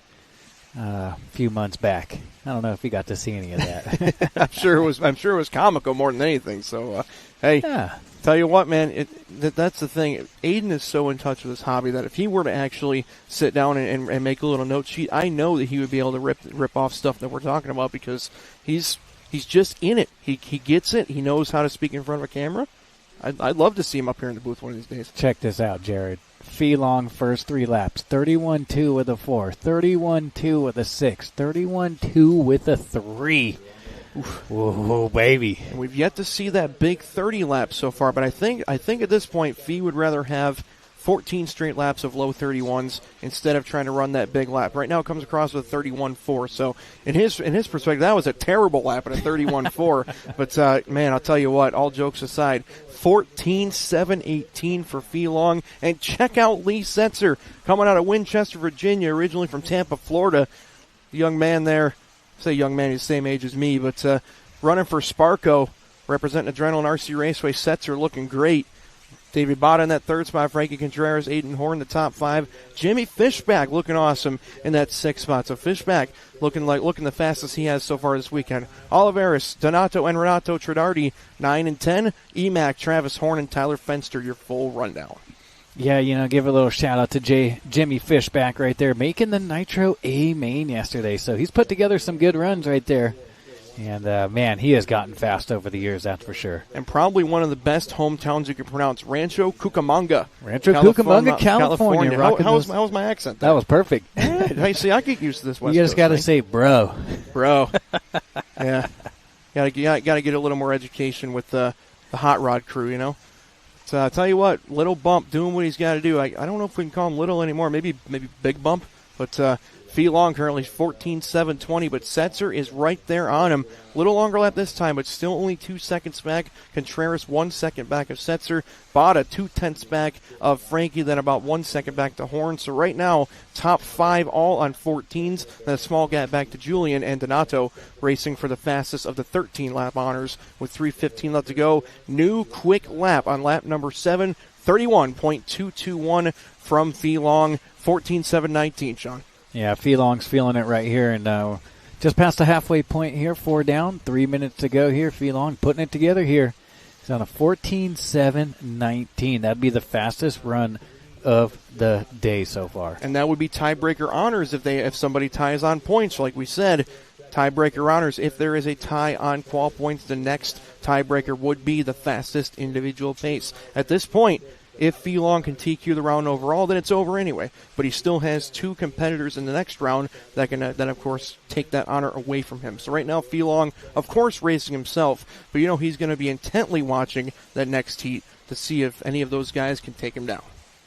a few months back. I don't know if you got to see any of that. I'm sure it was comical more than anything. So, hey, yeah. Tell you what, man, that's the thing. Aiden is so in touch with his hobby that if he were to actually sit down and make a little note sheet, I know that he would be able to rip off stuff that we're talking about because he's just in it. He gets it. He knows how to speak in front of a camera. I'd love to see him up here in the booth one of these days. Check this out, Jared. Fee-Long first 3 laps, 31-2 with a 4, 31-2 with a 6, 31-2 with a 3. Whoa, baby. And we've yet to see that big 30 laps so far, but I think at this point, Fee would rather have 14 straight laps of low 31s instead of trying to run that big lap. Right now it comes across with 31.4, so in his perspective, that was a terrible lap at a 31.4. But, man, I'll tell you what, all jokes aside, 14.718 for Fee-Long. And check out Lee Setzer coming out of Winchester, Virginia, originally from Tampa, Florida. The young man there, I say young man, he's the same age as me, but running for Sparco, representing Adrenaline RC Raceway. Setzer looking great. David Botta in that third spot, Frankie Contreras, Aiden Horn, the top 5. Jimmy Fishback looking awesome in that 6th spot. So Fishback looking the fastest he has so far this weekend. Oliveris, Donato, and Renato Tridardi, 9 and 10. Emac, Travis Horn, and Tyler Fenster, your full rundown. Yeah, give a little shout-out to Jimmy Fishback right there, making the Nitro A main yesterday. So he's put together some good runs right there. And, man, he has gotten fast over the years, that's for sure. And probably one of the best hometowns you can pronounce, Rancho Cucamonga. Cucamonga, California. How's my accent there? That was perfect. Hey, see, I get used to this West You just got to say bro. Bro. Yeah. Got to get a little more education with the Hot Rod crew, you know. So I'll tell you what, Little Bump doing what he's got to do. I don't know if we can call him Little anymore. Maybe Big Bump. But Fee-Long currently 14.720, but Setzer is right there on him. A little longer lap this time, but still only 2 seconds back. Contreras 1 second back of Setzer. Botta 2/10 back of Frankie, then about 1 second back to Horn. So right now, top 5 all on 14s. Then a small gap back to Julian and Donato racing for the fastest of the 13-lap honors with 3:15 left to go. New quick lap on lap number 7, 31.221 from Fee-Long, 14.719, Sean. Yeah, Fee-Long's feeling it right here, and just past the halfway point here, 4 down, 3 minutes to go here. Fee-Long putting it together here. He's on a 14.719. That'd be the fastest run of the day so far. And that would be tiebreaker honors if somebody ties on points. Like we said, tiebreaker honors. If there is a tie on qual points, the next tiebreaker would be the fastest individual pace. At this point, if Fee-Long can TQ the round overall, then it's over anyway. But he still has 2 competitors in the next round that can, of course, take that honor away from him. So right now, Fee-Long, of course, racing himself, but he's going to be intently watching that next heat to see if any of those guys can take him down.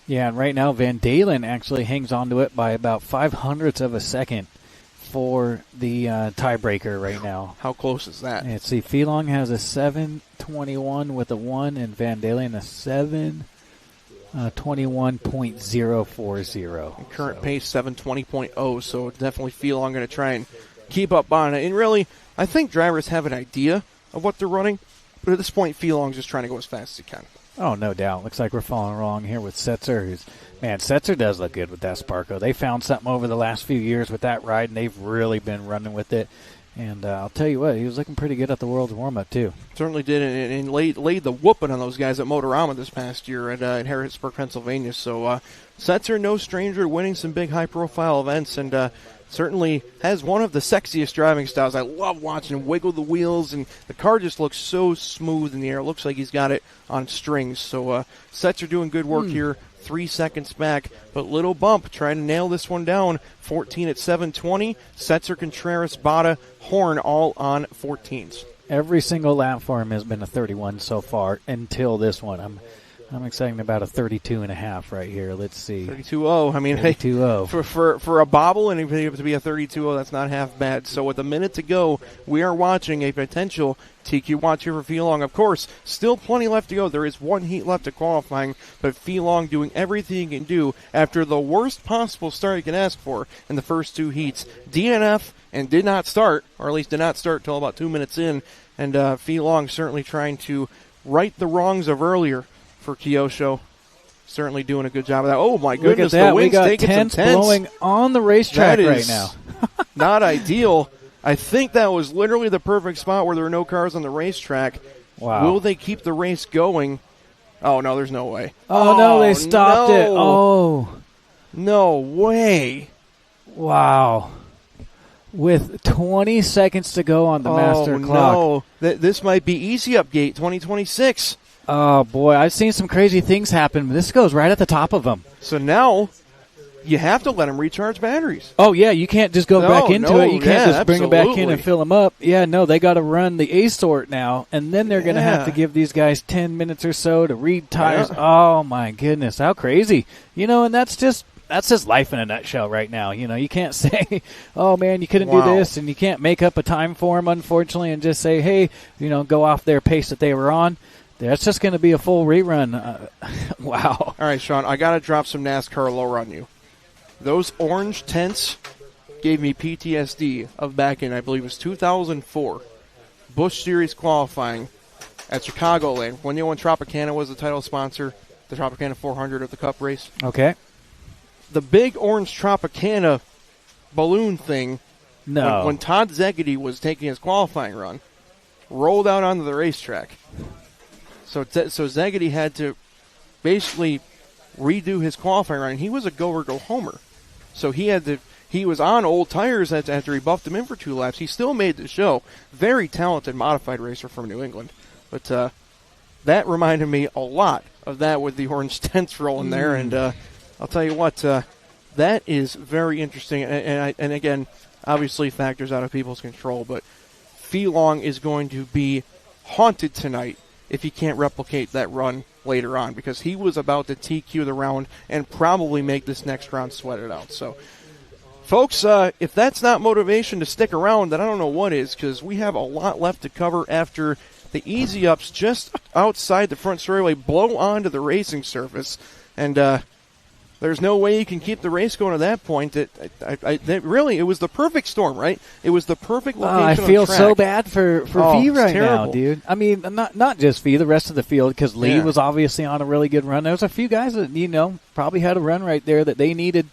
Yeah, and right now, Van Dalen actually hangs on to it by about 0.05 of a second for the tiebreaker right now. How close is that? Let's see, Fee-Long has a 7:21 with a 1, and Van Dalen a 7:21.040. Current pace 7:20.0, so definitely Fee-Long going to try and keep up on it. And really, I think drivers have an idea of what they're running, but at this point, Fee-Long's just trying to go as fast as he can. Oh, no doubt. Looks like we're following along here with Setzer. Setzer does look good with that Sparco. They found something over the last few years with that ride, and they've really been running with it. And I'll tell you what, he was looking pretty good at the World's warm-up, too. Certainly did, and laid the whooping on those guys at Motorama this past year at Harrisburg, Pennsylvania. So Setzer, no stranger to winning some big high-profile events, and certainly has one of the sexiest driving styles. I love watching him wiggle the wheels, and the car just looks so smooth in the air. It looks like he's got it on strings. So Setzer doing good work here. 3 seconds back, but Little Bump trying to nail this one down. 14 at 7:20. Setzer, Contreras, Botta, Horn all on 14s. Every single lap for him has been a 31 so far until this one. I'm excited about a 32.5 right here. Let's see. 32-0. I mean, hey, 32-0. for a bobble and to be a 32-0, that's not half bad. So with a minute to go, we are watching a potential TQ watch here for Feelong. Of course, still plenty left to go. There is one heat left to qualifying, but Feelong doing everything he can do after the worst possible start you can ask for in the first 2 heats. DNF and did not start, or at least did not start till about 2 minutes in, and Feelong certainly trying to right the wrongs of earlier for Kyosho. Certainly doing a good job of that. Oh, my goodness, Look at that. the wind's we got taking tents some tents. blowing on the racetrack right now. Not ideal. I think that was literally the perfect spot where there were no cars on the racetrack. Wow. Will they keep the race going? Oh, no, there's no way. Oh, no, they stopped it. No. Oh. No way. Wow. With 20 seconds to go on the master clock. No. This might be Easy Upgate 2026. Oh, boy, I've seen some crazy things happen. This goes right at the top of them. So now you have to let them recharge batteries. Oh, yeah, you can't just go back into it. You can't just bring them back in absolutely. and fill them up. Yeah, no, they got to run the A-sort now, and then they're going to have to give these guys 10 minutes or so to read tires. Yeah. Oh, my goodness, how crazy. You know, and that's just life in a nutshell right now. You know, you can't say, oh, man, you couldn't do this, and you can't make up a time for them, unfortunately, and just say, hey, you know, go off their pace that they were on. That's just going to be a full rerun. Wow. All right, Sean, I got to drop some NASCAR lore on you. Those orange tents gave me PTSD of back in, I believe it was 2004, Busch Series qualifying at Chicagoland. When Tropicana was the title sponsor, the Tropicana 400 of the Cup race. Okay. The big orange Tropicana balloon thing, No. when Todd Zegedy was taking his qualifying run, rolled out onto the racetrack. So Zegedy had to basically redo his qualifying run. He was a go homer. So he was on old tires after he buffed him in for 2 laps. He still made the show. Very talented modified racer from New England. But that reminded me a lot of that with the orange tents rolling there. And I'll tell you what, that is very interesting. And again, obviously factors out of people's control. But Feelong is going to be haunted tonight if he can't replicate that run later on, because he was about to TQ the round and probably make this next round sweat it out. So, folks, if that's not motivation to stick around, then I don't know what is, because we have a lot left to cover after the easy ups just outside the front straightaway blow onto the racing surface. And there's no way you can keep the race going at that point. Really, it was the perfect storm, right? It was the perfect location. I feel on track. so bad for Fee right terrible. now, dude. I mean, not just Fee, the rest of the field, because Lee was obviously on a really good run. There was a few guys that, you know, probably had a run right there that they needed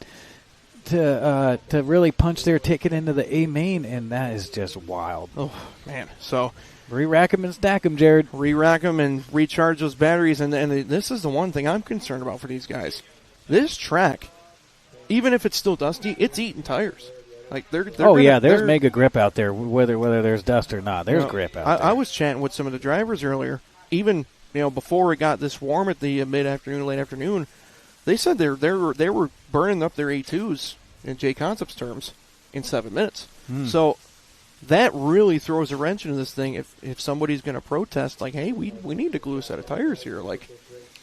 to really punch their ticket into the A main, and that is just wild. Oh, man. So re-rack them and stack them, Jared. Re-rack them and recharge those batteries. And this is the one thing I'm concerned about for these guys. This track, even if it's still dusty, it's eating tires. Like there's mega grip out there, whether there's dust or not. There's grip out there. I was chatting with some of the drivers earlier, even before it got this warm at the mid-afternoon, late afternoon. They said they were burning up their A2s in J Concepts terms in 7 minutes. So that really throws a wrench into this thing. If somebody's going to protest, like, hey, we need to glue a set of tires here, like.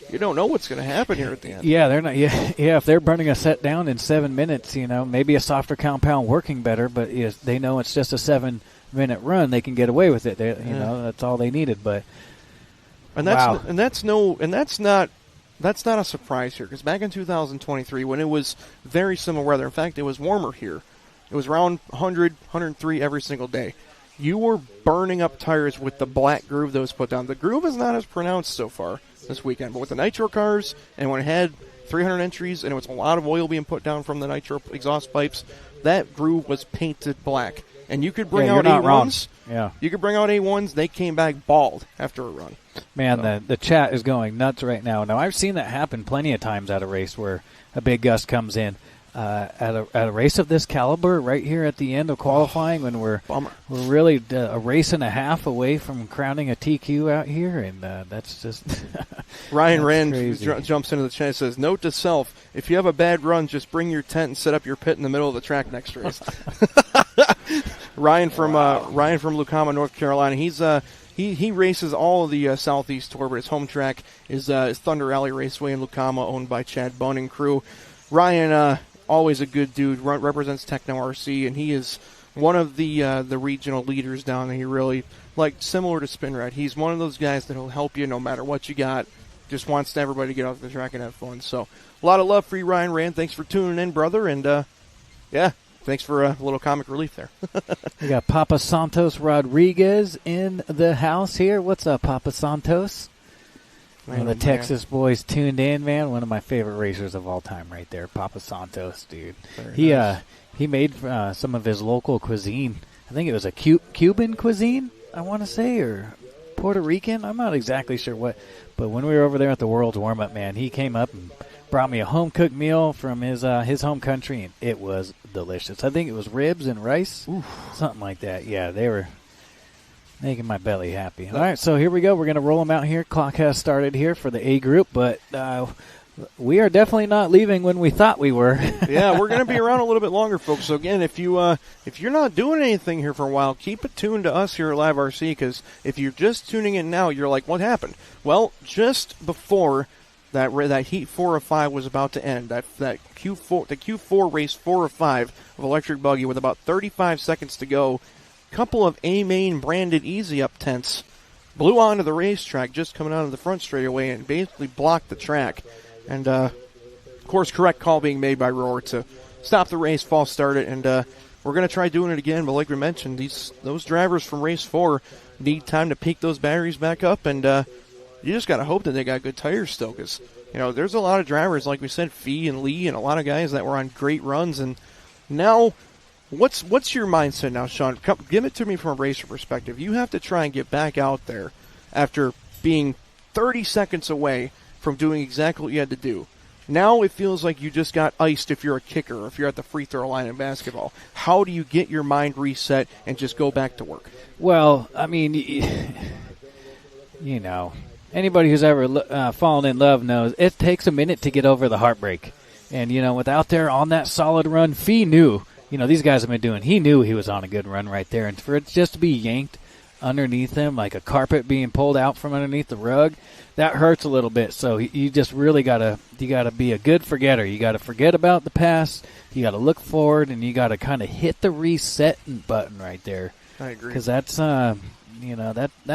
You don't know what's going to happen here at the end. Yeah, they're not. Yeah, if they're burning a set down in 7 minutes, maybe a softer compound working better, but they know it's just a 7-minute run. They can get away with it. That's all they needed. But that's not a surprise here, because back in 2023, when it was very similar weather, in fact, it was warmer here. It was around 100, 103 every single day. You were burning up tires with the black groove that was put down. The groove is not as pronounced so far this weekend, but with the nitro cars, and when it had 300 entries and it was a lot of oil being put down from the nitro exhaust pipes, that groove was painted black. And you could bring out A1s. Yeah. You could bring out A1s. They came back bald after a run. Man, the chat is going nuts right now. Now, I've seen that happen plenty of times at a race where a big gust comes in. At a race of this caliber, right here at the end of qualifying, when we're really a race and a half away from crowning a TQ out here, and that's just Ryan Rand jumps into the chat and says, "Note to self: if you have a bad run, just bring your tent and set up your pit in the middle of the track next race." Ryan from Lucama, North Carolina. he races all of the Southeast Tour, but his home track is Thunder Alley Raceway in Lucama, owned by Chad Bunn and crew. Ryan, always a good dude, represents Techno RC, and he is one of the regional leaders down there. He really, like, similar to Spinrad, he's one of those guys that will help you no matter what you got. Just wants everybody to get off the track and have fun. So, a lot of love for you, Ryan Rand. Thanks for tuning in, brother, and yeah, thanks for a little comic relief there. We got Papa Santos Rodriguez in the house here. What's up, Papa Santos? One of the Texas boys tuned in, man. One of my favorite racers of all time right there, Papa Santos, dude. He made some of his local cuisine. I think it was a Cuban cuisine, I want to say, or Puerto Rican. I'm not exactly sure what. But when we were over there at the World's Warm-Up, man, he came up and brought me a home-cooked meal from his home country, and it was delicious. I think it was ribs and rice, something like that. Yeah, they were making my belly happy. All right, so here we go. We're going to roll them out here. Clock has started here for the A group, but we are definitely not leaving when we thought we were. Yeah, we're going to be around a little bit longer, folks. So, again, if you're not doing anything here for a while, keep it tuned to us here at Live RC, because if you're just tuning in now, you're like, what happened? Well, just before that Heat 4 of 5 was about to end, that Q4, the Q4 race 4 of 5 of Electric Buggy with about 35 seconds to go, a couple of A-Main branded Easy Up tents blew onto the racetrack just coming out of the front straightaway and basically blocked the track. And, of course, correct call being made by Roar to stop the race, false start it, and we're going to try doing it again. But like we mentioned, those drivers from race 4 need time to peak those batteries back up, and you just got to hope that they got good tires still, because, there's a lot of drivers, like we said, Fee and Lee, and a lot of guys that were on great runs. And now, what's your mindset now, Sean? Give it to me from a racer perspective. You have to try and get back out there after being 30 seconds away from doing exactly what you had to do. Now it feels like you just got iced if you're a kicker or if you're at the free throw line in basketball. How do you get your mind reset and just go back to work? Well, I mean, anybody who's ever fallen in love knows it takes a minute to get over the heartbreak. And, without there on that solid run, Fee knew, these guys have been doing, he knew he was on a good run right there. And for it just to be yanked underneath him like a carpet being pulled out from underneath the rug, that hurts a little bit. So you just really gotta be a good forgetter. You gotta forget about the past. You gotta look forward, and you gotta kind of hit the reset button right there. I agree. Because that's that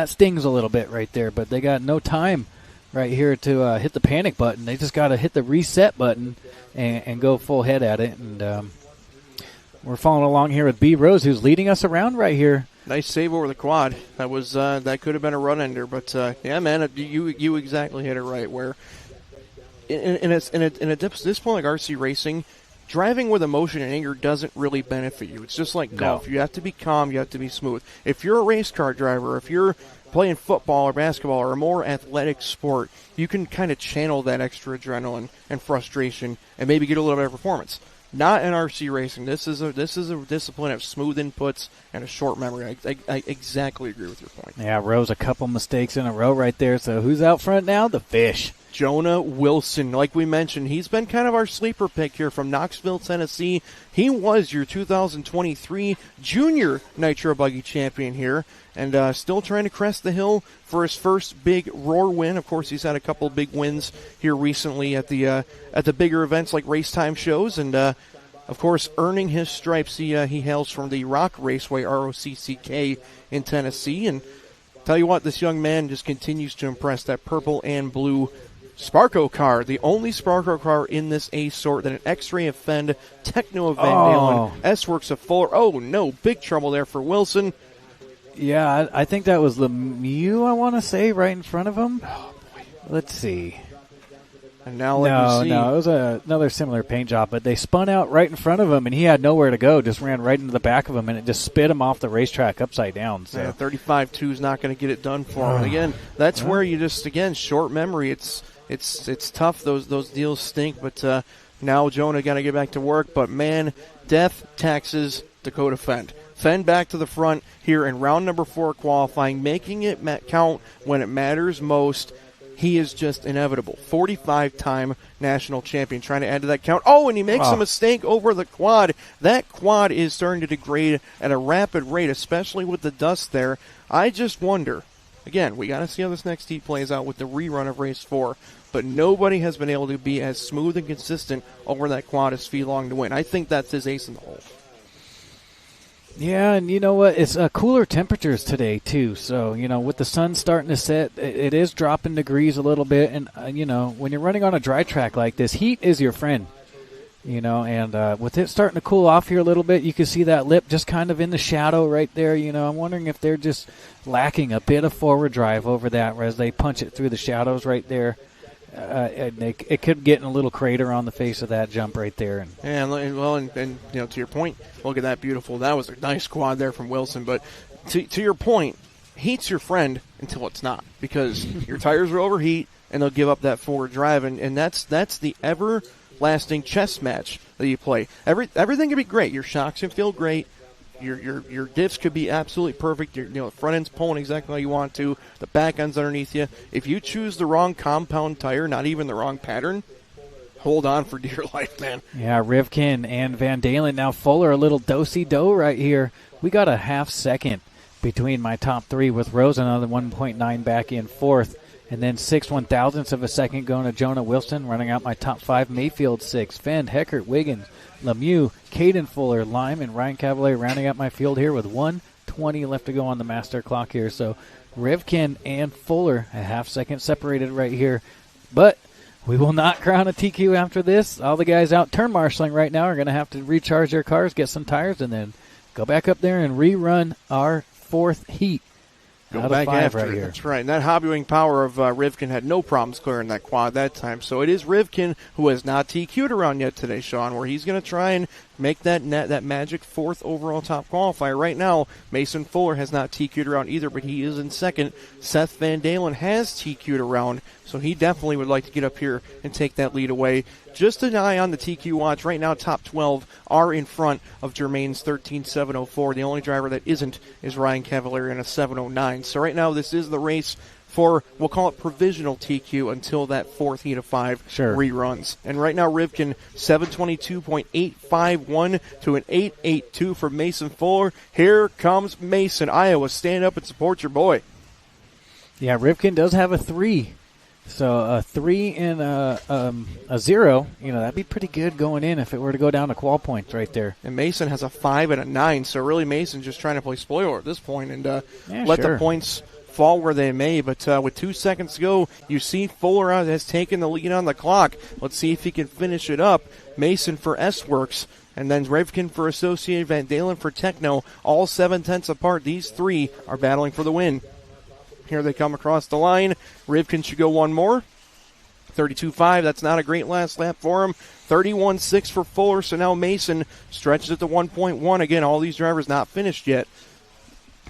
stings a little bit right there. But they got no time right here to hit the panic button. They just gotta hit the reset button and go full head at it. And we're following along here with B Rose, who's leading us around right here. Nice save over the quad. That was that could have been a run ender, but yeah, man, you exactly hit it right. Where in this point, like RC racing, driving with emotion and anger doesn't really benefit you. It's just like golf. You have to be calm. You have to be smooth. If you're a race car driver, if you're playing football or basketball or a more athletic sport, you can kind of channel that extra adrenaline and frustration and maybe get a little better performance. Not in RC racing. This is a discipline of smooth inputs and a short memory. I exactly agree with your point. Yeah, Rose, a couple mistakes in a row right there. So who's out front now? The Fish. Jonah Wilson, like we mentioned, he's been kind of our sleeper pick here from Knoxville, Tennessee. He was your 2023 Junior Nitro Buggy champion here, and still trying to crest the hill for his first big Roar win. Of course, he's had a couple of big wins here recently at the bigger events like race time shows, and of course, earning his stripes. He hails from the Rock Raceway, ROCCK, in Tennessee, and tell you what, this young man just continues to impress. That purple and blue Sparco car, the only Sparco car in this A sort, that an X-Ray of Fend, Techno of Van Dalen, S-Works of Fuller. Oh, no, big trouble there for Wilson. Yeah, I think that was Lemieux, I want to say, right in front of him. Oh, boy. Let's see. And now you see. No, it was another similar paint job, but they spun out right in front of him, and he had nowhere to go, just ran right into the back of him, and it just spit him off the racetrack upside down. So. Yeah, 35-2 is not going to get it done for him. Again, that's where you just, short memory. It's tough. Those deals stink, but now Jonah got to get back to work. But, man, death, taxes, Dakota Fend. Fend back to the front here in round number 4 qualifying, making it count when it matters most. He is just inevitable. 45-time national champion, trying to add to that count. Oh, and he makes a mistake over the quad. That quad is starting to degrade at a rapid rate, especially with the dust there. I just wonder, again, we got to see how this next heat plays out with the rerun of race 4. But nobody has been able to be as smooth and consistent over that quad as Fee-Long to win. I think that's his ace in the hole. Yeah, and you know what? It's cooler temperatures today, too. So, with the sun starting to set, it is dropping degrees a little bit. And, when you're running on a dry track like this, heat is your friend. And with it starting to cool off here a little bit, you can see that lip just kind of in the shadow right there. I'm wondering if they're just lacking a bit of forward drive over that as they punch it through the shadows right there. It could get in a little crater on the face of that jump right there. And to your point, look at that beautiful. That was a nice quad there from Wilson. But to your point, heat's your friend until it's not, because your tires will overheat and they'll give up that forward drive, and that's the everlasting chess match that you play. Everything can be great. Your shocks can feel great. Your diffs could be absolutely perfect. The front end's pulling exactly how you want to. The back end's underneath you. If you choose the wrong compound tire, not even the wrong pattern, hold on for dear life, man. Yeah, Rivkin and Van Dalen. Now Fuller, a little do-si-do right here. We got a half second between my top three, with Rose another 1.9 back in fourth. And then 6/1000ths of a second going to Jonah Wilson, running out my top five. Mayfield 6, Fenn, Heckert, Wiggins, Lemieux, Caden Fuller, Lime, and Ryan Cavalier rounding out my field here with 1:20 left to go on the master clock here. So Rivkin and Fuller a half second separated right here. But we will not crown a TQ after this. All the guys out turn marshaling right now are going to have to recharge their cars, get some tires, and then go back up there and rerun our fourth heat. Go back after right here. That's right. And that Hobbywing power of Rivkin had no problems clearing that quad that time. So it is Rivkin who has not TQ'd around yet today, Sean, where he's going to try and make that magic fourth overall top qualifier. Right now, Mason Fuller has not TQ'd around either, but he is in second. Seth Van Dalen has TQ'd around, so he definitely would like to get up here and take that lead away. Just an eye on the TQ watch. Right now, top 12 are in front of Germain's 13.704. The only driver that isn't is Ryan Cavalier in a 7.09. So right now, this is the race for, we'll call it provisional TQ until that fourth heat of 5 reruns. And right now, Rivkin, 722.851 to an 882 for Mason Fuller. Here comes Mason. Iowa, stand up and support your boy. Yeah, Rivkin does have a 3. So a 3 and a 0, that'd be pretty good going in if it were to go down to qual points right there. And Mason has a 5 and a 9, so really Mason's just trying to play spoiler at this point and let the points fall where they may. But with 2 seconds to go, you see Fuller has taken the lead on the clock. Let's see if he can finish it up. Mason for S-Works, and then Rivkin for Associated, Van Dalen for Techno, all 7/10 apart. These three are battling for the win. Here they come across the line. Rivkin should go one more. 32.5, that's not a great last lap for him. 31.6 for Fuller, so now Mason stretches it to 1.1. Again, all these drivers not finished yet.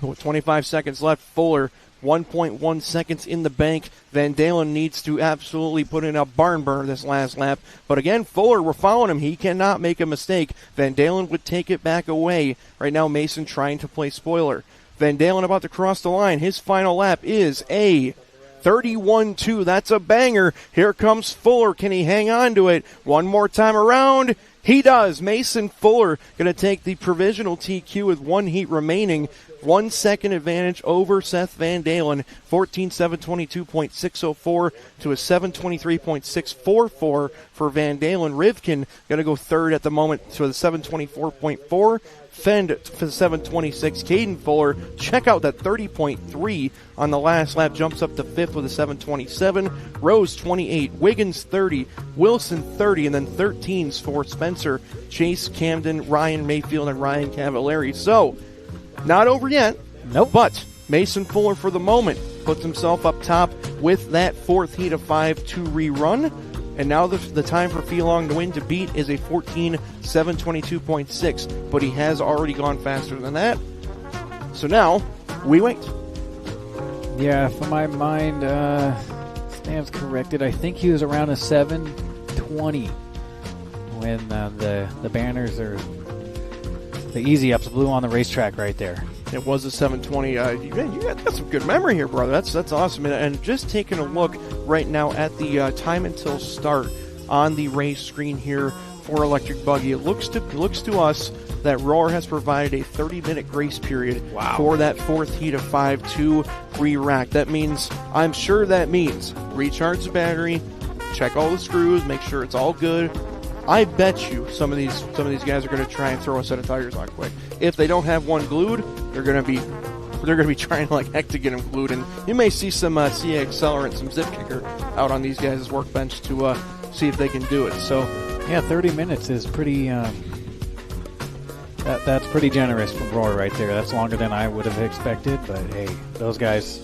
With 25 seconds left, Fuller 1.1 seconds in the bank. Van Dalen needs to absolutely put in a barn burner this last lap. But again, Fuller, we're following him. He cannot make a mistake. Van Dalen would take it back away. Right now, Mason trying to play spoiler. Van Dalen about to cross the line. His final lap is a 31.2. That's a banger. Here comes Fuller. Can he hang on to it? One more time around. He does. Mason Fuller going to take the provisional TQ with one heat remaining. 1 second advantage over Seth Van Dalen. 14.722.604 to a 723.644 for Van Dalen. Rivkin going to go third at the moment to the 724.4. Fend for the 726. Caden Fuller, check out that 30.3 on the last lap, jumps up to fifth with a 727. Rose 28, Wiggins 30, Wilson 30, and then 13s for Spencer, Chase, Camden, Ryan Mayfield, and Ryan Cavalieri. So, not over yet. Nope. But Mason Fuller, for the moment, puts himself up top with that fourth heat of 5 to rerun. And now the time for Fee-Long to win to beat is a 14.722.6, but he has already gone faster than that. So now, we wait. Yeah, if my mind stands corrected, I think he was around a 7:20 when the banners or the easy ups blew on the racetrack right there. It was a 7:20. You got some good memory here, brother. That's awesome. And just taking a look right now at the time until start on the race screen here for Electric Buggy, it looks to us that Roar has provided a 30-minute grace period for that fourth heat of 5 to re-rack. I'm sure that means recharge the battery, check all the screws, make sure it's all good. I bet you some of these guys are going to try and throw a set of tires on quick. If they don't have one glued, they're going to be trying like heck to get them glued, and you may see some CA accelerant, some zip kicker out on these guys' workbench to see if they can do it. So yeah, 30 minutes is pretty. That's pretty generous from Roar right there. That's longer than I would have expected, but hey, those guys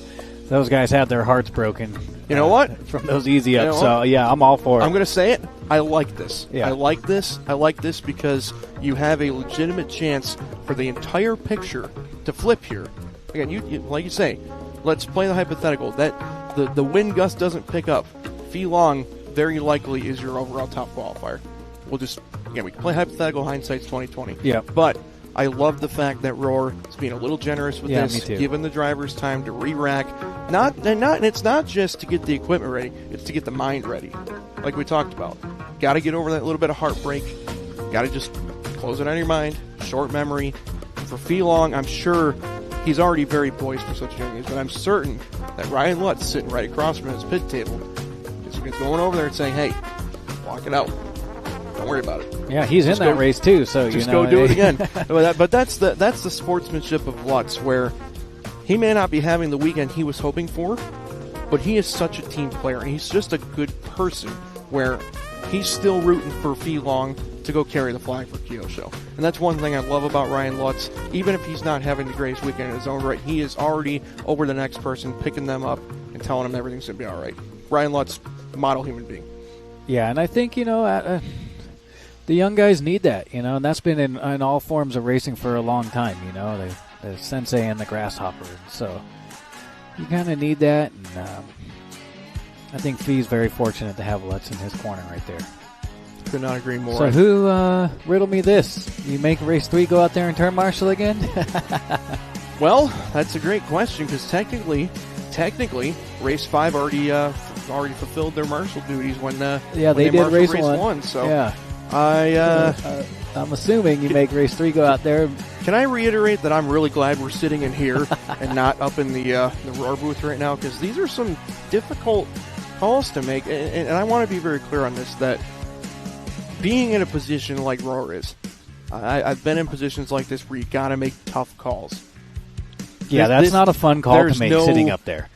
had their hearts broken. You know what? From those easy ups. So yeah, I'm all for it. I'm going to say it. I like this. Yeah. I like this because you have a legitimate chance for the entire picture to flip here. Again, you like you say, let's play the hypothetical that the wind gust doesn't pick up. Fee Long very likely is your overall top qualifier. We can play hypothetical, hindsight's 20/20. Yeah. But I love the fact that Roar is being a little generous with this, me too. giving the drivers time to re-rack. And it's not just to get the equipment ready; it's to get the mind ready, like we talked about. Got to get over that little bit of heartbreak. Got to just close it on your mind. Short memory. For Fee Long, I'm sure he's already very poised for such a young age, but I'm certain that Ryan Lutz, sitting right across from his pit table, is going over there and saying, "Hey, walk it out. Don't worry about it." Yeah, he's in that race too, so just go do it again. But that's the sportsmanship of Lutz, where he may not be having the weekend he was hoping for, but he is such a team player, and he's just a good person, where he's still rooting for Fee Long to go carry the flag for Kyosho. And that's one thing I love about Ryan Lutz. Even if he's not having the greatest weekend in his own right, he is already over the next person, picking them up and telling them everything's going to be all right. Ryan Lutz, model human being. Yeah, and I think, the young guys need that, and that's been in all forms of racing for a long time, the Sensei and the Grasshopper. So you kind of need that, and I think Fee's very fortunate to have Lutz in his corner right there. Could not agree more. So who, riddle me this, you make race 3 go out there and turn marshal again? Well, that's a great question, because technically, race 5 already fulfilled their marshal duties when they did race 1. So yeah. I'm assuming you make race 3 go out there. Can I reiterate that I'm really glad we're sitting in here and not up in the Roar booth right now, because these are some difficult calls to make, and I want to be very clear on this, that being in a position like Roar is, I've been in positions like this where you got to make tough calls. Yeah, that's not a fun call to make sitting up there.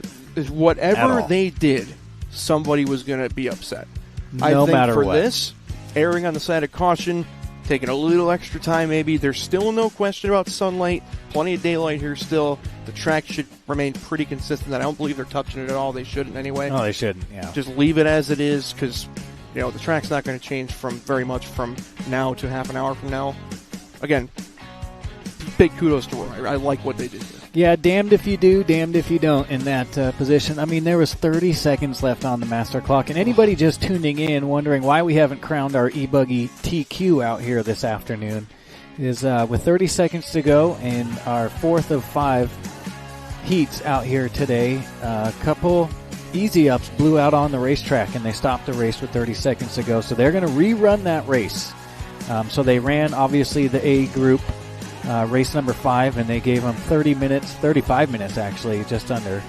Whatever they did, somebody was going to be upset. No matter what. For this, erring on the side of caution, taking a little extra time maybe. There's still no question about sunlight. Plenty of daylight here still. The track should remain pretty consistent. I don't believe they're touching it at all. They shouldn't anyway. No, they shouldn't, yeah. Just leave it as it is, because the track's not going to change very much from now to half an hour from now. Again, big kudos to Roy. I like what they did here. Yeah, damned if you do, damned if you don't in that position. I mean, there was 30 seconds left on the master clock, and anybody just tuning in wondering why we haven't crowned our e-buggy TQ out here this afternoon is with 30 seconds to go in our 4th of 5 heats out here today, a couple easy ups blew out on the racetrack, and they stopped the race with 30 seconds to go, so they're going to rerun that race. So they ran, obviously, the A group, race number 5, and they gave them 35 minutes actually, just under,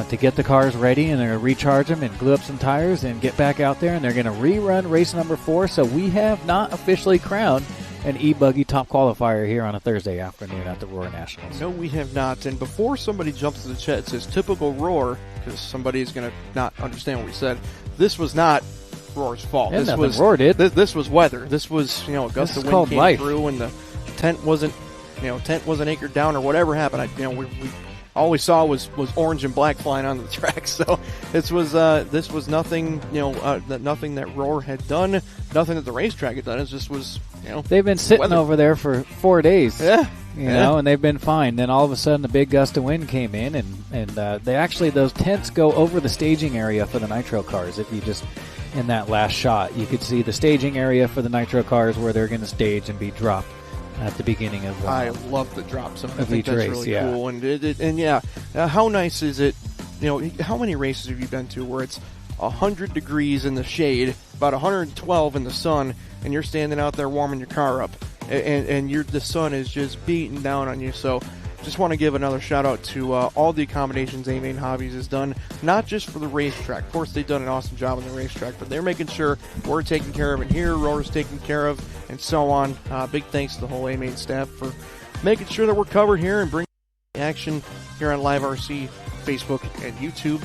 to get the cars ready, and they're going to recharge them and glue up some tires and get back out there, and they're going to rerun race number 4. So we have not officially crowned an e-buggy top qualifier here on a Thursday afternoon at the Roar Nationals. No, we have not. And before somebody jumps to the chat and says typical Roar, because somebody's going to not understand what we said, this was not Roar's fault. Yeah, this was Roar did. This was weather. This was, a gust of wind came through, and the tent wasn't anchored down, or whatever happened. We all we saw was orange and black flying onto the track. So this was nothing, nothing that Roar had done, nothing that the racetrack had done. It just was, they've been sitting weather over there for 4 days. Yeah. And they've been fine. Then all of a sudden, a big gust of wind came in, and they actually, those tents go over the staging area for the nitro cars. If you just, in that last shot, you could see the staging area for the nitro cars where they're going to stage and be dropped at the beginning of. I love the drop zone. I of think each that's race, really yeah. cool. And how nice is it? How many races have you been to where it's 100 degrees in the shade, about 112 in the sun, and you're standing out there warming your car up, and the sun is just beating down on you. So just want to give another shout out to all the accommodations A-Main Hobbies has done, not just for the racetrack. Of course, they've done an awesome job on the racetrack, but they're making sure we're taken care of in here, Roar's taken care of, and so on. Big thanks to the whole A-Main staff for making sure that we're covered here and bringing action here on Live RC, Facebook, and YouTube.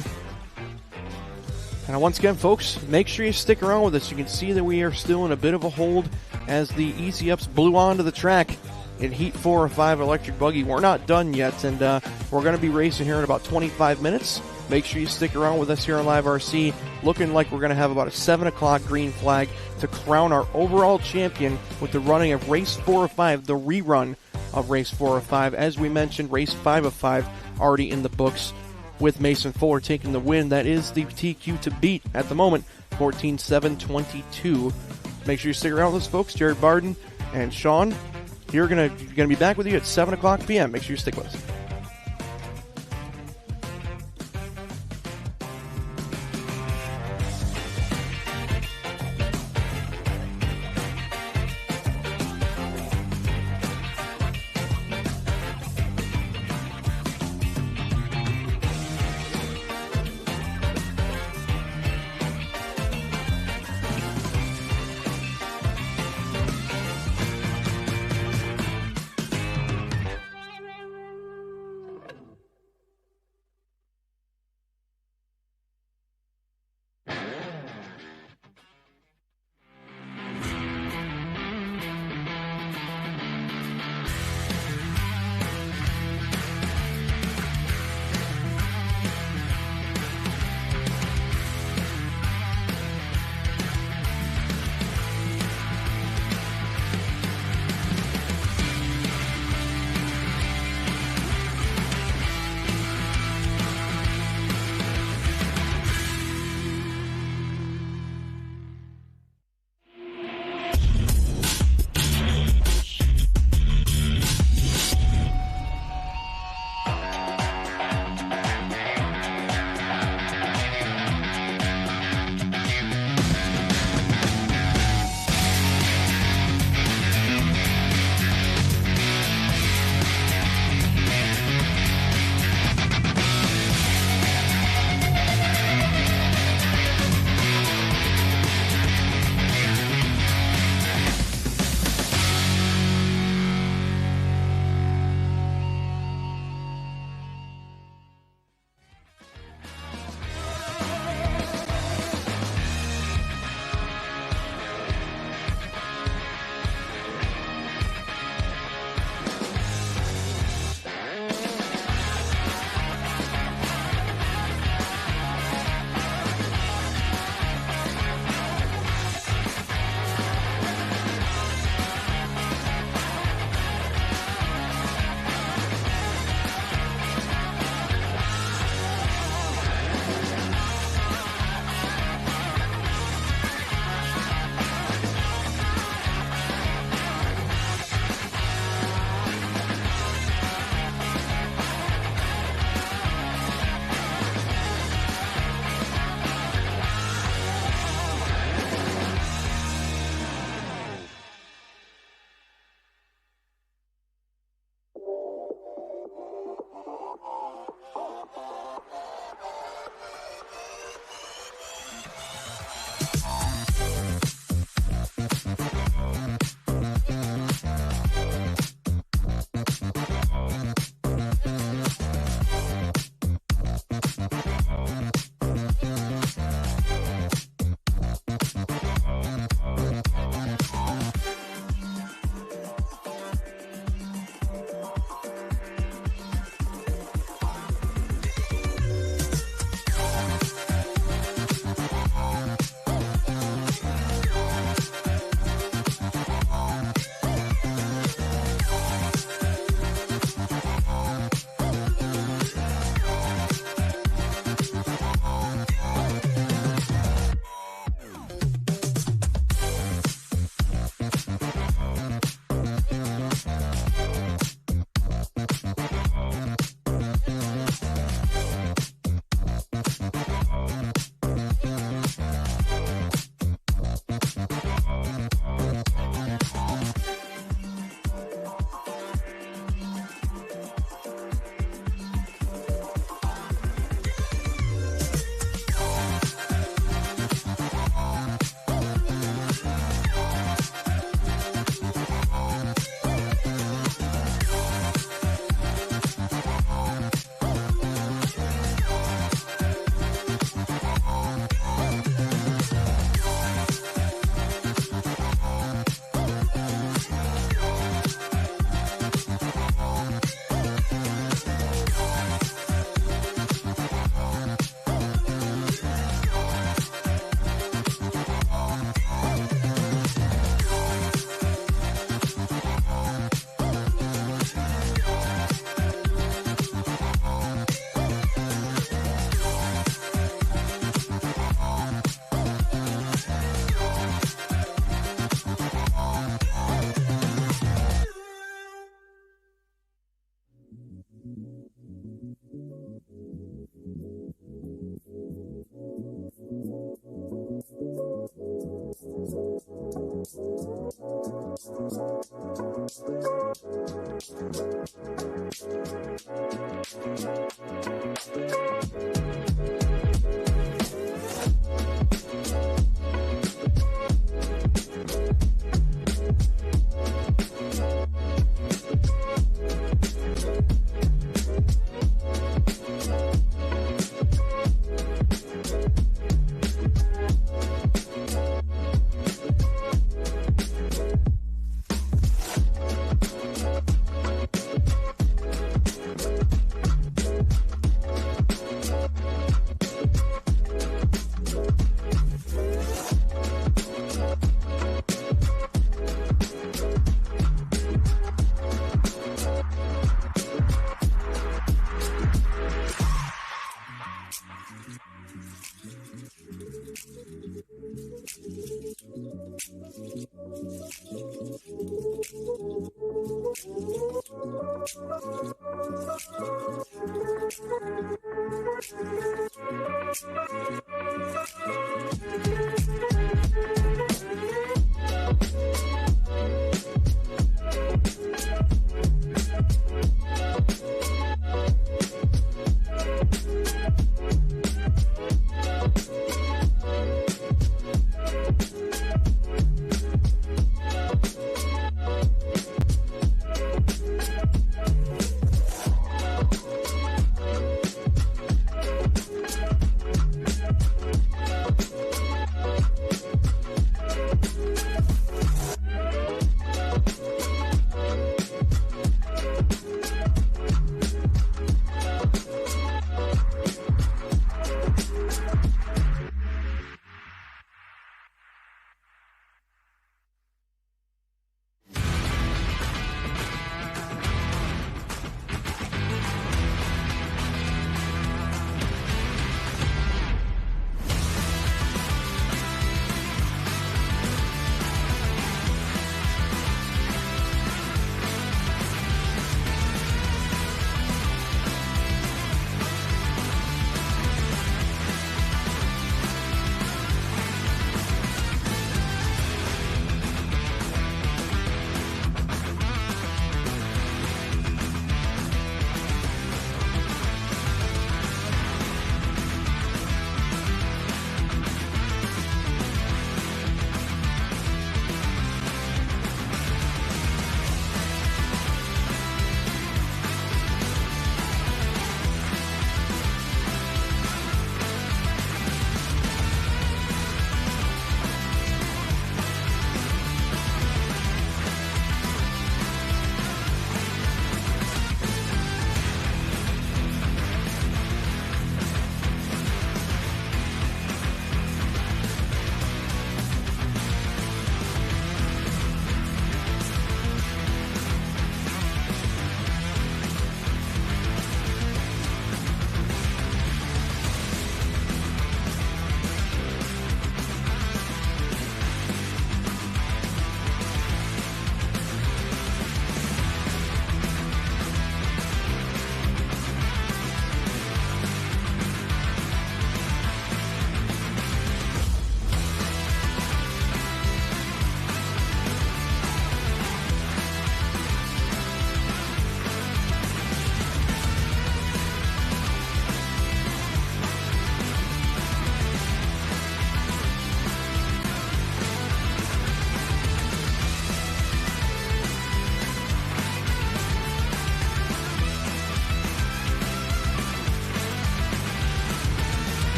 And once again, folks, make sure you stick around with us. You can see that we are still in a bit of a hold as the Easy Ups blew onto the track in Heat 4 or 5 electric buggy. We're not done yet, and we're going to be racing here in about 25 minutes. Make sure you stick around with us here on Live RC. Looking like we're going to have about a 7 o'clock green flag to crown our overall champion with the running of Race 4 of 5, the rerun of Race 4 of 5. As we mentioned, Race 5 of 5 already in the books with Mason Fuller taking the win. That is the TQ to beat at the moment, 14-7-22. Make sure you stick around with us, folks. Jared Barden and Sean, you're gonna be back with you at 7 o'clock p.m. Make sure you stick with us.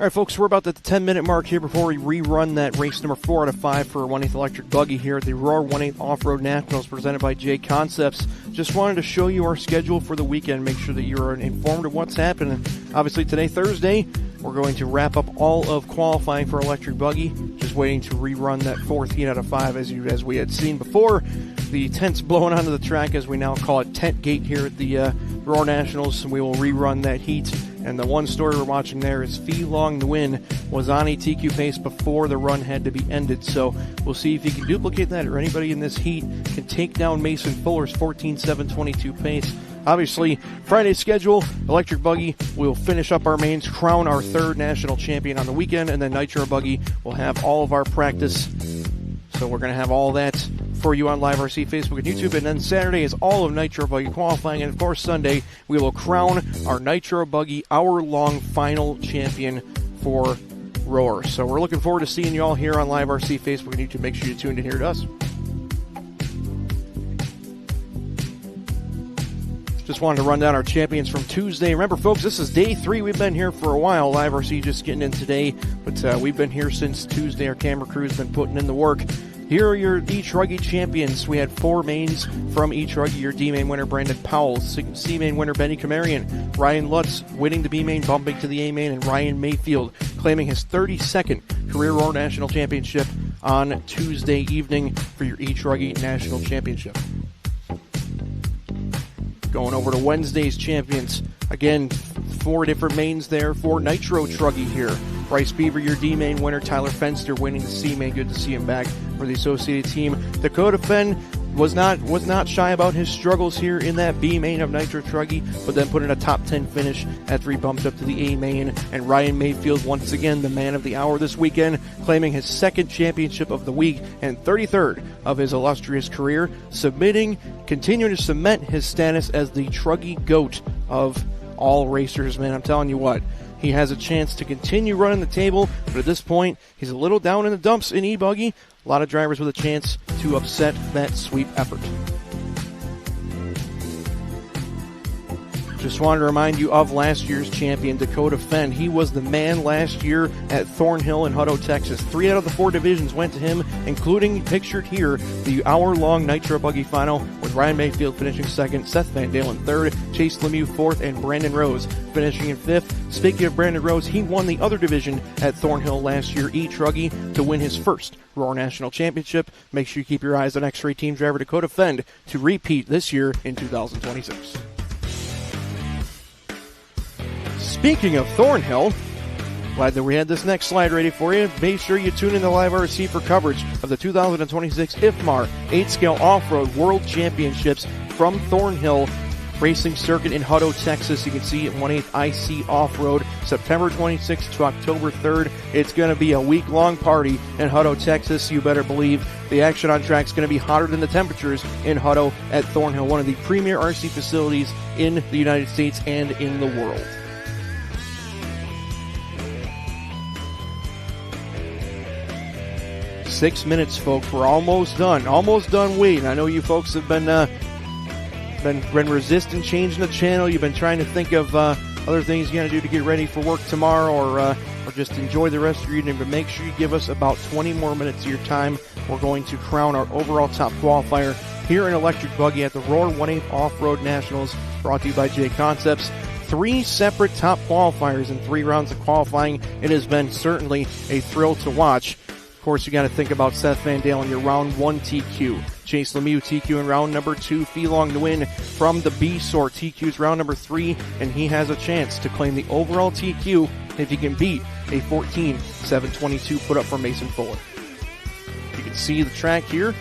All right, folks, we're about at the 10-minute mark here before we rerun that race number 4 out of 5 for 1/8 Electric Buggy here at the Roar 1/8 Off-Road Nationals presented by J Concepts. Just wanted to show you our schedule for the weekend, make sure that you're informed of what's happening. Obviously, today, Thursday, we're going to wrap up all of qualifying for Electric Buggy. Just waiting to rerun that 4th heat out of 5 as we had seen before. The tent's blowing onto the track, as we now call it, Tent Gate here at the Roar Nationals. We will rerun that heat. And the one story we're watching there is Fee Long Nguyen was on a TQ pace before the run had to be ended. So we'll see if he can duplicate that, or anybody in this heat can take down Mason Fuller's 14.722 pace. Obviously, Friday's schedule, Electric Buggy, we'll finish up our mains, crown our 3rd national champion on the weekend, and then Nitro Buggy will have all of our practice. So we're going to have all that for you on Live RC, Facebook, and YouTube. And then Saturday is all of Nitro Buggy qualifying. And, of course, Sunday we will crown our Nitro Buggy hour-long final champion for Roar. So we're looking forward to seeing you all here on Live RC, Facebook, and YouTube. Make sure you tune in here to us. Just wanted to run down our champions from Tuesday. Remember, folks, this is day 3. We've been here for a while. Live RC just getting in today, but we've been here since Tuesday. Our camera crew's been putting in the work. Here are your E-Truggy champions. We had 4 mains from E-Truggy. Your D-main winner, Brandon Powell. C-main winner, Benny Kamarian. Ryan Lutz winning the B-main, bumping to the A-main. And Ryan Mayfield claiming his 32nd career Roar National Championship on Tuesday evening for your E-Truggy National Championship. Going over to Wednesday's champions. Again, 4 different mains there for Nitro Truggy here. Bryce Beaver, your D-main winner. Tyler Fenster winning the C-main. Good to see him back for the associated team. Dakota Fenn was not shy about his struggles here in that B-main of Nitro Truggy, but then put in a top 10 finish after he bumped up to the A-main. And Ryan Mayfield, once again, the man of the hour this weekend, claiming his 2nd championship of the week and 33rd of his illustrious career, continuing to cement his status as the Truggy GOAT of all racers, man. I'm telling you what, he has a chance to continue running the table, but at this point, he's a little down in the dumps in E-Buggy. A lot of drivers with a chance to upset that sweep effort. Just wanted to remind you of last year's champion, Dakota Fenn. He was the man last year at Thornhill in Hutto, Texas. 3 out of the 4 divisions went to him, including, pictured here, the hour-long Nitro Buggy final, with Ryan Mayfield finishing 2nd, Seth Van Dalen 3rd, Chase Lemieux 4th, and Brandon Rose finishing in 5th. Speaking of Brandon Rose, he won the other division at Thornhill last year, E-Truggy, to win his 1st Roar National Championship. Make sure you keep your eyes on X-Ray Team driver Dakota Fenn to repeat this year in 2026. Speaking of Thornhill, glad that we had this next slide ready for you. Make sure you tune in to Live RC for coverage of the 2026 IFMAR 8-Scale Off-Road World Championships from Thornhill Racing Circuit in Hutto, Texas. You can see it 1/8 IC Off-Road, September 26th to October 3rd. It's going to be a week-long party in Hutto, Texas. You better believe the action on track is going to be hotter than the temperatures in Hutto at Thornhill, one of the premier RC facilities in the United States and in the world. Six minutes, folks. We're almost done. Almost done waiting. I know you folks have been resisting changing the channel. You've been trying to think of other things you got to do to get ready for work tomorrow, or just enjoy the rest of your evening. But make sure you give us about 20 more minutes of your time. We're going to crown our overall top qualifier here in Electric Buggy at the Roar 1/8 Off-Road Nationals, brought to you by J Concepts. 3 separate top qualifiers in 3 rounds of qualifying. It has been certainly a thrill to watch. Of course, you got to think about Seth Van Dalen, your round 1 TQ. Chase Lemieux, TQ in round number 2. Fee Long Nguyen from the B sort, TQ's round number 3, and he has a chance to claim the overall TQ if he can beat a 14.722 put up from Mason Fuller. You can see the track here.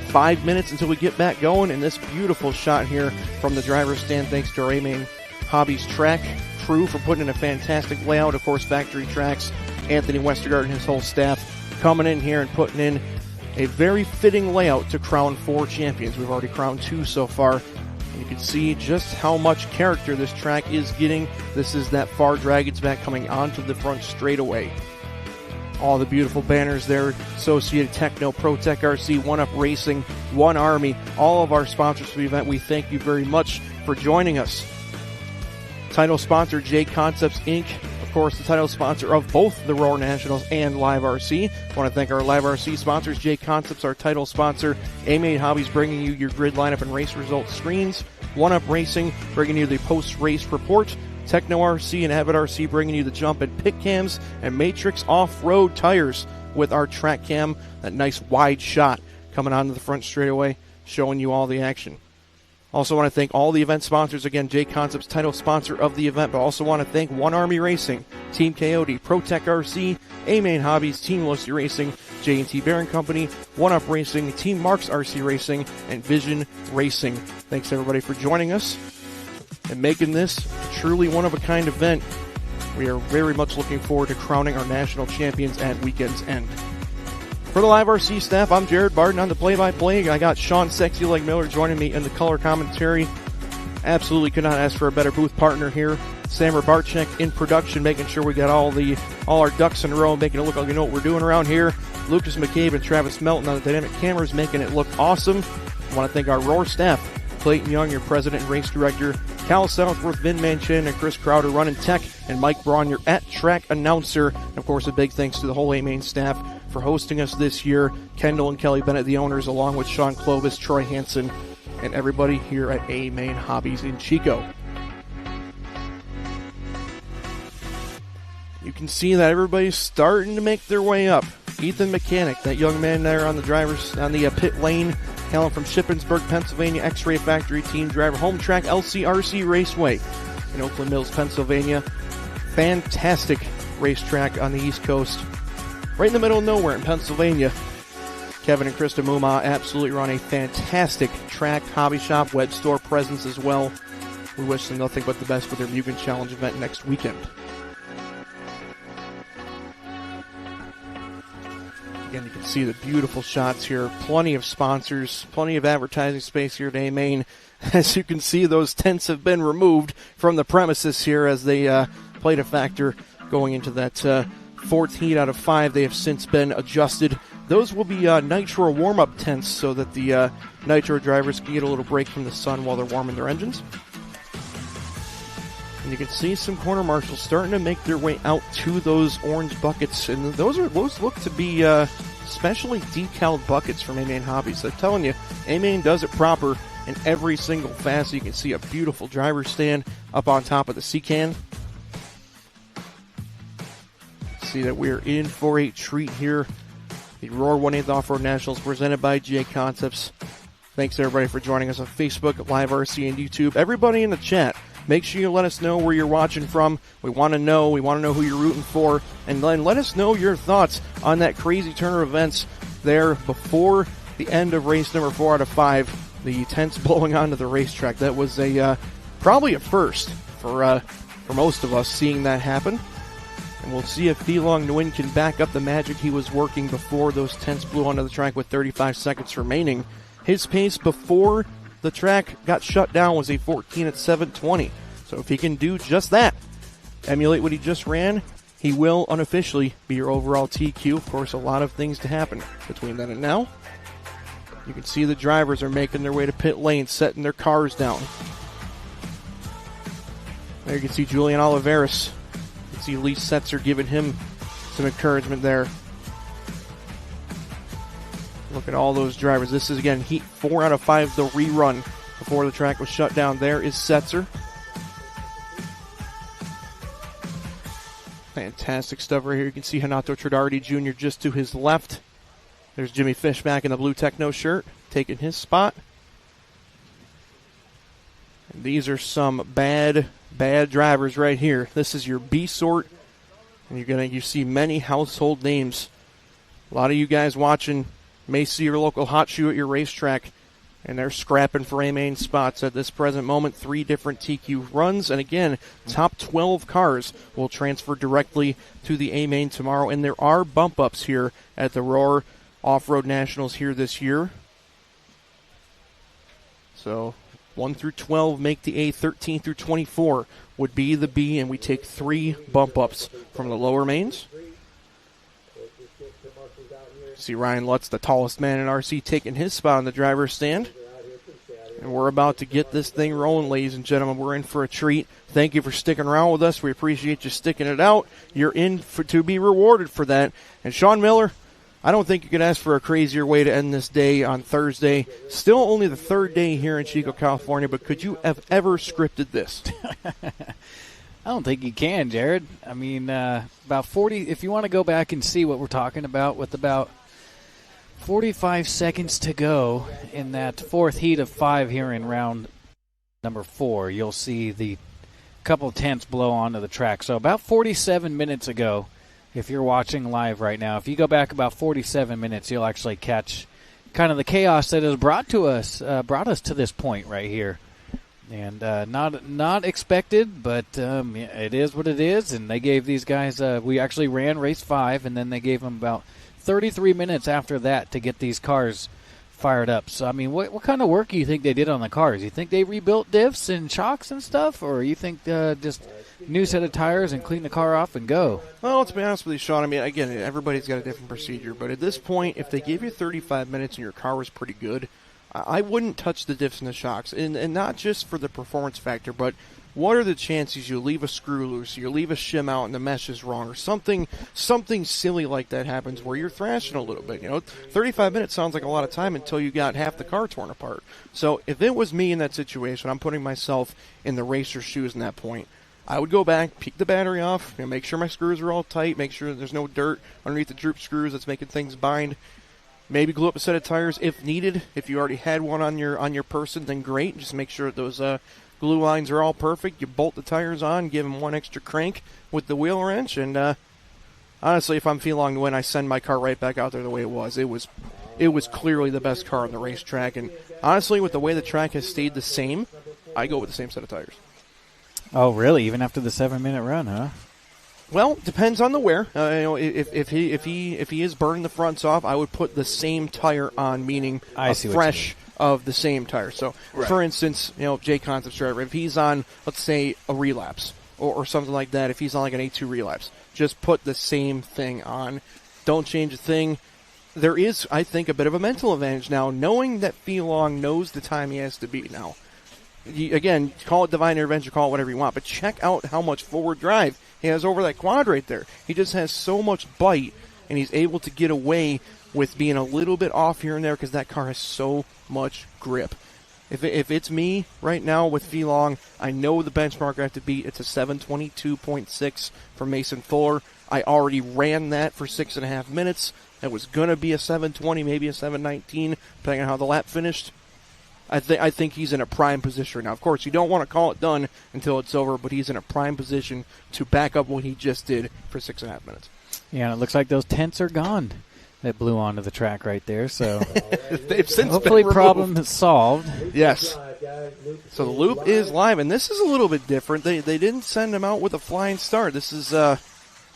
5 minutes until we get back going, and this beautiful shot here from the driver's stand, thanks to our A-Main Hobbies track crew for putting in a fantastic layout. Of course, Factory Tracks, Anthony Westergaard and his whole staff coming in here and putting in a very fitting layout to crown 4 champions. We've already crowned 2 so far. And you can see just how much character this track is getting. This is that far Dragon's Back coming onto the front straightaway. All the beautiful banners there, Associated Techno, ProTech RC, 1UP Racing, One Army, all of our sponsors for the event. We thank you very much for joining us. Title sponsor, J Concepts Inc., of course, the title sponsor of both the Roar Nationals and Live RC. I want to thank our Live RC sponsors, J Concepts, our title sponsor, A-Main Hobbies, bringing you your grid lineup and race results screens, One Up Racing, bringing you the post-race report, Techno RC and Avid RC bringing you the jump and pit cams, and Matrix Off-Road Tires with our track cam, that nice wide shot coming onto the front straightaway, showing you all the action. Also want to thank all the event sponsors. Again, J Concepts, title sponsor of the event, but also want to thank One Army Racing, Team Coyote, ProTech RC, A-Main Hobbies, Team Lucy Racing, J&T Bearing Company, One Up Racing, Team Marks RC Racing, and Vision Racing. Thanks everybody for joining us and making this a truly one-of-a-kind event. We are very much looking forward to crowning our national champions at weekend's end. For the Live RC staff, I'm Jared Barton on the play-by-play. I got Sean Sexy Leg Miller joining me in the color commentary. Absolutely could not ask for a better booth partner here. Sam Barczyk in production, making sure we got all our ducks in a row, making it look like you know what we're doing around here. Lucas McCabe and Travis Melton on the dynamic cameras, making it look awesome. I want to thank our Roar staff, Clayton Young, your president and race director, Cal Southworth, Vin Manchin, and Chris Crowder running tech, and Mike Braun, your at-track announcer. And of course, a big thanks to the whole A-Main staff for hosting us this year. Kendall and Kelly Bennett, the owners, along with Sean Clovis, Troy Hansen, and everybody here at A-Main Hobbies in Chico. You can see that everybody's starting to make their way up. Ethan Mechanic, that young man there on the pit lane, hailing from Shippensburg, Pennsylvania, X-Ray Factory team driver, home track LCRC Raceway in Oakland Mills, Pennsylvania. Fantastic racetrack on the East Coast, right in the middle of nowhere in Pennsylvania. Kevin and Krista Muma absolutely run a fantastic track, hobby shop, web store presence as well. We wish them nothing but the best for their Mugen Challenge event next weekend. Again, you can see the beautiful shots here. Plenty of sponsors, plenty of advertising space here at A-Main. As you can see, those tents have been removed from the premises here as they played a factor going into that fourth heat out of 5. They have since been adjusted. Those will be Nitro warm-up tents so that the Nitro drivers can get a little break from the sun while they're warming their engines. And you can see some corner marshals starting to make their way out to those orange buckets. And those look to be specially decaled buckets from A-Main Hobbies. I'm telling you, A-Main does it proper in every single facet. You can see a beautiful driver stand up on top of the C-Can. See that we're in for a treat here. The Roar 1/8 Off-Road Nationals presented by J Concepts. Thanks everybody for joining us on Facebook, Live RC, and YouTube. Everybody in the chat, make sure you let us know where you're watching from. We want to know who you're rooting for. And then let us know your thoughts on that crazy turn of events there before the end of race number 4 out of 5. The tents blowing onto the racetrack. That was probably a first for most of us seeing that happen. And we'll see if Thelong Nguyen can back up the magic he was working before those tents blew onto the track with 35 seconds remaining. His pace before the track got shut down was a 14 at 7:20. So if he can do just that, emulate what he just ran, he will unofficially be your overall TQ. Of course, a lot of things to happen between then and now. You can see the drivers are making their way to pit lane, setting their cars down. There you can see Julian Oliveras. You can see Lee Setzer giving him some encouragement there. Look at all those drivers. This is, again, Heat 4 out of 5, the rerun before the track was shut down. There is Setzer. Fantastic stuff right here. You can see Hanato Tradardi Jr. just to his left. There's Jimmy Fish back in the blue Techno shirt, taking his spot. And these are some bad drivers right here. This is your B sort, and you see many household names. A lot of you guys watching may see your local hot shoe at your racetrack, and they're scrapping for A-Main spots at this present moment. 3 different TQ runs, and again, top 12 cars will transfer directly to the A-Main tomorrow, and there are bump-ups here at the Roar Off-Road Nationals here this year. So 1 through 12 make the A, 13 through 24 would be the B, and we take 3 bump-ups from the lower mains. See Ryan Lutz, the tallest man in RC, taking his spot on the driver's stand. And we're about to get this thing rolling, ladies and gentlemen. We're in for a treat. Thank you for sticking around with us. We appreciate you sticking it out. You're in to be rewarded for that. And Sean Miller, I don't think you could ask for a crazier way to end this day on Thursday. Still only the third day here in Chico, California, but could you have ever scripted this? I don't think you can, Jared. I mean, about 40, if you want to go back and see what we're talking about with about 45 seconds to go in that fourth heat of 5 here in round number 4, you'll see the couple tents blow onto the track. So about 47 minutes ago, if you're watching live right now, if you go back about 47 minutes, you'll actually catch kind of the chaos that has brought us to this point right here. And not expected, but it is what it is. And they gave these guys, we actually ran race 5, and then they gave them about 33 minutes after that to get these cars fired up. So, I mean, what kind of work do you think they did on the cars? You think they rebuilt diffs and shocks and stuff, or you think just new set of tires and clean the car off and go? Well, let's be honest with you, Sean. I mean, again, everybody's got a different procedure, but at this point, if they gave you 35 minutes and your car was pretty good, I wouldn't touch the diffs and the shocks, and not just for the performance factor, but what are the chances you leave a screw loose, you leave a shim out and the mesh is wrong, or something silly like that happens where you're thrashing a little bit. 35 minutes sounds like a lot of time until you got half the car torn apart. So if it was me in that situation, I'm putting myself in the racer's shoes in that point. I would go back, peek the battery off, make sure my screws are all tight, make sure there's no dirt underneath the droop screws that's making things bind. Maybe glue up a set of tires if needed. If you already had one on your person, then great. Just make sure that those glue lines are all perfect. You bolt the tires on, give them one extra crank with the wheel wrench, and honestly, if I'm feeling to win, I send my car right back out there the way it was. It was clearly the best car on the racetrack, and honestly, with the way the track has stayed the same, I go with the same set of tires. Oh, really? Even after the 7-minute run, huh? Well, depends on the wear. If he is burning the fronts off, I would put the same tire on, meaning a fresh of the same tire. So, for instance, Jay Concept's driver, if he's on, let's say, a relapse or something like that, if he's on like an A2 relapse, just put the same thing on. Don't change a thing. There is, I think, a bit of a mental advantage now, knowing that Felong knows the time he has to beat now. Again, call it divine intervention, call it whatever you want, but check out how much forward drive he has over that quad right there. He just has so much bite, and he's able to get away with being a little bit off here and there because that car has so much grip. If it's me right now with Felong, I know the benchmark I have to beat. It's a 7:22.6 from Mason Fuller. I already ran that for 6.5 minutes. That was going to be a 7:20, maybe a 7:19, depending on how the lap finished. I think he's in a prime position now. Of course, you don't want to call it done until it's over, but he's in a prime position to back up what he just did for 6.5 minutes. Yeah, and it looks like those tents are gone that blew onto the track right there. So they've since hopefully been problem is solved. Yes. So the loop is live, and this is a little bit different. They didn't send him out with a flying start. This is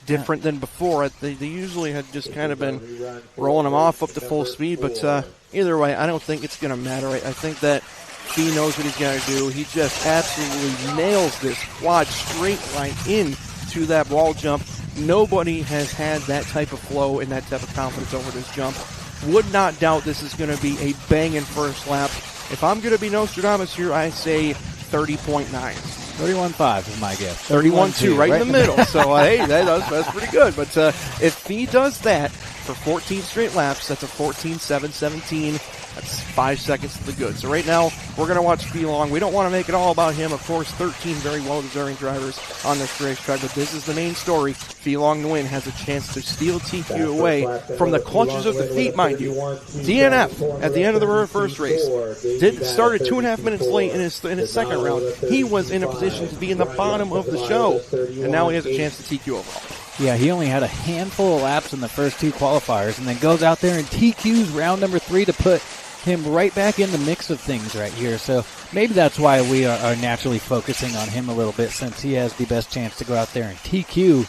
different than before. They usually had just kind of been rolling him off up to full speed, but either way, I don't think it's going to matter. I think that he knows what he's going to do. He just absolutely nails this quad straight line into that wall jump. Nobody has had that type of flow and that type of confidence over this jump. Would not doubt this is going to be a banging first lap. If I'm going to be Nostradamus here, I say 30.9. 31.5 is my guess. 31.2, right in the middle. So, hey, that's pretty good. But if he does that for 14 straight laps, that's a 14.717. That's 5 seconds to the good. So right now, we're going to watch Felong. We don't want to make it all about him. Of course, 13 very well-deserving drivers on this racetrack, but this is the main story. Felong to win has a chance to steal TQ away from the clutches of defeat, mind you. DNF at the end of the first race started 2.5 minutes late in his second round. He was in a position to be in the bottom of the show, and now he has a chance to TQ overall. Yeah, he only had a handful of laps in the first 2 qualifiers and then goes out there and TQs round number 3 to put him right back in the mix of things right here. So maybe that's why we are naturally focusing on him a little bit, since he has the best chance to go out there and TQ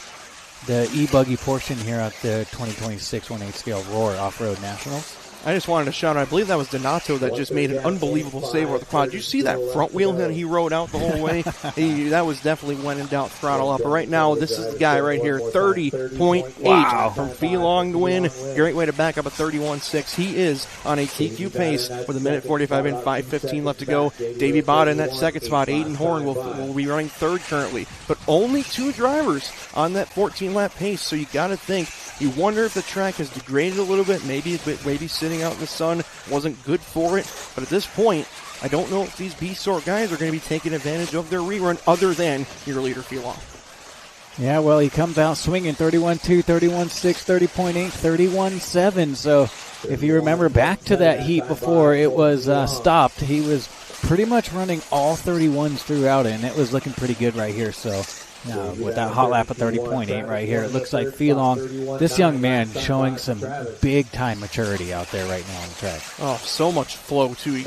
the e-buggy portion here at the 2026 1/8 scale Roar Off-Road Nationals. I just wanted to shout out, I believe that was Donato that just made an unbelievable save over the quad. Did you see that front wheel that he rode out the whole way? That was definitely when in doubt, throttle up. But right now, this is the guy right here, 30.8 from Felong to win. Great way to back up a 31.6. He is on a TQ pace with a minute 45 and 5:15 left to go. Davey Bada in that second spot. Aiden Horn will be running third currently. But only 2 drivers on that 14-lap pace, so you got to think. You wonder if the track has degraded a little bit. Maybe sitting out in the sun wasn't good for it. But at this point, I don't know if these B-sort guys are going to be taking advantage of their rerun other than your leader, Felong. Yeah, well, he comes out swinging 31.2, 31.6, 30.8, 31.7. So if you remember back to that heat before it was stopped, he was pretty much running all 31s throughout, and it was looking pretty good right here. So with that hot lap of 30.8 right here, it looks like Felong, this young man, showing some big-time maturity out there right now on the track. Oh, so much flow, too.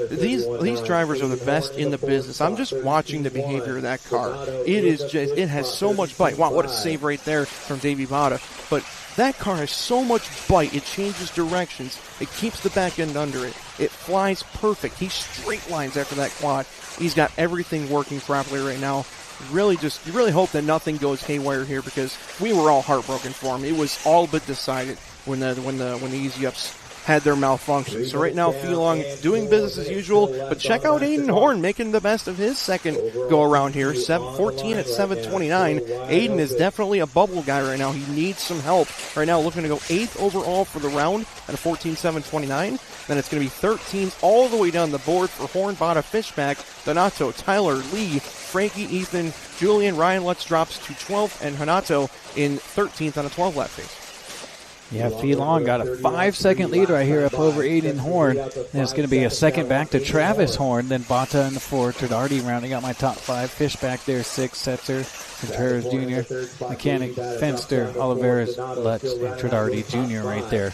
These drivers are the best in the business. I'm just watching the behavior of that car. It has so much bite. Wow, what a save right there from Davey Bada. But that car has so much bite. It changes directions. It keeps the back end under it. It flies perfect. He straight lines after that quad. He's got everything working properly right now. You really hope that nothing goes haywire here, because we were all heartbroken for him. It was all but decided when the Easy Ups had their malfunction. So right now, Felong doing business as usual, but check out Aiden Horn making the best of his second go around here. 14 at 7:29. Aiden is definitely a bubble guy right now. He needs some help right now, looking to go 8th overall for the round at a 14.729. Then it's going to be 13th all the way down the board for Horn, Bada, Fishback, Donato, Tyler, Lee, Frankie, Ethan, Julian, Ryan Lutz drops to 12th, and Hanato in 13th on a 12-lap pace. Yeah, Felong got a 5-second lead right here up over Aiden Horn. And it's going to be a second back to Travis Horn, then Bata in the 4, Tridardi rounding out my top 5, Fishback there 6, Setzer, Contreras Jr., Mechanic, Fenster, Oliveras, Lutz, and Tridardi Jr. right there.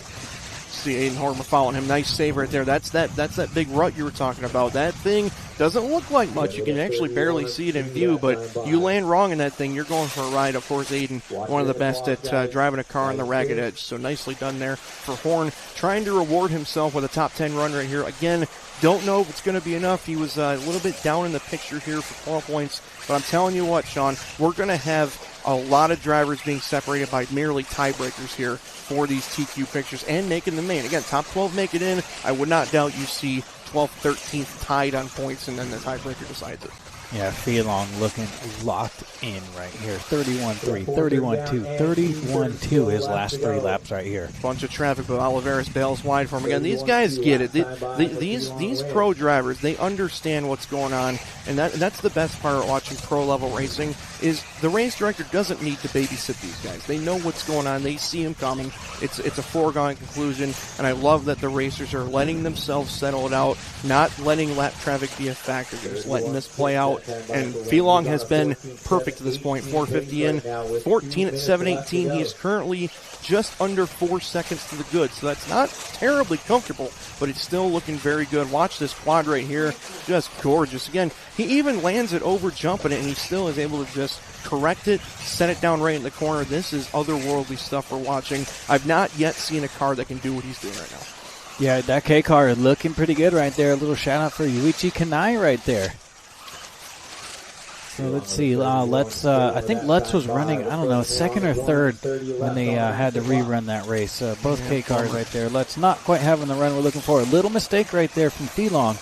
See Aiden Horn following him. Nice save right there. That's that big rut you were talking about. That thing doesn't look like much. You can actually barely see it in view, but you land wrong in that thing, you're going for a ride. Of course, Aiden, one of the best at driving a car on the ragged edge. So nicely done there for Horn, trying to reward himself with a top 10 run right here. Again, don't know if it's going to be enough. He was a little bit down in the picture here for 12 points. But I'm telling you what, Sean, we're going to have a lot of drivers being separated by merely tiebreakers here for these TQ pictures and making the main. Again, top 12 make it in. I would not doubt you see 12th, 13th tied on points, and then the tiebreaker decides it. Yeah, Felong looking locked in right here. 31-3, 31-2, 31-2 his last 3 laps right here. Bunch of traffic, but Oliveras bails wide for him again. These guys get it. These pro drivers, they understand what's going on, and that's the best part of watching pro-level racing, is the race director doesn't need to babysit these guys. They know what's going on. They see him coming. It's a foregone conclusion, and I love that the racers are letting themselves settle it out, not letting lap traffic be a factor. They're just letting this play out. And Felong has been perfect to this point. 4:50 in, 14 at 7:18. He is currently just under 4 seconds to the good, so that's not terribly comfortable, but it's still looking very good. Watch this quad right here, just gorgeous. Again, he even lands it over jumping it, and he still is able to just correct it, set it down right in the corner. This is otherworldly stuff we're watching. I've not yet seen a car that can do what he's doing right now. Yeah, that K car is looking pretty good right there. A little shout out for Yuichi Kanai right there. So let's see. I think Lutz was running, I don't know, second or third when they had to rerun that race. Both K cars right there. Lutz not quite having the run we're looking for. A little mistake right there from Felong.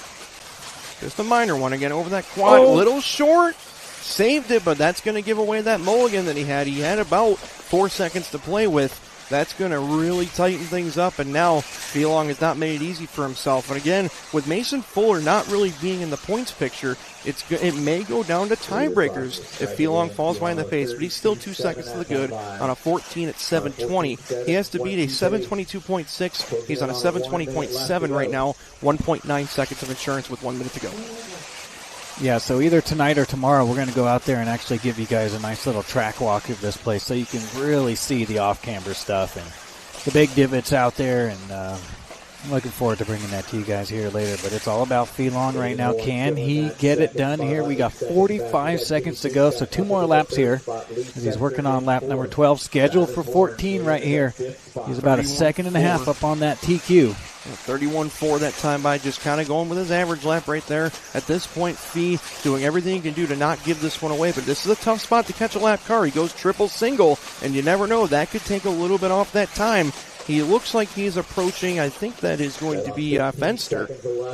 Just a minor one again over that quad. A little short. Saved it, but that's going to give away that mulligan that he had. He had about 4 seconds to play with. That's going to really tighten things up, and now Felong has not made it easy for himself. And again, with Mason Fuller not really being in the points picture, it may go down to tiebreakers if Felong falls behind the pace, but he's still 2 seconds to the good on a 14 at 7:20. He has to beat a 7:22.6. He's on a 7:20.7 right now, 1.9 seconds of insurance with 1 minute to go. Yeah, so either tonight or tomorrow we're going to go out there and actually give you guys a nice little track walk of this place so you can really see the off-camber stuff and the big divots out there and I'm looking forward to bringing that to you guys here later, but it's all about Phelan right now. Can he get it done here? We got 45 seconds to go, so 2 more laps here as he's working on lap number 12, scheduled for 14 right here. He's about a second and a half up on that TQ. 31.4 that time by, just kind of going with his average lap right there. At this point, Fee doing everything he can do to not give this one away, but this is a tough spot to catch a lap car. He goes triple single, and you never know. That could take a little bit off that time. He looks like he's approaching, I think that is going to be Fenster.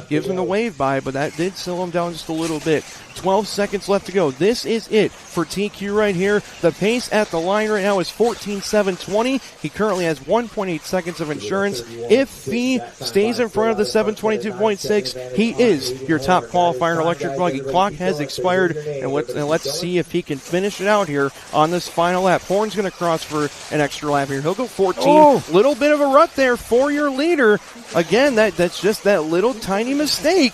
Gives him the wave by, but that did slow him down just a little bit. 12 seconds left to go. This is it for TQ right here. The pace at the line right now is 14.720. He currently has 1.8 seconds of insurance. If he stays in front of the 722.6, he is your top qualifier in electric buggy. Clock has expired, and let's see if he can finish it out here on this final lap. Horn's going to cross for an extra lap here. He'll go 14. Little bit of a rut there for your leader. Again, that's just that little tiny mistake.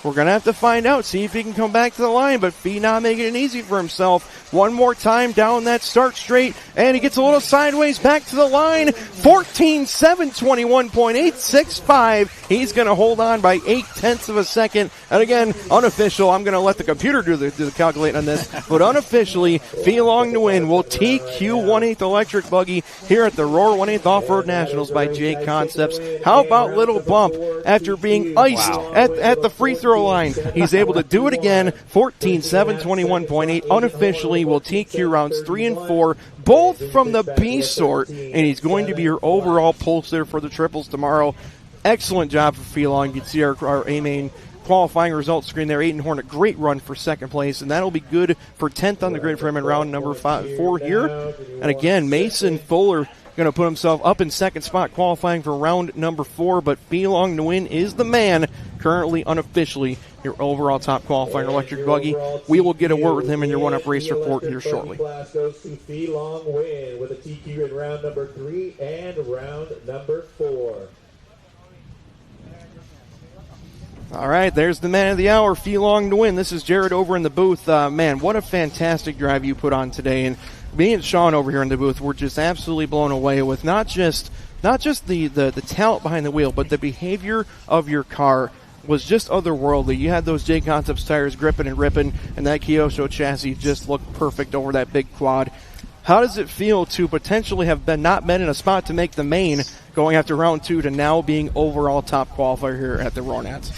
We're going to have to find out, see if he can come back to the line, but Fee not making it easy for himself. One more time down that start straight, and he gets a little sideways back to the line. 14.721.865. He's going to hold on by 0.8 of a second. And again, unofficial, I'm going to let the computer do the calculating on this, but unofficially, Fee Long to win will TQ 1/8 electric buggy here at the Roar 1/8 Off-Road Nationals by J Concepts. How about little bump after being iced at the free throw line? He's able to do it again. 14.721.8 unofficially will TQ rounds 3 and 4, both from the B sort, and he's going to be your overall pulser for the triples tomorrow. Excellent job for Phelan. You can see our A-main qualifying results screen there. Aiden Horn, a great run for second place, and that'll be good for 10th on the grid for him in round number 4 here. And again, Mason Fuller going to put himself up in second spot qualifying for round number 4, but Phelan to win is the man, currently unofficially your overall top qualifier in electric buggy. We will get a word with him in your one-up race report here shortly. Class goes to Phelan win with a TQ in round number 3 and round number 4. All right, there's the man of the hour, Phelan to win. This is Jared over in the booth. Man, what a fantastic drive you put on today. And me and Sean over here in the booth were just absolutely blown away with not just the talent behind the wheel, but the behavior of your car was just otherworldly. You had those J Concepts tires gripping and ripping, and that Kyosho chassis just looked perfect over that big quad. How does it feel to potentially have not been in a spot to make the main going after round 2 to now being overall top qualifier here at the Ronats?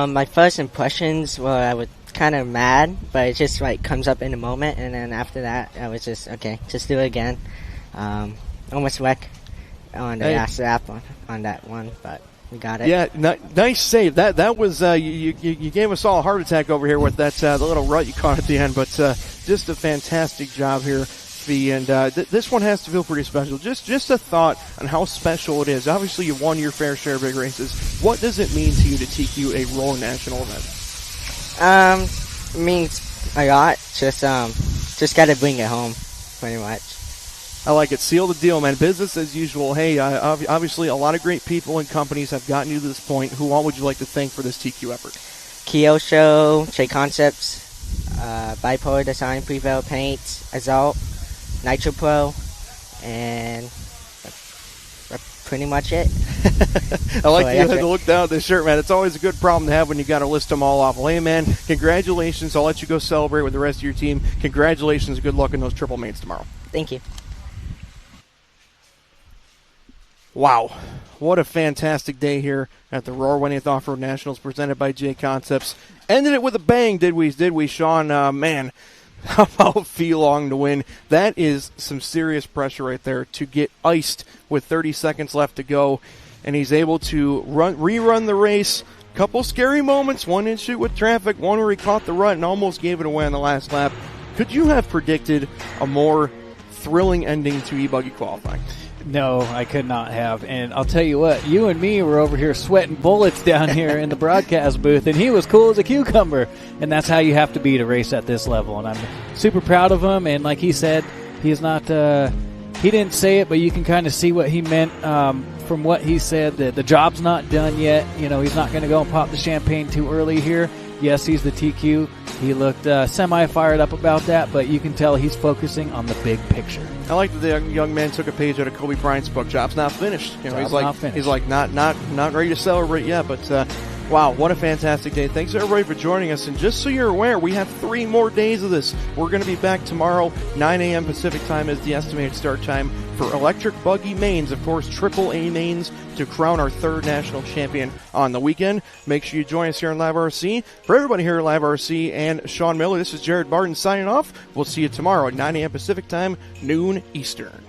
My first impressions were I was kind of mad, but it just comes up in the moment, and then after that I was just okay, just do it again. Almost wrecked on the last lap on that one, but we got it. Yeah, nice save. That was you gave us all a heart attack over here with that the little rut you caught at the end, but just a fantastic job here. And this one has to feel pretty special. Just a thought on how special it is. Obviously, you've won your fair share of big races. What does it mean to you to TQ a Roar National event? It means a lot. Just got to bring it home, pretty much. I like it. Seal the deal, man. Business as usual. Hey, obviously, a lot of great people and companies have gotten you to this point. Who all would you like to thank for this TQ effort? Kyosho, J Concepts, Bipolar Design, Prevail Paints, Azalt, Nitro Pro, and that's pretty much it. I like that you had to look down at this shirt, man. It's always a good problem to have when you got to list them all off. Well, hey, man, congratulations. I'll let you go celebrate with the rest of your team. Congratulations. Good luck in those triple mains tomorrow. Thank you. Wow. What a fantastic day here at the Roar 1/8 Off-Road Nationals presented by J Concepts. Ended it with a bang, did we, Sean? Man, how about Phelan to win? That is some serious pressure right there to get iced with 30 seconds left to go. And he's able to rerun the race. Couple scary moments, one in shoot with traffic, one where he caught the rut and almost gave it away on the last lap. Could you have predicted a more thrilling ending to e-buggy qualifying? No, I could not have. And I'll tell you what, you and me were over here sweating bullets down here in the broadcast booth, and he was cool as a cucumber. And that's how you have to be to race at this level. And I'm super proud of him. And like he said, he's not he didn't say it, but you can kind of see what he meant from what he said, that the job's not done yet. You know, he's not going to go and pop the champagne too early here. Yes, he's the TQ. He looked semi-fired up about that, but you can tell he's focusing on the big picture. I like that the young man took a page out of Kobe Bryant's book. Job's not finished. You know, Job's not finished. He's like not ready to celebrate yet, but wow, what a fantastic day. Thanks everybody for joining us. And just so you're aware, we have 3 more days of this. We're going to be back tomorrow. 9 a.m. Pacific time is the estimated start time for Electric Buggy mains. Of course, AAA mains to crown our 3rd national champion on the weekend. Make sure you join us here on Live RC. For everybody here at Live RC and Sean Miller, this is Jared Barton signing off. We'll see you tomorrow at 9 a.m. Pacific time, noon Eastern.